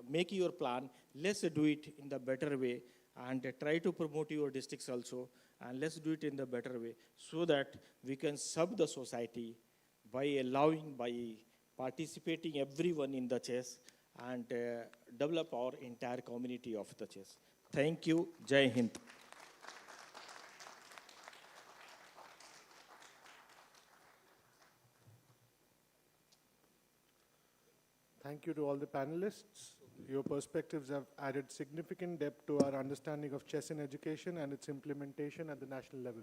make your plan. Let's do it in the better way, and try to promote your districts also. And let's do it in the better way so that we can serve the society by participating everyone in the chess and develop our entire community of the chess. Thank you. Jai Hind. Thank you to all the panelists. Your perspectives have added significant depth to our understanding of chess in education and its implementation at the national level.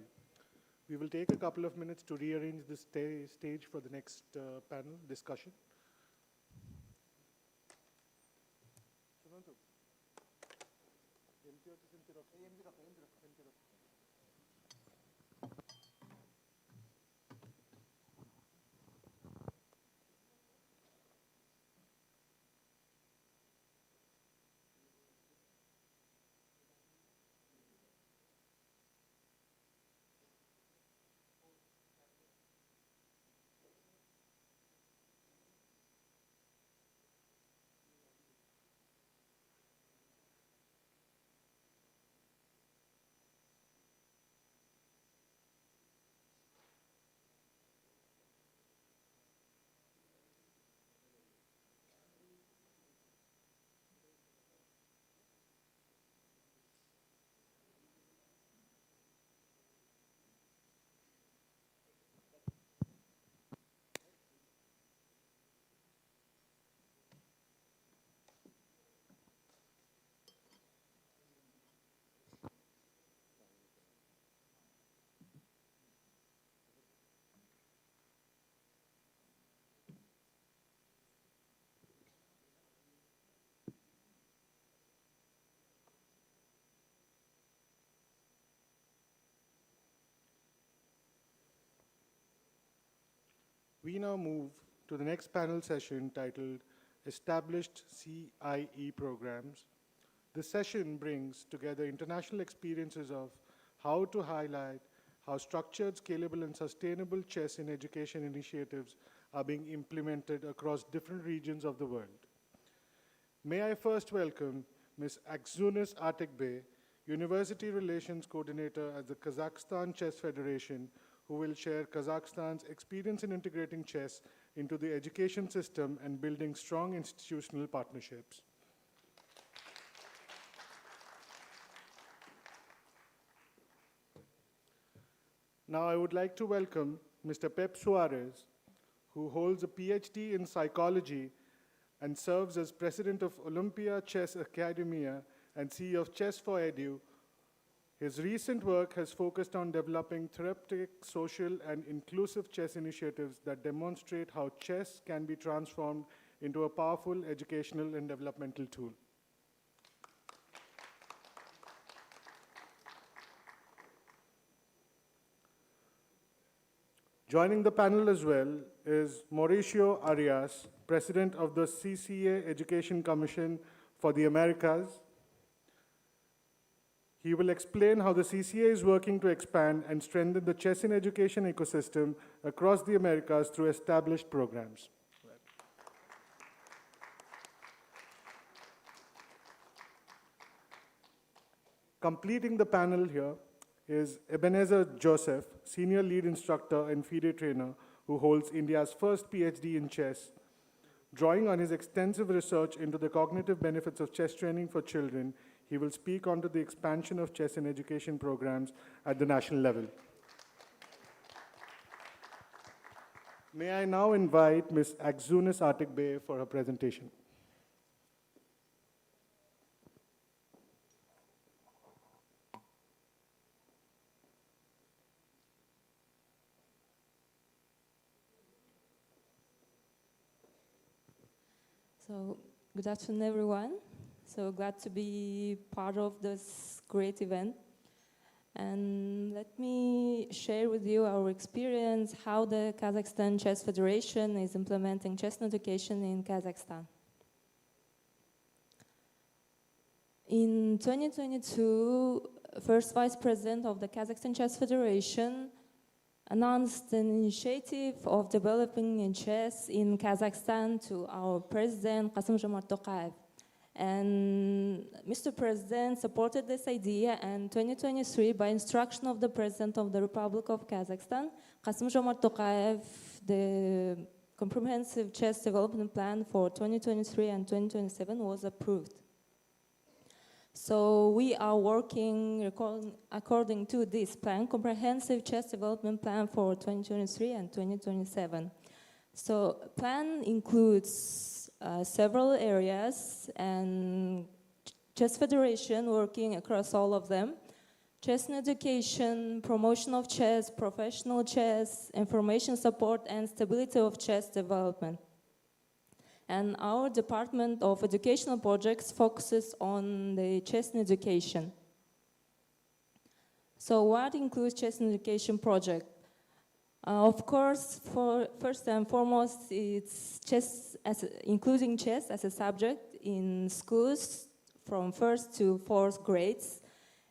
We will take a couple of minutes to rearrange the stage for the next panel discussion. We now move to the next panel session titled Established CIE Programs. This session brings together international experiences of how to highlight how structured, scalable, and sustainable chess in education initiatives are being implemented across different regions of the world. May I first welcome Ms. Akzunis Atikbey, University Relations Coordinator at the Kazakhstan Chess Federation, who will share Kazakhstan's experience in integrating chess into the education system and building strong institutional partnerships. Now I would like to welcome Mr. Pep Suarez, who holds a PhD in psychology and serves as president of Olympia Chess Academia and CEO of Chess for Edu. His recent work has focused on developing therapeutic, social, and inclusive chess initiatives that demonstrate how chess can be transformed into a powerful educational and developmental tool. Joining the panel as well is Mauricio Arias, President of the CCA Education Commission for the Americas. He will explain how the CCA is working to expand and strengthen the chess in education ecosystem across the Americas through established programs. Completing the panel here is Ebenezer Joseph, Senior Lead Instructor and FIDE Trainer, who holds India's first PhD in chess. Drawing on his extensive research into the cognitive benefits of chess training for children, he will speak onto the expansion of chess in education programs at the national level. May I now invite Ms. Akzunis Atikbey for her presentation. So, good afternoon, everyone. So glad to be part of this great event. And let me share with you our experience, how the Kazakhstan Chess Federation is implementing chess education in Kazakhstan. In 2022, first Vice President of the Kazakhstan Chess Federation announced an initiative of developing chess in Kazakhstan to our President Kassym-Jomart Tokayev. And Mr. President supported this idea, and in 2023, by instruction of the President of the Republic of Kazakhstan, Kassym-Jomart Tokayev, the comprehensive chess development plan for 2023 and 2027 was approved. So we are working according to this plan, comprehensive chess development plan for 2023 and 2027. So plan includes several areas, and Chess Federation working across all of them. Chess and education, promotion of chess, professional chess, information support, and stability of chess development. And our Department of Educational Projects focuses on the chess and education. So what includes chess and education project? Of course, first and foremost, it's chess including chess as a subject in schools from 1st to 4th grades.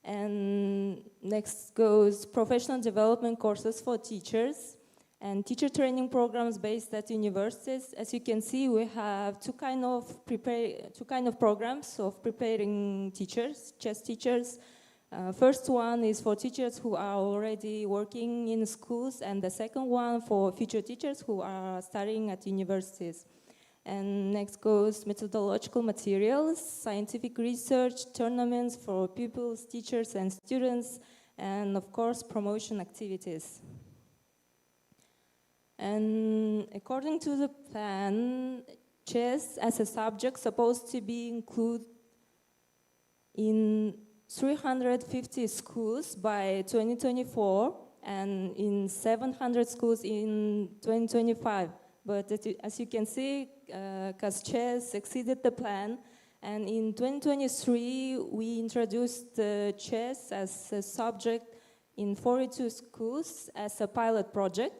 And next goes professional development courses for teachers and teacher training programs based at universities. As you can see, we have two kind of programs of preparing teachers, chess teachers. First one is for teachers who are already working in schools, and the second one for future teachers who are studying at universities. And next goes methodological materials, scientific research, tournaments for pupils, teachers, and students, and of course, promotion activities. And according to the plan, chess as a subject supposed to be included in 350 schools by 2024 and in 700 schools in 2025. But as you can see, chess exceeded the plan. And in 2023, we introduced chess as a subject in 42 schools as a pilot project.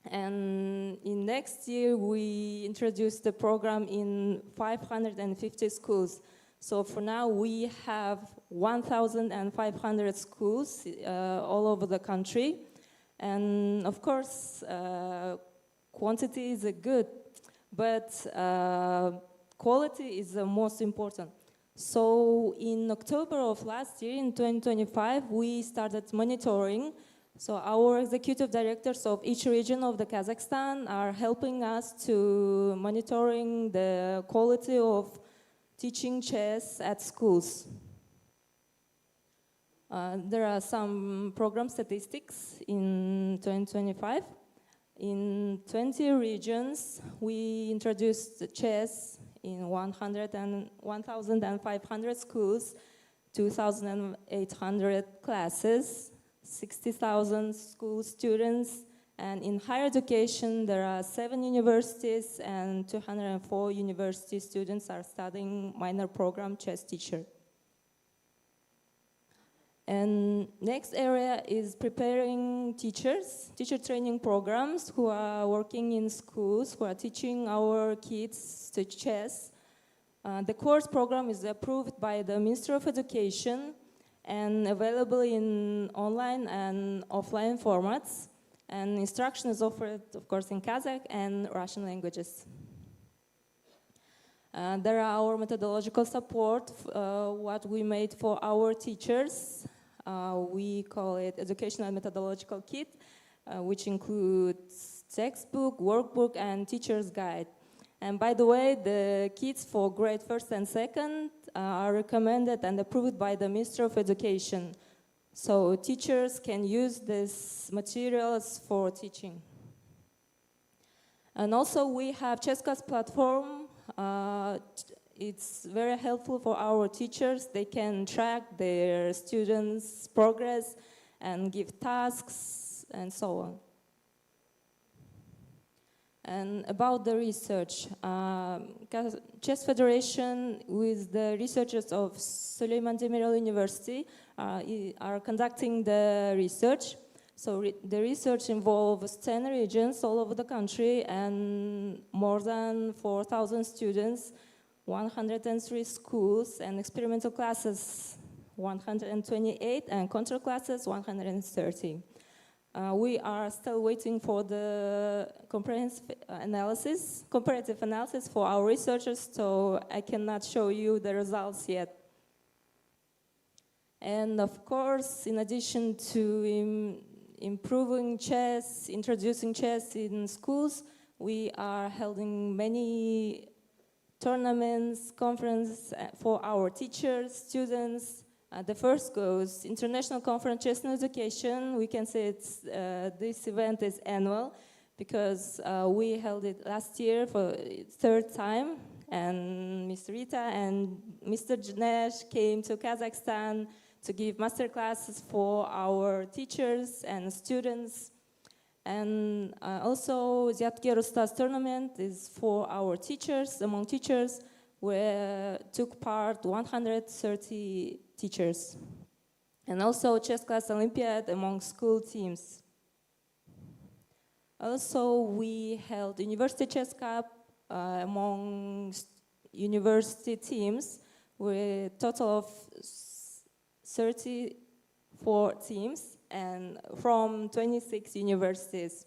And in next year, we introduced the program in 550 schools. So for now, we have 1,500 schools all over the country. And of course, quantity is good, but quality is the most important. So in October of last year, in 2025, we started monitoring. So our executive directors of each region of the Kazakhstan are helping us to monitoring the quality of teaching chess at schools. There are some program statistics in 2025. In 20 regions, we introduced chess in 1,500 schools, 2,800 classes, 60,000 school students, and in higher education, there are 7 universities and 204 university students are studying minor program chess teacher. And next area is preparing teachers, teacher training programs who are working in schools, who are teaching our kids to chess. The course program is approved by the Ministry of Education and available in online and offline formats. And instruction is offered, of course, in Kazakh and Russian languages. There are our methodological support, what we made for our teachers. We call it Educational Methodological Kit, which includes textbook, workbook, and teacher's guide. And by the way, the kits for grade 1st and 2nd are recommended and approved by the Ministry of Education. So teachers can use these materials for teaching. And also we have chess class platform. It's very helpful for our teachers. They can track their students' progress and give tasks and so on. And about the research, Chess Federation with the researchers of Süleyman Demirel University are conducting the research. So the research involves 10 regions all over the country and more than 4,000 students, 103 schools, and experimental classes 128, and control classes 130. We are still waiting for the comparative analysis for our researchers, so I cannot show you the results yet. And of course, in addition to improving chess, introducing chess in schools, we are holding many tournaments, conferences for our teachers, students. The first goes International Conference Chess in Education. We can say this event is annual because we held it last year for the 3rd time. And Mr. Rita and Mr. Janesh came to Kazakhstan to give master classes for our teachers and students. And also Zyatger Ustaz tournament is for our teachers, among teachers, where took part 130 teachers. And also chess class Olympiad among school teams. Also we held University Chess Cup among university teams with a total of 34 teams and from 26 universities.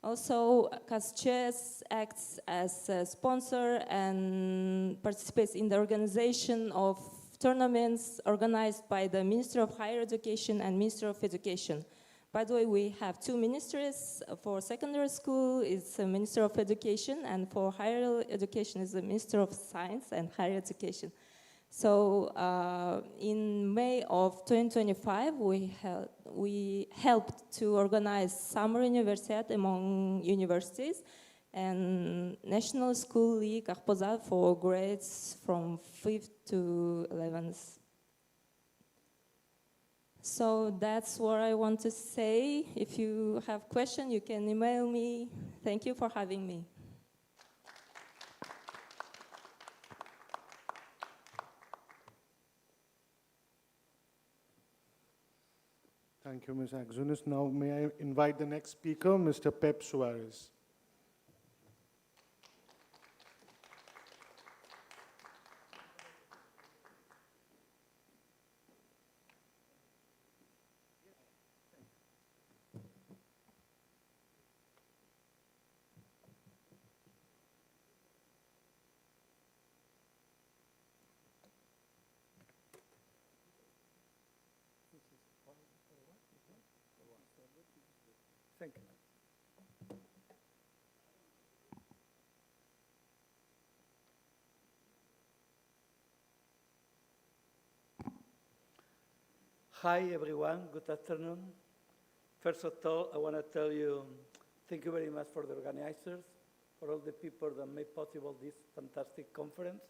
Also, Chess acts as a sponsor and participates in the organization of tournaments organized by the Ministry of Higher Education and Ministry of Education. By the way, we have 2 ministries. For secondary school, it's the Ministry of Education, and for higher education is the Ministry of Science and Higher Education. So in May of 2025, we helped to organize Summer Universiad among universities and National School League Akhbozat for grades from 5th to 11th. So that's what I want to say. If you have questions, you can email me. Thank you for having me. Thank you, Ms. Axounis. Now, may I invite the next speaker, Mr. Pep Suarez. Thank you. Hi, everyone. Good afternoon. First of all, I want to tell you Thank you very much for the organizers, for all the people that made possible this fantastic conference.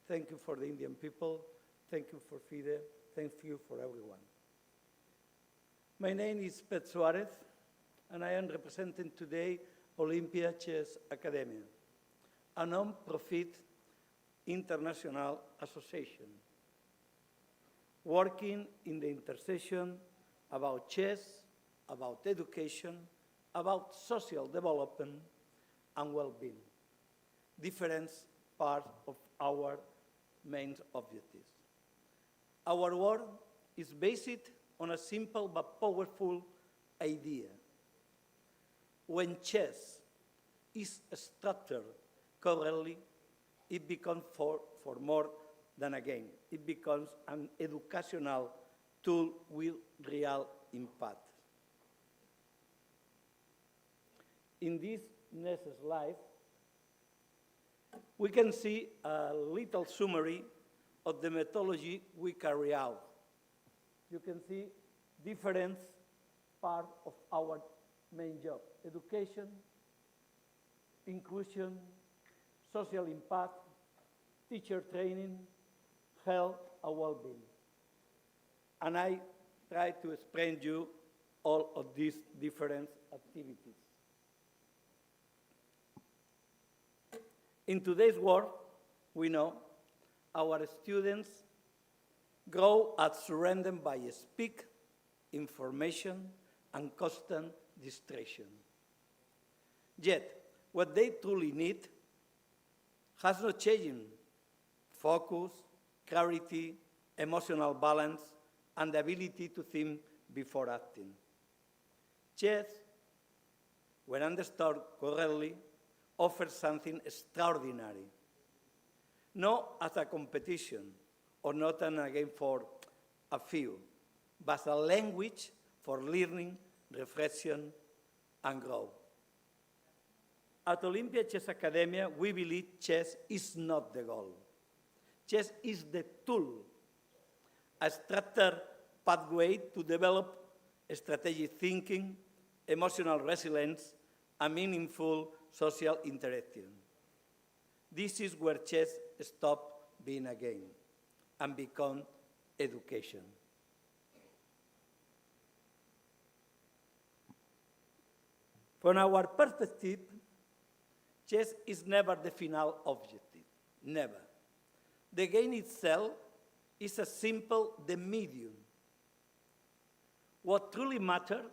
Thank you for the Indian people. Thank you for FIDE. Thank you for everyone. My name is Pet Suarez, and I am representing today Olympia Chess Academia, a non-profit international association working in the intersection about chess, about education, about social development and well-being, different parts of our main objectives. Our work is based on a simple but powerful idea. When chess is structured correctly, it becomes for more than a game. It becomes an educational tool with real impact. In this next slide, we can see a little summary of the methodology we carry out. You can see different parts of our main job: education, inclusion, social impact, teacher training, health, and well-being. And I try to explain you all of these different activities. In today's world, we know our students grow up surrounded by speed, information, and constant distraction. Yet, what they truly need has not changed: focus, clarity, emotional balance, and the ability to think before acting. Chess, when understood correctly, offers something extraordinary, not as a competition or not a game for a few, but a language for learning, reflection, and growth. At Olympia Chess Academia, we believe chess is not the goal. Chess is the tool, a structured pathway to develop strategic thinking, emotional resilience, and meaningful social interaction. This is where chess stops being a game and becomes education. From our perspective, chess is never the final objective, never. The game itself is a simple the medium. What truly matters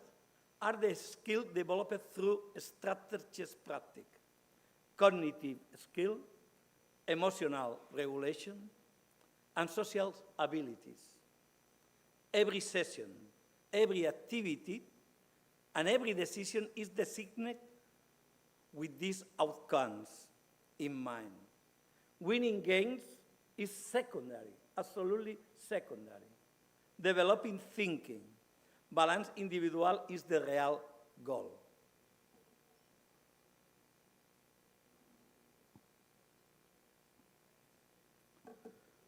are the skills developed through structured chess practice, cognitive skill, emotional regulation, and social abilities. Every session, every activity, and every decision is designed with these outcomes in mind. Winning games is secondary, absolutely secondary. Developing thinking, balanced individual is the real goal.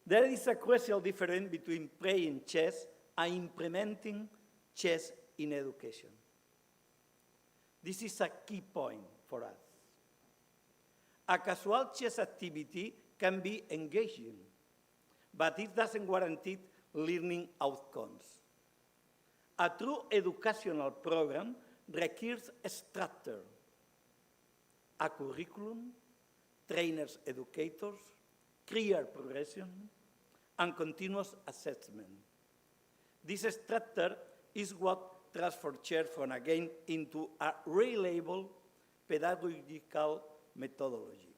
There is a crucial difference between playing chess and implementing chess in education. This is a key point for us. A casual chess activity can be engaging, but it doesn't guarantee learning outcomes. A true educational program requires a structure, a curriculum, trainers, educators, clear progression, and continuous assessment. This structure is what transfers chess from a game into a reliable pedagogical methodology.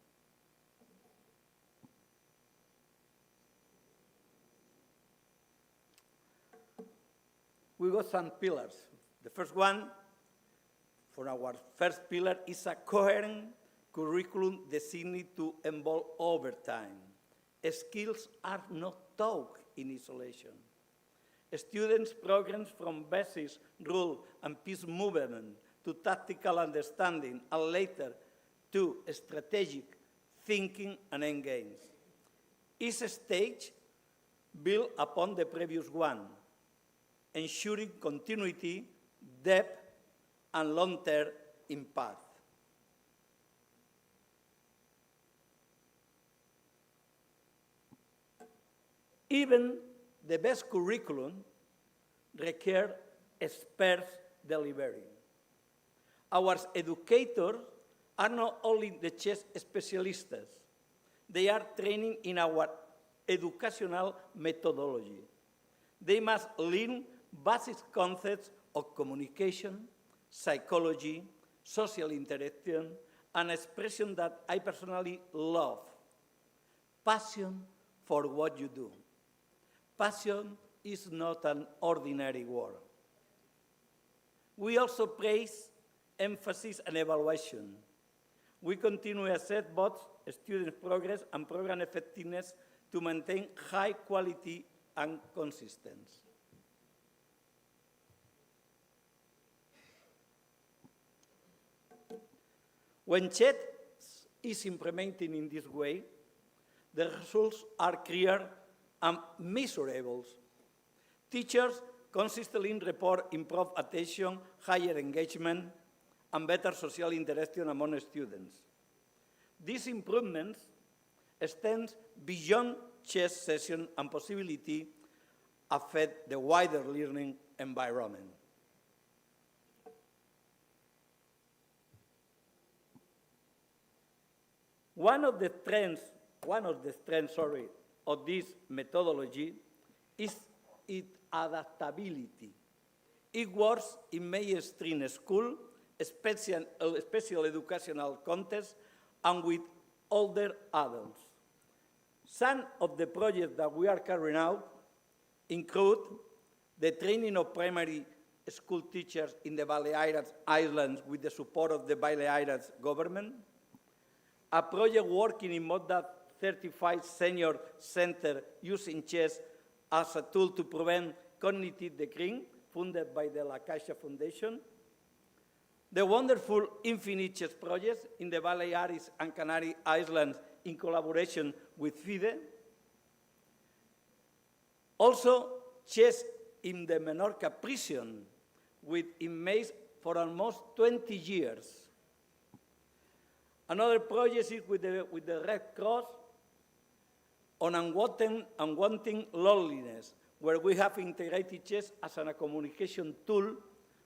We got some pillars. The first one, for our first pillar, is a coherent curriculum designed to evolve over time. Skills are not taught in isolation. Students progress from basics, rule, and peace movement to tactical understanding, and later to strategic thinking and endgames. Each stage builds upon the previous one, ensuring continuity, depth, and long-term in path. Even the best curriculum requires experts delivering. Our educators are not only the chess specialists, they are training in our educational methodology. They must learn basic concepts of communication, psychology, social interaction, and expression that I personally love. Passion for what you do. Passion is not an ordinary word. We also place emphasis on evaluation. We continue to assess both student progress and program effectiveness to maintain high quality and consistency. When chess is implemented in this way, the results are clear and measurable. Teachers consistently report improved attention, higher engagement, and better social interaction among students. These improvements extend beyond chess session and possibility affect the wider learning environment. One of the strengths of this methodology is its adaptability. It works in mainstream school, special educational contexts, and with older adults. Some of the projects that we are carrying out include the training of primary school teachers in the Balearic Islands with the support of the Balearic government, a project working in more than 35 senior centers using chess as a tool to prevent cognitive decline, funded by the La Caixa Foundation, the wonderful Infinite Chess projects in the Balearic and Canary Islands in collaboration with FIDE, also chess in the Menorca prison with inmates for almost 20 years. Another project is with the Red Cross on unwanted loneliness, where we have integrated chess as a communication tool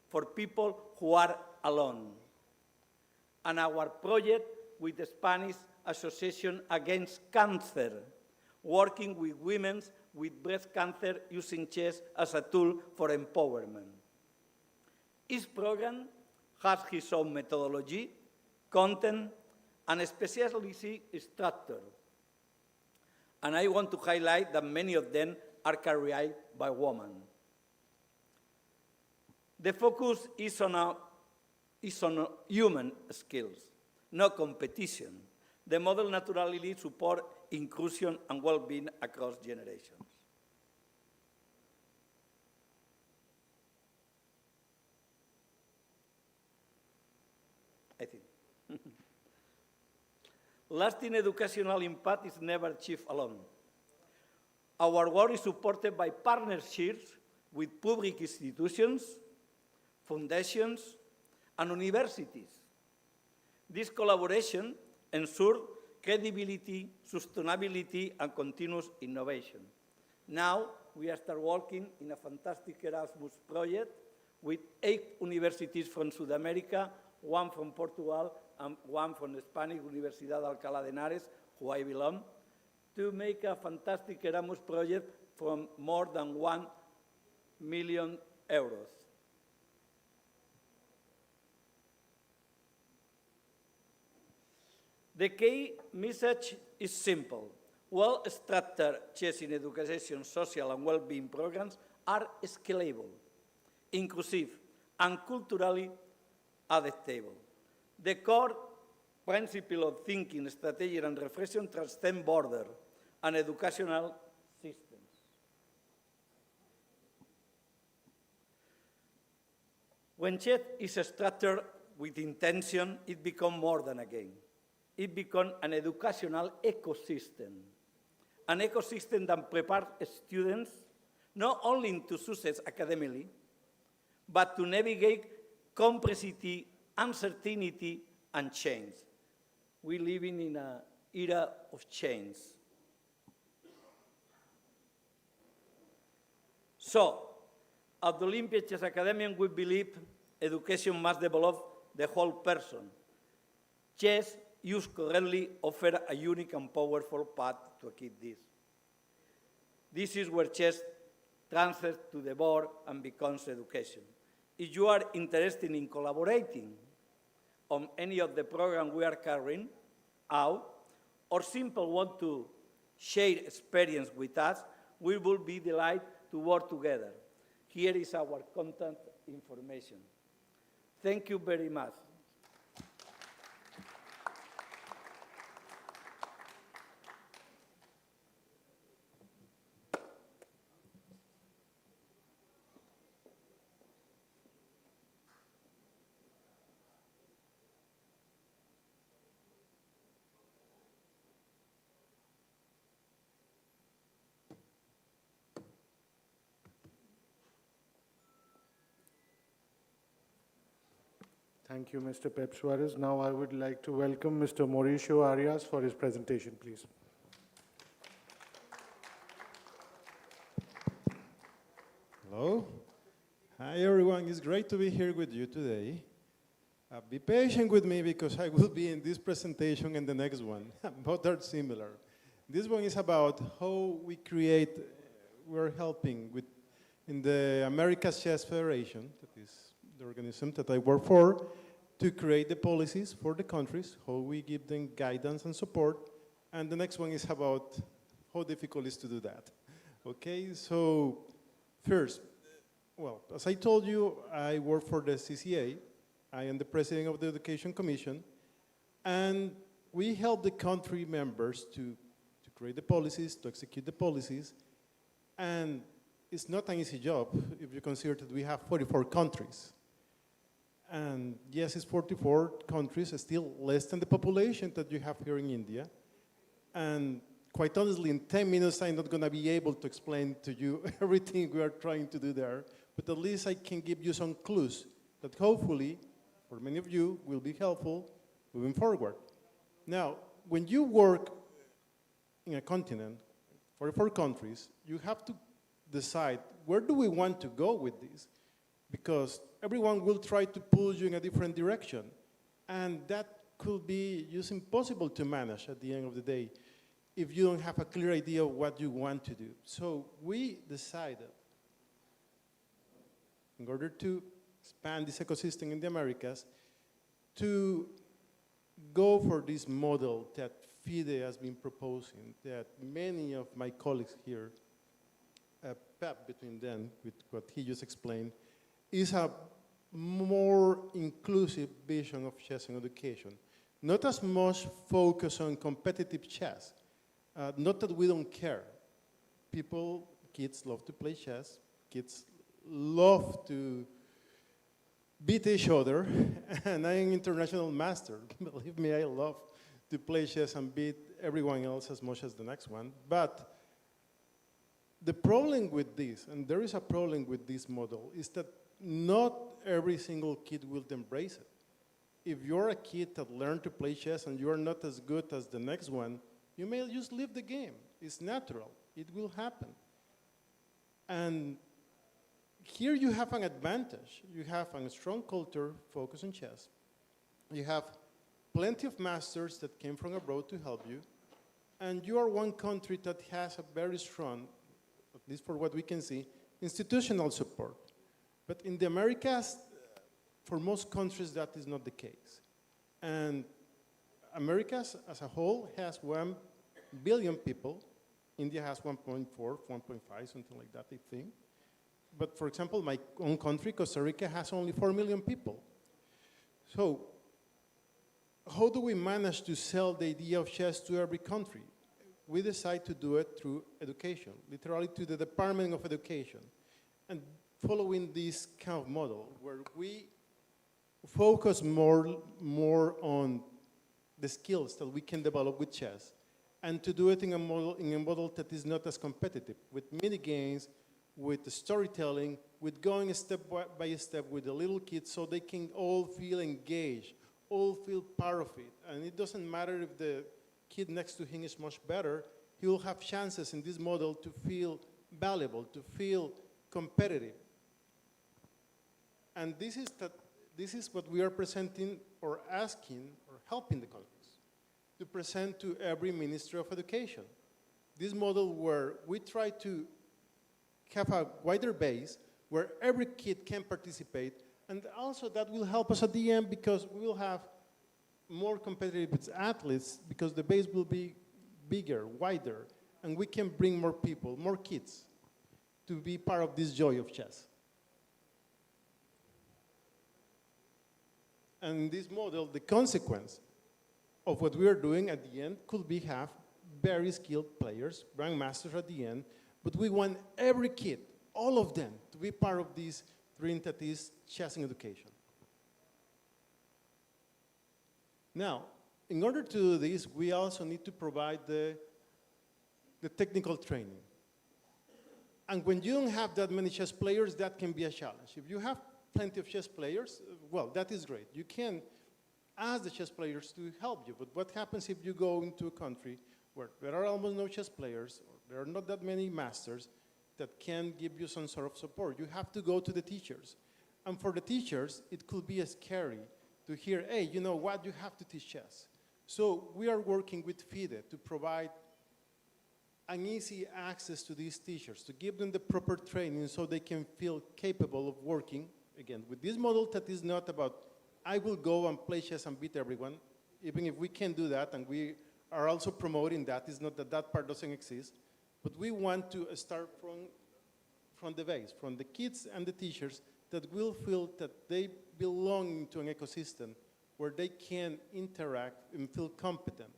for people who are alone. And our project with the Spanish Association Against Cancer, working with women with breast cancer using chess as a tool for empowerment. Each program has its own methodology, content, and specialty structure. And I want to highlight that many of them are carried out by women. The focus is on human skills, no competition. The model naturally supports inclusion and well-being across generations. I think. Lasting educational impact is never achieved alone. Our work is supported by partnerships with public institutions, foundations, and universities. This collaboration ensures credibility, sustainability, and continuous innovation. Now, we are start working in a fantastic Erasmus project with 8 universities from South America, 1 from Portugal, and 1 from the Spanish Universidad Alcalá de Henares, who I belong, to make a fantastic Erasmus project from more than 1 million euros. The key message is simple. Well-structured chess in education, social, and well-being programs are scalable, inclusive, and culturally adaptable. The core principle of thinking, strategy, and reflection transcend borders and educational systems. When chess is structured with intention, it becomes more than a game. It becomes an educational ecosystem, an ecosystem that prepares students not only to success academically, but to navigate complexity uncertainty and change. We're living in an era of change. So, at the Olympic Chess Academy, we believe education must develop the whole person. Chess, used correctly, offers a unique and powerful path to achieve this. This is where chess transfers to the board and becomes education. If you are interested in collaborating on any of the programs we are carrying out, or simply want to share experience with us, we will be delighted to work together. Here is our contact information. Thank you very much. Thank you, Mr. Pep Suarez. Now I would like to welcome Mr. Mauricio Arias for his presentation, please. Hello. Hi, everyone. It's great to be here with you today. Be patient with me because I will be in this presentation and the next one. Both are similar. This one is about how we create, we're helping with, in the America's Chess Federation, that is the organism that I work for, to create the policies for the countries, how we give them guidance and support. And the next one is about how difficult it is to do that. Okay, so first, well, as I told you, I work for the CCA. I am the president of the Education Commission, and we help the country members to create the policies, to execute the policies, and it's not an easy job if you consider that we have 44 countries. And yes, it's 44 countries, still less than the population that you have here in India. And quite honestly, in 10 minutes, I'm not going to be able to explain to you everything we are trying to do there, but at least I can give you some clues that hopefully, for many of you, will be helpful moving forward. Now, when you work in a continent, 44 countries, you have to decide, where do we want to go with this? Because everyone will try to pull you in a different direction. And that could be just impossible to manage at the end of the day if you don't have a clear idea of what you want to do. So we decided, in order to expand this ecosystem in the Americas, to go for this model that FIDE has been proposing, that many of my colleagues here, Pep between them, with what he just explained, is a more inclusive vision of chess and education. Not as much focus on competitive chess. Not that we don't care. People, kids love to play chess. Kids love to beat each other. And I'm an international master. Believe me, I love to play chess and beat everyone else as much as the next one. But the problem with this, and there is a problem with this model, is that not every single kid will embrace it. If you're a kid that learned to play chess and you're not as good as the next one, you may just leave the game. It's natural. It will happen. And here you have an advantage. You have a strong culture focused on chess. You have plenty of masters that came from abroad to help you. And you are one country that has a very strong, at least for what we can see, institutional support. But in the Americas, for most countries, that is not the case. And Americas as a whole has 1 billion people. India has 1.4, 1.5, something like that, I think. But for example, my own country, Costa Rica, has only 4 million people. So how do we manage to sell the idea of chess to every country? We decide to do it through education, literally to the Department of Education. And following this kind of model, where we focus more on the skills that we can develop with chess, and to do it in a model that is not as competitive, with mini games, with the storytelling, with going step by step with the little kids so they can all feel engaged, all feel part of it. And it doesn't matter if the kid next to him is much better, he will have chances in this model to feel valuable, to feel competitive. And this is what we are presenting or asking or helping the colleges to present to every Ministry of Education. This model where we try to have a wider base where every kid can participate, and also that will help us at the end because we will have more competitive athletes because the base will be bigger, wider, and we can bring more people, more kids to be part of this joy of chess. And in this model, the consequence of what we are doing at the end could be have very skilled players, grandmasters at the end, but we want every kid, all of them, to be part of this 3 entities chess in education. Now, in order to do this, we also need to provide the technical training. And when you don't have that many chess players, that can be a challenge. If you have plenty of chess players, well, that is great. You can ask the chess players to help you, but what happens if you go into a country where there are almost no chess players, or there are not that many masters that can give you some sort of support? You have to go to the teachers. And for the teachers, it could be scary to hear, hey, you know what, you have to teach chess. So we are working with FIDE to provide an easy access to these teachers, to give them the proper training so they can feel capable of working, again, with this model that is not about, I will go and play chess and beat everyone, even if we can do that, and we are also promoting that. It's not that that part doesn't exist, but we want to start from the base, from the kids and the teachers that will feel that they belong to an ecosystem where they can interact and feel competent.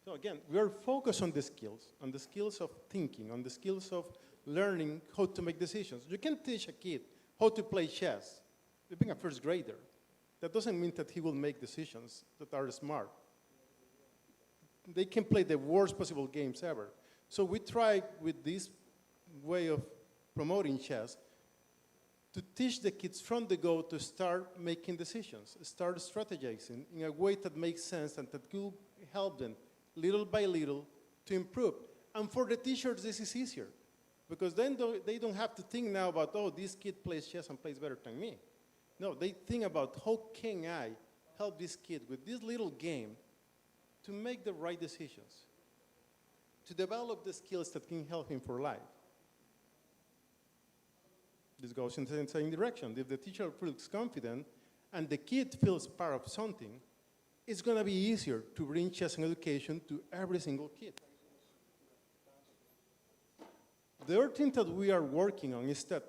So again, we are focused on the skills of thinking, on the skills of learning how to make decisions. You can teach a kid how to play chess, even a first grader. That doesn't mean that he will make decisions that are smart. They can play the worst possible games ever. So we try with this way of promoting chess to teach the kids from the go to start making decisions, start strategizing in a way that makes sense and that will help them little by little to improve. And for the teachers, this is easier because then they don't have to think now about, oh, this kid plays chess and plays better than me. No, they think about how can I help this kid with this little game to make the right decisions, to develop the skills that can help him for life. This goes in the same direction. If the teacher feels confident and the kid feels part of something, it's going to be easier to bring chess and education to every single kid. The other thing that we are working on is that,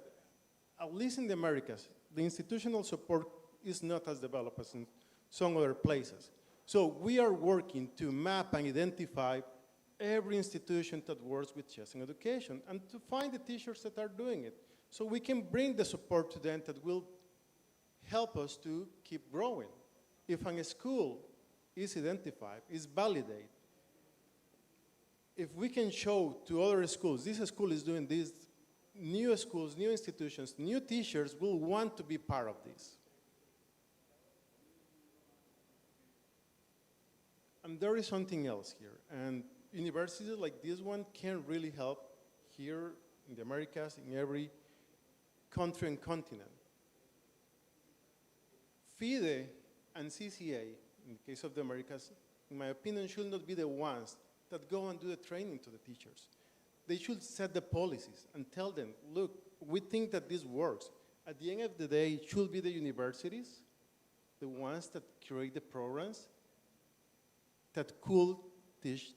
at least in the Americas, the institutional support is not as developed as in some other places. So we are working to map and identify every institution that works with chess and education and to find the teachers that are doing it. So we can bring the support to them that will help us to keep growing. If a school is identified, is validated, if we can show to other schools, this school is doing this, new schools, new institutions, new teachers will want to be part of this. And there is something else here. And universities like this one can really help here in the Americas, in every country and continent. FIDE and CCA, in the case of the Americas, in my opinion, should not be the ones that go and do the training to the teachers. They should set the policies and tell them, look, we think that this works. At the end of the day, it should be the universities, the ones that create the programs that could teach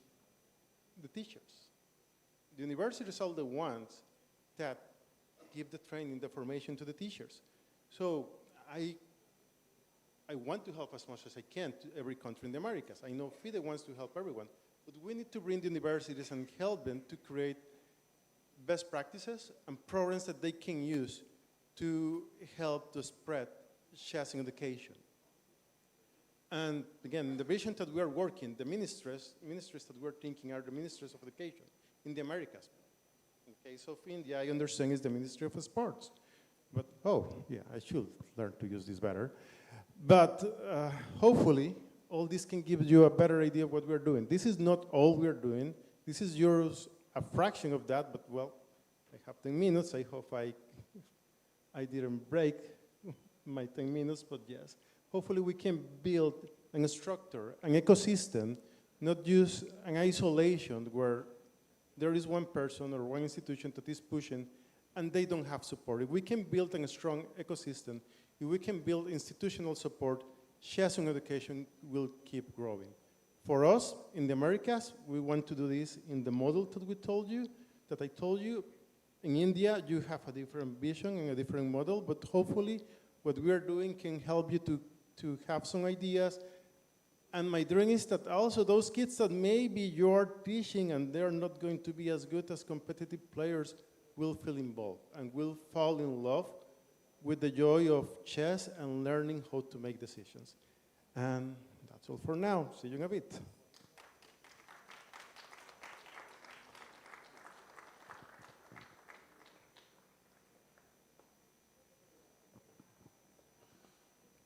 the teachers. The universities are the ones that give the training, the formation to the teachers. So I want to help as much as I can to every country in the Americas. I know FIDE wants to help everyone, but we need to bring the universities and help them to create best practices and programs that they can use to help to spread chess in education. And again, the vision that we are working, the ministries that we're thinking are the ministries of education in the Americas. In case of India, I understand is the Ministry of Sports. But, oh, yeah, I should learn to use this better. But hopefully, all this can give you a better idea of what we're doing. This is not all we're doing. This is a fraction of that, but well, I have 10 minutes. I hope I didn't break my 10 minutes, but yes. Hopefully we can build a structure, an ecosystem, not just an isolation where there is one person or one institution that is pushing and they don't have support. If we can build a strong ecosystem, if we can build institutional support, chess and education will keep growing. For us, in the Americas, we want to do this in the model that I told you. In India, you have a different vision and a different model, but hopefully what we are doing can help you to have some ideas. And my dream is that also those kids that maybe you're teaching and they're not going to be as good as competitive players will feel involved and will fall in love with the joy of chess and learning how to make decisions. And that's all for now. See you in a bit.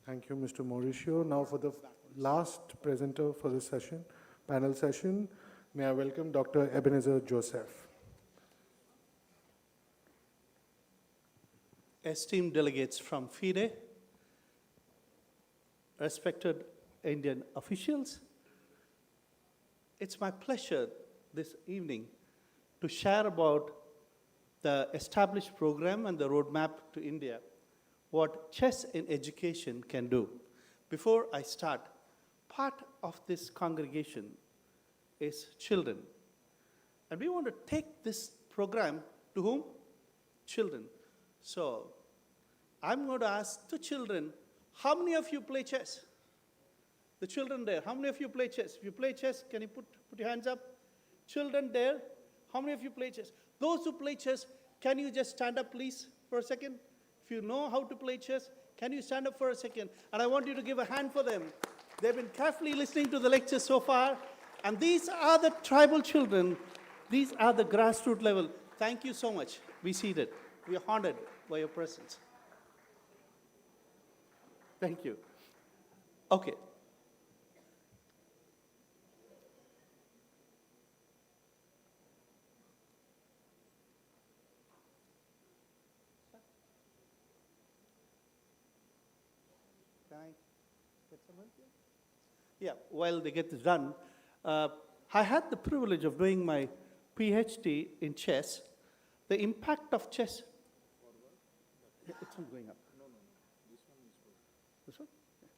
Thank you, Mr. Mauricio. Now for the last presenter for this session, panel session, may I welcome Dr. Ebenezer Joseph. Esteemed delegates from FIDE, respected Indian officials, it's my pleasure this evening to share about the established program and the roadmap to India, what chess in education can do. Before I start, part of this congregation is children. And we want to take this program to whom? Children. So I'm going to ask the children, how many of you play chess? The children there, how many of you play chess? If you play chess, can you put your hands up? Children there, how many of you play chess? Those who play chess, can you just stand up, please, for a second? If you know how to play chess, can you stand up for a second? And I want you to give a hand for them. They've been carefully listening to the lecture so far. And these are the tribal children. These are the grassroots level. Thank you so much. Be seated. We are honored by your presence. Thank you. Okay. Yeah, while they get this done, I had the privilege of doing my PhD in chess. The impact of chess. It's not going up. No, this one is good. This one? Yeah.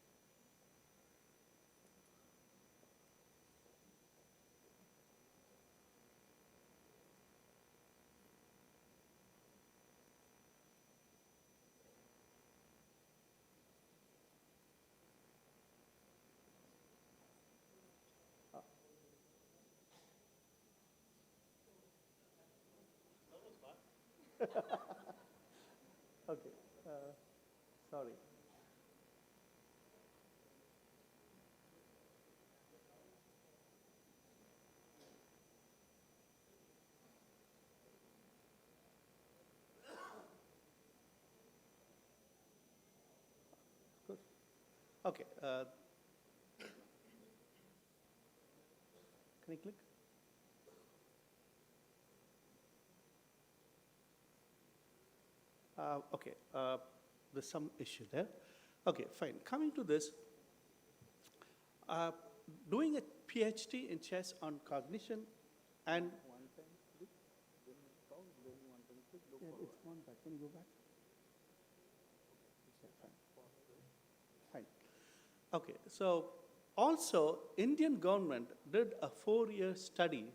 Okay, sorry. Good. Okay. Can I click? Okay, there's some issue there. Okay, fine. Coming to this, doing a PhD in chess on cognition and... Yeah, it's gone back. Can you go back? Yeah, fine. Okay, so also Indian government did a 4-year study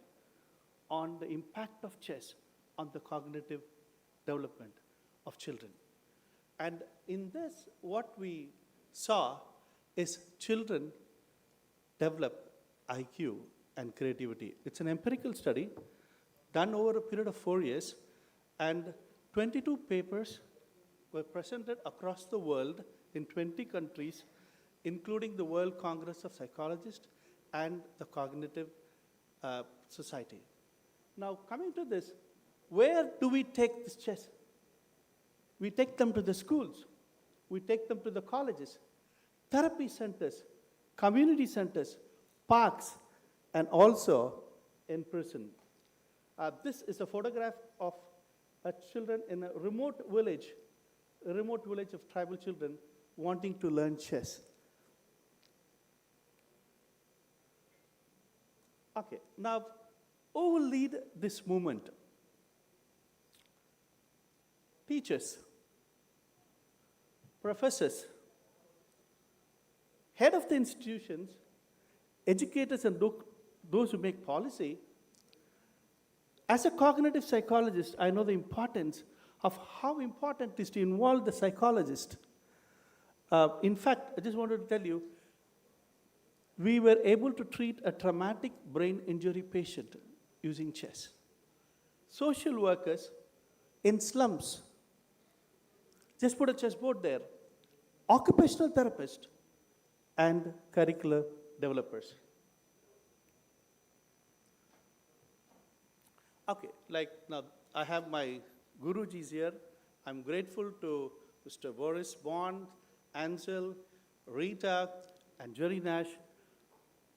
on the impact of chess on the cognitive development of children. And in this, what we saw is children develop IQ and creativity. It's an empirical study done over a period of 4 years, and 22 papers were presented across the world in 20 countries including the World Congress of Psychologists and the Cognitive Society. Now, coming to this, where do we take this chess? We take them to the schools. We take them to the colleges, therapy centers, community centers, parks, and also in prison. This is a photograph of children in a remote village of tribal children wanting to learn chess. Okay, now, who will lead this movement? Teachers, professors, head of the institutions, educators, and those who make policy. As a cognitive psychologist, I know the importance of how important it is to involve the psychologist. In fact, I just wanted to tell you, we were able to treat a traumatic brain injury patient using chess. Social workers in slums, just put a chessboard there. Occupational therapists and curricular developers. Okay, like now I have my Gurujis here. I'm grateful to Mr. Boris Bond, Ansel, Rita, and Jerry Nash,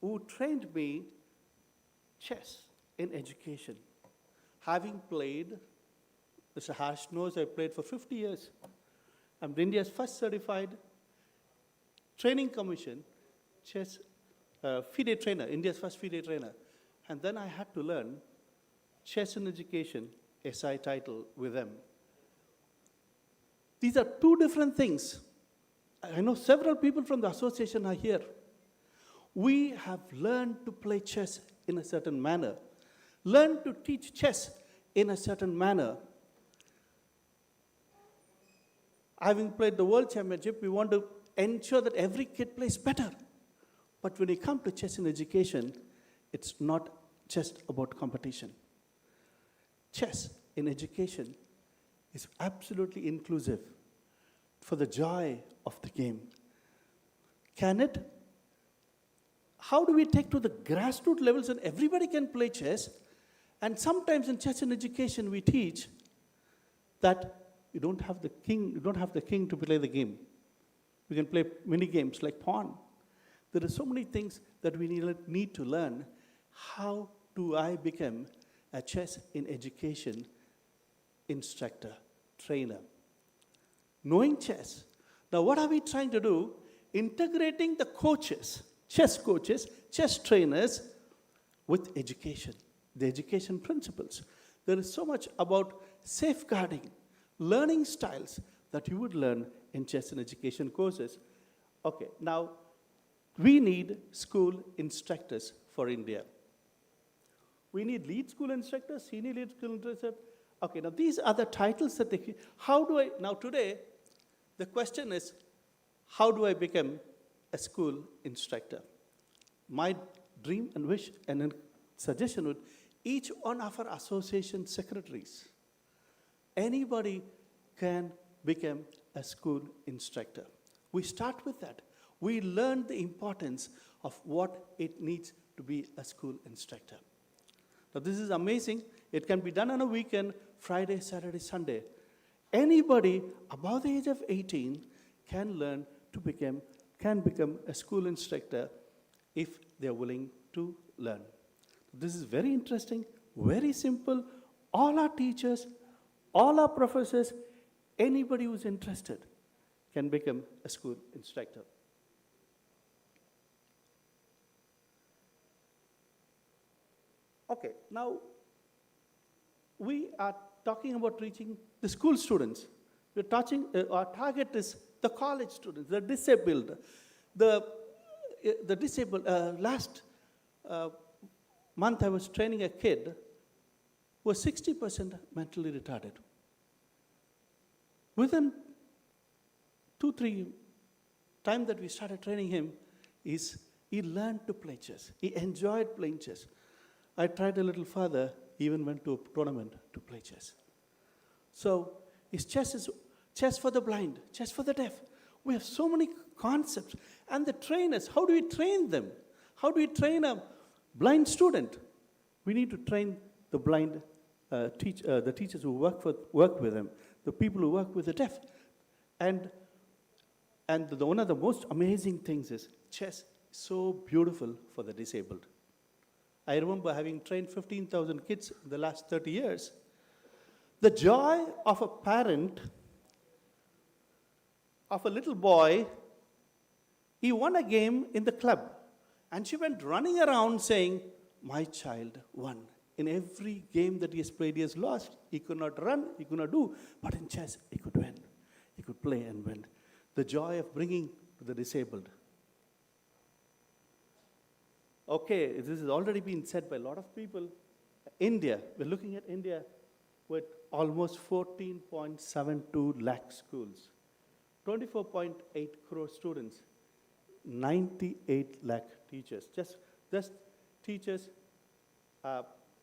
who trained me chess in education. Having played, Mr. Harsh knows I played for 50 years. I'm India's first certified training commission chess FIDE trainer, India's first FIDE trainer. And then I had to learn chess in education, SI title with them. These are two different things. I know several people from the association are here. We have learned to play chess in a certain manner, learned to teach chess in a certain manner. Having played the World Championship, we want to ensure that every kid plays better. But when you come to chess in education, it's not just about competition. Chess in education is absolutely inclusive for the joy of the game. How do we take to the grassroots levels and everybody can play chess? And sometimes in chess in education, we teach that you don't have the king to play the game. We can play mini games like pawn. There are so many things that we need to learn. How do I become a chess in education instructor, trainer? Knowing chess. Now what are we trying to do? Integrating the coaches, chess trainers with education, the education principles. There is so much about safeguarding, learning styles that you would learn in chess and education courses. Okay, now we need school instructors for India. We need lead school instructors, senior lead school instructors. Okay, now these are the titles that now today, the question is, how do I become a school instructor? My dream and wish and suggestion would, each one of our association secretaries, anybody can become a school instructor. We start with that. We learn the importance of what it needs to be a school instructor. Now this is amazing. It can be done on a weekend, Friday, Saturday, Sunday. Anybody above the age of 18 can become a school instructor if they're willing to learn. This is very interesting, very simple. All our teachers, all our professors, anybody who's interested can become a school instructor. Okay, now we are talking about reaching the school students. We're touching, our target is the college students, the disabled. The disabled, last month I was training a kid who was 60% mentally retarded. Within 2-3 time that we started training him, he learned to play chess. He enjoyed playing chess. I tried a little further, even went to a tournament to play chess. So his chess is chess for the blind, chess for the deaf. We have so many concepts. And the trainers, how do we train them? How do we train a blind student? We need to train the blind the teachers who work with them, the people who work with the deaf. And one of the most amazing things is chess is so beautiful for the disabled. I remember having trained 15,000 kids in the last 30 years. The joy of a parent of a little boy, he won a game in the club. And she went running around saying, my child won. In every game that he has played, he has lost. He could not run, he could not do. But in chess, he could win. He could play and win. The joy of bringing to the disabled. Okay, this has already been said by a lot of people. India, we're looking at India with almost 14.72 lakh schools, 24.8 crore students, 98 lakh teachers. Just teachers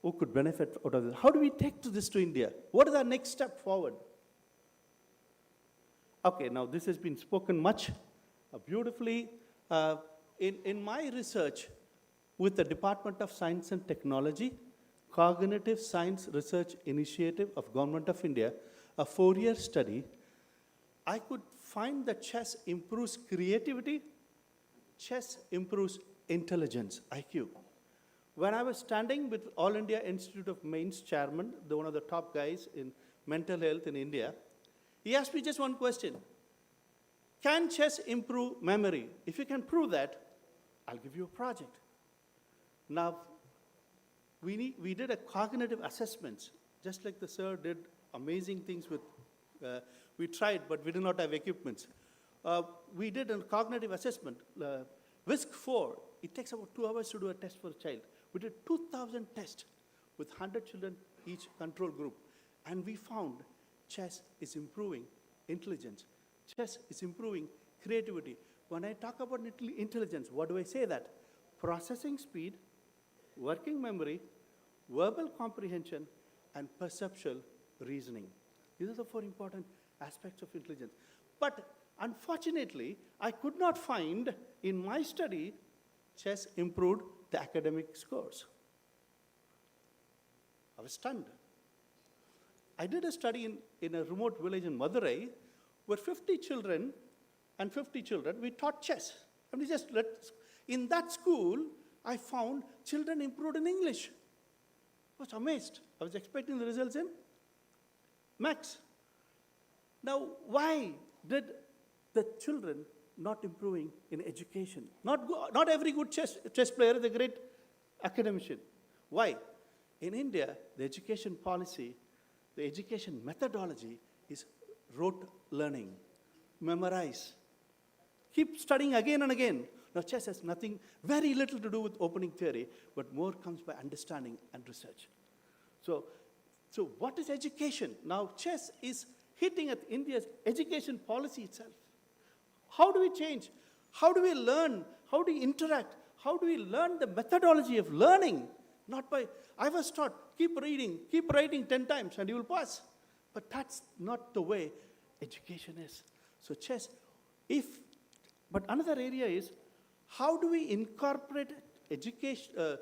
who could benefit out of this. How do we take this to India? What is our next step forward? Okay, now this has been spoken much, beautifully. In my research with the Department of Science and Technology, Cognitive Science Research Initiative of Government of India, a 4-year study, I could find that chess improves creativity, chess improves intelligence, IQ. When I was standing with All India Institute of Mainz chairman, one of the top guys in mental health in India, he asked me just one question. Can chess improve memory? If you can prove that, I'll give you a project. Now, we did a cognitive assessments, just like the sir did amazing things with, we tried, but we did not have equipments. We did a cognitive assessment, WISC-4. It takes about 2 hours to do a test for a child. We did 2,000 tests with 100 children each control group. And we found chess is improving intelligence. Chess is improving creativity. When I talk about intelligence, what do I say that? Processing speed, working memory, verbal comprehension, and perceptual reasoning. These are the 4 important aspects of intelligence. But unfortunately, I could not find in my study chess improved the academic scores. I was stunned. I did a study in a remote village in Madurai where 50 children, we taught chess. And in that school, I found children improved in English. I was amazed. I was expecting the results in maths. Now, why did the children not improving in education? Not every good chess player is a great academician. Why? In India, the education policy, the education methodology is rote learning, memorize, keep studying again and again. Now, chess has very little to do with opening theory, but more comes by understanding and research. So what is education? Now, chess is hitting at India's education policy itself. How do we change? How do we learn? How do we interact? How do we learn the methodology of learning? I was taught, keep reading, keep writing 10 times and you will pass. But that's not the way education is. So chess, but another area is, how do we incorporate education,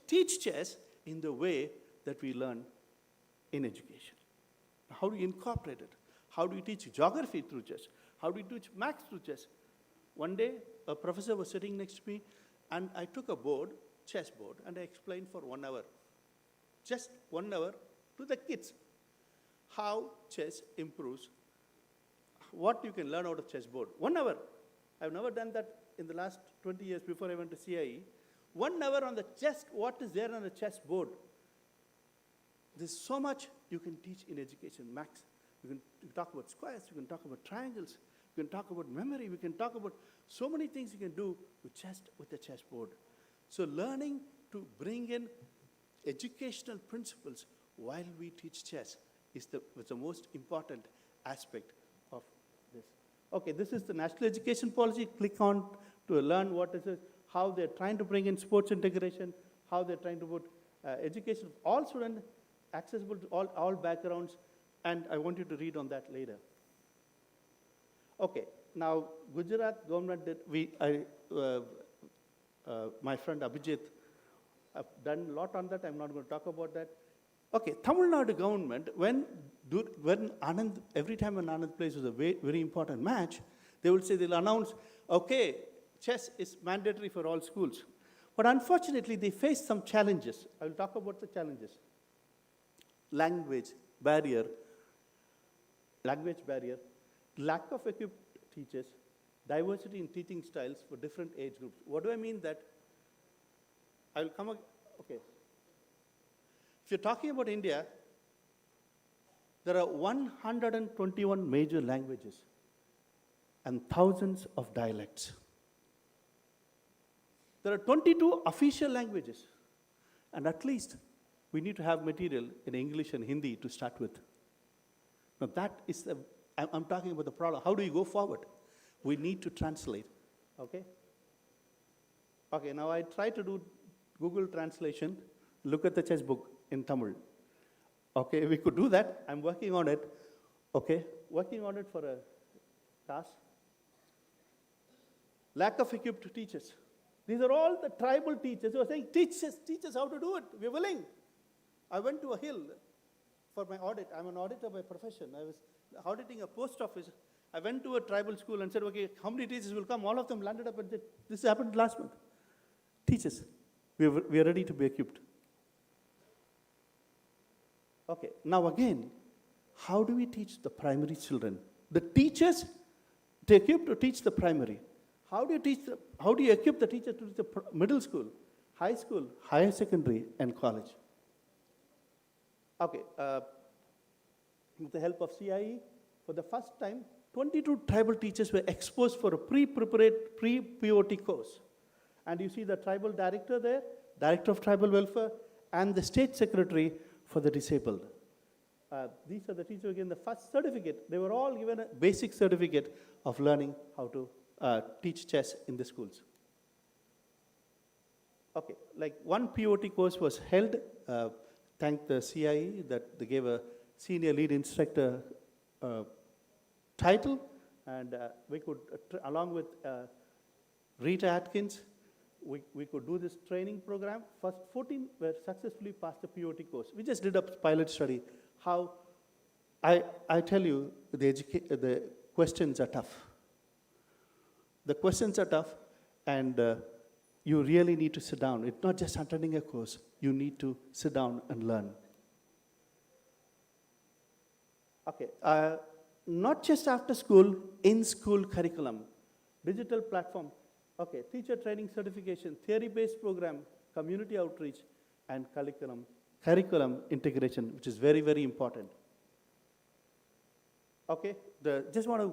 teach chess in the way that we learn in education? How do we incorporate it? How do we teach geography through chess? How do we teach maths through chess? One day, a professor was sitting next to me, and I took a chess board, and I explained for 1 hour, just 1 hour, to the kids, how chess improves, what you can learn out of chessboard. 1 hour. I've never done that in the last 20 years before I went to CIE. 1 hour on the chess, what is there on the chessboard? There's so much you can teach in education, maths. You can talk about squares, you can talk about triangles, you can talk about memory, we can talk about so many things you can do with the chessboard. So learning to bring in educational principles while we teach chess is the most important aspect of this. Okay, this is the National Education Policy. Click on to learn what is it, how they're trying to bring in sports integration, how they're trying to put education of all students accessible to all backgrounds, and I want you to read on that later. Okay, now Gujarat government did, my friend Abhijit done a lot on that. I'm not going to talk about that. Okay, Tamil Nadu government, when Anand, every time when Anand plays was a very important match, they will say, they'll announce, okay, chess is mandatory for all schools. But unfortunately, they face some challenges. I will talk about the challenges. Language barrier, lack of equipped teachers, diversity in teaching styles for different age groups. What do I mean that? I will come, okay. If you're talking about India, there are 121 major languages and thousands of dialects. There are 22 official languages, and at least we need to have material in English and Hindi to start with. Now that is, I'm talking about the problem. How do you go forward? We need to translate, okay? Okay, now I try to do Google translation, look at the chess book in Tamil. Okay, we could do that. I'm working on it. Okay, working on it for a task. Lack of equipped teachers. These are all the tribal teachers who are saying, teach us how to do it. We're willing. I went to a hill for my audit. I'm an auditor by profession. I was auditing a post office. I went to a tribal school and said, okay, how many teachers will come? All of them landed up and said, this happened last month. Teachers, we are ready to be equipped. Okay, now again, how do we teach the primary children? The teachers, they equip to teach the primary. How do you equip the teacher to teach the middle school, high school, higher secondary, and college? Okay, with the help of CIE, for the first time, 22 tribal teachers were exposed for a pre-POT course. And you see the tribal director there, director of tribal welfare, and the state secretary for the disabled. These are the teachers who were given the first certificate. They were all given a basic certificate of learning how to teach chess in the schools. Okay, like one POT course was held. Thank the CIE that they gave a senior lead instructor title, and we could, along with Rita Atkins, we could do this training program. First 14 were successfully passed the POT course. We just did a pilot study. How, I tell you, the questions are tough. The questions are tough, and you really need to sit down. It's not just attending a course. You need to sit down and learn. Okay, not just after school, in-school curriculum, digital platform, okay, teacher training certification, theory-based program, community outreach, and curriculum integration, which is very, very important. Okay, just want to,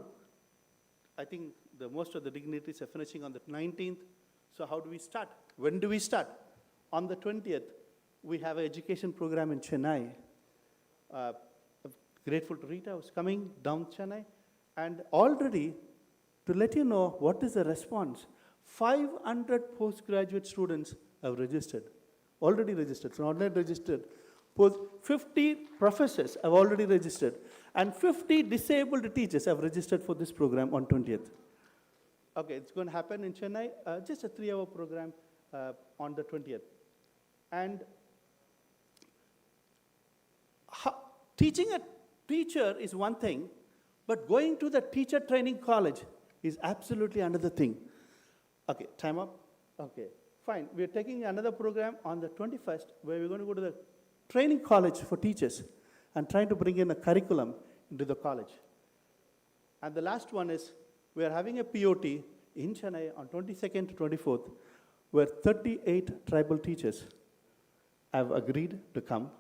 I think most of the dignitaries are finishing on the 19th. So how do we start? When do we start? On the 20th, we have an education program in Chennai. Grateful to Rita who's coming down Chennai. And already, to let you know what is the response, 500 postgraduate students have registered, already registered, so online registered. 50 professors have already registered, and 50 disabled teachers have registered for this program on 20th. Okay, it's going to happen in Chennai, just a 3-hour program on the 20th. And teaching a teacher is one thing, but going to the teacher training college is absolutely another thing. Okay, time up? Okay, fine. We're taking another program on the 21st where we're going to go to the training college for teachers and trying to bring in a curriculum into the college. And the last one is we are having a POT in Chennai on 22nd to 24th where 38 tribal teachers have agreed to come.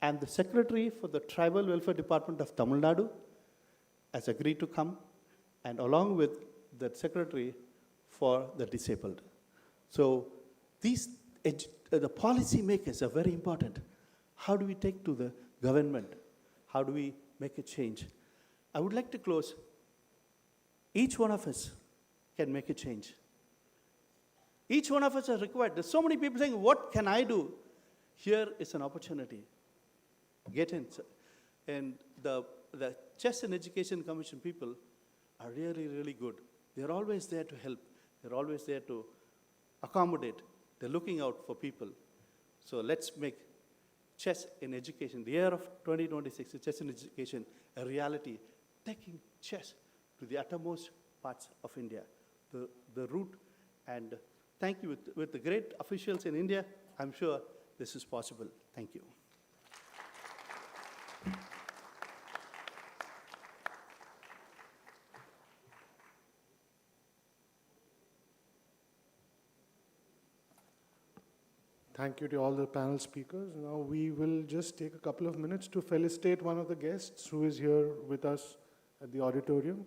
And the secretary for the Tribal Welfare Department of Tamil Nadu has agreed to come, and along with the secretary for the disabled. So these, the policy makers are very important. How do we take to the government? How do we make a change? I would like to close. Each one of us can make a change. Each one of us are required. There's so many people saying, what can I do? Here is an opportunity. Get in. And the Chess and Education Commission people are really, really good. They're always there to help. They're always there to accommodate. They're looking out for people. So let's make chess in education, the year of 2026, chess in education, a reality, taking chess to the uttermost parts of India, the root. And thank you. With the great officials in India, I'm sure this is possible. Thank you. Thank you to all the panel speakers. Now we will just take a couple of minutes to felicitate one of the guests who is here with us at the auditorium.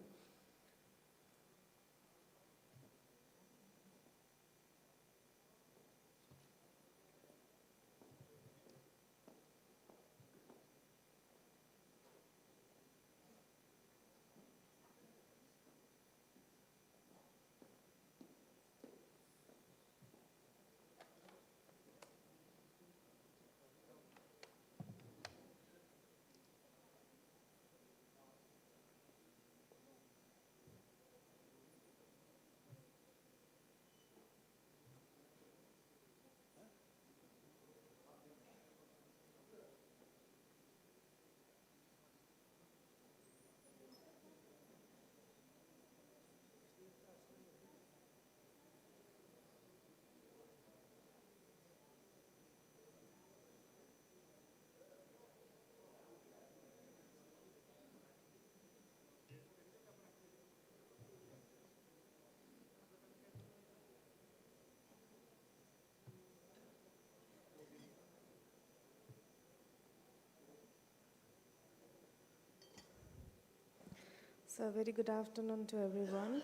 So, very good afternoon to everyone.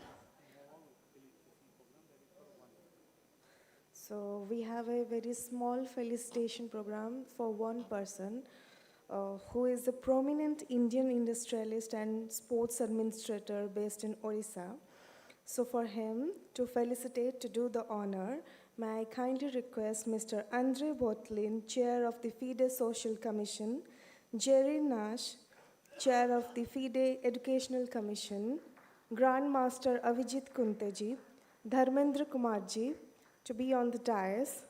So, we have a very small felicitation program for one person who is a prominent Indian industrialist and sports administrator based in Orissa. So, for him to felicitate, to do the honor, may I kindly request Mr. Andre Botlin, Chair of the FIDE Social Commission, Jerry Nash, Chair of the FIDE Educational Commission, Grand Master Avijit Kunteji, Dharmendra Kumarji, to be on the dais.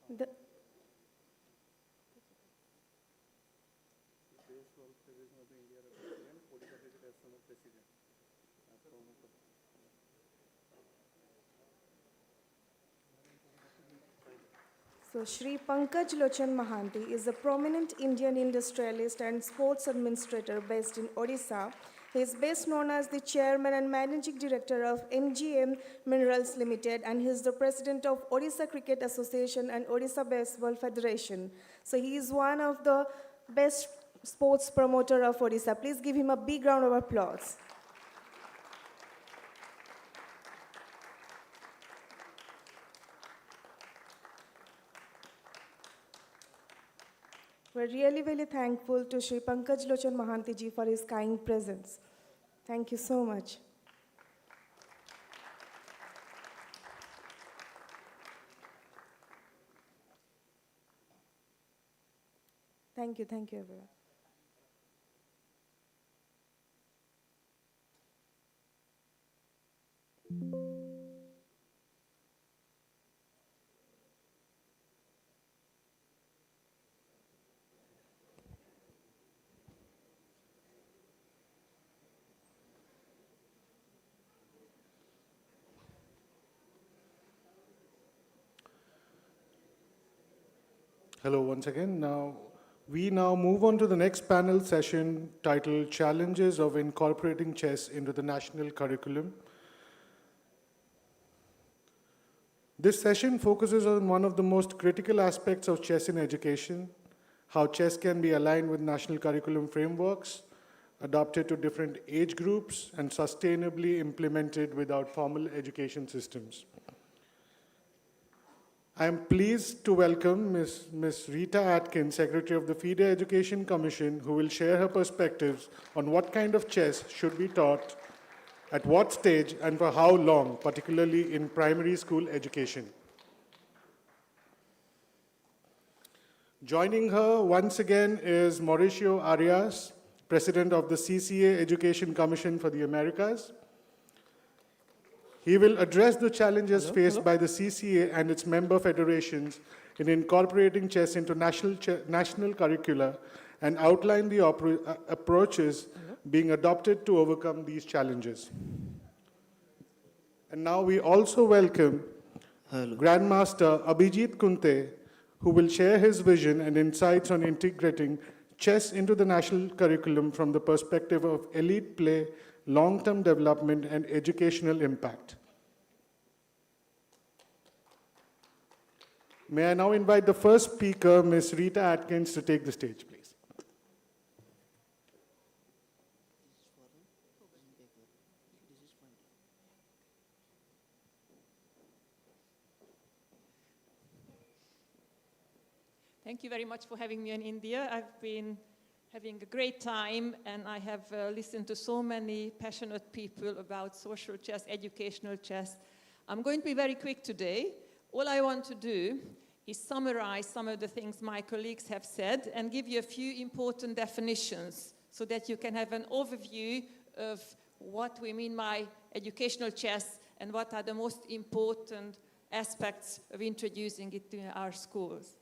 The So, Shri Pankaj Lochan Mahanti is a prominent Indian industrialist and sports administrator based in Odisha. He is best known as the chairman and managing director of NGM Minerals Limited, and he is the president of Odisha Cricket Association and Odisha Baseball Federation. So he is one of the best sports promoter of Odisha. Please give him a big round of applause. We're really, really thankful to Shri Pankaj Lochan Mahanti ji for his kind presence. Thank you so much. Thank you everyone. Hello once again. We now move on to the next panel session titled Challenges of Incorporating Chess into the National Curriculum. This session focuses on one of the most critical aspects of chess in education, how chess can be aligned with national curriculum frameworks, adapted to different age groups, and sustainably implemented without formal education systems. I am pleased to welcome Ms. Rita Atkins, Secretary of the FIDE Education Commission, who will share her perspectives on what kind of chess should be taught, at what stage, and for how long, particularly in primary school education. Joining her once again is Mauricio Arias, President of the CCA Education Commission for the Americas. He will address the challenges faced by the CCA and its member federations in incorporating chess into national curricula and outline the approaches being adopted to overcome these challenges. And now we also welcome Grandmaster Abhijit Kunte, who will share his vision and insights on integrating chess into the national curriculum from the perspective of elite play, long-term development, and educational impact. May I now invite the first speaker, Ms. Rita Atkins, to take the stage, please. Thank you very much for having me in India. I've been having a great time, and I have listened to so many passionate people about social chess, educational chess. I'm going to be very quick today. All I want to do is summarize some of the things my colleagues have said and give you a few important definitions so that you can have an overview of what we mean by educational chess and what are the most important aspects of introducing it to our schools.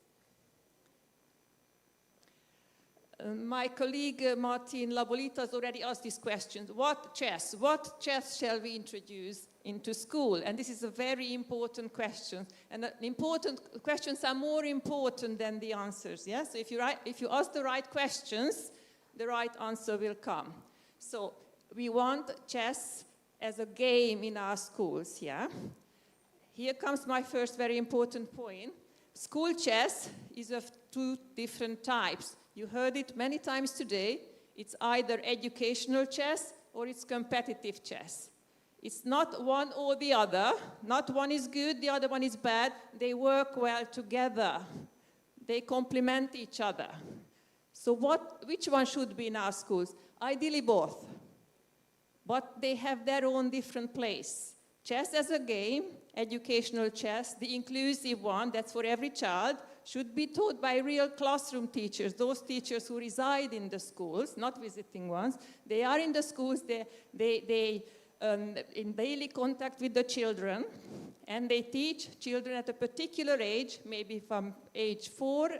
My colleague Martin Labolita has already asked these questions. What chess shall we introduce into school? And this is a very important question. And important questions are more important than the answers. Yeah? So if you ask the right questions, the right answer will come. So we want chess as a game in our schools. Yeah? Here comes my first very important point. School chess is of two different types. You heard it many times today. It's either educational chess or it's competitive chess. It's not one or the other. Not one is good, the other one is bad. They work well together. They complement each other. So which one should be in our schools? Ideally both. But they have their own different place. Chess as a game, educational chess, the inclusive one, that's for every child, should be taught by real classroom teachers, those teachers who reside in the schools, not visiting ones. They are in the schools, they in daily contact with the children, and they teach children at a particular age, maybe from age 4,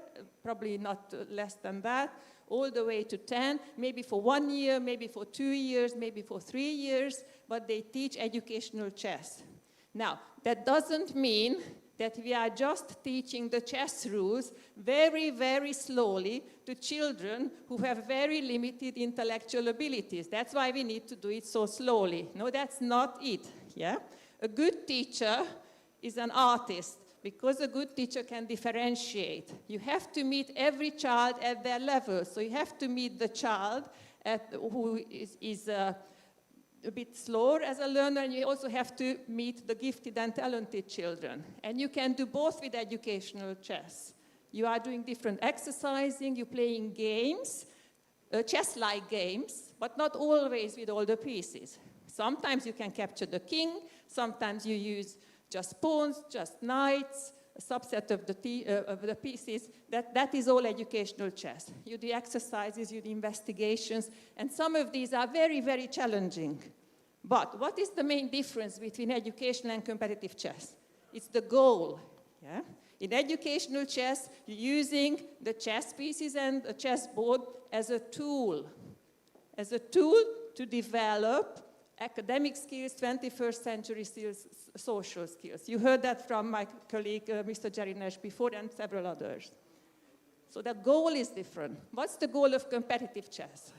probably not less than that, all the way to 10, maybe for 1 year, maybe for 2 years, maybe for 3 years, but they teach educational chess. Now, that doesn't mean that we are just teaching the chess rules very, very slowly to children who have very limited intellectual abilities. That's why we need to do it so slowly. No, that's not it. Yeah? A good teacher is an artist, because a good teacher can differentiate. You have to meet every child at their level. So you have to meet the child who is a bit slower as a learner, and you also have to meet the gifted and talented children. And you can do both with educational chess. You are doing different exercising, you're playing games, chess-like games, but not always with all the pieces. Sometimes you can capture the king, sometimes you use just pawns, just knights, a subset of the pieces. That is all educational chess. You do exercises, you do investigations, and some of these are very, very challenging. But what is the main difference between educational and competitive chess? It's the goal. Yeah? In educational chess, you're using the chess pieces and the chessboard as a tool to develop academic skills, 21st century skills, social skills. You heard that from my colleague, Mr. Jarinesh, before, and several others. So the goal is different. What's the goal of competitive chess?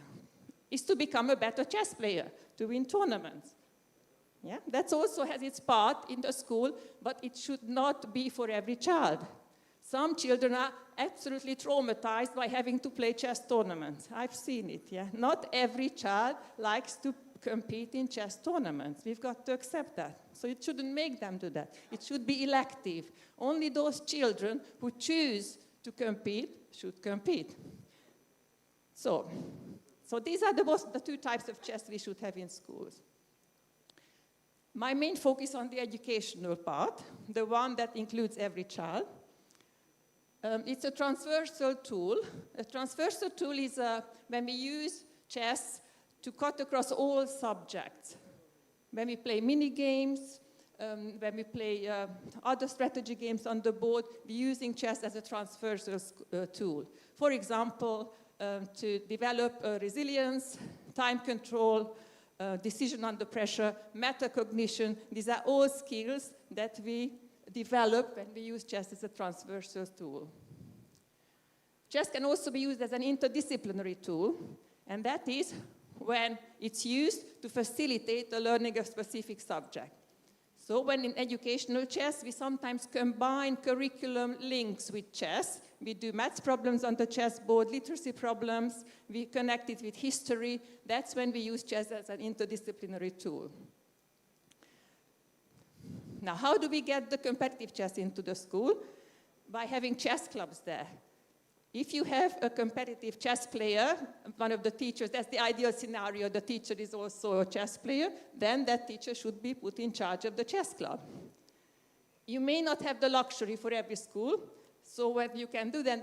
Is to become a better chess player, to win tournaments. Yeah? That also has its part in the school, but it should not be for every child. Some children are absolutely traumatized by having to play chess tournaments. I've seen it, yeah. Not every child likes to compete in chess tournaments. We've got to accept that. So it shouldn't make them do that. It should be elective. Only those children who choose to compete should compete. So these are the two types of chess we should have in schools. My main focus on the educational part, the one that includes every child. It's a transversal tool. A transversal tool is when we use chess to cut across all subjects. When we play mini games, when we play other strategy games on the board, we're using chess as a transversal tool. For example, to develop resilience, time control, decision under pressure, metacognition. These are all skills that we develop when we use chess as a transversal tool. Chess can also be used as an interdisciplinary tool, and that is when it's used to facilitate the learning of specific subject. So when in educational chess, we sometimes combine curriculum links with chess. We do maths problems on the chessboard, literacy problems, we connect it with history. That's when we use chess as an interdisciplinary tool. Now, how do we get the competitive chess into the school? By having chess clubs there. If you have a competitive chess player, one of the teachers, that's the ideal scenario, the teacher is also a chess player, then that teacher should be put in charge of the chess club. You may not have the luxury for every school, so what you can do then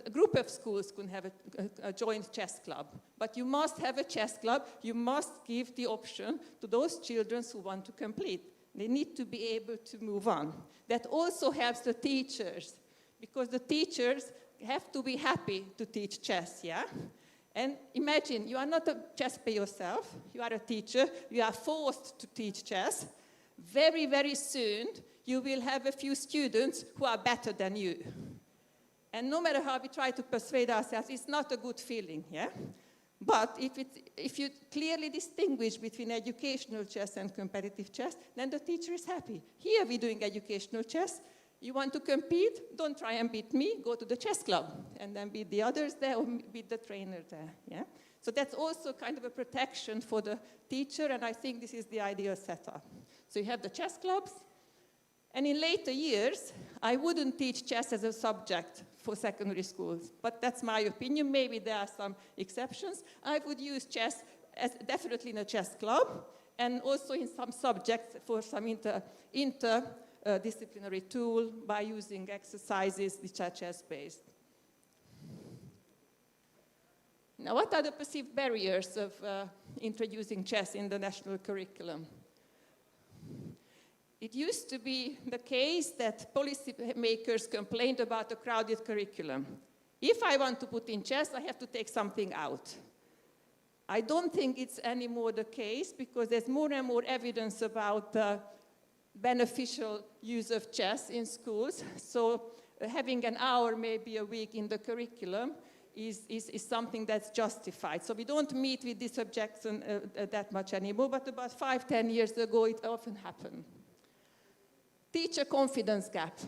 a group of schools can have a joint chess club. But you must have a chess club, you must give the option to those children who want to complete. They need to be able to move on. That also helps the teachers, because the teachers have to be happy to teach chess, yeah? And imagine, you are not a chess player yourself, you are a teacher, you are forced to teach chess. Very, very soon, you will have a few students who are better than you. And no matter how we try to persuade ourselves, it's not a good feeling, yeah? But if you clearly distinguish between educational chess and competitive chess, then the teacher is happy. Here we're doing educational chess. You want to compete? Don't try and beat me. Go to the chess club and then beat the others there or beat the trainer there. Yeah? So that's also kind of a protection for the teacher, and I think this is the ideal setup. So you have the chess clubs, and in later years, I wouldn't teach chess as a subject for secondary schools, but that's my opinion. Maybe there are some exceptions. I would use chess as definitely in a chess club, and also in some subjects for some interdisciplinary tool by using exercises which are chess-based. Now, what are the perceived barriers of introducing chess in the national curriculum? It used to be the case that policymakers complained about a crowded curriculum. If I want to put in chess, I have to take something out. I don't think it's anymore the case, because there's more and more evidence about the beneficial use of chess in schools. So having an hour maybe a week in the curriculum is something that's justified. So we don't meet with this objection that much anymore, but about 5-10 years ago it often happened. Teacher confidence gap.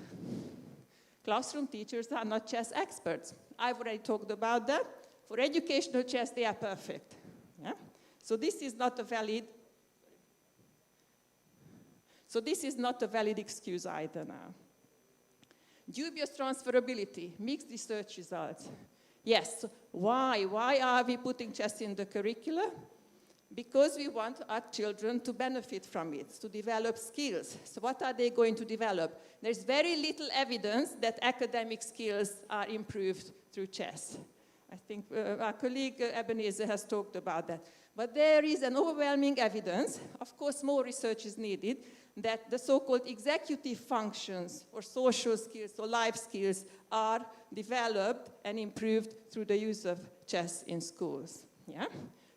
Classroom teachers are not chess experts. I've already talked about that. For educational chess, they are perfect. Yeah? So this is not a valid excuse either now. Dubious transferability, mixed research results. Yes, why? Why are we putting chess in the curricula? Because we want our children to benefit from it, to develop skills. So what are they going to develop? There's very little evidence that academic skills are improved through chess. I think our colleague Ebenezer has talked about that. But there is an overwhelming evidence, of course more research is needed, that the so-called executive functions or social skills or life skills are developed and improved through the use of chess in schools. Yeah?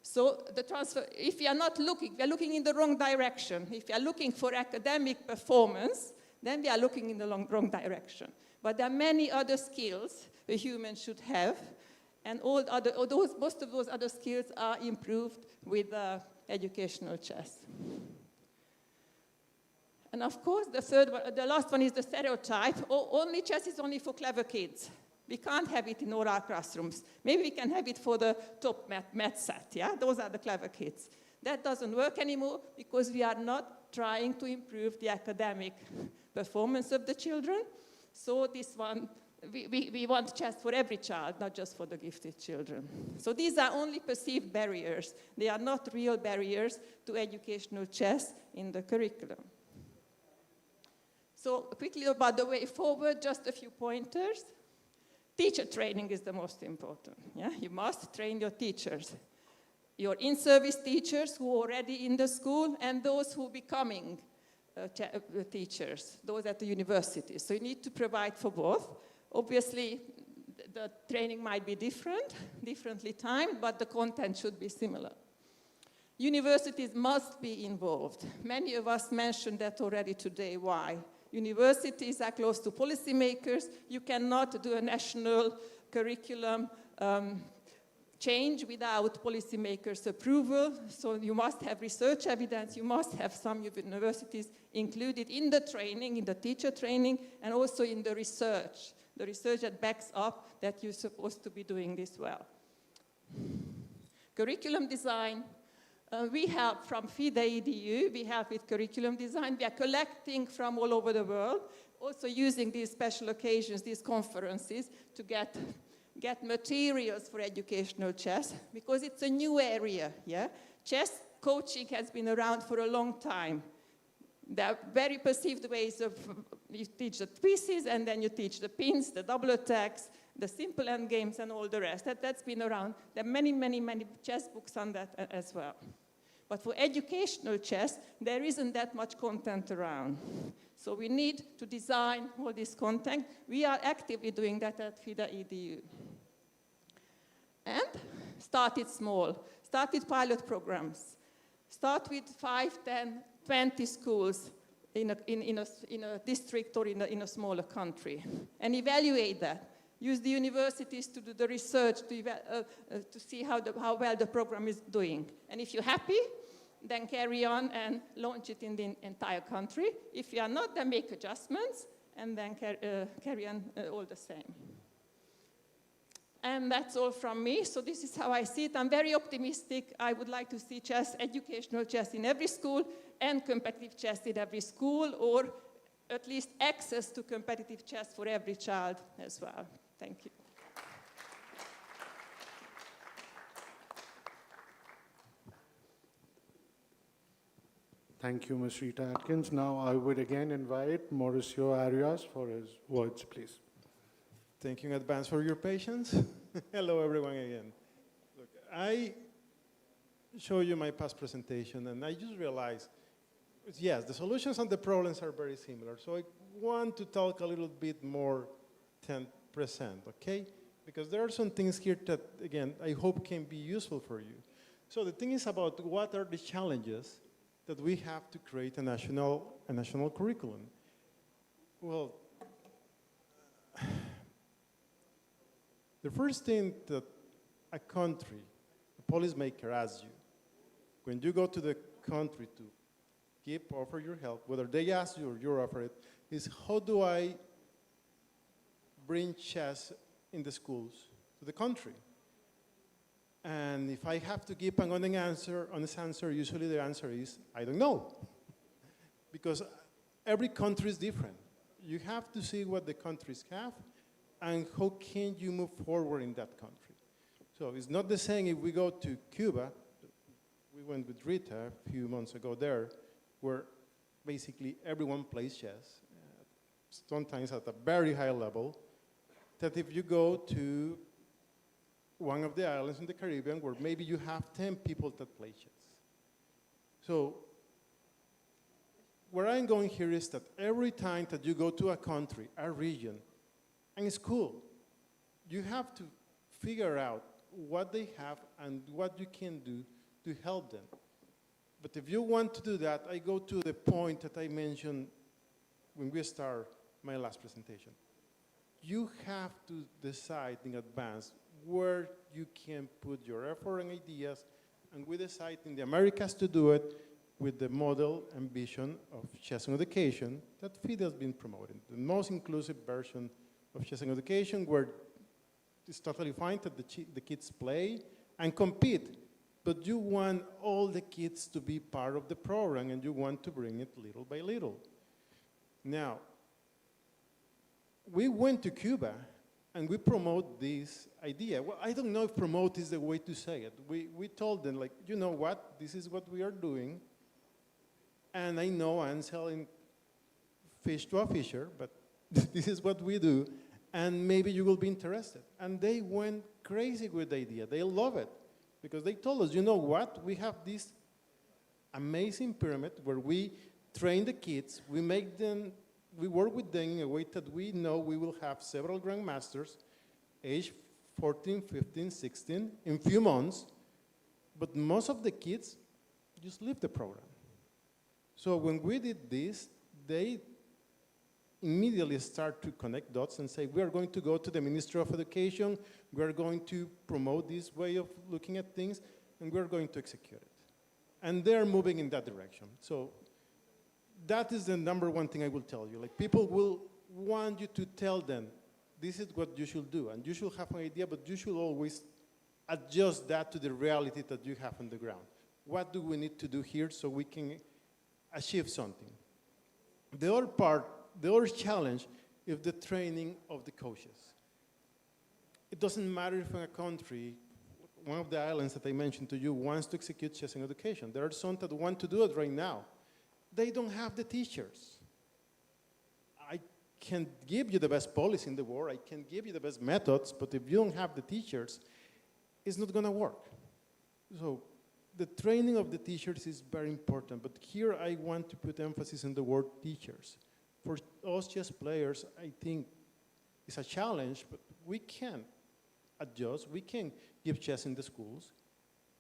So the transfer, if we are not looking, we are looking in the wrong direction. If we are looking for academic performance, then we are looking in the wrong direction. But there are many other skills a human should have, and most of those other skills are improved with educational chess. And of course, the last one is the stereotype. Only chess is only for clever kids. We can't have it in all our classrooms. Maybe we can have it for the top math set, yeah? Those are the clever kids. That doesn't work anymore because we are not trying to improve the academic performance of the children. So this one, we want chess for every child, not just for the gifted children. So these are only perceived barriers. They are not real barriers to educational chess in the curriculum. So quickly about the way forward, just a few pointers. Teacher training is the most important. Yeah? You must train your teachers. Your in-service teachers who are already in the school and those who are becoming teachers, those at the universities. So you need to provide for both. Obviously, the training might be differently timed, but the content should be similar. Universities must be involved. Many of us mentioned that already today. Why? Universities are close to policymakers. You cannot do a national curriculum change without policymakers' approval. So you must have research evidence. You must have some universities included in the training, in the teacher training, and also in the research that backs up that you're supposed to be doing this well. Curriculum design. We have from FIDE EDU, we have with curriculum design, we are collecting from all over the world, also using these special occasions, these conferences, to get materials for educational chess, because it's a new area, yeah? Chess coaching has been around for a long time. There are very perceived ways of, you teach the pieces, and then you teach the pins, the double attacks, the simple endgames, and all the rest. That's been around. There are many, many, many chess books on that as well. But for educational chess, there isn't that much content around. So we need to design all this content. We are actively doing that at FIDE EDU. And start it small. Start with pilot programs. Start with 5, 10, 20 schools in a district or in a smaller country. And evaluate that. Use the universities to do the research to see how well the program is doing. And if you're happy, then carry on and launch it in the entire country. If you are not, then make adjustments and then carry on all the same. And that's all from me. So this is how I see it. I'm very optimistic. I would like to see chess, educational chess in every school and competitive chess in every school, or at least access to competitive chess for every child as well. Thank you. Thank you, Ms. Rita Atkins. Now I would again invite Mauricio Arias for his words, please. Thank you in advance for your patience. Hello, everyone, again. Look, I show you my past presentation, and I just realized, yes, the solutions and the problems are very similar. So I want to talk a little bit more 10%, okay? Because there are some things here that, again, I hope can be useful for you. So the thing is about what are the challenges that we have to create a national curriculum. Well, the first thing that a country, a policymaker asks you, when you go to the country to offer your help, whether they ask you or you offer it, is how do I bring chess in the schools to the country? And if I have to give an honest answer, usually the answer is, I don't know. Because every country is different. You have to see what the countries have and how can you move forward in that country. So it's not the same if we go to Cuba. We went with Rita a few months ago there, where basically everyone plays chess, sometimes at a very high level, that if you go to one of the islands in the Caribbean where maybe you have 10 people that play chess. So where I'm going here is that every time that you go to a country, a region, and it's cool, you have to figure out what they have and what you can do to help them. But if you want to do that, I go to the point that I mentioned when we start my last presentation. You have to decide in advance where you can put your effort and ideas, and we decide in the Americas to do it, with the model and vision of chess in education that FIDE has been promoting. The most inclusive version of chess in education, where it's totally fine that the kids play and compete, but you want all the kids to be part of the program and you want to bring it little by little. Now, we went to Cuba and we promote this idea. Well, I don't know if promote is the way to say it. We told them, like, you know what, this is what we are doing, and I know I'm selling fish to a fisher, but this is what we do, and maybe you will be interested. And they went crazy with the idea. They love it, because they told us, you know what, we have this amazing pyramid where we train the kids, we make them, we work with them in a way that we know we will have several grandmasters, age 14, 15, 16, in a few months, but most of the kids just leave the program. So when we did this, they immediately start to connect dots and say, we are going to go to the Ministry of Education, we are going to promote this way of looking at things, and we are going to execute it. And they're moving in that direction. So that is the number one thing I will tell you. Like, people will want you to tell them, this is what you should do, and you should have an idea, but you should always adjust that to the reality that you have on the ground. What do we need to do here so we can achieve something? The other part, the other challenge is the training of the coaches. It doesn't matter if in a country, one of the islands that I mentioned to you wants to execute chess in education. There are some that want to do it right now. They don't have the teachers. I can give you the best policy in the world, I can give you the best methods, but if you don't have the teachers, it's not gonna work. So the training of the teachers is very important, but here I want to put emphasis on the word teachers. For us chess players, I think it's a challenge, but we can adjust, we can give chess in the schools,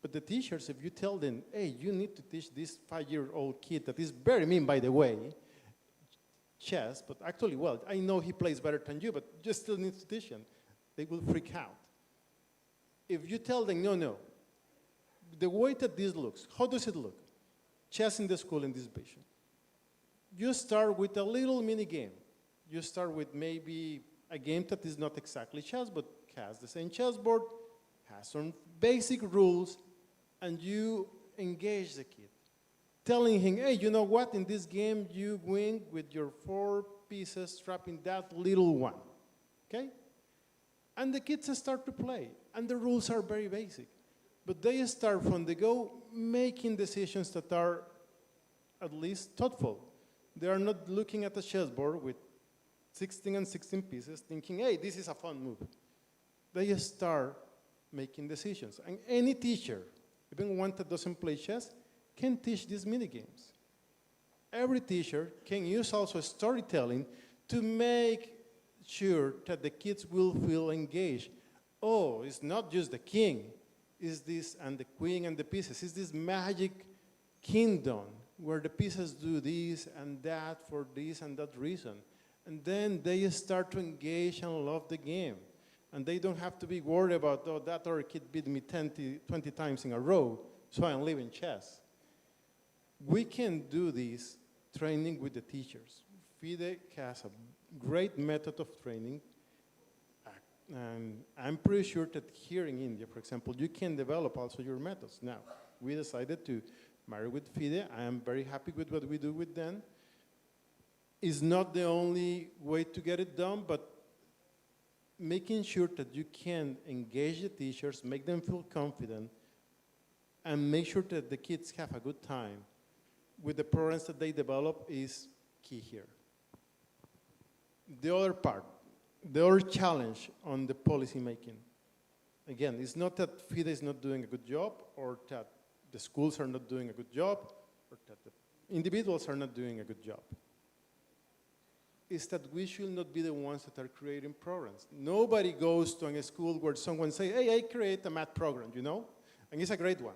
but the teachers, if you tell them, hey, you need to teach this 5-year-old kid that is very mean, by the way, chess, but actually, well, I know he plays better than you, but you still need to teach him, they will freak out. If you tell them, no, the way that this looks, how does it look? Chess in the school in this vision. You start with a little mini game. You start with maybe a game that is not exactly chess, but has the same chessboard, has some basic rules, and you engage the kid, telling him, hey, you know what, in this game you win with your 4 pieces trapping that little one, okay? And the kids start to play, and the rules are very basic. But they start from the go making decisions that are at least thoughtful. They are not looking at a chessboard with 16 and 16 pieces thinking, hey, this is a fun move. They start making decisions. And any teacher, even one that doesn't play chess, can teach these mini games. Every teacher can use also storytelling to make sure that the kids will feel engaged. Oh, it's not just the king, it's this and the queen and the pieces. It's this magic kingdom where the pieces do this and that for this and that reason. And then they start to engage and love the game. And they don't have to be worried about, oh, that other kid beat me 20 times in a row, so I'm leaving chess. We can do this training with the teachers. FIDE has a great method of training. And I'm pretty sure that here in India, for example, you can develop also your methods. Now, we decided to marry with FIDE. I am very happy with what we do with them. It's not the only way to get it done, but making sure that you can engage the teachers, make them feel confident, and make sure that the kids have a good time with the programs that they develop is key here. The other part, the other challenge on the policy making, again, it's not that FIDE is not doing a good job, or that the schools are not doing a good job, or that the individuals are not doing a good job. It's that we should not be the ones that are creating programs. Nobody goes to a school where someone says, hey, I create a math program, you know? And it's a great one.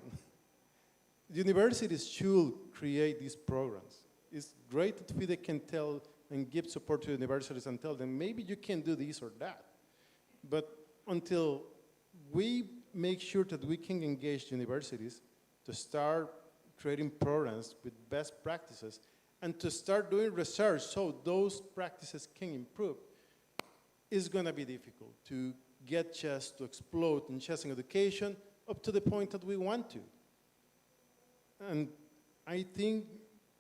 Universities should create these programs. It's great that FIDE can tell and give support to universities and tell them, maybe you can do this or that. But until we make sure that we can engage universities to start creating programs with best practices, and to start doing research so those practices can improve, is going to be difficult to get chess to explode in chess and education up to the point that we want to. And I think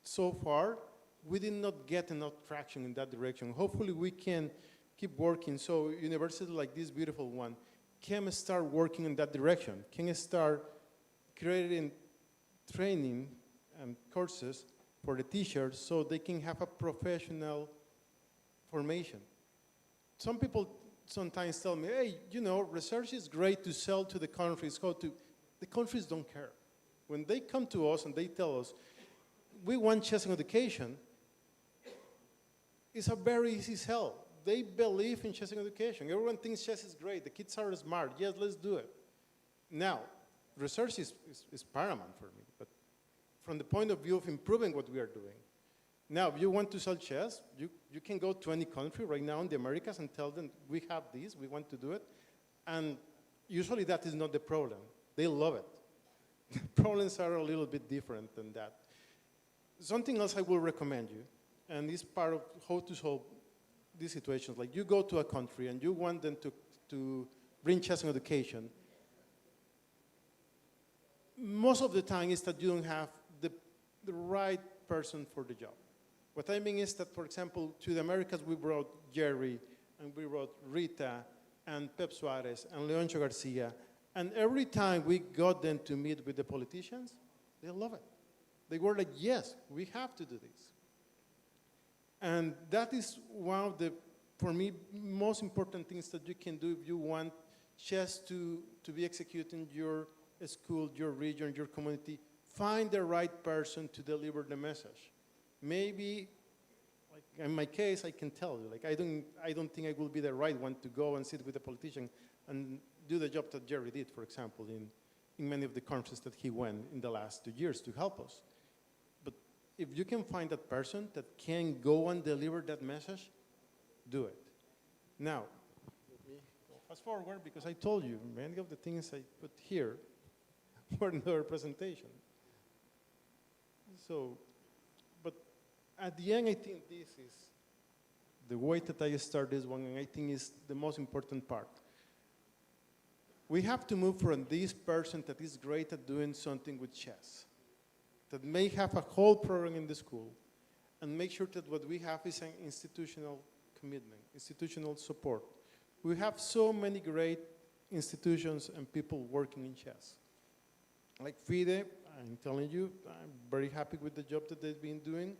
so far, we did not get enough traction in that direction. Hopefully we can keep working so universities like this beautiful one can start working in that direction, can start creating training and courses for the teachers so they can have a professional formation. Some people sometimes tell me, hey, you know, research is great to sell to the countries. The countries don't care. When they come to us and they tell us, we want chess in education, it's a very easy sell. They believe in chess in education. Everyone thinks chess is great. The kids are smart. Yes, let's do it. Now, research is paramount for me, but from the point of view of improving what we are doing. Now, if you want to sell chess, you can go to any country right now in the Americas and tell them, we have this, we want to do it. And usually that is not the problem. They love it. The problems are a little bit different than that. Something else I will recommend you, and it's part of how to solve these situations. Like you go to a country and you want them to bring chess in education. Most of the time is that you don't have the right person for the job. What I mean is that, for example, to the Americas, we brought Jerry, and we brought Rita, and Pep Suarez, and Leoncio Garcia, and every time we got them to meet with the politicians, they love it. They were like, yes, we have to do this. And that is one of the, for me, most important things that you can do if you want chess to be executed in your school, your region, your community. Find the right person to deliver the message. Maybe, like in my case, I can tell you, like I don't think I will be the right one to go and sit with a politician and do the job that Jerry did, for example, in many of the countries that he went in the last 2 years to help us. But if you can find that person that can go and deliver that message, do it. Now, let me go fast forward because I told you many of the things I put here were in our presentation. So, but at the end, I think this is the way that I start this one, and I think is the most important part. We have to move from this person that is great at doing something with chess, that may have a whole program in the school, and make sure that what we have is an institutional commitment, institutional support. We have so many great institutions and people working in chess. Like FIDE, I'm telling you, I'm very happy with the job that they've been doing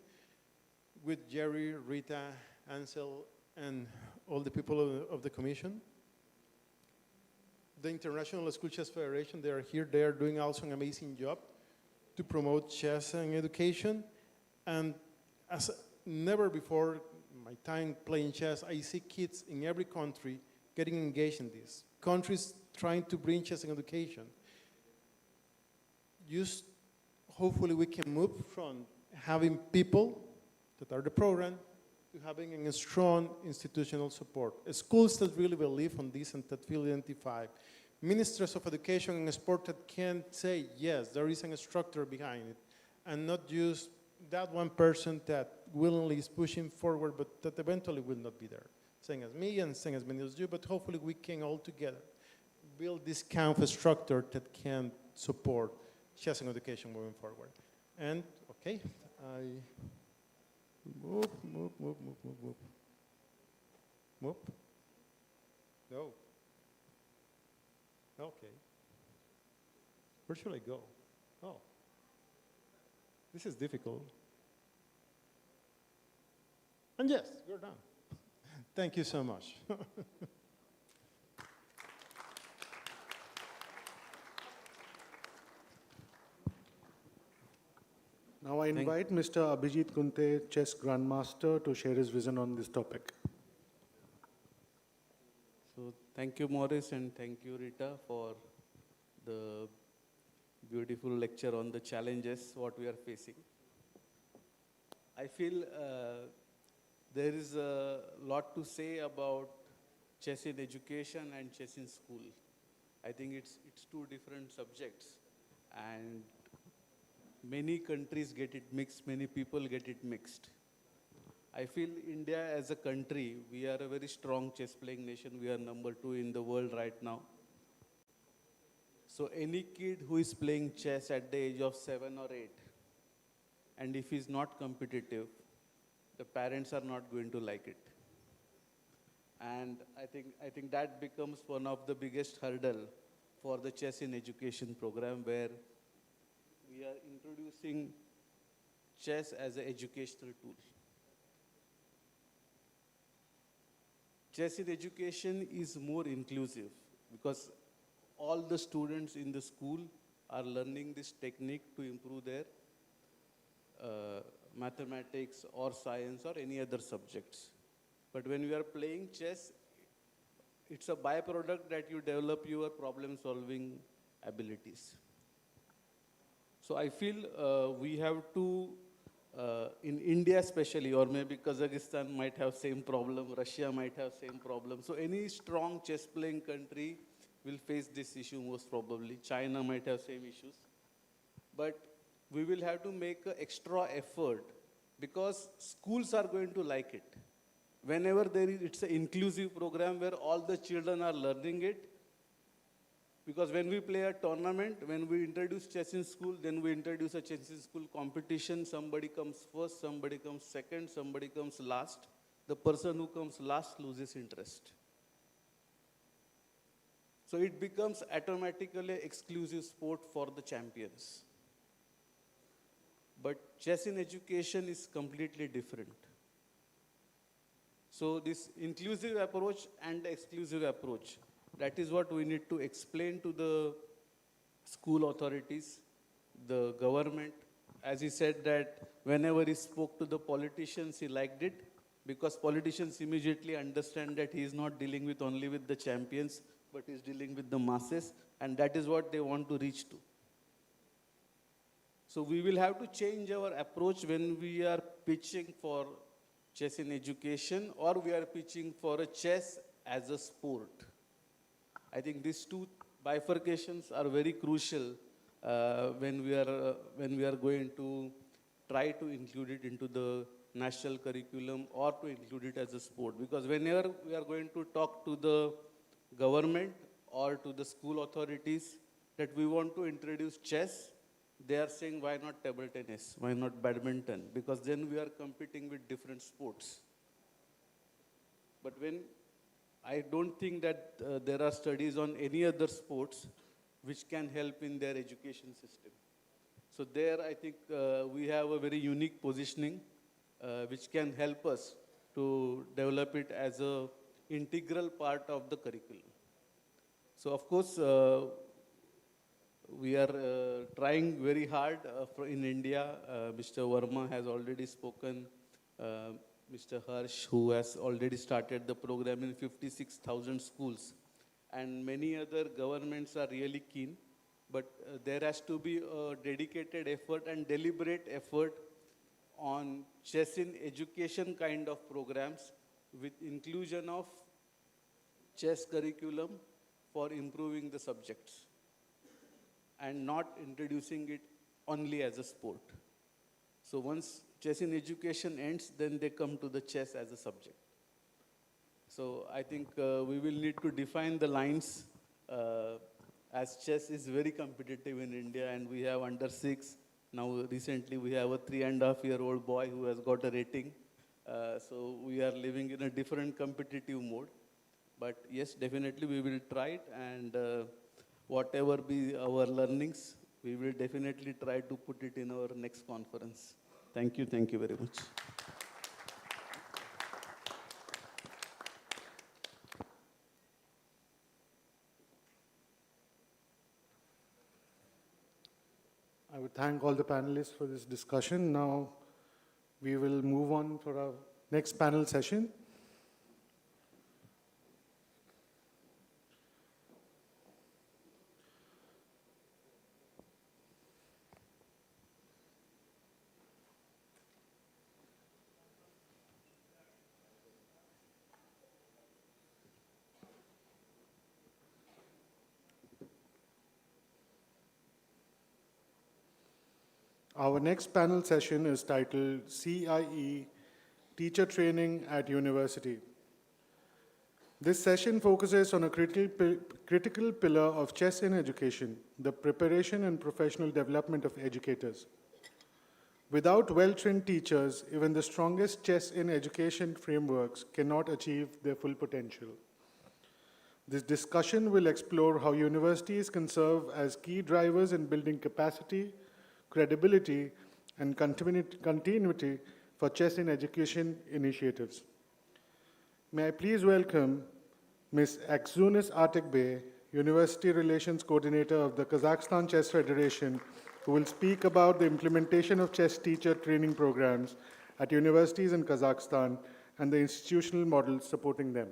with Jerry, Rita, Ansel, and all the people of the commission. The International School Chess Federation, they are here. They are doing also an amazing job to promote chess and education. And as never before, my time playing chess, I see kids in every country getting engaged in this. Countries trying to bring chess and education. Hopefully we can move from having people that are the program to having a strong institutional support. Schools that really believe on this and that feel identified. Ministers of education and sport that can say, yes, there is a structure behind it, and not just that one person that willingly is pushing forward, but that eventually will not be there. Same as me and same as many of you, but hopefully we can all together build this kind of structure that can support chess and education moving forward. And, okay, I move. No. Okay. Where should I go? Oh. This is difficult. And yes, you're done. Thank you so much. Now I invite Mr. Abhijit Kunte, Chess Grandmaster, to share his vision on this topic. So thank you, Maurice, and thank you, Rita, for the beautiful lecture on the challenges what we are facing. I feel there is a lot to say about chess in education and chess in school. I think it's two different subjects, and many countries get it mixed, many people get it mixed. I feel India as a country, we are a very strong chess playing nation. We are number 2 in the world right now. So any kid who is playing chess at the age of 7 or 8, and if he's not competitive, the parents are not going to like it. And I think that becomes one of the biggest hurdle for the chess in education program, where we are introducing chess as an educational tool. Chess in education is more inclusive because all the students in the school are learning this technique to improve their mathematics or science or any other subjects. But when we are playing chess, it's a byproduct that you develop your problem-solving abilities. So I feel we have to, in India especially, or maybe Kazakhstan might have same problem, Russia might have same problem. So any strong chess-playing country will face this issue most probably. China might have same issues. But we will have to make an extra effort because schools are going to like it. Whenever it's an inclusive program where all the children are learning it, because when we play a tournament, when we introduce chess in school, then we introduce a chess in school competition. Somebody comes first, somebody comes second, somebody comes last. The person who comes last loses interest. So it becomes automatically an exclusive sport for the champions. But chess in education is completely different. So this inclusive approach and exclusive approach, that is what we need to explain to the school authorities, the government. As he said that whenever he spoke to the politicians, he liked it because politicians immediately understand that he is not dealing with only with the champions, but is dealing with the masses, and that is what they want to reach to. So we will have to change our approach when we are pitching for chess in education or we are pitching for a chess as a sport. I think these two bifurcations are very crucial when we are going to try to include it into the national curriculum or to include it as a sport. Because whenever we are going to talk to the government or to the school authorities that we want to introduce chess, they are saying, why not table tennis? Why not badminton? Because then we are competing with different sports. But I don't think that there are studies on any other sports which can help in their education system. So there I think we have a very unique positioning which can help us to develop it as an integral part of the curriculum. So of course, we are trying very hard in India. Mr. Verma has already spoken. Mr. Harsh, who has already started the program in 56,000 schools. And many other governments are really keen. But there has to be a dedicated effort and deliberate effort on chess in education kind of programs with inclusion of chess curriculum for improving the subjects and not introducing it only as a sport. So once chess in education ends, then they come to the chess as a subject. So I think we will need to define the lines as chess is very competitive in India and we have under 6. Now recently we have a 3.5-year-old boy who has got a rating. So we are living in a different competitive mode. But yes, definitely we will try it and whatever be our learnings, we will definitely try to put it in our next conference. Thank you very much. I would thank all the panelists for this discussion. Now we will move on for our next panel session. Our next panel session is titled CIE, Teacher Training at University. This session focuses on a critical pillar of chess in education, the preparation and professional development of educators. Without well-trained teachers, even the strongest chess in education frameworks cannot achieve their full potential. This discussion will explore how universities can serve as key drivers in building capacity, credibility, and continuity for chess in education initiatives. May I please welcome Ms. Akzunis Atikbey, University Relations Coordinator of the Kazakhstan Chess Federation, who will speak about the implementation of chess teacher training programs at universities in Kazakhstan and the institutional models supporting them.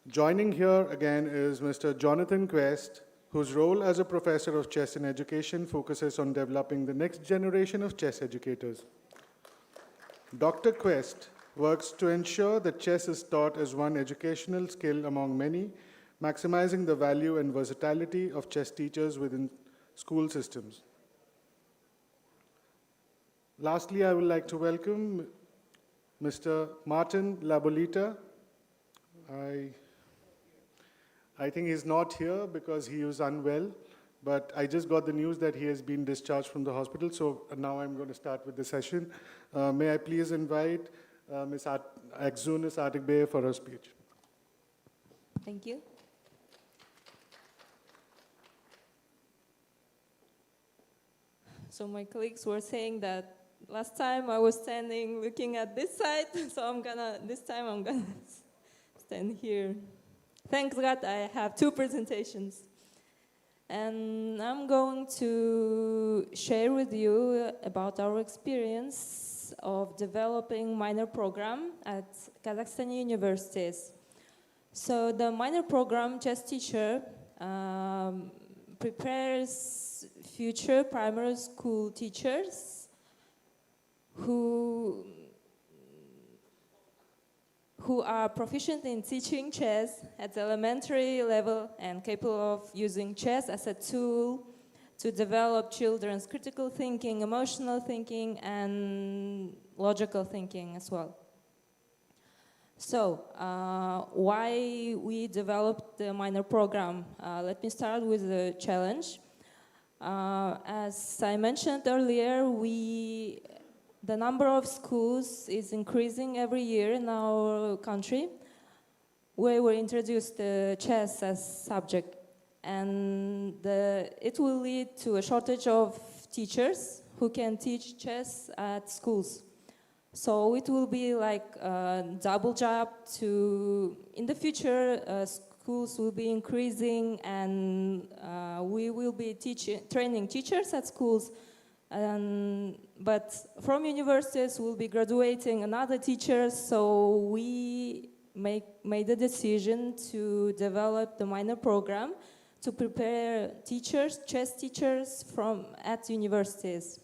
Joining here again is Mr. Jonathan Quest, whose role as a professor of chess in education focuses on developing the next generation of chess educators. Dr. Quest works to ensure that chess is taught as one educational skill among many, maximizing the value and versatility of chess teachers within school systems. Lastly, I would like to welcome Mr. Martin Labolita. I think he's not here because he is unwell, but I just got the news that he has been discharged from the hospital, so now I'm going to start with the session. May I please invite Ms. Akzunis Atikbey for her speech. Thank you. So my colleagues were saying that last time I was standing looking at this side, so this time I'm gonna stand here. Thanks God I have two presentations. And I'm going to share with you about our experience of developing minor program at Kazakhstani universities. So the minor program chess teacher prepares future primary school teachers who are proficient in teaching chess at the elementary level and capable of using chess as a tool to develop children's critical thinking, emotional thinking, and logical thinking as well. So, why we developed the minor program? Let me start with the challenge. As I mentioned earlier, the number of schools is increasing every year in our country, where we introduced chess as subject. And it will lead to a shortage of teachers who can teach chess at schools. So it will be like a double job in the future, schools will be increasing and we will be training teachers at schools. But from universities, we'll be graduating another teachers, so we made a decision to develop the minor program to prepare teachers, chess teachers at universities.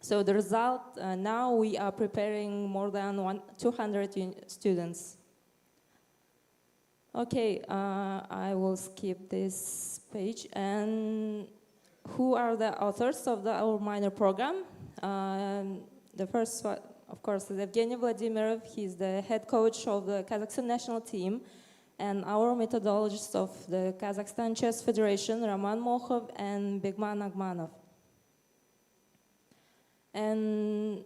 So the result, now we are preparing more than 200 students. Okay, I will skip this page. And who are the authors of our minor program? The first one, of course, is Evgeny Vladimirov. He's the head coach of the Kazakhstan national team. And our methodologists of the Kazakhstan Chess Federation, Roman Mokhov and Begman Agmanov. And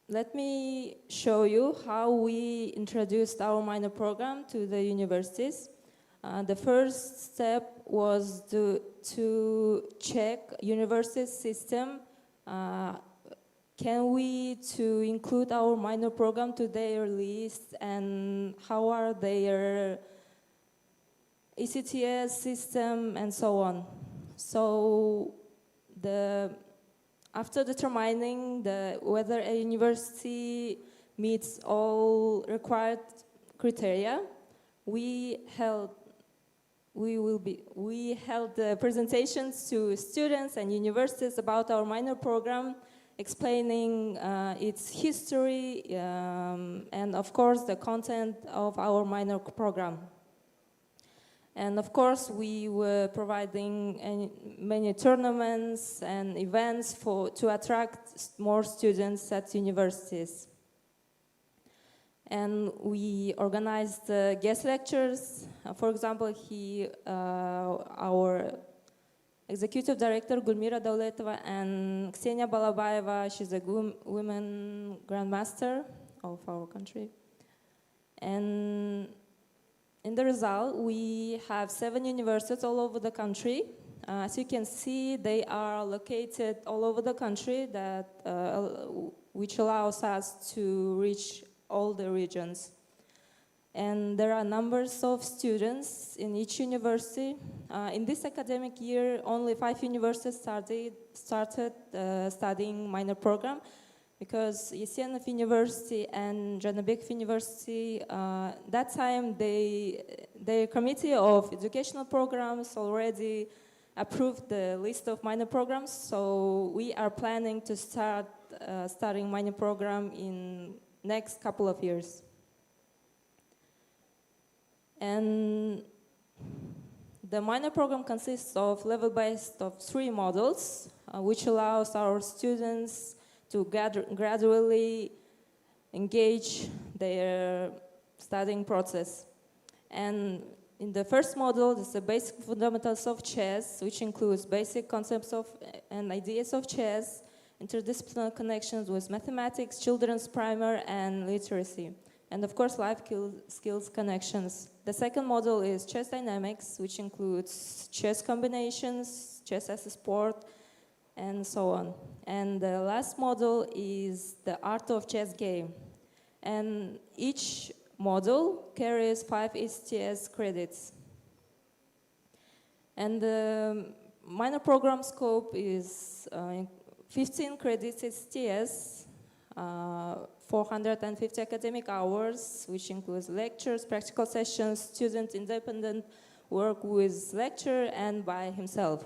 let me show you how we introduced our minor program to the universities. The first step was to check university system. Can we include our minor program to their list, and how are their ECTS system and so on. So after determining whether a university meets all required criteria, we held presentations to students and universities about our minor program, explaining its history and of course the content of our minor program. And of course, we were providing many tournaments and events to attract more students at universities. And we organized guest lectures. For example, our executive director, Gulmira Dauletova, and Ksenia Balabayeva, she's a women grandmaster of our country. And in the result, we have 7 universities all over the country. As you can see, they are located all over the country, which allows us to reach all the regions. And there are numbers of students in each university. In this academic year, only 5 universities started studying minor program, because Yesenov University and Janabekov University, that time the Committee of Educational Programs already approved the list of minor programs, so we are planning to start studying minor program in next couple of years. And the minor program consists of level-based of 3 modules, which allows our students to gradually engage their studying process. And in the first module, there's the basic fundamentals of chess, which includes basic concepts of and ideas of chess, interdisciplinary connections with mathematics, children's primer, and literacy. And of course, life skills connections. The second module is chess dynamics, which includes chess combinations, chess as a sport, and so on. And the last module is the art of chess game. And each module carries 5 ECTS credits. And the minor program scope is 15 credits ECTS, 450 academic hours, which includes lectures, practical sessions, student independent work with lecturer and by himself.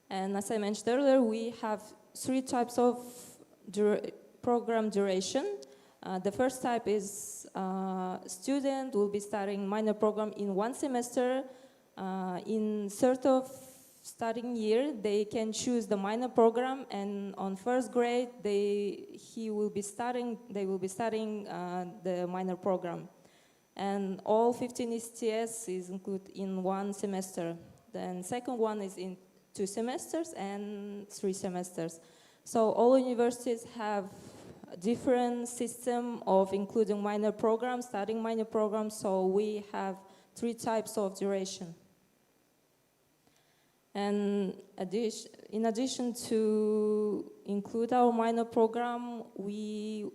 And as I mentioned earlier, we have 3 types of program duration. The first type is student will be starting minor program in 1 semester. In third of starting year, they can choose the minor program, and on first grade, they will be studying the minor program. And all 15 ECTS is included in 1 semester. Then second one is in 2 semesters and 3 semesters. So all universities have a different system of including minor programs, studying minor programs, so we have 3 types of duration. And in addition to include our minor program, we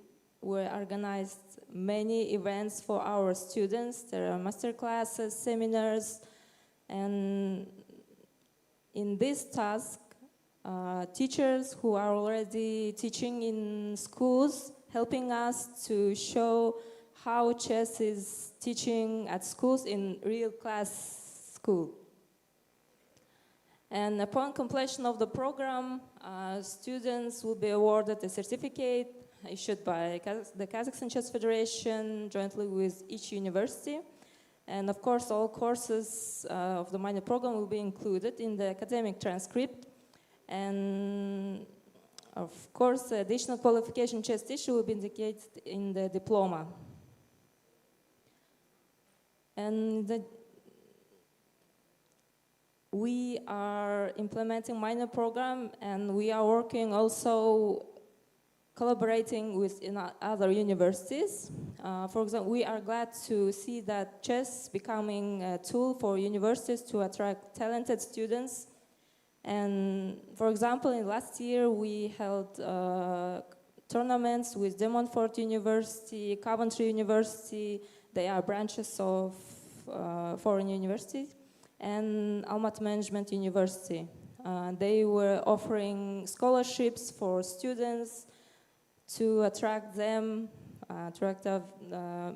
were organized many events for our students. There are master classes, seminars, and in this task, teachers who are already teaching in schools, helping us to show how chess is teaching at schools in real class school. And upon completion of the program, students will be awarded a certificate issued by the Kazakhstan Chess Federation jointly with each university. And of course, all courses of the minor program will be included in the academic transcript. And of course, the additional qualification chess teacher will be indicated in the diploma. And we are implementing minor program, and we are working also collaborating with other universities. For example, we are glad to see that chess becoming a tool for universities to attract talented students. And for example, in last year, we held tournaments with De Montfort University, Coventry University. They are branches of foreign universities, and Almaty Management University. They were offering scholarships for students to attract them,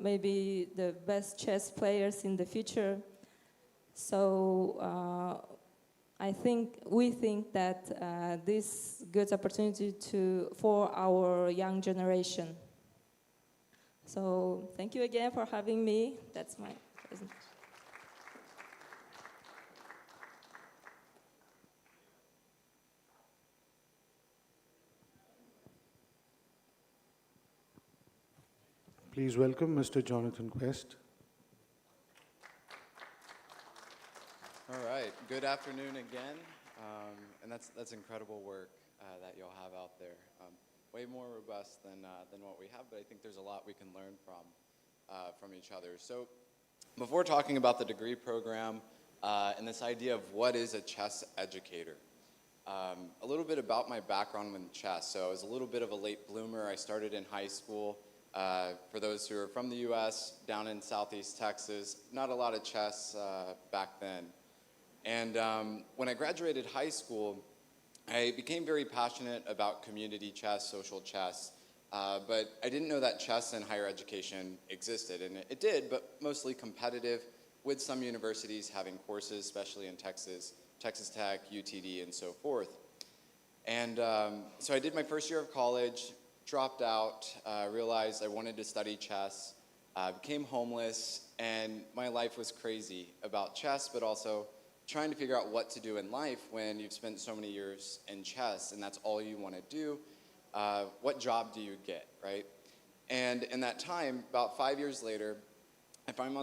maybe the best chess players in the future. So we think that this is a good opportunity for our young generation. So thank you again for having me. That's my presentation. Please welcome Mr. Jonathan Quest. All right, good afternoon again. And that's incredible work that y'all have out there. Way more robust than what we have, but I think there's a lot we can learn from each other. So before talking about the degree program and this idea of what is a chess educator, a little bit about my background with chess. So I was a little bit of a late bloomer. I started in high school. For those who are from the US, down in Southeast Texas, not a lot of chess back then. And when I graduated high school, I became very passionate about community chess, social chess, but I didn't know that chess in higher education existed. And it did, but mostly competitive, with some universities having courses, especially in Texas, Texas Tech, UTD, and so forth. And so I did my first year of college, dropped out, realized I wanted to study chess, became homeless, and my life was crazy about chess, but also trying to figure out what to do in life when you've spent so many years in chess and that's all you want to do. What job do you get, right? And in that time, about 5 years later, I found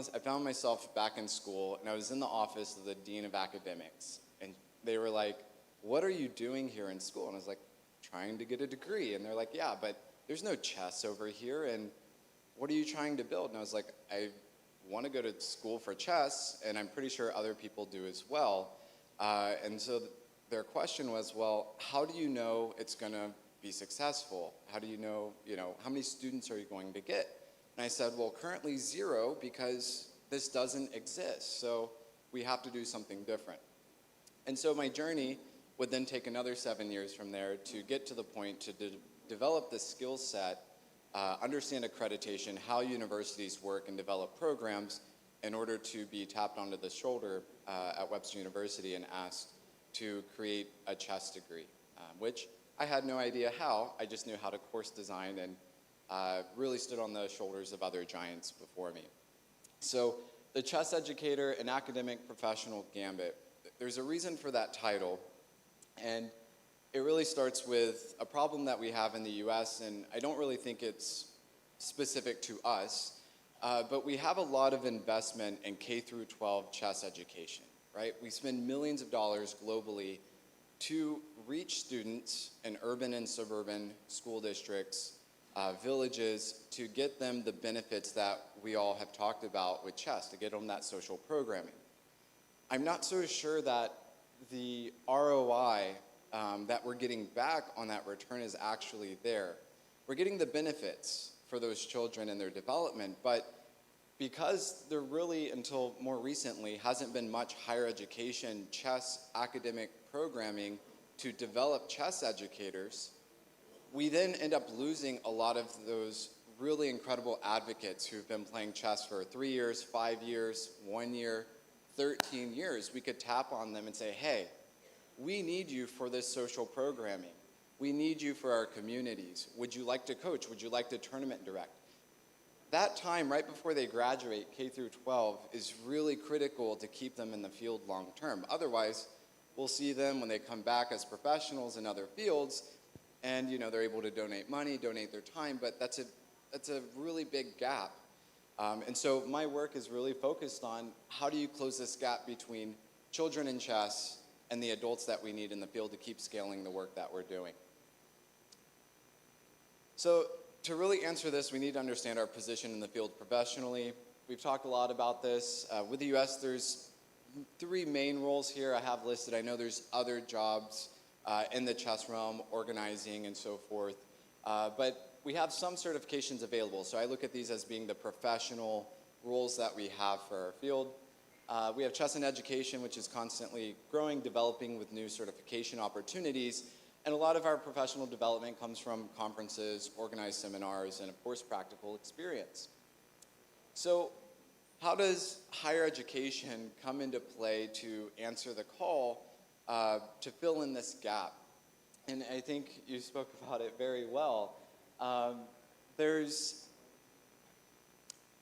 myself back in school, and I was in the office of the Dean of Academics. And they were like, "What are you doing here in school?" And I was like, "Trying to get a degree." And they're like, "Yeah, but there's no chess over here, and what are you trying to build?" And I was like, "I want to go to school for chess, and I'm pretty sure other people do as well." And so their question was, well, how do you know it's going to be successful? How do you know, how many students are you going to get? And I said, well, currently 0, because this doesn't exist. So we have to do something different. And so my journey would then take another 7 years from there to get to the point to develop the skill set, understand accreditation, how universities work and develop programs in order to be tapped onto the shoulder at Webster University and asked to create a chess degree, which I had no idea how. I just knew how to course design and really stood on the shoulders of other giants before me. So the chess educator, an academic professional gambit, there's a reason for that title, and it really starts with a problem that we have in the US, and I don't really think it's specific to us, but we have a lot of investment in K through 12 chess education, right? We spend millions of dollars globally to reach students in urban and suburban school districts, villages, to get them the benefits that we all have talked about with chess, to get them that social programming. I'm not so sure that the ROI that we're getting back on that return is actually there. We're getting the benefits for those children and their development, but because there really, until more recently, hasn't been much higher education chess academic programming to develop chess educators, we then end up losing a lot of those really incredible advocates who've been playing chess for 3 years, 5 years, 1 year, 13 years. We could tap on them and say, hey, we need you for this social programming. We need you for our communities. Would you like to coach? Would you like to tournament direct? That time right before they graduate, K through 12, is really critical to keep them in the field long term. Otherwise, we'll see them when they come back as professionals in other fields, and they're able to donate money, donate their time, but that's a really big gap. And so my work is really focused on how do you close this gap between children in chess and the adults that we need in the field to keep scaling the work that we're doing. So to really answer this, we need to understand our position in the field professionally. We've talked a lot about this. With the US, there's 3 main roles here I have listed. I know there's other jobs in the chess realm, organizing and so forth, but we have some certifications available. So I look at these as being the professional roles that we have for our field. We have chess in education, which is constantly growing, developing with new certification opportunities. And a lot of our professional development comes from conferences, organized seminars, and of course, practical experience. So how does higher education come into play to answer the call to fill in this gap? And I think you spoke about it very well. There's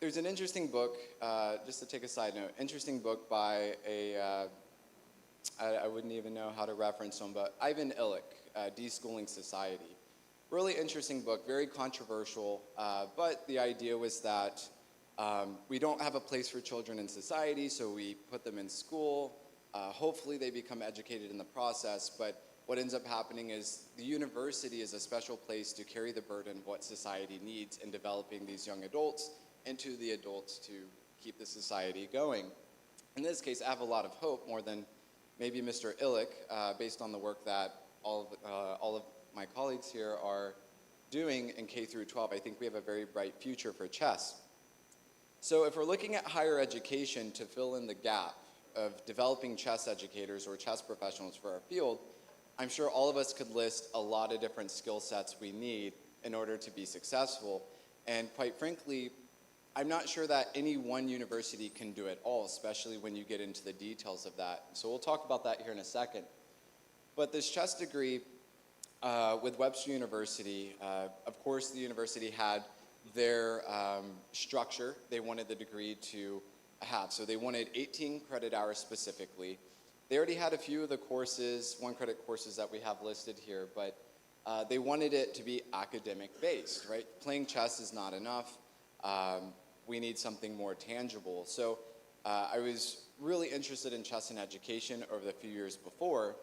an interesting book, just to take a side note, interesting book by I wouldn't even know how to reference him, but Ivan Illich, Deschooling Society. Really interesting book, very controversial, but the idea was that we don't have a place for children in society, so we put them in school. Hopefully they become educated in the process, but what ends up happening is the university is a special place to carry the burden of what society needs in developing these young adults into the adults to keep the society going. In this case, I have a lot of hope, more than maybe Mr. Illick, based on the work that all of my colleagues here are doing in K through 12. I think we have a very bright future for chess. So if we're looking at higher education to fill in the gap of developing chess educators or chess professionals for our field, I'm sure all of us could list a lot of different skill sets we need in order to be successful. And quite frankly, I'm not sure that any one university can do it all, especially when you get into the details of that. So we'll talk about that here in a second. But this chess degree with Webster University, of course the university had their structure they wanted the degree to have. So they wanted 18 credit hours specifically. They already had a few of the courses, 1-credit courses that we have listed here, but they wanted it to be academic based, right? Playing chess is not enough. We need something more tangible. So I was really interested in chess and education over the few years before.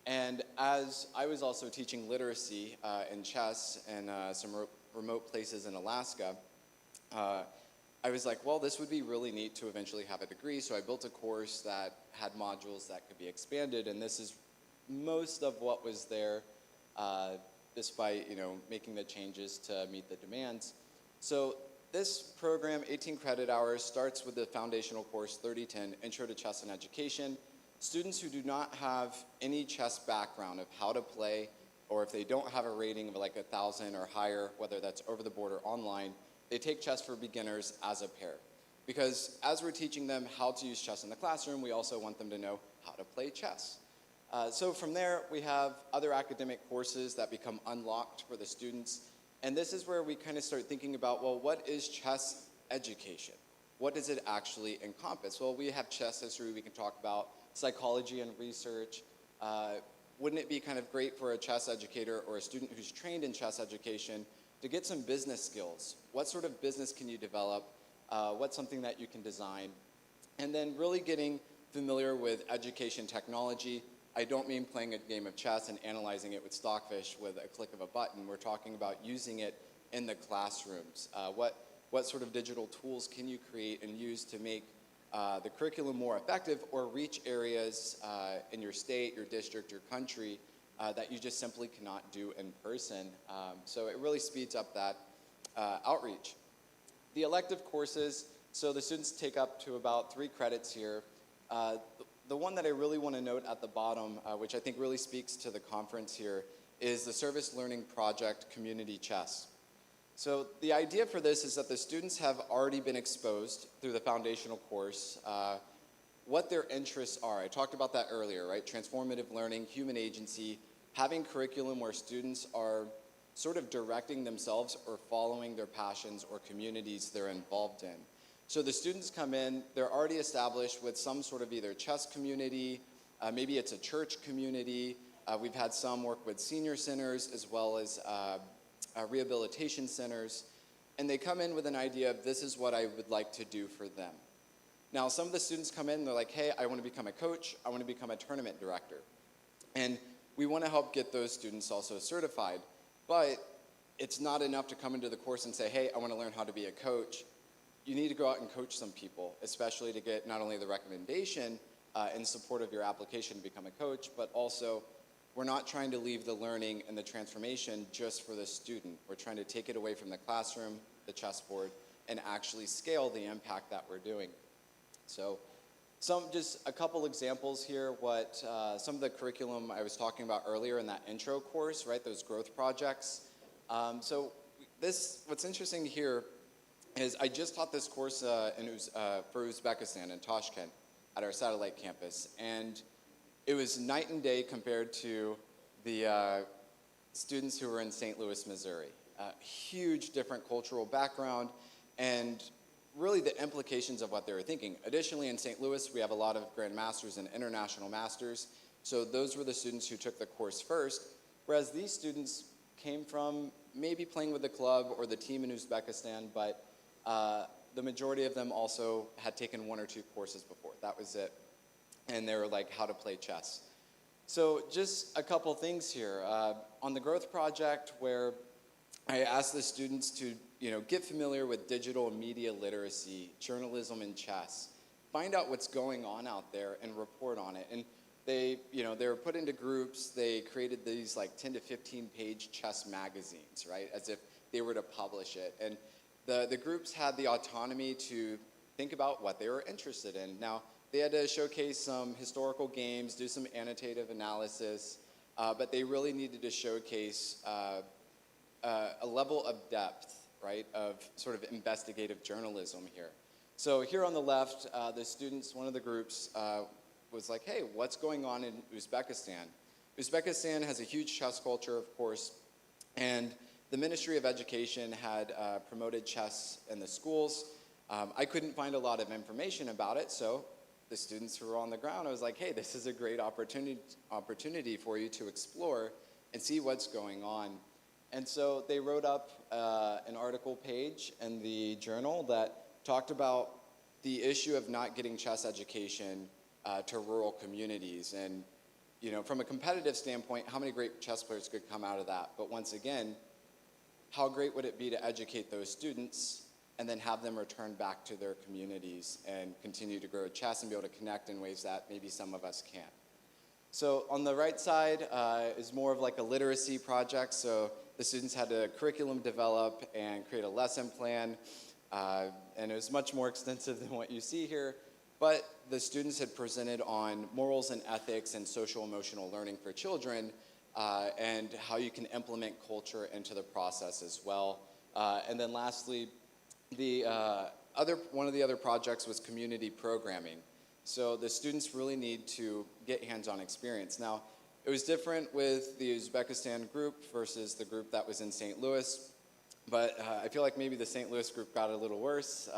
And as I was also teaching literacy in chess in some remote places in Alaska, I was like, well, this would be really neat to eventually have a degree. So I built a course that had modules that could be expanded. And this is most of what was there, despite making the changes to meet the demands. So this program, 18 credit hours, starts with the foundational course 3010, Intro to Chess and Education. Students who do not have any chess background of how to play, or if they don't have a rating of like 1,000 or higher, whether that's over the board or online, they take chess for beginners as a pair. Because as we're teaching them how to use chess in the classroom, we also want them to know how to play chess. So from there, we have other academic courses that become unlocked for the students. And this is where we kind of start thinking about, well, what is chess education? What does it actually encompass? Well, we have chess history, we can talk about psychology and research. Wouldn't it be kind of great for a chess educator or a student who's trained in chess education to get some business skills? What sort of business can you develop? What's something that you can design? And then really getting familiar with education technology. I don't mean playing a game of chess and analyzing it with Stockfish with a click of a button. We're talking about using it in the classrooms. What sort of digital tools can you create and use to make the curriculum more effective or reach areas in your state, your district, your country that you just simply cannot do in person. So it really speeds up that outreach. The elective courses, so the students take up to about 3 credits here. The one that I really want to note at the bottom, which I think really speaks to the conference here, is the Service Learning Project Community Chess. So the idea for this is that the students have already been exposed through the foundational course what their interests are. I talked about that earlier, right? Transformative learning, human agency, having curriculum where students are sort of directing themselves or following their passions or communities they're involved in. So the students come in, they're already established with some sort of either chess community, maybe it's a church community. We've had some work with senior centers as well as rehabilitation centers, and they come in with an idea of this is what I would like to do for them. Now, some of the students come in and they're like, hey, I want to become a coach, I want to become a tournament director. And we want to help get those students also certified, but it's not enough to come into the course and say, hey, I want to learn how to be a coach. You need to go out and coach some people, especially to get not only the recommendation in support of your application to become a coach, but also we're not trying to leave the learning and the transformation just for the student. We're trying to take it away from the classroom, the chessboard, and actually scale the impact that we're doing. So just a couple examples here, what some of the curriculum I was talking about earlier in that intro course, right, those growth projects. So what's interesting here is I just taught this course for Uzbekistan in Tashkent at our satellite campus, and it was night and day compared to the students who were in St. Louis, Missouri. Huge different cultural background and really the implications of what they were thinking. Additionally, in St. Louis, we have a lot of Grand Masters and International Masters, so those were the students who took the course first, whereas these students came from maybe playing with the club or the team in Uzbekistan, but the majority of them also had taken 1 or 2 courses before. That was it. And they were like, how to play chess. So just a couple things here. On the growth project, where I asked the students to get familiar with digital media literacy, journalism, and chess. Find out what's going on out there and report on it. And they were put into groups. They created these like 10 to 15 page chess magazines, right, as if they were to publish it. And the groups had the autonomy to think about what they were interested in. Now, they had to showcase some historical games, do some annotative analysis, but they really needed to showcase a level of depth, right, of sort of investigative journalism here. So here on the left, the students, one of the groups was like, hey, what's going on in Uzbekistan? Uzbekistan has a huge chess culture, of course, and the Ministry of Education had promoted chess in the schools. I couldn't find a lot of information about it, so the students who were on the ground, I was like, hey, this is a great opportunity for you to explore and see what's going on. And so they wrote up an article page in the journal that talked about the issue of not getting chess education to rural communities. And from a competitive standpoint, how many great chess players could come out of that? But once again, how great would it be to educate those students and then have them return back to their communities and continue to grow chess and be able to connect in ways that maybe some of us can't. So on the right side is more of like a literacy project. So the students had a curriculum develop and create a lesson plan. And it was much more extensive than what you see here. But the students had presented on morals and ethics and social emotional learning for children and how you can implement culture into the process as well. And then lastly, one of the other projects was community programming. So the students really need to get hands-on experience. Now, it was different with the Uzbekistan group versus the group that was in St. Louis, but I feel like maybe the St. Louis group got a little worse.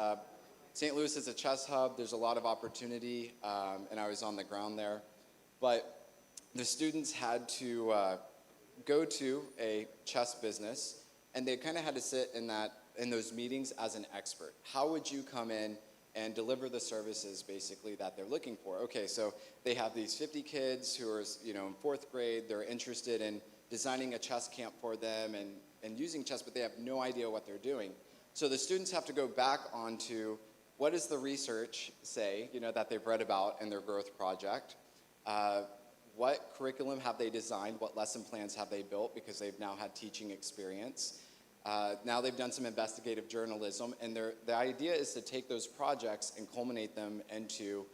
St. Louis is a chess hub. There's a lot of opportunity, and I was on the ground there. But the students had to go to a chess business, and they kind of had to sit in those meetings as an expert. How would you come in and deliver the services basically that they're looking for? Okay, so they have these 50 kids who are in 4th grade. They're interested in designing a chess camp for them and using chess, but they have no idea what they're doing. So the students have to go back onto what does the research say, that they've read about in their growth project? What curriculum have they designed? What lesson plans have they built? Because they've now had teaching experience. Now they've done some investigative journalism, and the idea is to take those projects and culminate them into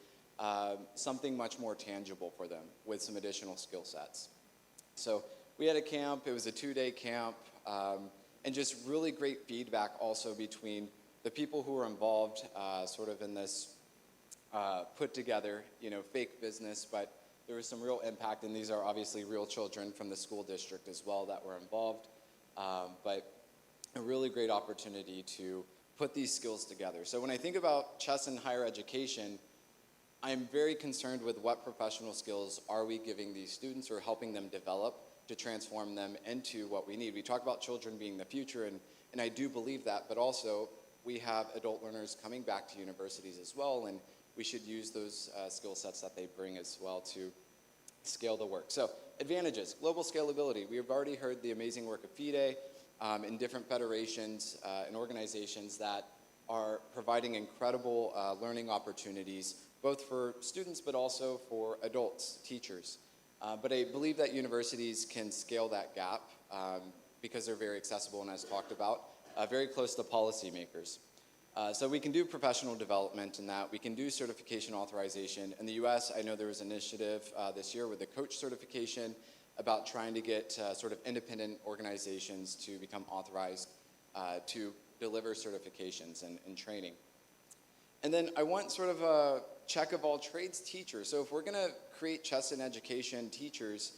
something much more tangible for them with some additional skill sets. So we had a camp. It was a 2-day camp, and just really great feedback also between the people who were involved sort of in this put together, fake business, but there was some real impact, and these are obviously real children from the school district as well that were involved. But a really great opportunity to put these skills together. So when I think about chess in higher education, I'm very concerned with what professional skills are we giving these students or helping them develop to transform them into what we need. We talk about children being the future, and I do believe that, but also we have adult learners coming back to universities as well, and we should use those skill sets that they bring as well to scale the work. So advantages, global scalability. We have already heard the amazing work of FIDE in different federations and organizations that are providing incredible learning opportunities, both for students but also for adults, teachers. But I believe that universities can scale that gap because they're very accessible, and as talked about, very close to policymakers. So we can do professional development in that. We can do certification authorization. In the US, I know there was an initiative this year with the coach certification about trying to get sort of independent organizations to become authorized to deliver certifications and training. And then I want sort of a check of all trades teachers. So if we're going to create chess and education teachers,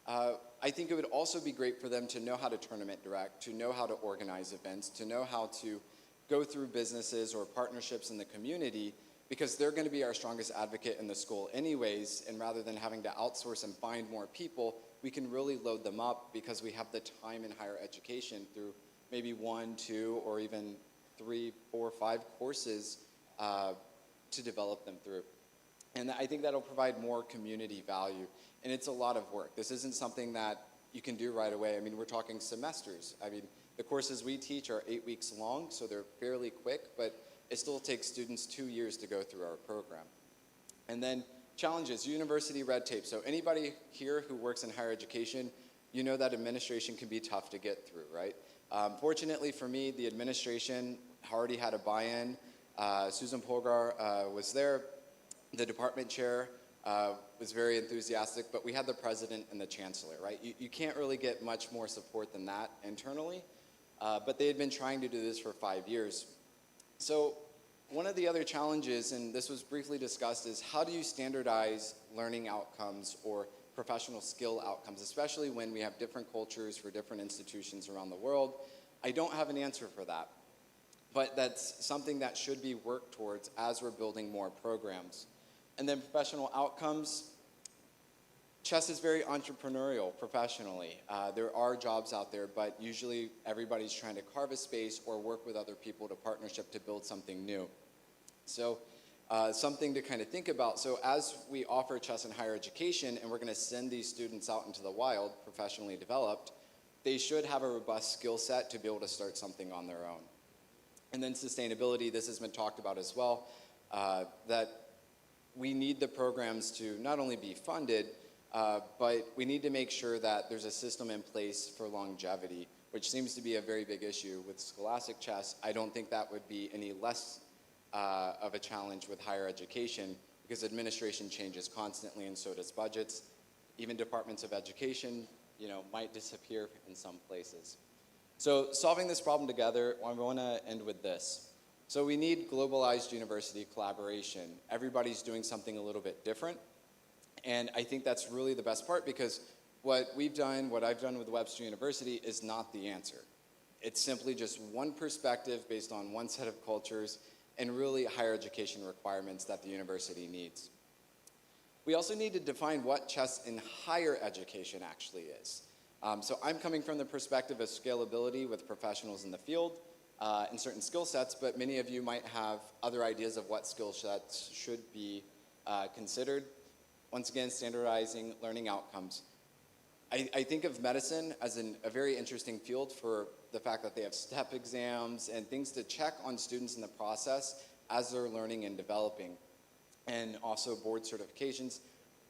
I think it would also be great for them to know how to tournament direct, to know how to organize events, to know how to go through businesses or partnerships in the community, because they're going to be our strongest advocate in the school anyways, and rather than having to outsource and find more people, we can really load them up because we have the time in higher education through maybe 1, 2, or even 3, 4, 5 courses to develop them through. And I think that'll provide more community value. And it's a lot of work. This isn't something that you can do right away. I mean, we're talking semesters. I mean, the courses we teach are 8 weeks long, so they're fairly quick, but it still takes students 2 years to go through our program. And then challenges, university red tape. So anybody here who works in higher education, you know that administration can be tough to get through, right? Fortunately for me, the administration already had a buy-in. Susan Polgar was there. The department chair was very enthusiastic, but we had the president and the chancellor, right? You can't really get much more support than that internally, but they had been trying to do this for 5 years. So one of the other challenges, and this was briefly discussed, is how do you standardize learning outcomes or professional skill outcomes, especially when we have different cultures for different institutions around the world? I don't have an answer for that, but that's something that should be worked towards as we're building more programs. And then professional outcomes. Chess is very entrepreneurial professionally. There are jobs out there, but usually everybody's trying to carve a space or work with other people to partnership to build something new. So something to kind of think about. So as we offer chess in higher education and we're going to send these students out into the wild, professionally developed, they should have a robust skill set to be able to start something on their own. And then sustainability, this has been talked about as well, that we need the programs to not only be funded, but we need to make sure that there's a system in place for longevity, which seems to be a very big issue with scholastic chess. I don't think that would be any less of a challenge with higher education because administration changes constantly and so does budgets. Even departments of education, might disappear in some places. So solving this problem together, I want to end with this. So we need globalized university collaboration. Everybody's doing something a little bit different. And I think that's really the best part because what I've done with Webster University is not the answer. It's simply just one perspective based on one set of cultures and really higher education requirements that the university needs. We also need to define what chess in higher education actually is. So I'm coming from the perspective of scalability with professionals in the field and certain skill sets, but many of you might have other ideas of what skill sets should be considered. Once again, standardizing learning outcomes. I think of medicine as a very interesting field for the fact that they have step exams and things to check on students in the process as they're learning and developing. And also board certifications.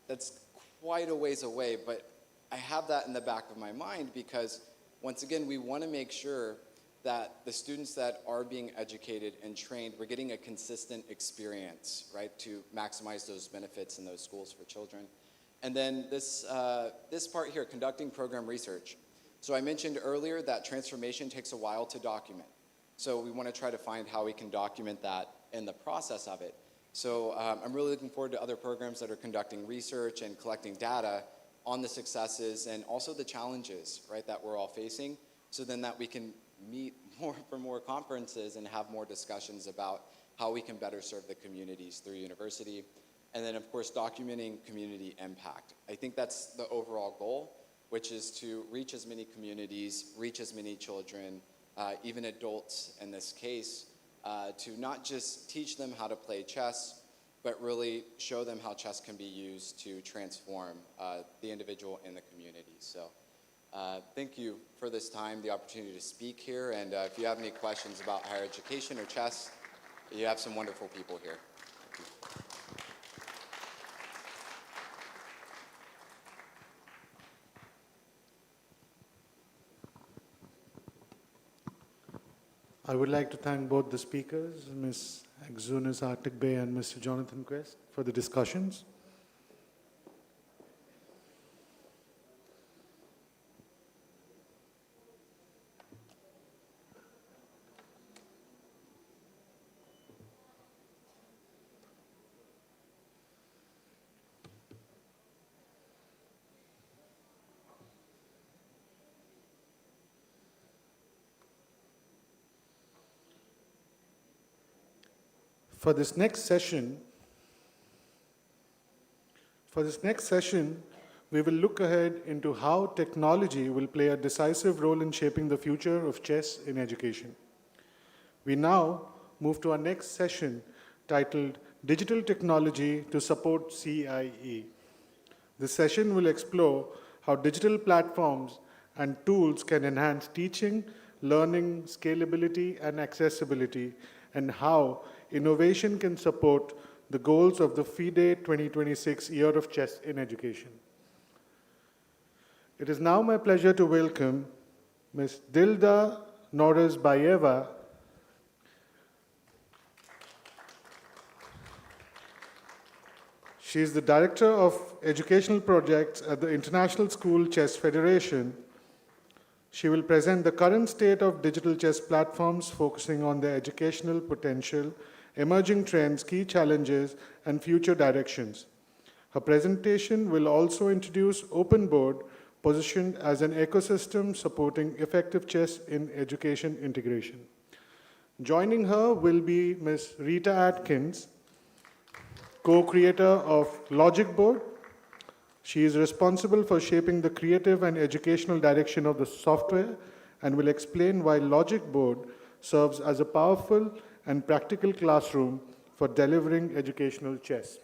That's quite a ways away, but I have that in the back of my mind because, once again, we want to make sure that the students that are being educated and trained, we're getting a consistent experience, right, to maximize those benefits in those schools for children. And then this part here, conducting program research. So I mentioned earlier that transformation takes a while to document. So we want to try to find how we can document that in the process of it. So I'm really looking forward to other programs that are conducting research and collecting data on the successes and also the challenges, right, that we're all facing, so then that we can meet more for more conferences and have more discussions about how we can better serve the communities through university. And then, of course, documenting community impact. I think that's the overall goal, which is to reach as many communities, reach as many children, even adults in this case, to not just teach them how to play chess, but really show them how chess can be used to transform the individual and the community. So thank you for this time, the opportunity to speak here. And if you have any questions about higher education or chess, you have some wonderful people here. I would like to thank both the speakers, Ms. Akzunis Artikbey and Mr. Jonathan Quest, for the discussions. For this next session, we will look ahead into how technology will play a decisive role in shaping the future of chess in education. We now move to our next session titled Digital Technology to Support CIE. This session will explore how digital platforms and tools can enhance teaching, learning, scalability, and accessibility, and how innovation can support the goals of the FIDE 2026 Year of Chess in Education. It is now my pleasure to welcome Ms. Dilda Norris-Bayeva. She is the Director of Educational Projects at the International School Chess Federation. She will present the current state of digital chess platforms, focusing on their educational potential, emerging trends, key challenges, and future directions. Her presentation will also introduce OpenBoard, positioned as an ecosystem supporting effective chess in education integration. Joining her will be Ms. Rita Atkins, co-creator of Logic Board. She is responsible for shaping the creative and educational direction of the software and will explain why Logic Board serves as a powerful and practical classroom for delivering educational chess.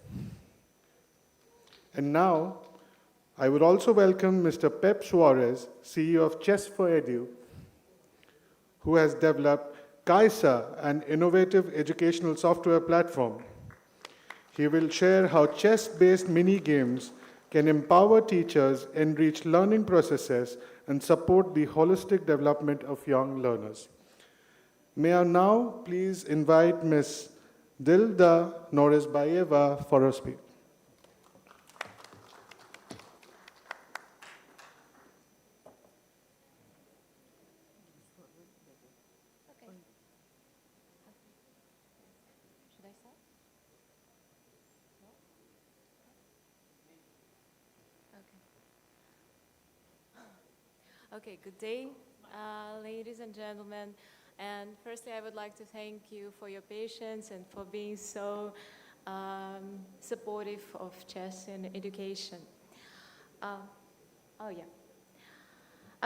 And now, I would also welcome Mr. Pep Suarez, CEO of Chess4Edu, who has developed KAISA, an innovative educational software platform. He will share how chess-based mini-games can empower teachers, enrich learning processes, and support the holistic development of young learners. May I now please invite Ms. Dilda Norris-Bayeva for her speech. Okay, good day, ladies and gentlemen. And firstly, I would like to thank you for your patience and for being so supportive of chess in education. I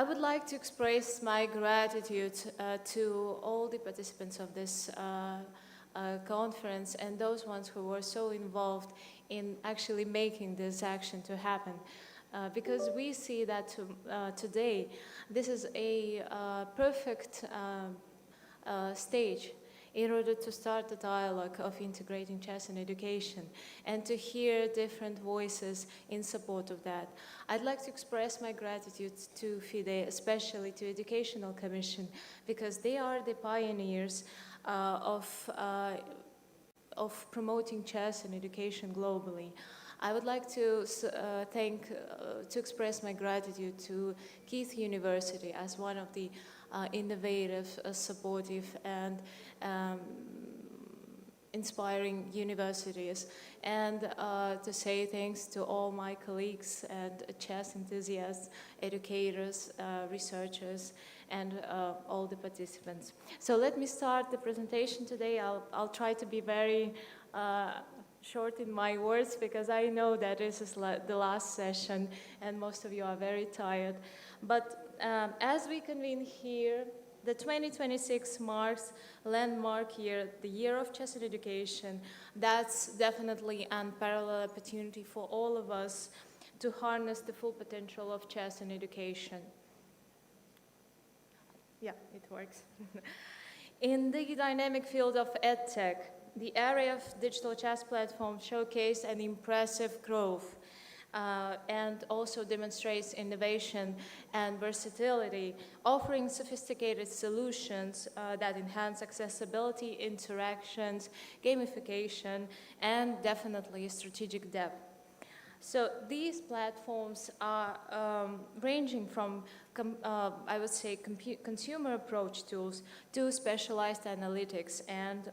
would like to express my gratitude to all the participants of this conference and those ones who were so involved in actually making this action to happen. Because we see that today this is a perfect stage in order to start the dialogue of integrating chess in education and to hear different voices in support of that. I'd like to express my gratitude to FIDE, especially to Educational Commission, because they are the pioneers of promoting chess in education globally. I would like to express my gratitude to KIIT University as one of the innovative, supportive, and inspiring universities, and to say thanks to all my colleagues and chess enthusiasts, educators, researchers, and all the participants. So let me start the presentation today. I'll try to be very short in my words, because I know that this is the last session and most of you are very tired. But as we convene here, the 2026 marks landmark year, the year of chess in education. That's definitely an unparalleled opportunity for all of us to harness the full potential of chess in education. Yeah, it works. In the dynamic field of EdTech, the area of digital chess platforms showcased an impressive growth and also demonstrates innovation and versatility, offering sophisticated solutions that enhance accessibility, interactions, gamification, and definitely strategic depth. So these platforms are ranging from, I would say, consumer approach tools to specialized analytics and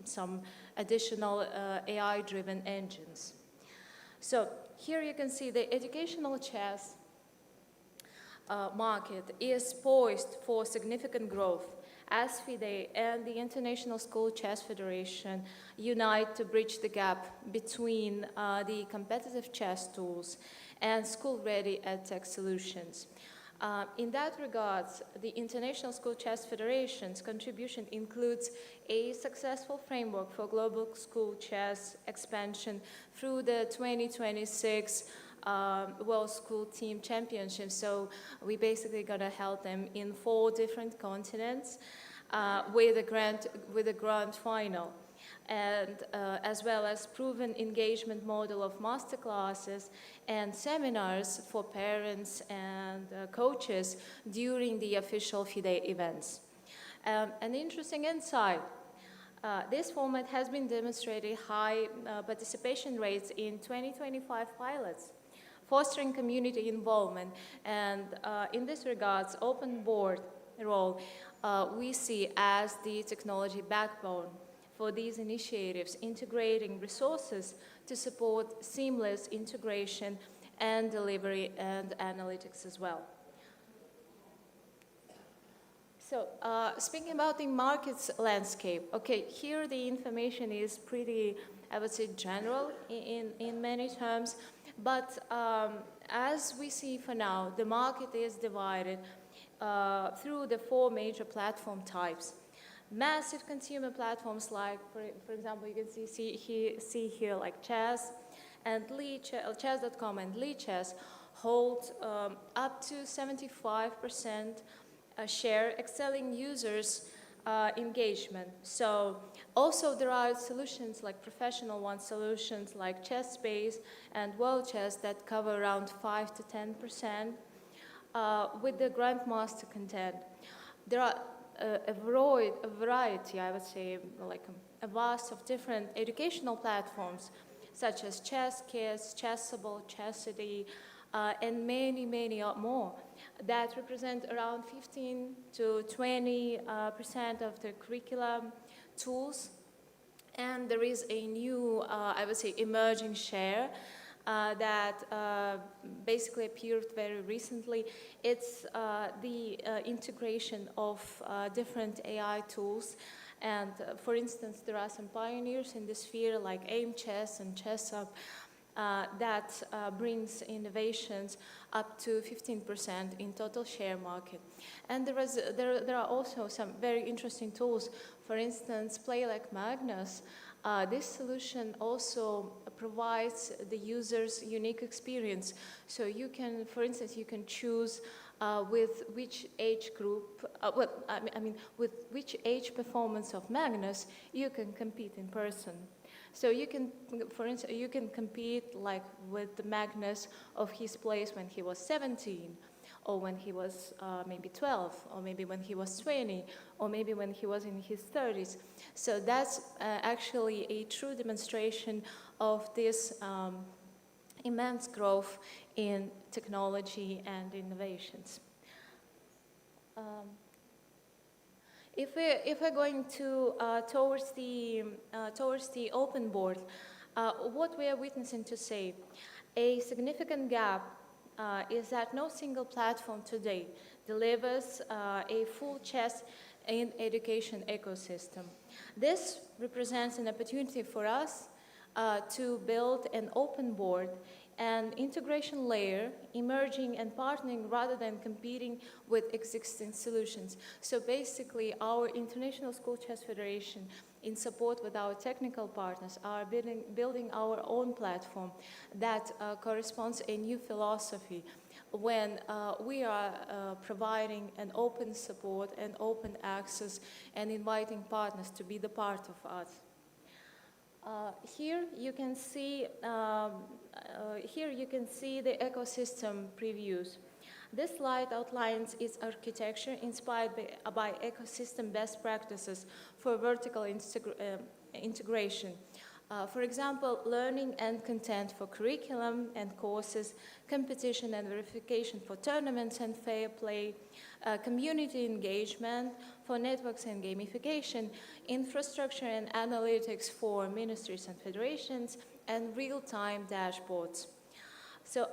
some additional AI-driven engines. So here you can see the educational chess market is poised for significant growth as FIDE and the International School Chess Federation unite to bridge the gap between the competitive chess tools and school-ready EdTech solutions. In that regard, the International School Chess Federation's contribution includes a successful framework for global school chess expansion through the 2026 World School Team Championship. So we basically gonna held them in 4 different continents with a grand final. And as well as proven engagement model of masterclasses and seminars for parents and coaches during the official FIDE events. An interesting insight, this format has been demonstrated high participation rates in 2025 pilots, fostering community involvement, and in this regards, open board role we see as the technology backbone for these initiatives, integrating resources to support seamless integration and delivery and analytics as well. So speaking about the markets landscape, okay, here the information is pretty, I would say, general in many terms, but as we see for now, the market is divided through the 4 major platform types. Massive consumer platforms like, for example, you can see here like Chess and Chess.com and Chess hold up to 75% share, excelling users' engagement. So also there are solutions like professional solutions like ChessSpace and World Chess that cover around 5 to 10% with the Grandmaster content. There are a variety, I would say, like a vast of different educational platforms, such as ChessKids, Chessable, Chessity, and many more, that represent around 15 to 20% of the curriculum tools. And there is a new, I would say, emerging share that basically appeared very recently. It's the integration of different AI tools. And for instance, there are some pioneers in this sphere like AIM Chess and ChessUp that brings innovations up to 15% in total share market. And there are also some very interesting tools. For instance, Play Like Magnus. This solution also provides the user's unique experience. So you can, for instance, you can choose with which age group, with which age performance of Magnus you can compete in person. So you can, for instance, you can compete like with the Magnus of his place when he was 17, or when he was maybe 12, or maybe when he was 20, or maybe when he was in his 30s. So that's actually a true demonstration of this immense growth in technology and innovations. If we're going to towards the open board, what we are witnessing to say, a significant gap is that no single platform today delivers a full chess in education ecosystem. This represents an opportunity for us to build an open board and integration layer, emerging and partnering rather than competing with existing solutions. So basically, our International School Chess Federation, in support with our technical partners, are building our own platform that corresponds a new philosophy when we are providing an open support and open access and inviting partners to be the part of us. Here you can see the ecosystem previews. This slide outlines its architecture inspired by ecosystem best practices for vertical integration. For example, learning and content for curriculum and courses, competition and verification for tournaments and fair play, community engagement for networks and gamification, infrastructure and analytics for ministries and federations, and real-time dashboards. So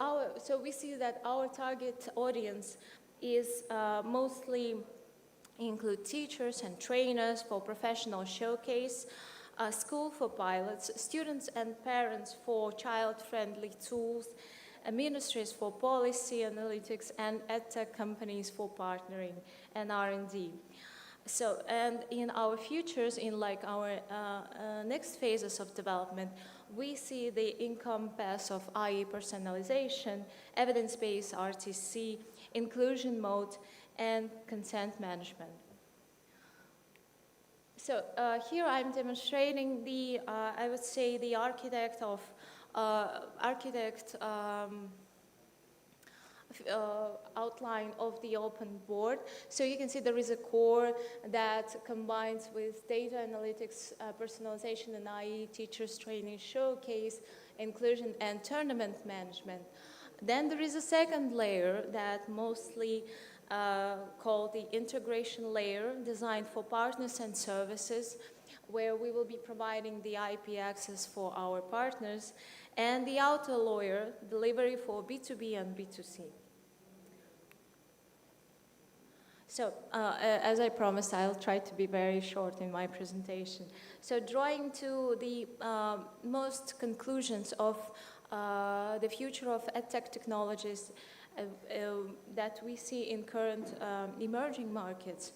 we see that our target audience is mostly include teachers and trainers for professional showcase, a school for pilots, students and parents for child-friendly tools, ministries for policy analytics, and EdTech companies for partnering and R&D. So, and in our futures, in like our next phases of development, we see the encompass of IE personalization, evidence-based RTC, inclusion mode, and consent management. So here I'm demonstrating the, I would say, the outline of the open board. So you can see there is a core that combines with data analytics, personalization and IE, teachers training showcase, inclusion and tournament management. Then there is a second layer that mostly called the integration layer, designed for partners and services, where we will be providing the IP access for our partners, and the outer layer, delivery for B2B and B2C. So, as I promised, I'll try to be very short in my presentation. So, drawing to the most conclusions of the future of EdTech technologies that we see in current emerging markets.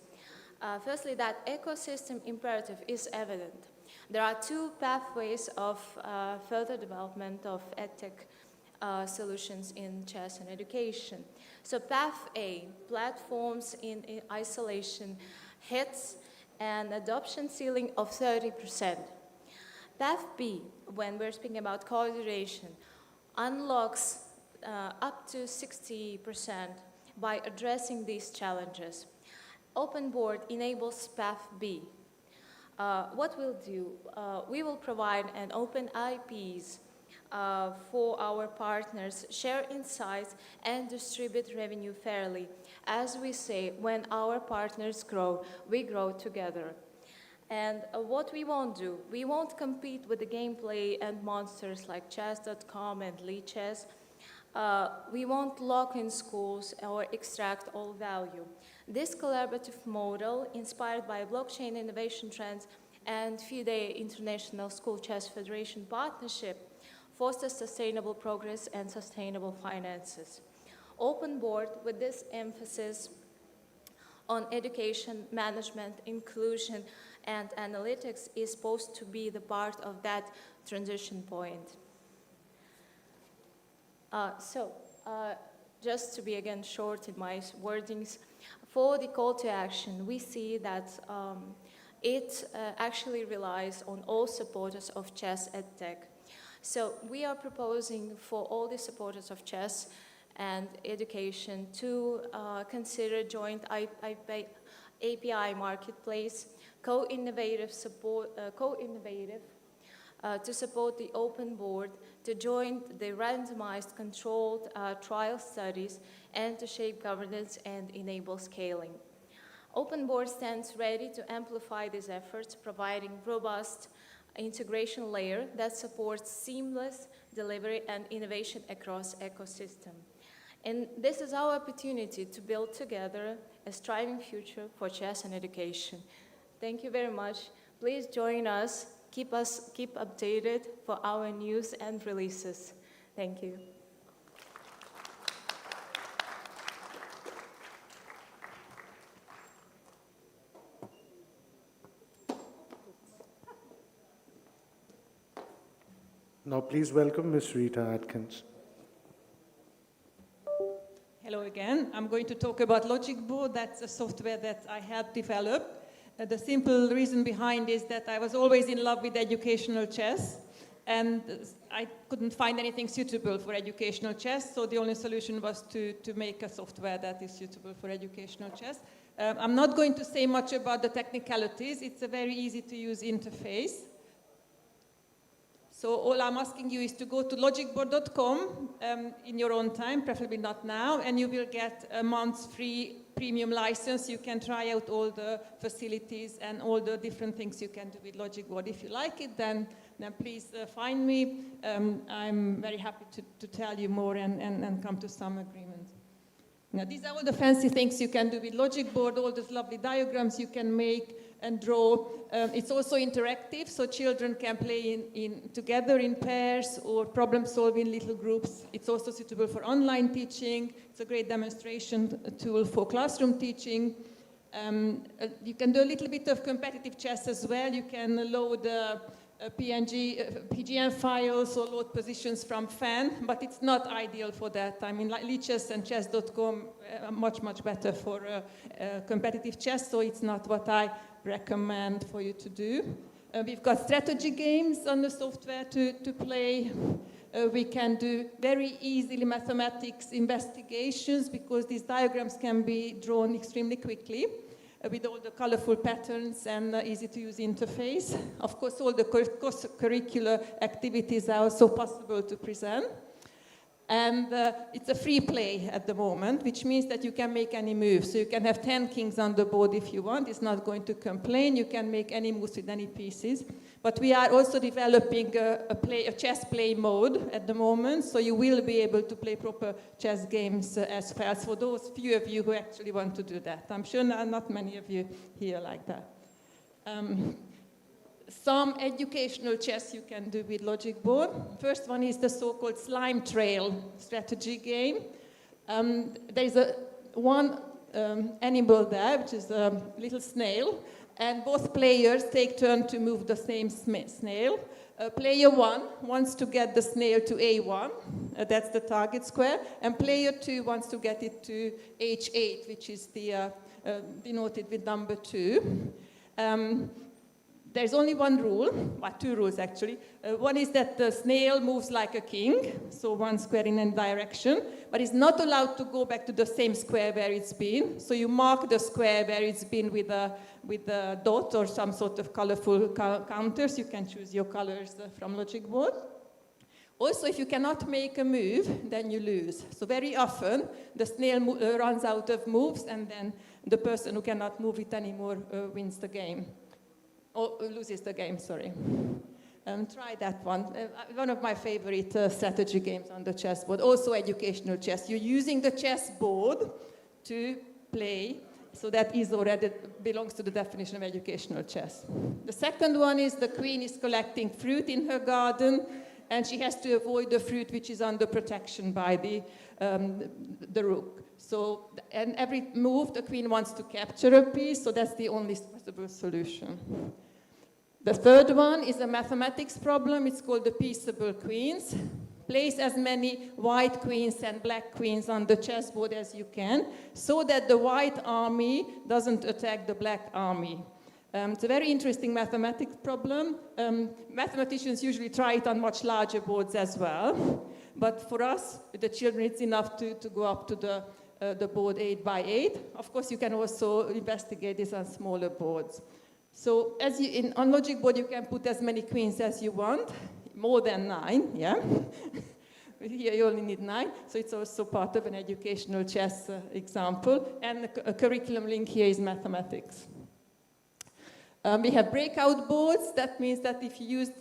Firstly, that ecosystem imperative is evident. There are two pathways of further development of EdTech solutions in chess and education. So path A, platforms in isolation, hits an adoption ceiling of 30%. Path B, when we're speaking about coordination, unlocks up to 60% by addressing these challenges. Open Board enables Path B. What we'll do, we will provide an open IPs for our partners, share insights, and distribute revenue fairly. As we say, when our partners grow, we grow together. And what we won't do, we won't compete with the gameplay and monsters like chess.com and Lichess. We won't lock in schools or extract all value. This collaborative model, inspired by blockchain innovation trends and FIDE International School Chess Federation partnership, fosters sustainable progress and sustainable finances. Open Board, with this emphasis on education, management, inclusion, and analytics, is supposed to be the part of that transition point. Just to be again short in my wordings, for the call to action, we see that it actually relies on all supporters of chess EdTech. So we are proposing for all the supporters of chess and education to consider joint API marketplace, co-innovative to support the Open Board, to join the randomized controlled trial studies, and to shape governance and enable scaling. Open Board stands ready to amplify these efforts, providing robust integration layer that supports seamless delivery and innovation across ecosystem. And this is our opportunity to build together a thriving future for chess and education. Thank you very much. Please join us. Keep updated for our news and releases. Thank you. Now please welcome Ms. Rita Atkins. Hello again. I'm going to talk about Logic Board. That's a software that I helped develop. The simple reason behind is that I was always in love with educational chess, and I couldn't find anything suitable for educational chess, so the only solution was to make a software that is suitable for educational chess. I'm not going to say much about the technicalities. It's a very easy to use interface. So all I'm asking you is to go to logicboard.com in your own time, preferably not now, and you will get a month's free premium license. You can try out all the facilities and all the different things you can do with Logic Board. If you like it, then please find me. I'm very happy to tell you more and come to some agreement. Now, these are all the fancy things you can do with logic board, all those lovely diagrams you can make and draw. It's also interactive, so children can play together in pairs or problem solve in little groups. It's also suitable for online teaching. It's a great demonstration tool for classroom teaching. You can do a little bit of competitive chess as well. You can load PGM files or load positions from FAN, but it's not ideal for that. I mean, like Lichess and chess.com are much, much better for competitive chess, so it's not what I recommend for you to do. We've got strategy games on the software to play. We can do very easily mathematics investigations because these diagrams can be drawn extremely quickly with all the colorful patterns and easy to use interface. Of course, all the curricular activities are also possible to present. And it's a free play at the moment, which means that you can make any moves. So you can have 10 kings on the board if you want. It's not going to complain. You can make any moves with any pieces. But we are also developing a chess play mode at the moment, so you will be able to play proper chess games as well, for those few of you who actually want to do that. I'm sure not many of you here like that. Some educational chess you can do with logic board. First one is the so-called slime trail strategy game. There's one animal there, which is a little snail, and both players take turn to move the same snail. Player 1 wants to get the snail to A1, that's the target square, and player 2 wants to get it to H8, which is the denoted with number 2. There's only one rule, well, two rules actually. One is that the snail moves like a king, so one square in any direction, but it's not allowed to go back to the same square where it's been. So you mark the square where it's been with a dot or some sort of colorful counters. You can choose your colors from logic board. Also, if you cannot make a move, then you lose. So very often, the snail runs out of moves, and then the person who cannot move it anymore wins the game. Or loses the game, sorry. Try that one. One of my favorite strategy games on the chessboard. Also educational chess. You're using the chessboard to play, so that is already belongs to the definition of educational chess. The second one is the queen is collecting fruit in her garden, and she has to avoid the fruit which is under protection by the rook. So, and every move, the queen wants to capture a piece, so that's the only possible solution. The third one is a mathematics problem. It's called the peaceable queens. Place as many white queens and black queens on the chessboard as you can, so that the white army doesn't attack the black army. It's a very interesting mathematics problem. Mathematicians usually try it on much larger boards as well. But for us, with the children, it's enough to go up to the board 8 by 8. Of course, you can also investigate this on smaller boards. So on logic board, you can put as many queens as you want, more than 9, yeah? Here you only need 9, so it's also part of an educational chess example. And a curriculum link here is mathematics. We have breakout boards. That means that if you use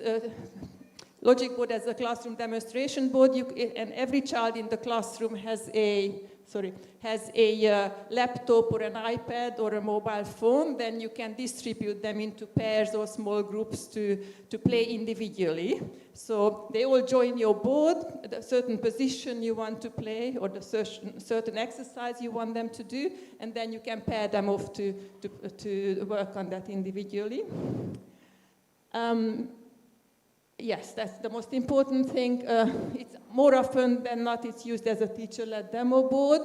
logic board as a classroom demonstration board, and every child in the classroom has a laptop or an iPad or a mobile phone, then you can distribute them into pairs or small groups to play individually. So they all join your board at a certain position you want to play or the certain exercise you want them to do, and then you can pair them off to work on that individually. Yes, that's the most important thing. It's more often than not, it's used as a teacher-led demo board,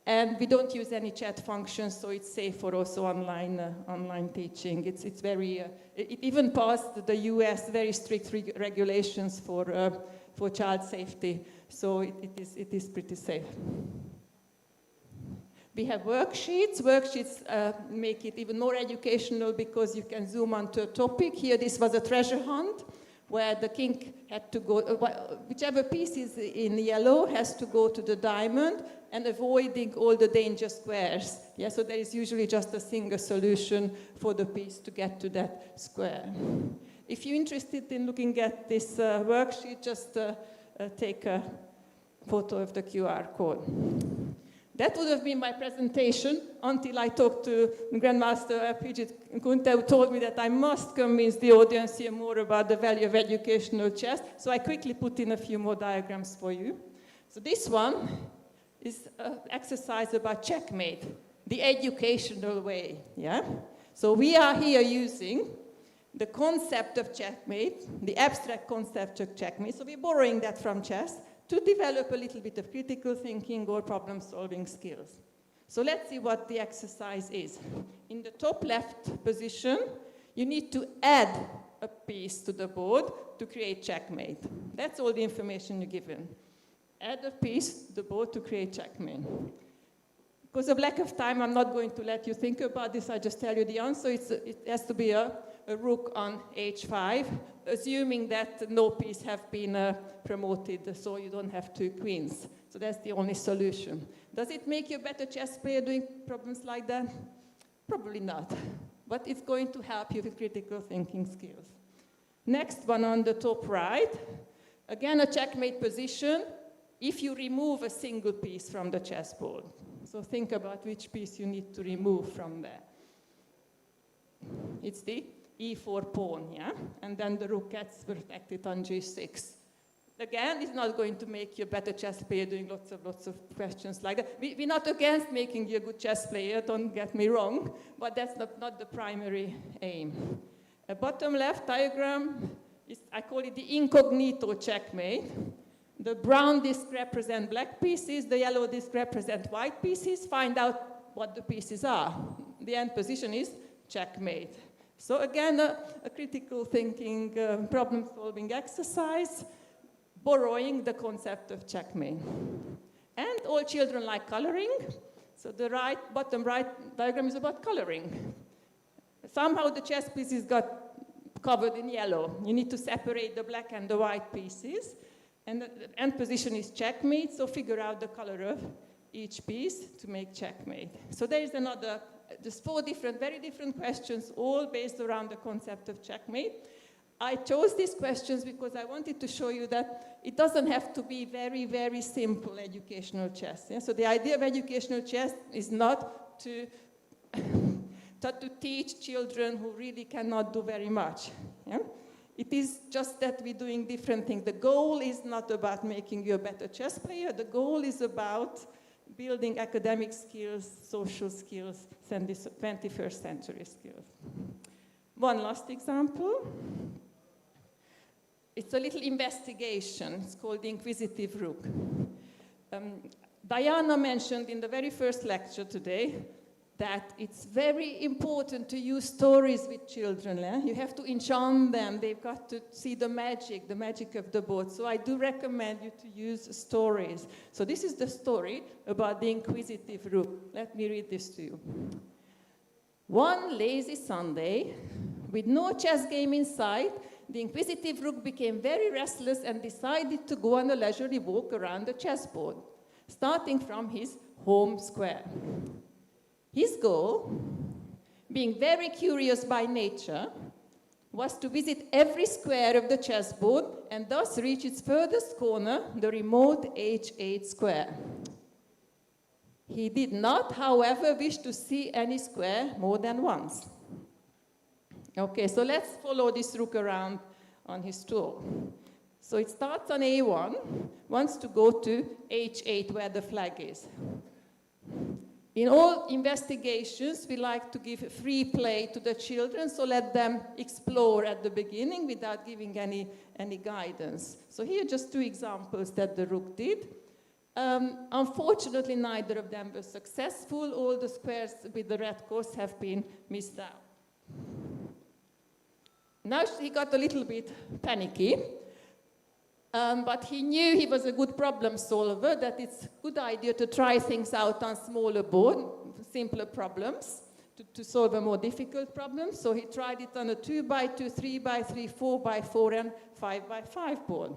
and we don't use any chat functions, so it's safe for also online teaching. It's very, it even passed the US very strict regulations for child safety, so it is pretty safe. We have worksheets. Worksheets make it even more educational because you can zoom onto a topic. Here, this was a treasure hunt, where the king had to go, whichever piece is in yellow has to go to the diamond, and avoiding all the danger squares. Yeah, so there is usually just a single solution for the piece to get to that square. If you're interested in looking at this worksheet, just take a photo of the QR code. That would have been my presentation until I talked to Grandmaster Pijit Kunte, who told me that I must convince the audience here more about the value of educational chess. So I quickly put in a few more diagrams for you. So this one is an exercise about checkmate, the educational way, yeah? So we are here using the concept of checkmate, the abstract concept of checkmate. So we're borrowing that from chess to develop a little bit of critical thinking or problem-solving skills. So let's see what the exercise is. In the top left position, you need to add a piece to the board to create checkmate. That's all the information you're given. Add a piece to the board to create checkmate. Because of lack of time, I'm not going to let you think about this. I just tell you the answer. It has to be a rook on h5, assuming that no piece have been promoted, so you don't have two queens. So that's the only solution. Does it make you a better chess player doing problems like that? Probably not. But it's going to help you with critical thinking skills. Next one on the top right. Again, a checkmate position if you remove a single piece from the chessboard. So think about which piece you need to remove from there. It's the e4 pawn, yeah? And then the rook gets protected on g6. Again, it's not going to make you a better chess player doing lots of questions like that. We're not against making you a good chess player, don't get me wrong, but that's not the primary aim. A bottom left diagram, I call it the incognito checkmate. The brown disc represent black pieces, the yellow disc represent white pieces. Find out what the pieces are. The end position is checkmate. So again, a critical thinking, problem-solving exercise, borrowing the concept of checkmate. And all children like coloring. So the bottom right diagram is about coloring. Somehow the chess pieces got covered in yellow. You need to separate the black and the white pieces. And the end position is checkmate, so figure out the color of each piece to make checkmate. So there is there's 4 very different questions, all based around the concept of checkmate. I chose these questions because I wanted to show you that it doesn't have to be very, very simple educational chess. Yeah? So the idea of educational chess is not to teach children who really cannot do very much. Yeah? It is just that we're doing different things. The goal is not about making you a better chess player. The goal is about building academic skills, social skills, and 21st century skills. One last example. It's a little investigation. It's called the Inquisitive Rook. Diana mentioned in the very first lecture today that it's very important to use stories with children. Eh? You have to enchant them. They've got to see the magic of the board. So I do recommend you to use stories. So this is the story about the Inquisitive Rook. Let me read this to you. One lazy Sunday, with no chess game in sight, the Inquisitive Rook became very restless and decided to go on a leisurely walk around the chessboard, starting from his home square. His goal, being very curious by nature, was to visit every square of the chessboard and thus reach its furthest corner, the remote h8 square. He did not, however, wish to see any square more than once. Okay, so let's follow this rook around on his tour. So it starts on a1, wants to go to h8 where the flag is. In all investigations, we like to give free play to the children, so let them explore at the beginning without giving any guidance. So here are just 2 examples that the rook did. Unfortunately, neither of them were successful. All the squares with the red course have been missed out. Now he got a little bit panicky. But he knew he was a good problem solver, that it's a good idea to try things out on smaller board, simpler problems, to solve a more difficult problem. So he tried it on a 2x2, 3x3, 4x4, and 5x5 board.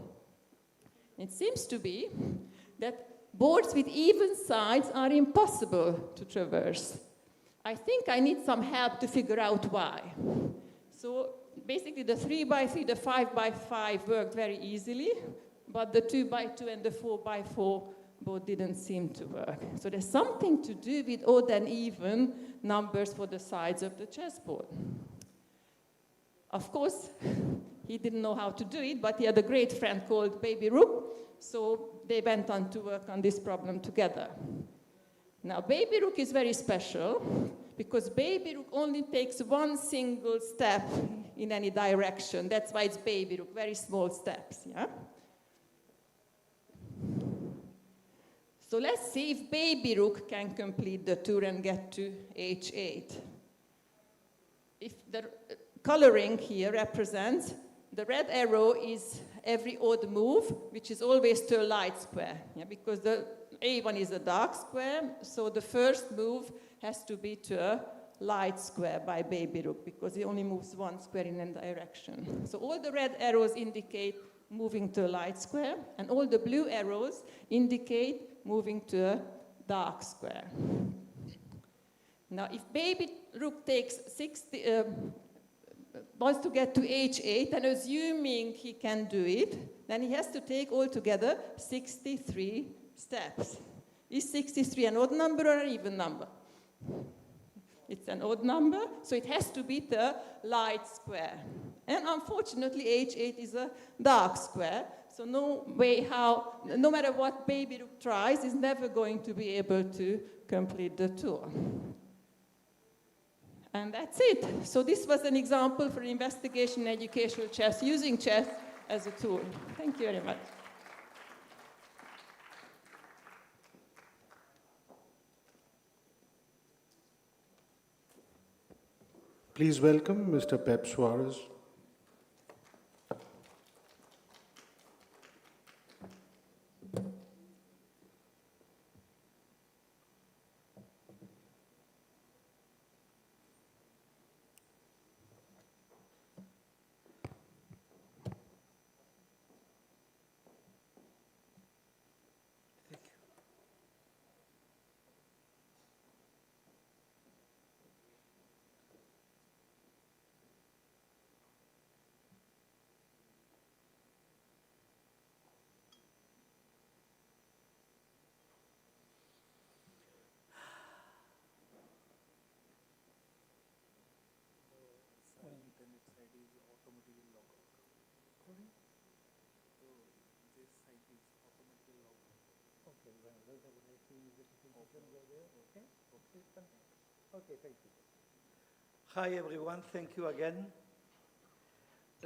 It seems to be that boards with even sides are impossible to traverse. I think I need some help to figure out why. So basically, the 3x3, the 5x5 worked very easily, but the 2x2 and the 4x4 both didn't seem to work. So there's something to do with odd and even numbers for the sides of the chessboard. Of course, he didn't know how to do it, but he had a great friend called Baby Rook, so they went on to work on this problem together. Now, Baby Rook is very special because Baby Rook only takes one single step in any direction. That's why it's Baby Rook, very small steps, yeah? So let's see if Baby Rook can complete the tour and get to H8. If the coloring here represents, the red arrow is every odd move, which is always to a light square, yeah? Because the A1 is a dark square, so the first move has to be to a light square by Baby Rook, because he only moves one square in a direction. So all the red arrows indicate moving to a light square, and all the blue arrows indicate moving to a dark square. Now, if Baby Rook takes wants to get to H8, and assuming he can do it, then he has to take altogether 63 steps. Is 63 an odd number or an even number? It's an odd number, so it has to be the light square. And unfortunately, H8 is a dark square, so no matter what Baby Rook tries, he's never going to be able to complete the tour. And that's it. So this was an example for investigation in educational chess, using chess as a tool. Thank you very much. Please welcome Mr. Pep Suarez. Okay, thank you. Hi, everyone. Thank you again.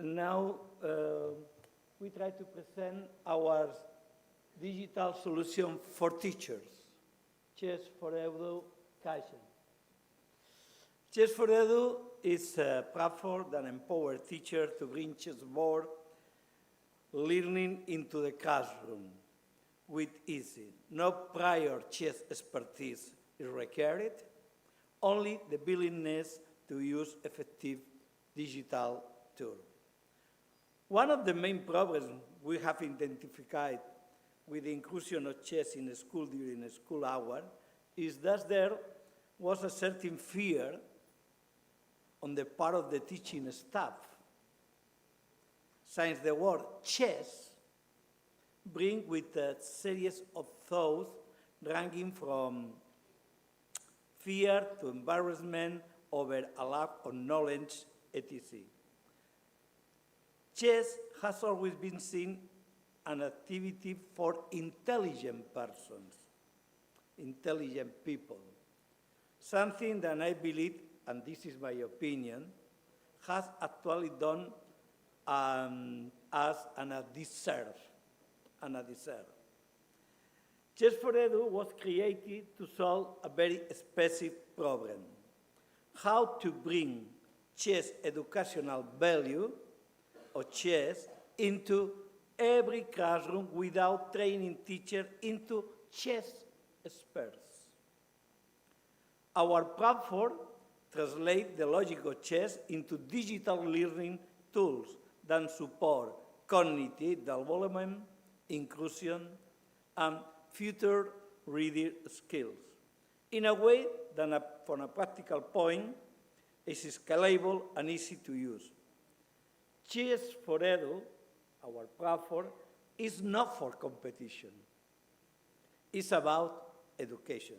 Now, we try to present our digital solution for teachers, Chess for Edu Kaizen. Chess for Edu is a platform that empowers teachers to bring chessboard learning into the classroom with ease. No prior chess expertise is required, only the willingness to use effective digital tools. One of the main problems we have identified with the inclusion of chess in school during the school hour is that there was a certain fear on the part of the teaching staff, since the word chess brings with a series of thoughts ranging from fear to embarrassment over a lack of knowledge, etc. Chess has always been seen an activity for intelligent persons, intelligent people, something that I believe, and this is my opinion, has actually done us a disservice. Chess for Edu was created to solve a very specific problem: how to bring chess educational value of chess into every classroom without training teachers into chess experts. Our platform translates the logic of chess into digital learning tools that support cognitive development, inclusion, and future reading skills in a way that, from a practical point, is scalable and easy to use. Chess for Edu, our platform, is not for competition. is about education.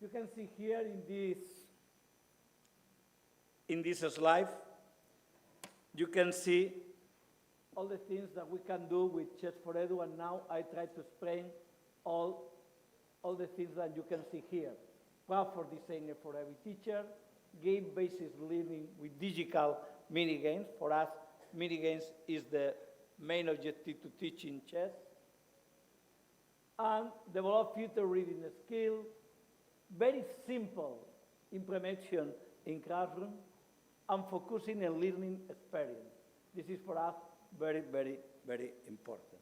You can see here in this slide, you can see all the things that we can do with Chess for Edu, and now I try to explain all the things that you can see here. Platform designer for every teacher, game-based learning with digital mini-games. For us, mini-games is the main objective to teaching chess. And develop future reading skill, very simple implementation in classroom, and focusing on learning experience. This is for us very, very, very important.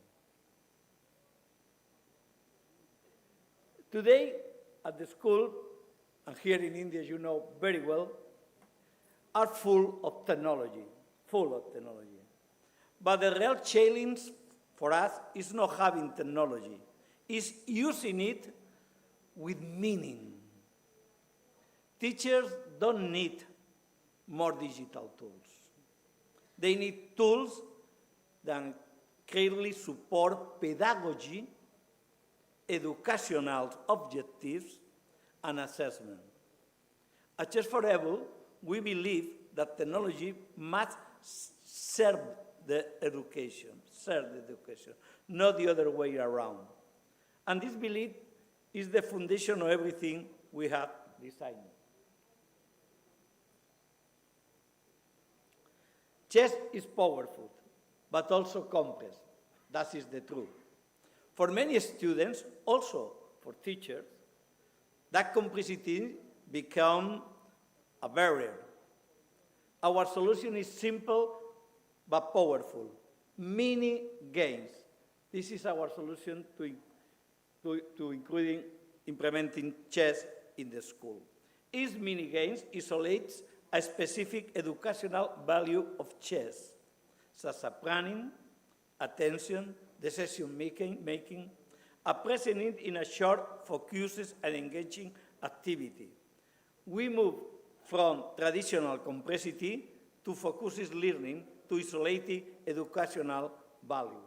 Today, at the school, and here in India, you know very well, are full of technology. But the real challenge for us is not having technology, it's using it with meaning. Teachers don't need more digital tools. They need tools that clearly support pedagogy, educational objectives, and assessment. At Chess for Edu, we believe that technology must serve the education, not the other way around. And this belief is the foundation of everything we have designed. Chess is powerful, but also complex. That is the truth. For many students, also for teachers, that complexity becomes a barrier. Our solution is simple but powerful. Mini games. This is our solution to including implementing chess in the school. Each mini games isolates a specific educational value of chess, such as planning, attention, decision-making, a present need in a short, focused, and engaging activity. We move from traditional complexity to focused learning to isolated educational value.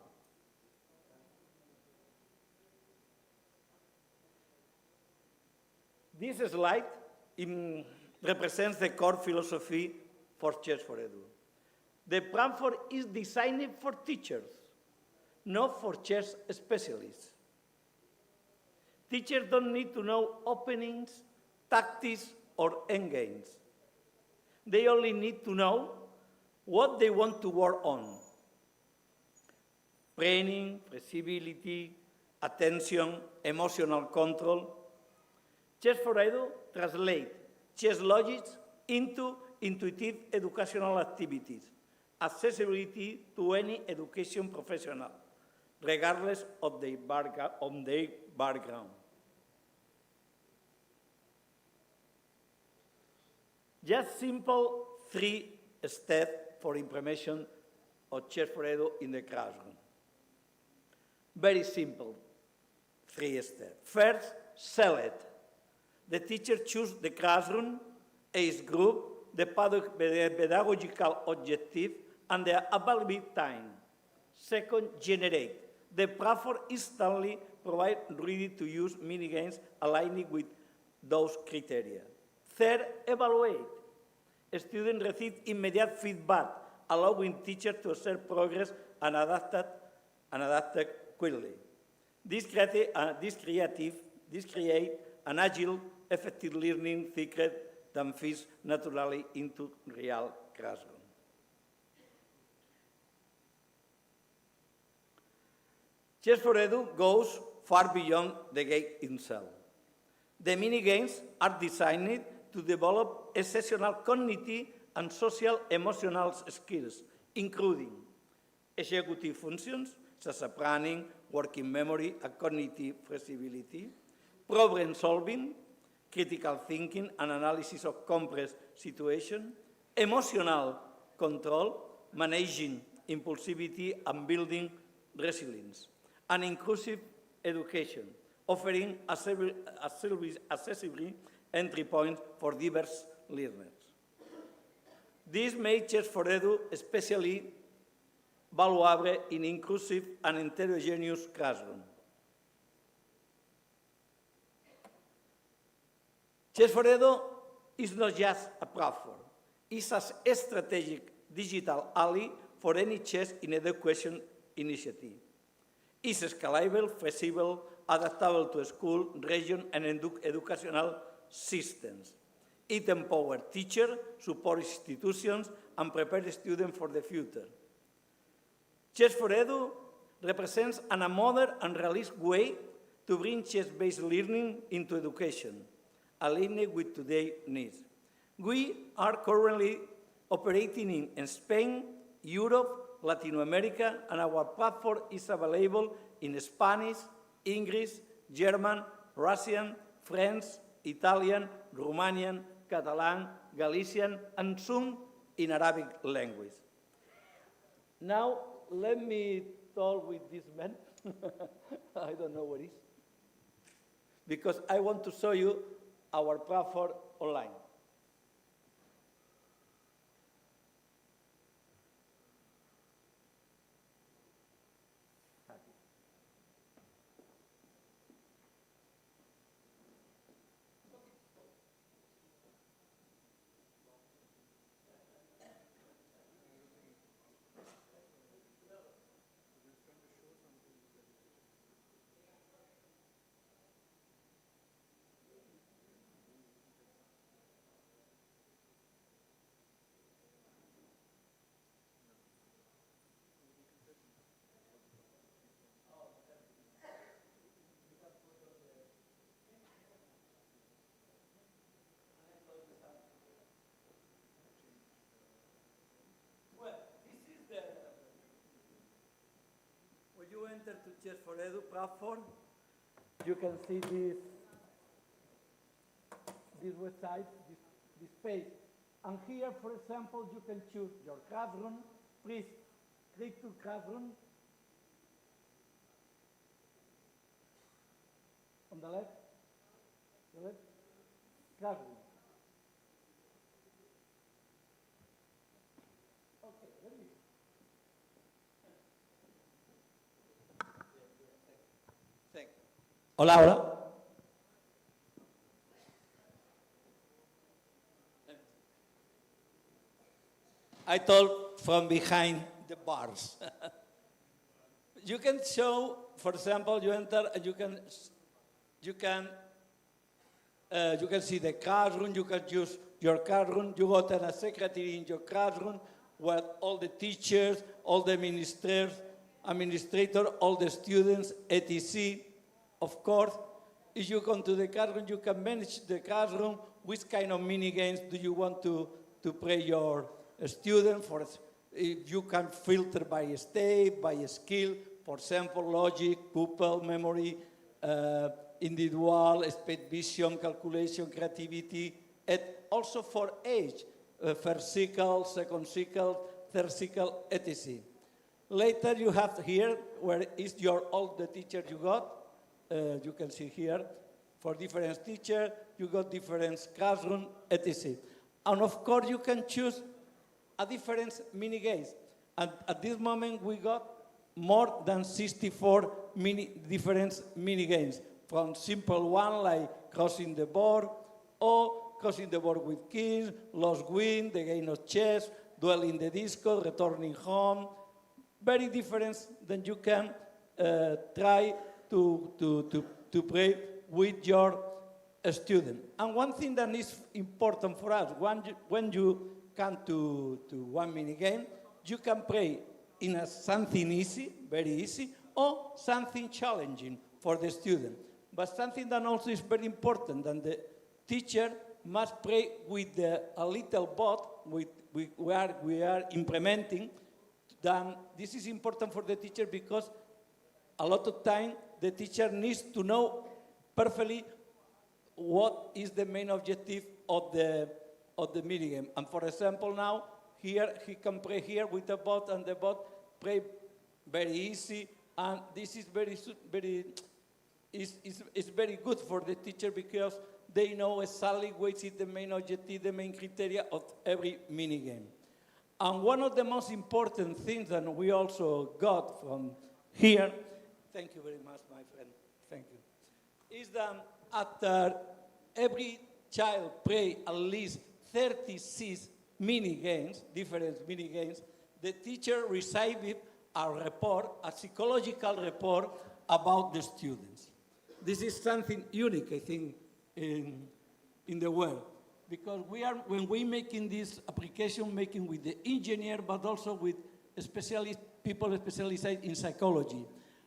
This slide represents the core philosophy for Chess for Edu. The platform is designed for teachers, not for chess specialists. Teachers don't need to know openings, tactics, or endgames. They only need to know what they want to work on. Training, flexibility, attention, emotional control. Chess for Edu translates chess logic into intuitive educational activities, accessibility to any education professional, regardless of their background. Just simple 3 steps for implementation of Chess for Edu in the classroom. Very simple 3 steps. First, select. The teacher chooses the classroom, age group, the pedagogical objective, and the available time. Second, generate. The platform instantly provides ready-to-use mini-games aligning with those criteria. Third, evaluate. Students receive immediate feedback, allowing teachers to observe progress and adapt quickly. This creates an agile, effective learning secret that fits naturally into real classroom. Chess for Edu goes far beyond the game itself. The mini-games are designed to develop exceptional cognitive and social emotional skills, including executive functions such as planning, working memory, and cognitive flexibility, problem solving, critical thinking and analysis of complex situations, emotional control, managing impulsivity and building resilience, and inclusive education, offering accessible entry points for diverse learners. This makes Chess for Edu especially valuable in inclusive and heterogeneous classroom. Chess for Edu is not just a platform, it's a strategic digital ally for any chess in education initiative. It's scalable, flexible, adaptable to school, region, and educational systems. It empowers teachers, supports institutions, and prepares students for the future. Chess for Edu represents a modern and realistic way to bring chess-based learning into education, aligned with today's needs. We are currently operating in Spain, Europe, Latin America, and our platform is available in Spanish, English, German, Russian, French, Italian, Romanian, Catalan, Galician, and soon in Arabic language. Now, let me talk with this man. I don't know what it is. Because I want to show you our platform online. When you enter to Chess for Edu platform, you can see this website, this page. And here, for example, you can choose your classroom. Please click to classroom. On the left, classroom. Okay, let me. Thank you. Hola, hola. I told from behind the bars. You can show, for example, you enter and you can see the classroom, you can use your classroom, you got a secretary in your classroom where all the teachers, all the administrators, all the students, etc. Of course, if you come to the classroom, you can manage the classroom. Which kind of mini games do you want to play your student? If you can filter by state, by skill, for example, logic, pupil, memory, individual, speed, vision, calculation, creativity, and also for age, first cycle, second cycle, third cycle, etc. Later you have here where is all the teacher you got. You can see here for different teachers, you got different classroom, etc. And of course you can choose a different mini games. And at this moment we got more than 64 different mini games, from simple one like crossing the board, or crossing the board with kings, lost win, the game of chess, duel in the disco, returning home. Very different than you can try to play with your student. And one thing that is important for us, when you come to one mini game, you can play in something easy, very easy, or something challenging for the student. But something that also is very important, that the teacher must play with a little bot we are implementing. Then this is important for the teacher because a lot of time the teacher needs to know perfectly what is the main objective of the mini game. And for example, now here he can play here with the bot, and the bot play very easy. And this is is very good for the teacher because they know exactly what is the main objective, the main criteria of every mini game. And one of the most important things that we also got from here, thank you very much, my friend, thank you, is that after every child play at least 36 mini games, different mini games, the teacher received a report, a psychological report about the students. This is something unique, I think, in the world. Because when we're making this application, making with the engineer, but also with specialist, people specialized in psychology.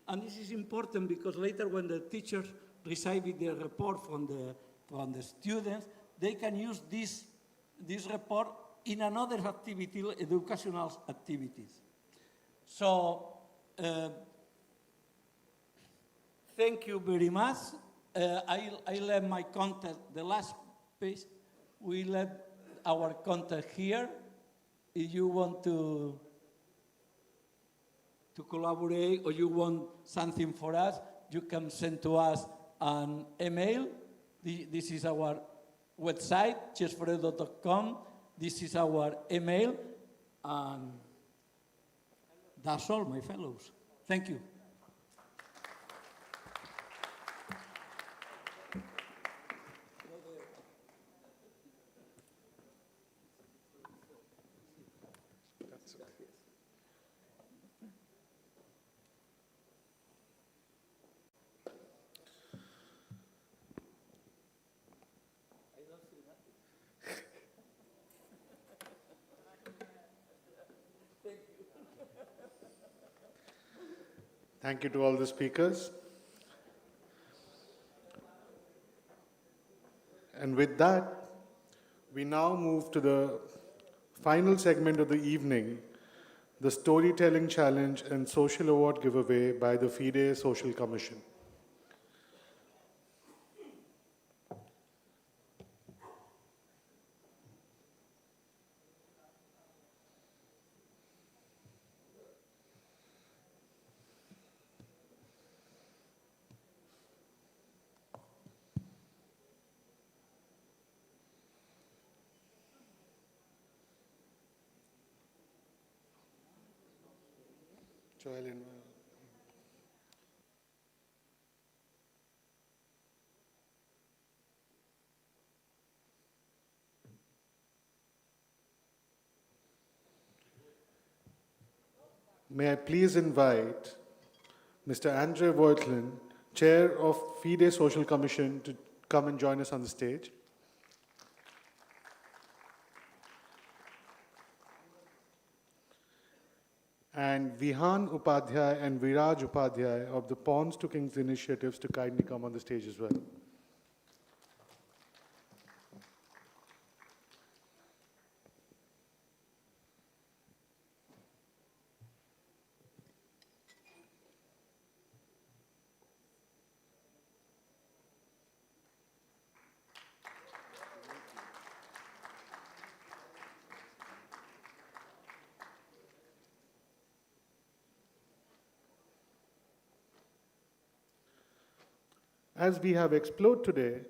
And this is important because later when the teachers receive the report from the students, they can use this report in another activity, educational activities. So, thank you very much. I left my contact, the last page, we left our contact here. If you want to collaborate or you want something for us, you can send to us an email. This is our website, chessforever.com. This is our email. And that's all, my fellows. Thank you. Thank you to all the speakers. And with that, we now move to the final segment of the evening, the Storytelling Challenge and Social Award giveaway by the FIDE Social Commission. May I please invite Mr. Andre Voitlin, Chair of FIDE Social Commission, to come and join us on the stage. And Vihan Upadhyay and Viraj Upadhyay of the Pawns to Kings initiatives to kindly come on the stage as well. As we have explored today,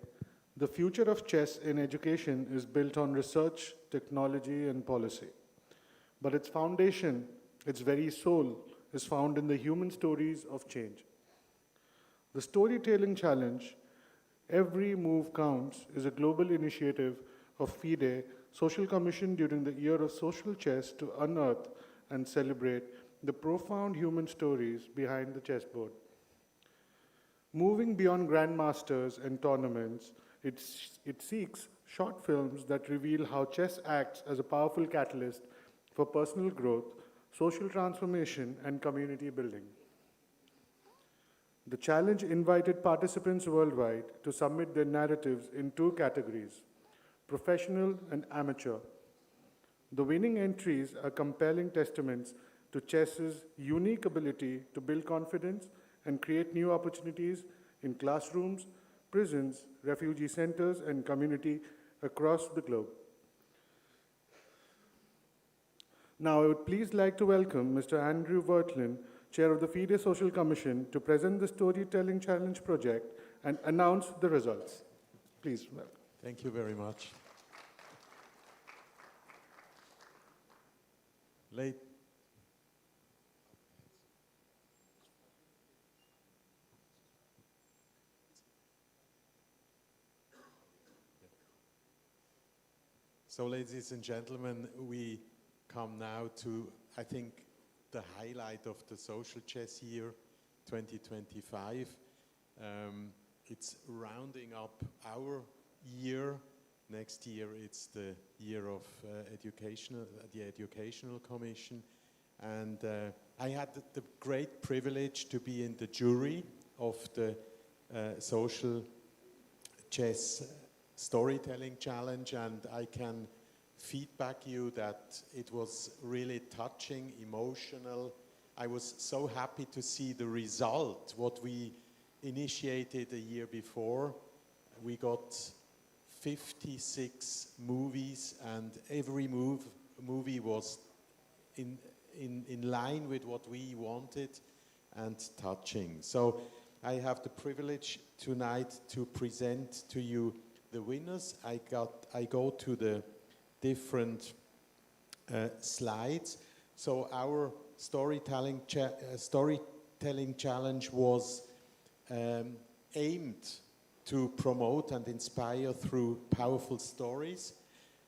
the future of chess in education is built on research, technology, and policy. But its foundation, its very soul, is found in the human stories of change. The Storytelling Challenge, Every Move Counts, is a global initiative of FIDE Social Commission during the Year of Social Chess to unearth and celebrate the profound human stories behind the chessboard. Moving beyond grandmasters and tournaments, it seeks short films that reveal how chess acts as a powerful catalyst for personal growth, social transformation, and community building. The challenge invited participants worldwide to submit their narratives in two categories, professional and amateur. The winning entries are compelling testaments to chess's unique ability to build confidence and create new opportunities in classrooms, prisons, refugee centers, and community across the globe. Now, I would please like to welcome Mr. Andrew Voitlin, Chair of the FIDE Social Commission, to present the Storytelling Challenge project and announce the results. Please welcome. Thank you very much. Late. So, ladies and gentlemen, we come now to, I think, the highlight of the social chess year 2025. It's rounding up our year. Next year it's the year of the Educational Commission. And I had the great privilege to be in the jury of the Social Chess Storytelling Challenge, and I can feedback you that it was really touching, emotional. I was so happy to see the result, what we initiated a year before. We got 56 movies, and every movie was in line with what we wanted and touching. So I have the privilege tonight to present to you the winners. I go to the different slides. So our storytelling challenge was aimed to promote and inspire through powerful stories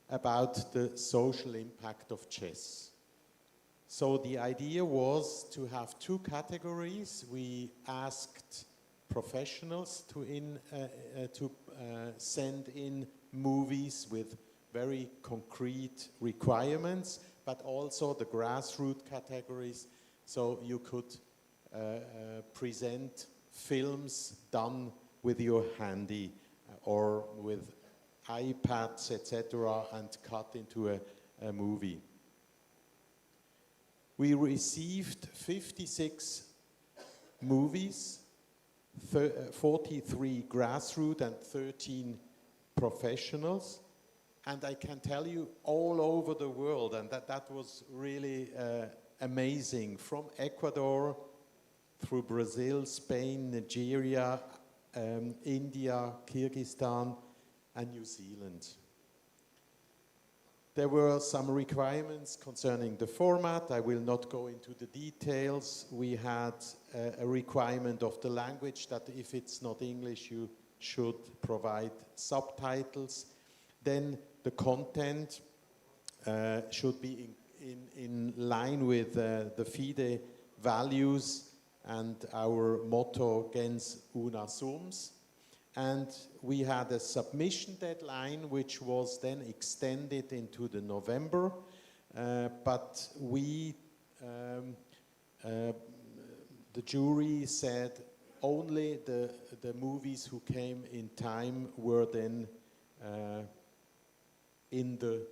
about the social impact of chess. So the idea was to have two categories. We asked professionals to send in movies with very concrete requirements, but also the grassroots categories, so you could present films done with your handy or with iPads, etc., and cut into a movie. We received 56 movies, 43 grassroots and 13 professionals, and I can tell you all over the world, and that was really amazing, from Ecuador through Brazil, Spain, Nigeria, India, Kyrgyzstan, and New Zealand. There were some requirements concerning the format. I will not go into the details. We had a requirement of the language that if it's not English, you should provide subtitles. Then the content should be in line with the FIDE values and our motto, gens una sums. And we had a submission deadline, which was then extended into the November. But we, the jury said only the movies who came in time were then in the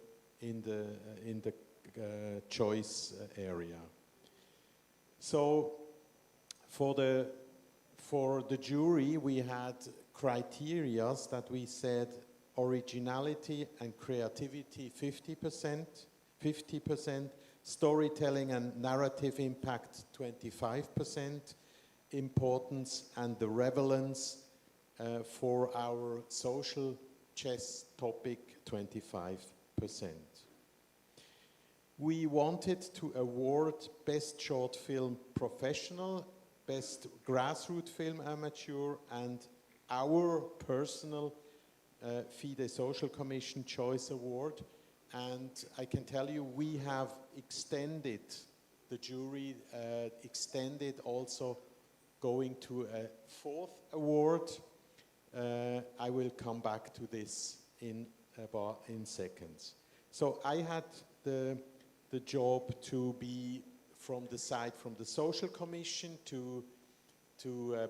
choice area. So for the jury, we had criteria that we said originality and creativity 50%, storytelling and narrative impact 25%, importance and the relevance for our social chess topic 25%. We wanted to award Best Short Film Professional, Best Grassroots Film Amateur, and our personal FIDE Social Commission Choice Award. And I can tell you we have extended, the jury extended also going to a fourth award. I will come back to this in seconds. So I had the job to be from the side from the Social Commission to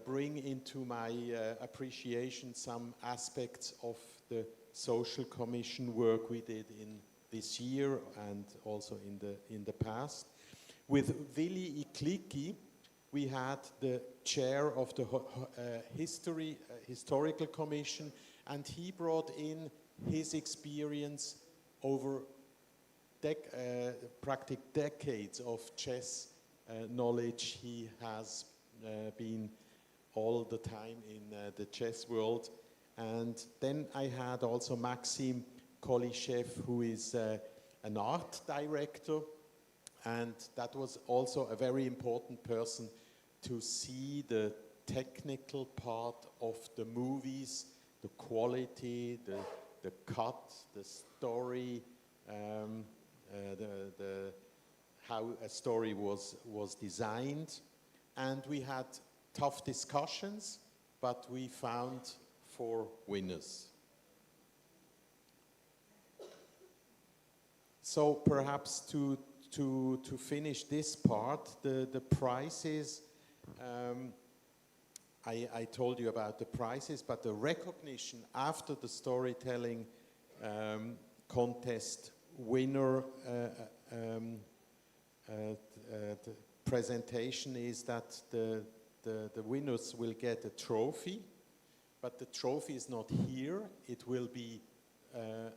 bring into my appreciation some aspects of the Social Commission work we did in this year and also in the past. With Willy Ikliki, we had the chair of the Historical Commission, and he brought in his experience over practically decades of chess knowledge. He has been all the time in the chess world. And then I had also Maxim Kolishev, who is an art director And that was also a very important person to see the technical part of the movies, the quality, the cut, the story, how a story was designed. And we had tough discussions, but we found 4 winners. So perhaps to finish this part, the prizes, I told you about the prizes, but the recognition after the storytelling contest winner the presentation is that the winners will get a trophy, but the trophy is not here. It will be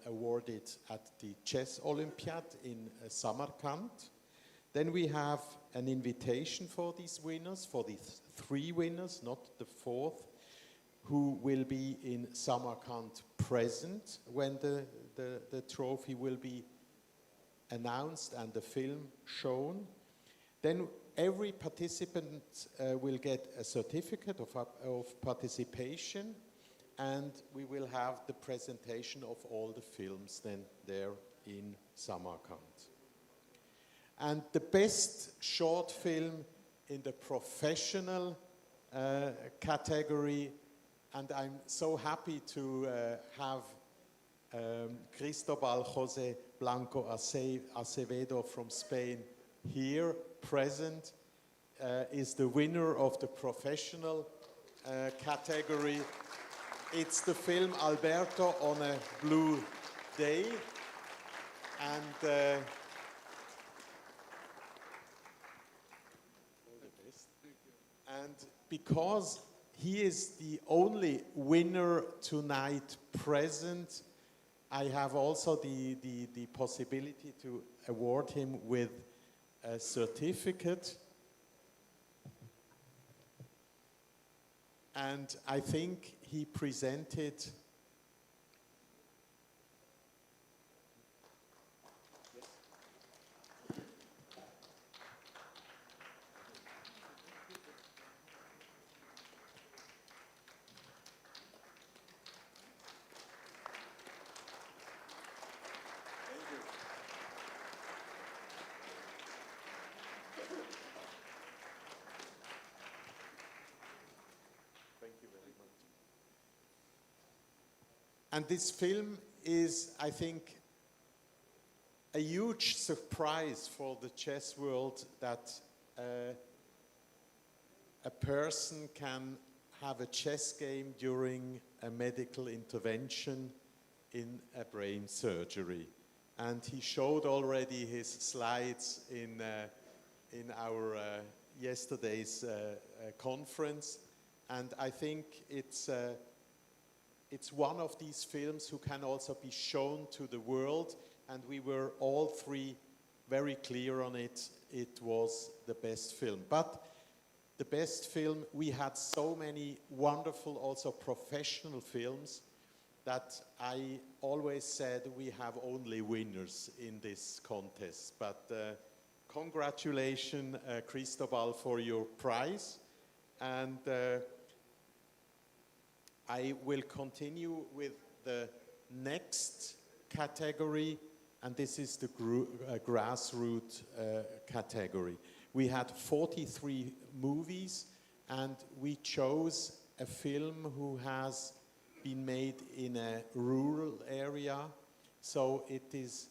awarded at the Chess Olympiad in Samarkand. Then we have an invitation for these winners, for the 3 winners, not the 4th, who will be in Samarkand present when the trophy will be announced and the film shown. Then every participant will get a certificate of participation, and we will have the presentation of all the films then there in Samarkand. And the best short film in the professional category, and I'm so happy to have Cristobal José Blanco Acevedo from Spain here present, is the winner of the professional category. It's the film Alberto on a Blue Day, and and because he is the only winner tonight present, I have also the possibility to award him with a certificate. And I think he presented And this film is, I think, a huge surprise for the chess world that a person can have a chess game during a medical intervention in a brain surgery. And he showed already his slides in our yesterday's conference. And I think it's one of these films who can also be shown to the world, and we were all 3 very clear on it. It was the best film. But the best film, we had so many wonderful, also professional films, that I always said we have only winners in this contest. But congratulations, Cristobal, for your prize. And I will continue with the next category, and this is the grassroots category. We had 43 movies, and we chose a film who has been made in a rural area. So it is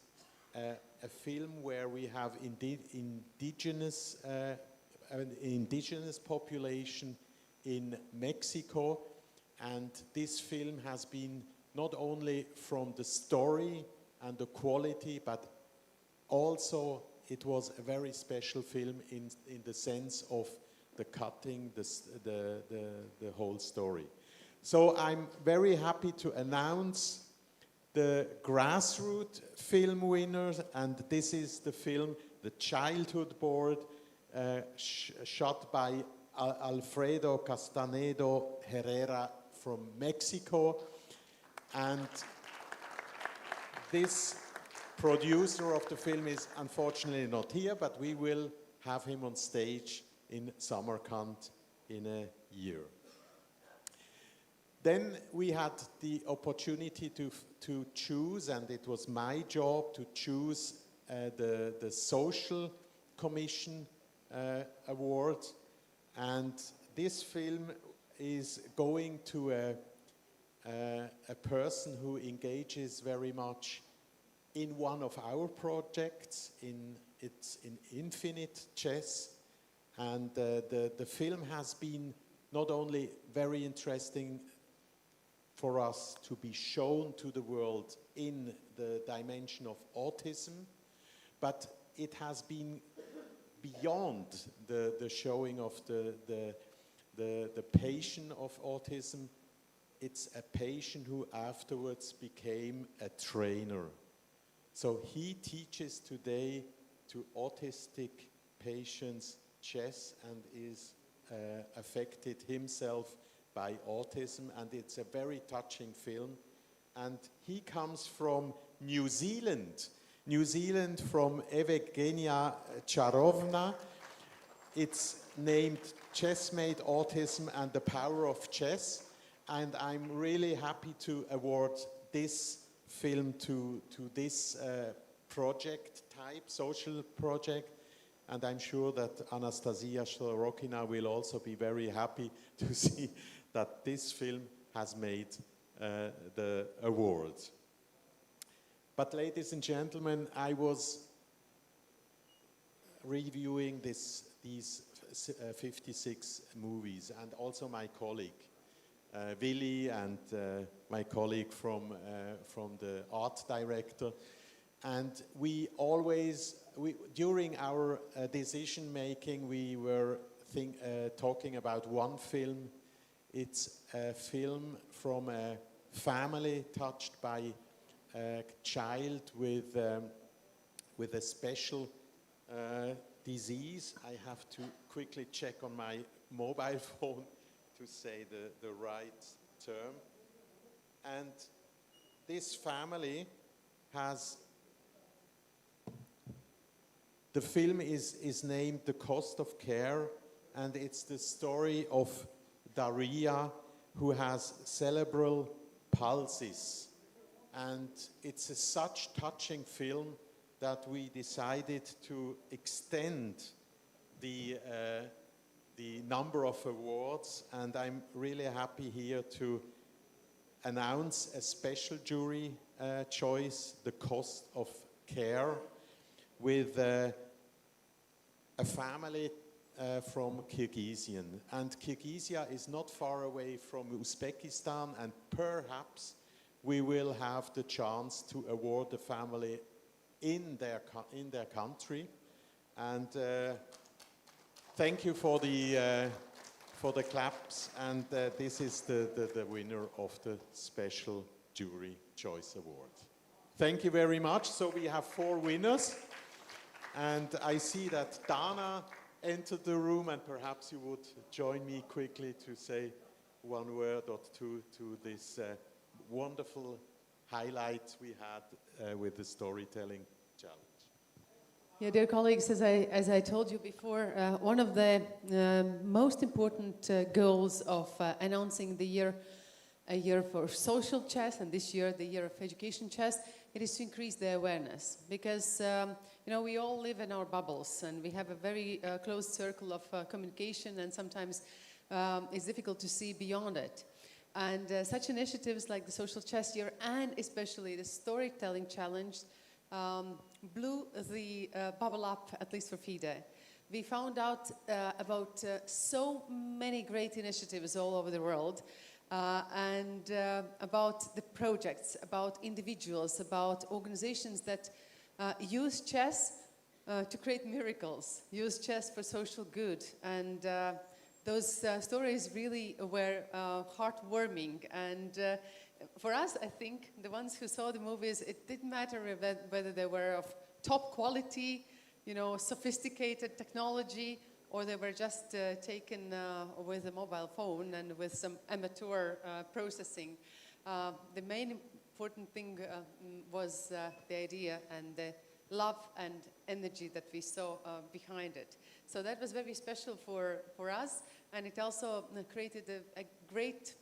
a film where we have indigenous population in Mexico. And this film has been not only from the story and the quality, but also it was a very special film in the sense of the cutting, the whole story. So I'm very happy to announce the grassroots film winners, and this is the film, The Childhood Board, shot by Alfredo Castanedo Herrera from Mexico. And this producer of the film is unfortunately not here, but we will have him on stage in Samarkand in a year. Then we had the opportunity to choose, and it was my job to choose the Social Commission Award. And this film is going to a person who engages very much in one of our projects. It's in Infinite Chess. And the film has been not only very interesting for us to be shown to the world in the dimension of autism, but it has been beyond the showing of the patient of autism. It's a patient who afterwards became a trainer. So he teaches today to autistic patients chess and is affected himself by autism, and it's a very touching film. And he comes from New Zealand from Evgenia Charovna. It's named Chessmate Autism and the Power of Chess, and I'm really happy to award this film to this project type, social project. And I'm sure that Anastasia Shorokina will also be very happy to see that this film has made the award. But ladies and gentlemen, I was reviewing these 56 movies, and also my colleague, Willy, and my colleague from the art director. And we always, during our decision making, we were talking about one film. It's a film from a family touched by a child with a special disease. I have to quickly check on my mobile phone to say the right term. And this family has, the film is named The Cost of Care, and it's the story of Daria, who has cerebral palsy. And it's a such touching film that we decided to extend the number of awards, and I'm really happy here to announce a special jury choice, The Cost of Care, with a family from Kyrgyzstan. And Kyrgyzstan is not far away from Uzbekistan, and perhaps we will have the chance to award the family in their country. And thank you for the claps. And this is the winner of the Special Jury Choice Award. Thank you very much. So we have 4 winners. And I see that Dana entered the room, and perhaps you would join me quickly to say one word or two to this wonderful highlight we had with the storytelling challenge. Yeah, dear colleagues, as I told you before, one of the most important goals of announcing the year, a year for social chess, and this year the year of education chess, it is to increase the awareness, because you know, we all live in our bubbles, and we have a very close circle of communication, and sometimes it's difficult to see beyond it. And such initiatives like the Social Chess Year, and especially the Storytelling Challenge, blew the bubble up, at least for FIDE. We found out about so many great initiatives all over the world, and about the projects, about individuals, about organizations that use chess to create miracles, use chess for social good. And those stories really were heartwarming. And for us, I think, the ones who saw the movies, it didn't matter whether they were of top quality, you know, sophisticated technology, or they were just taken with a mobile phone and with some amateur processing. The main important thing was the idea and the love and energy that we saw behind it. So that was very special for us, and it also created a great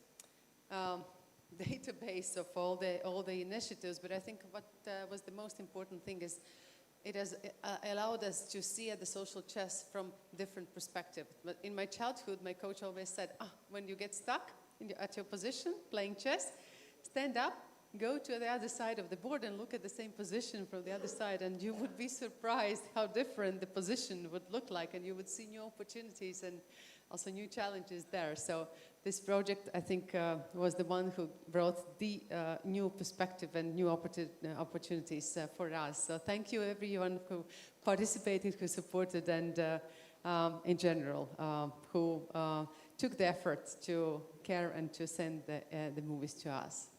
database of all the initiatives. But I think what was the most important thing is it has allowed us to see at the social chess from different perspectives. But in my childhood, my coach always said, when you get stuck at your position playing chess, stand up, go to the other side of the board and look at the same position from the other side, and you would be surprised how different the position would look like, and you would see new opportunities and also new challenges there. So this project, I think, was the one who brought the new perspective and new opportunities for us. So thank you everyone who participated, who supported, and in general, who took the effort to care and to send the movies to us.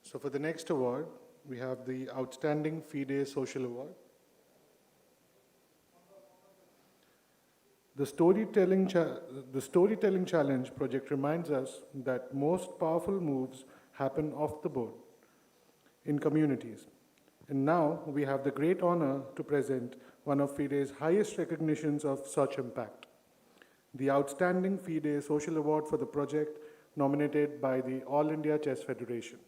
So for the next award, we have the Outstanding FIDE Social Award. The Storytelling Challenge project reminds us that most powerful moves happen off the board, in communities. And now we have the great honor to present one of FIDE's highest recognitions of such impact, the Outstanding FIDE Social Award for the project nominated by the All India Chess Federation.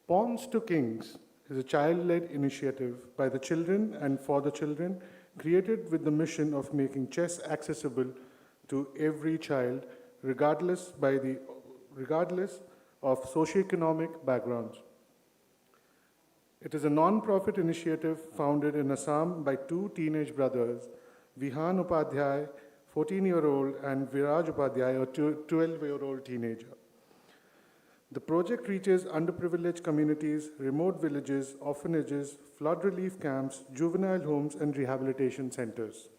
Pawns to Kings is a child-led initiative by the children and for the children, created with the mission of making chess accessible to every child, regardless of socioeconomic backgrounds. It is a non-profit initiative founded in Assam by two teenage brothers, Vihan Upadhyay, 14-year-old, and Viraj Upadhyay, a 12-year-old teenager. The project reaches underprivileged communities, remote villages, orphanages, flood relief camps, juvenile homes, and rehabilitation centers.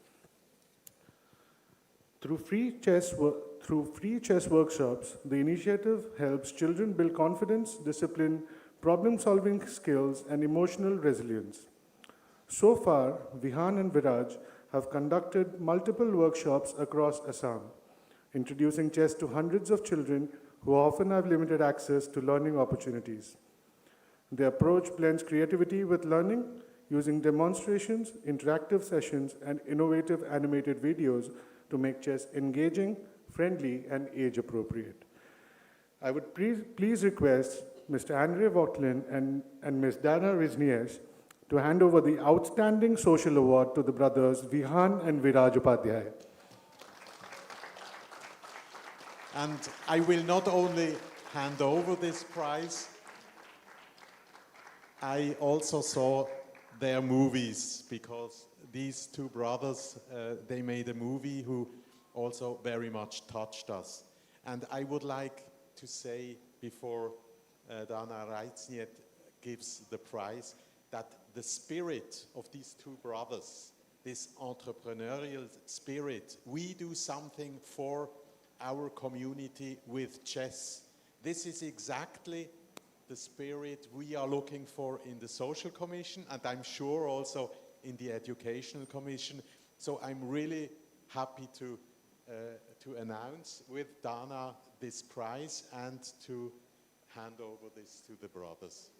Through free chess workshops, the initiative helps children build confidence, discipline, problem-solving skills, and emotional resilience. So far, Vihan and Viraj have conducted multiple workshops across Assam, introducing chess to hundreds of children who often have limited access to learning opportunities. The approach blends creativity with learning, using demonstrations, interactive sessions, and innovative animated videos to make chess engaging, friendly, and age-appropriate. I would please request Mr. Andrei Votlin and Ms. Dana Riznies to hand over the Outstanding Social Award to the brothers Vihan and Viraj Upadhyay. And I will not only hand over this prize, I also saw their movies, because these two brothers, they made a movie who also very much touched us. And I would like to say, before Dana Riznies gives the prize, that the spirit of these two brothers, this entrepreneurial spirit, we do something for our community with chess. This is exactly the spirit we are looking for in the Social Commission, and I'm sure also in the Educational Commission. So I'm really happy to announce with Dana this prize and to hand over this to the brothers.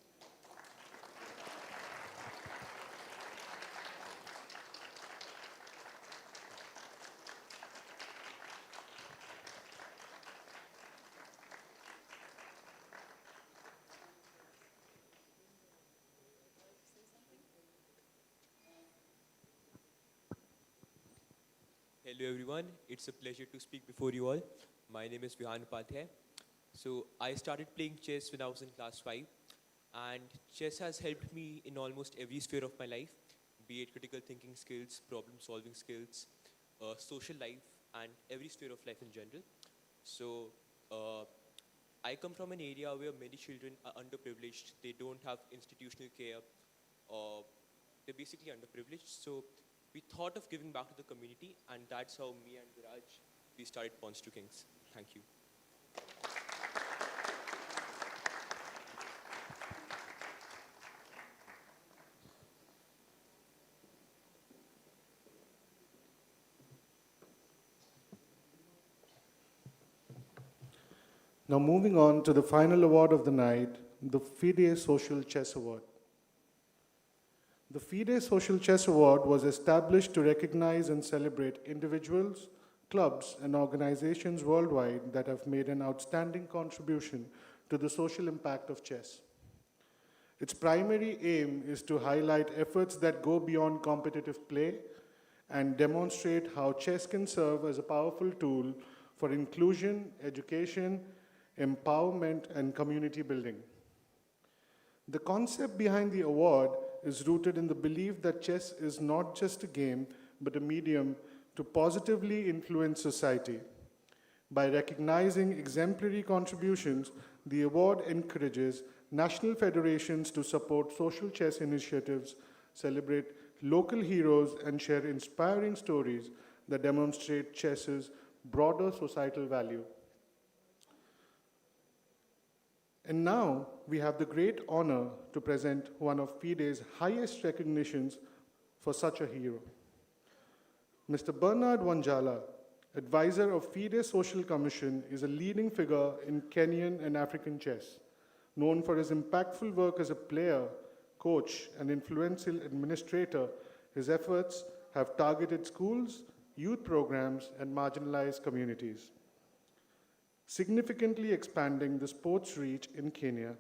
Hello everyone, it's a pleasure to speak before you all. My name is Vihan Upadhyay. So I started playing chess when I was in class 5, and chess has helped me in almost every sphere of my life, be it critical thinking skills, problem solving skills, social life, and every sphere of life in general. So I come from an area where many children are underprivileged. They don't have institutional care, or they're basically underprivileged. So we thought of giving back to the community, and that's how me and Viraj, we started Pawns to Kings. Thank you. Now moving on to the final award of the night, the FIDE Social Chess Award. The FIDE Social Chess Award was established to recognize and celebrate individuals, clubs, and organizations worldwide that have made an outstanding contribution to the social impact of chess. Its primary aim is to highlight efforts that go beyond competitive play and demonstrate how chess can serve as a powerful tool for inclusion, education, empowerment, and community building. The concept behind the award is rooted in the belief that chess is not just a game, but a medium to positively influence society. By recognizing exemplary contributions, the award encourages national federations to support social chess initiatives, celebrate local heroes, and share inspiring stories that demonstrate chess's broader societal value. And now we have the great honor to present one of FIDE's highest recognitions for such a hero. Mr. Bernard Wanjala, advisor of FIDE Social Commission, is a leading figure in Kenyan and African chess. Known for his impactful work as a player, coach, and influential administrator, his efforts have targeted schools, youth programs, and marginalized communities, significantly expanding the sports reach in Kenya.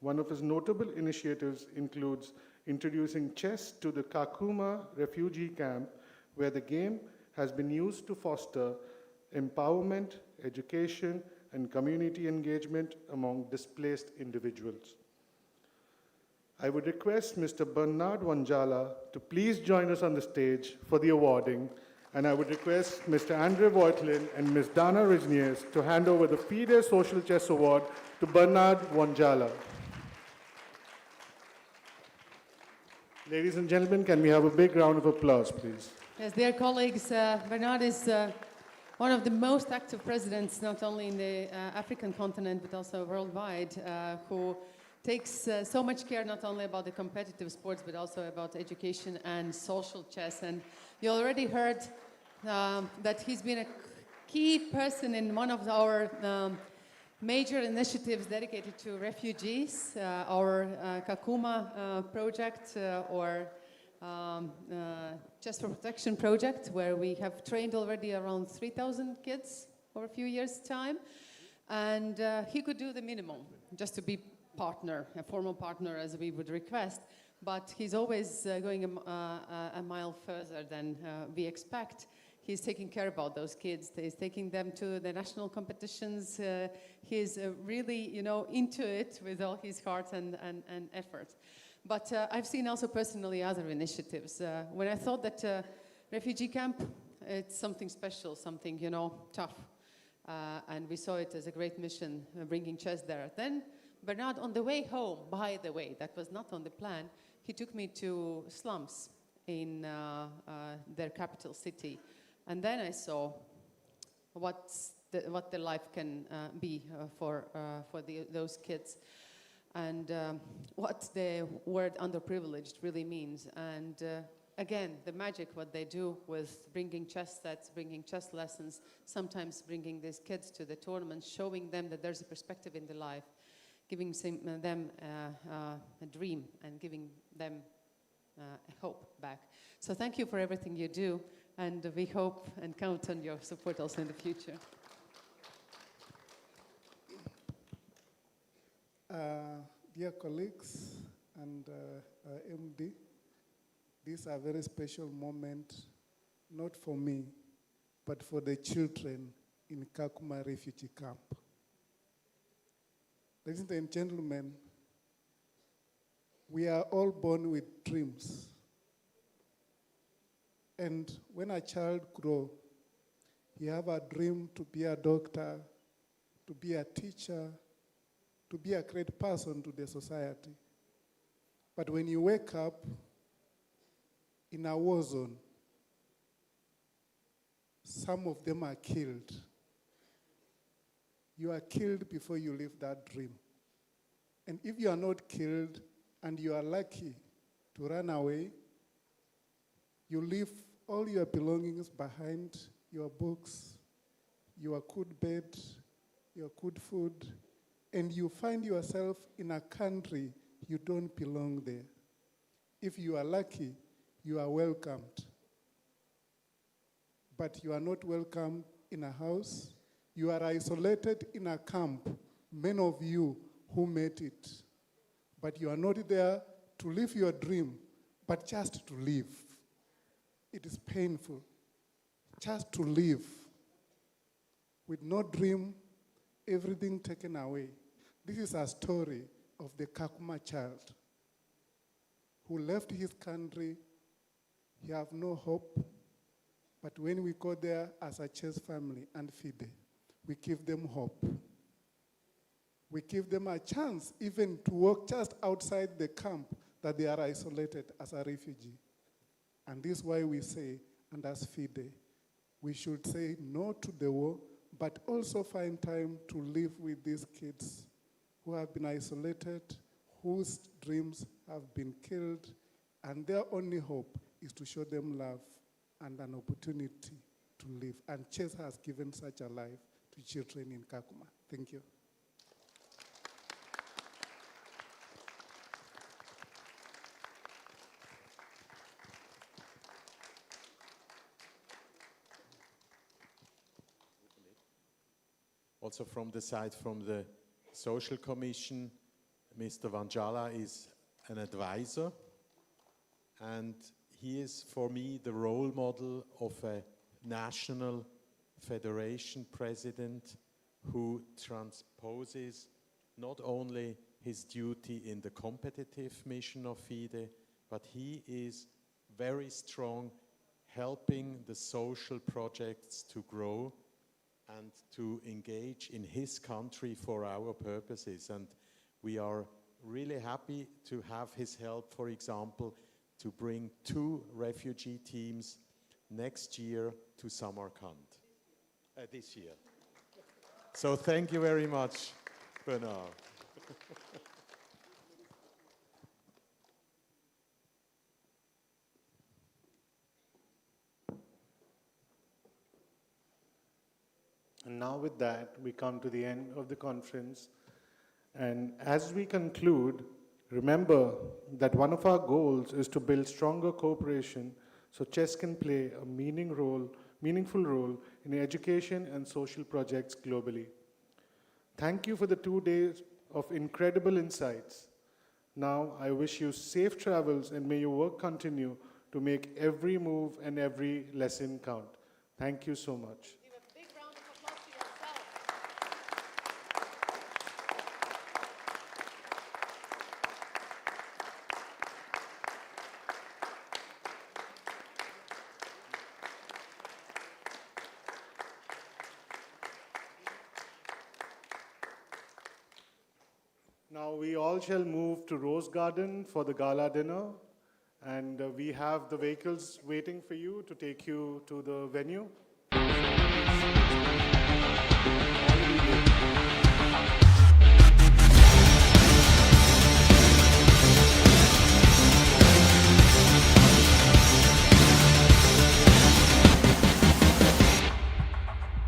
One of his notable initiatives includes introducing chess to the Kakuma refugee camp, where the game has been used to foster empowerment, education, and community engagement among displaced individuals. I would request Mr. Bernard Wanjala to please join us on the stage for the awarding, and I would request Mr. Andre Voitlin and Ms. Dana Riznies to hand over the FIDE Social Chess Award to Bernard Wanjala. Ladies and gentlemen, can we have a big round of applause, please? Yes, dear colleagues, Bernard is one of the most active presidents, not only in the African continent, but also worldwide, who takes so much care not only about the competitive sports, but also about education and social chess. And you already heard that he's been a key person in one of our major initiatives dedicated to refugees, our Kakuma project, or Chess for Protection project, where we have trained already around 3,000 kids over a few years' time. And he could do the minimum, just to be partner, a formal partner as we would request. But he's always going a mile further than we expect. He's taking care about those kids. He's taking them to the national competitions. He's really, into it with all his heart and effort. But I've seen also personally other initiatives. When I thought that refugee camp, it's something special, something, tough. And we saw it as a great mission, bringing chess there. Then Bernard, on the way home, by the way, that was not on the plan, he took me to slums in their capital city. And then I saw what the life can be for those kids, and what the word underprivileged really means. And again, the magic what they do with bringing chess sets, bringing chess lessons, sometimes bringing these kids to the tournaments, showing them that there's a perspective in their life, giving them a dream and giving them hope back. So thank you for everything you do, and we hope and count on your support also in the future. Dear colleagues and MD, this is a very special moment, not for me, but for the children in Kakuma refugee camp. Ladies and gentlemen, we are all born with dreams. And when a child grows, he has a dream to be a doctor, to be a teacher, to be a great person to the society. But when you wake up in a war zone, some of them are killed. You are killed before you live that dream. And if you are not killed and you are lucky to run away, you leave all your belongings behind, your books, your good bed, your good food, and you find yourself in a country you don't belong there. If you are lucky, you are welcomed. But you are not welcomed in a house. You are isolated in a camp, many of you who made it. But you are not there to live your dream, but just to live. It is painful, just to live. With no dream, everything taken away. This is a story of the Kakuma child who left his country. He have no hope. But when we go there as a church family and FIDE, we give them hope. We give them a chance even to walk just outside the camp that they are isolated as a refugee. And this is why we say, and as FIDE, we should say no to the war, but also find time to live with these kids who have been isolated, whose dreams have been killed, and their only hope is to show them love and an opportunity to live. And chess has given such a life to children in Kakuma. Thank you. Also from the side from the Social Commission, Mr. Vanjala is an advisor, and he is for me the role model of a national federation president who transposes not only his duty in the competitive mission of FIDE, but he is very strong helping the social projects to grow and to engage in his country for our purposes. And we are really happy to have his help, for example, to bring 2 refugee teams next year to Samarkand. This year. So thank you very much, Bernard. And now with that, we come to the end of the conference. And as we conclude, remember that one of our goals is to build stronger cooperation so chess can play a meaningful role in education and social projects globally. Thank you for the 2 days of incredible insights. Now, I wish you safe travels and may your work continue to make every move and every lesson count. Thank you so much. Now we all shall move to Rose Garden for the gala dinner, and we have the vehicles waiting for you to take you to the venue.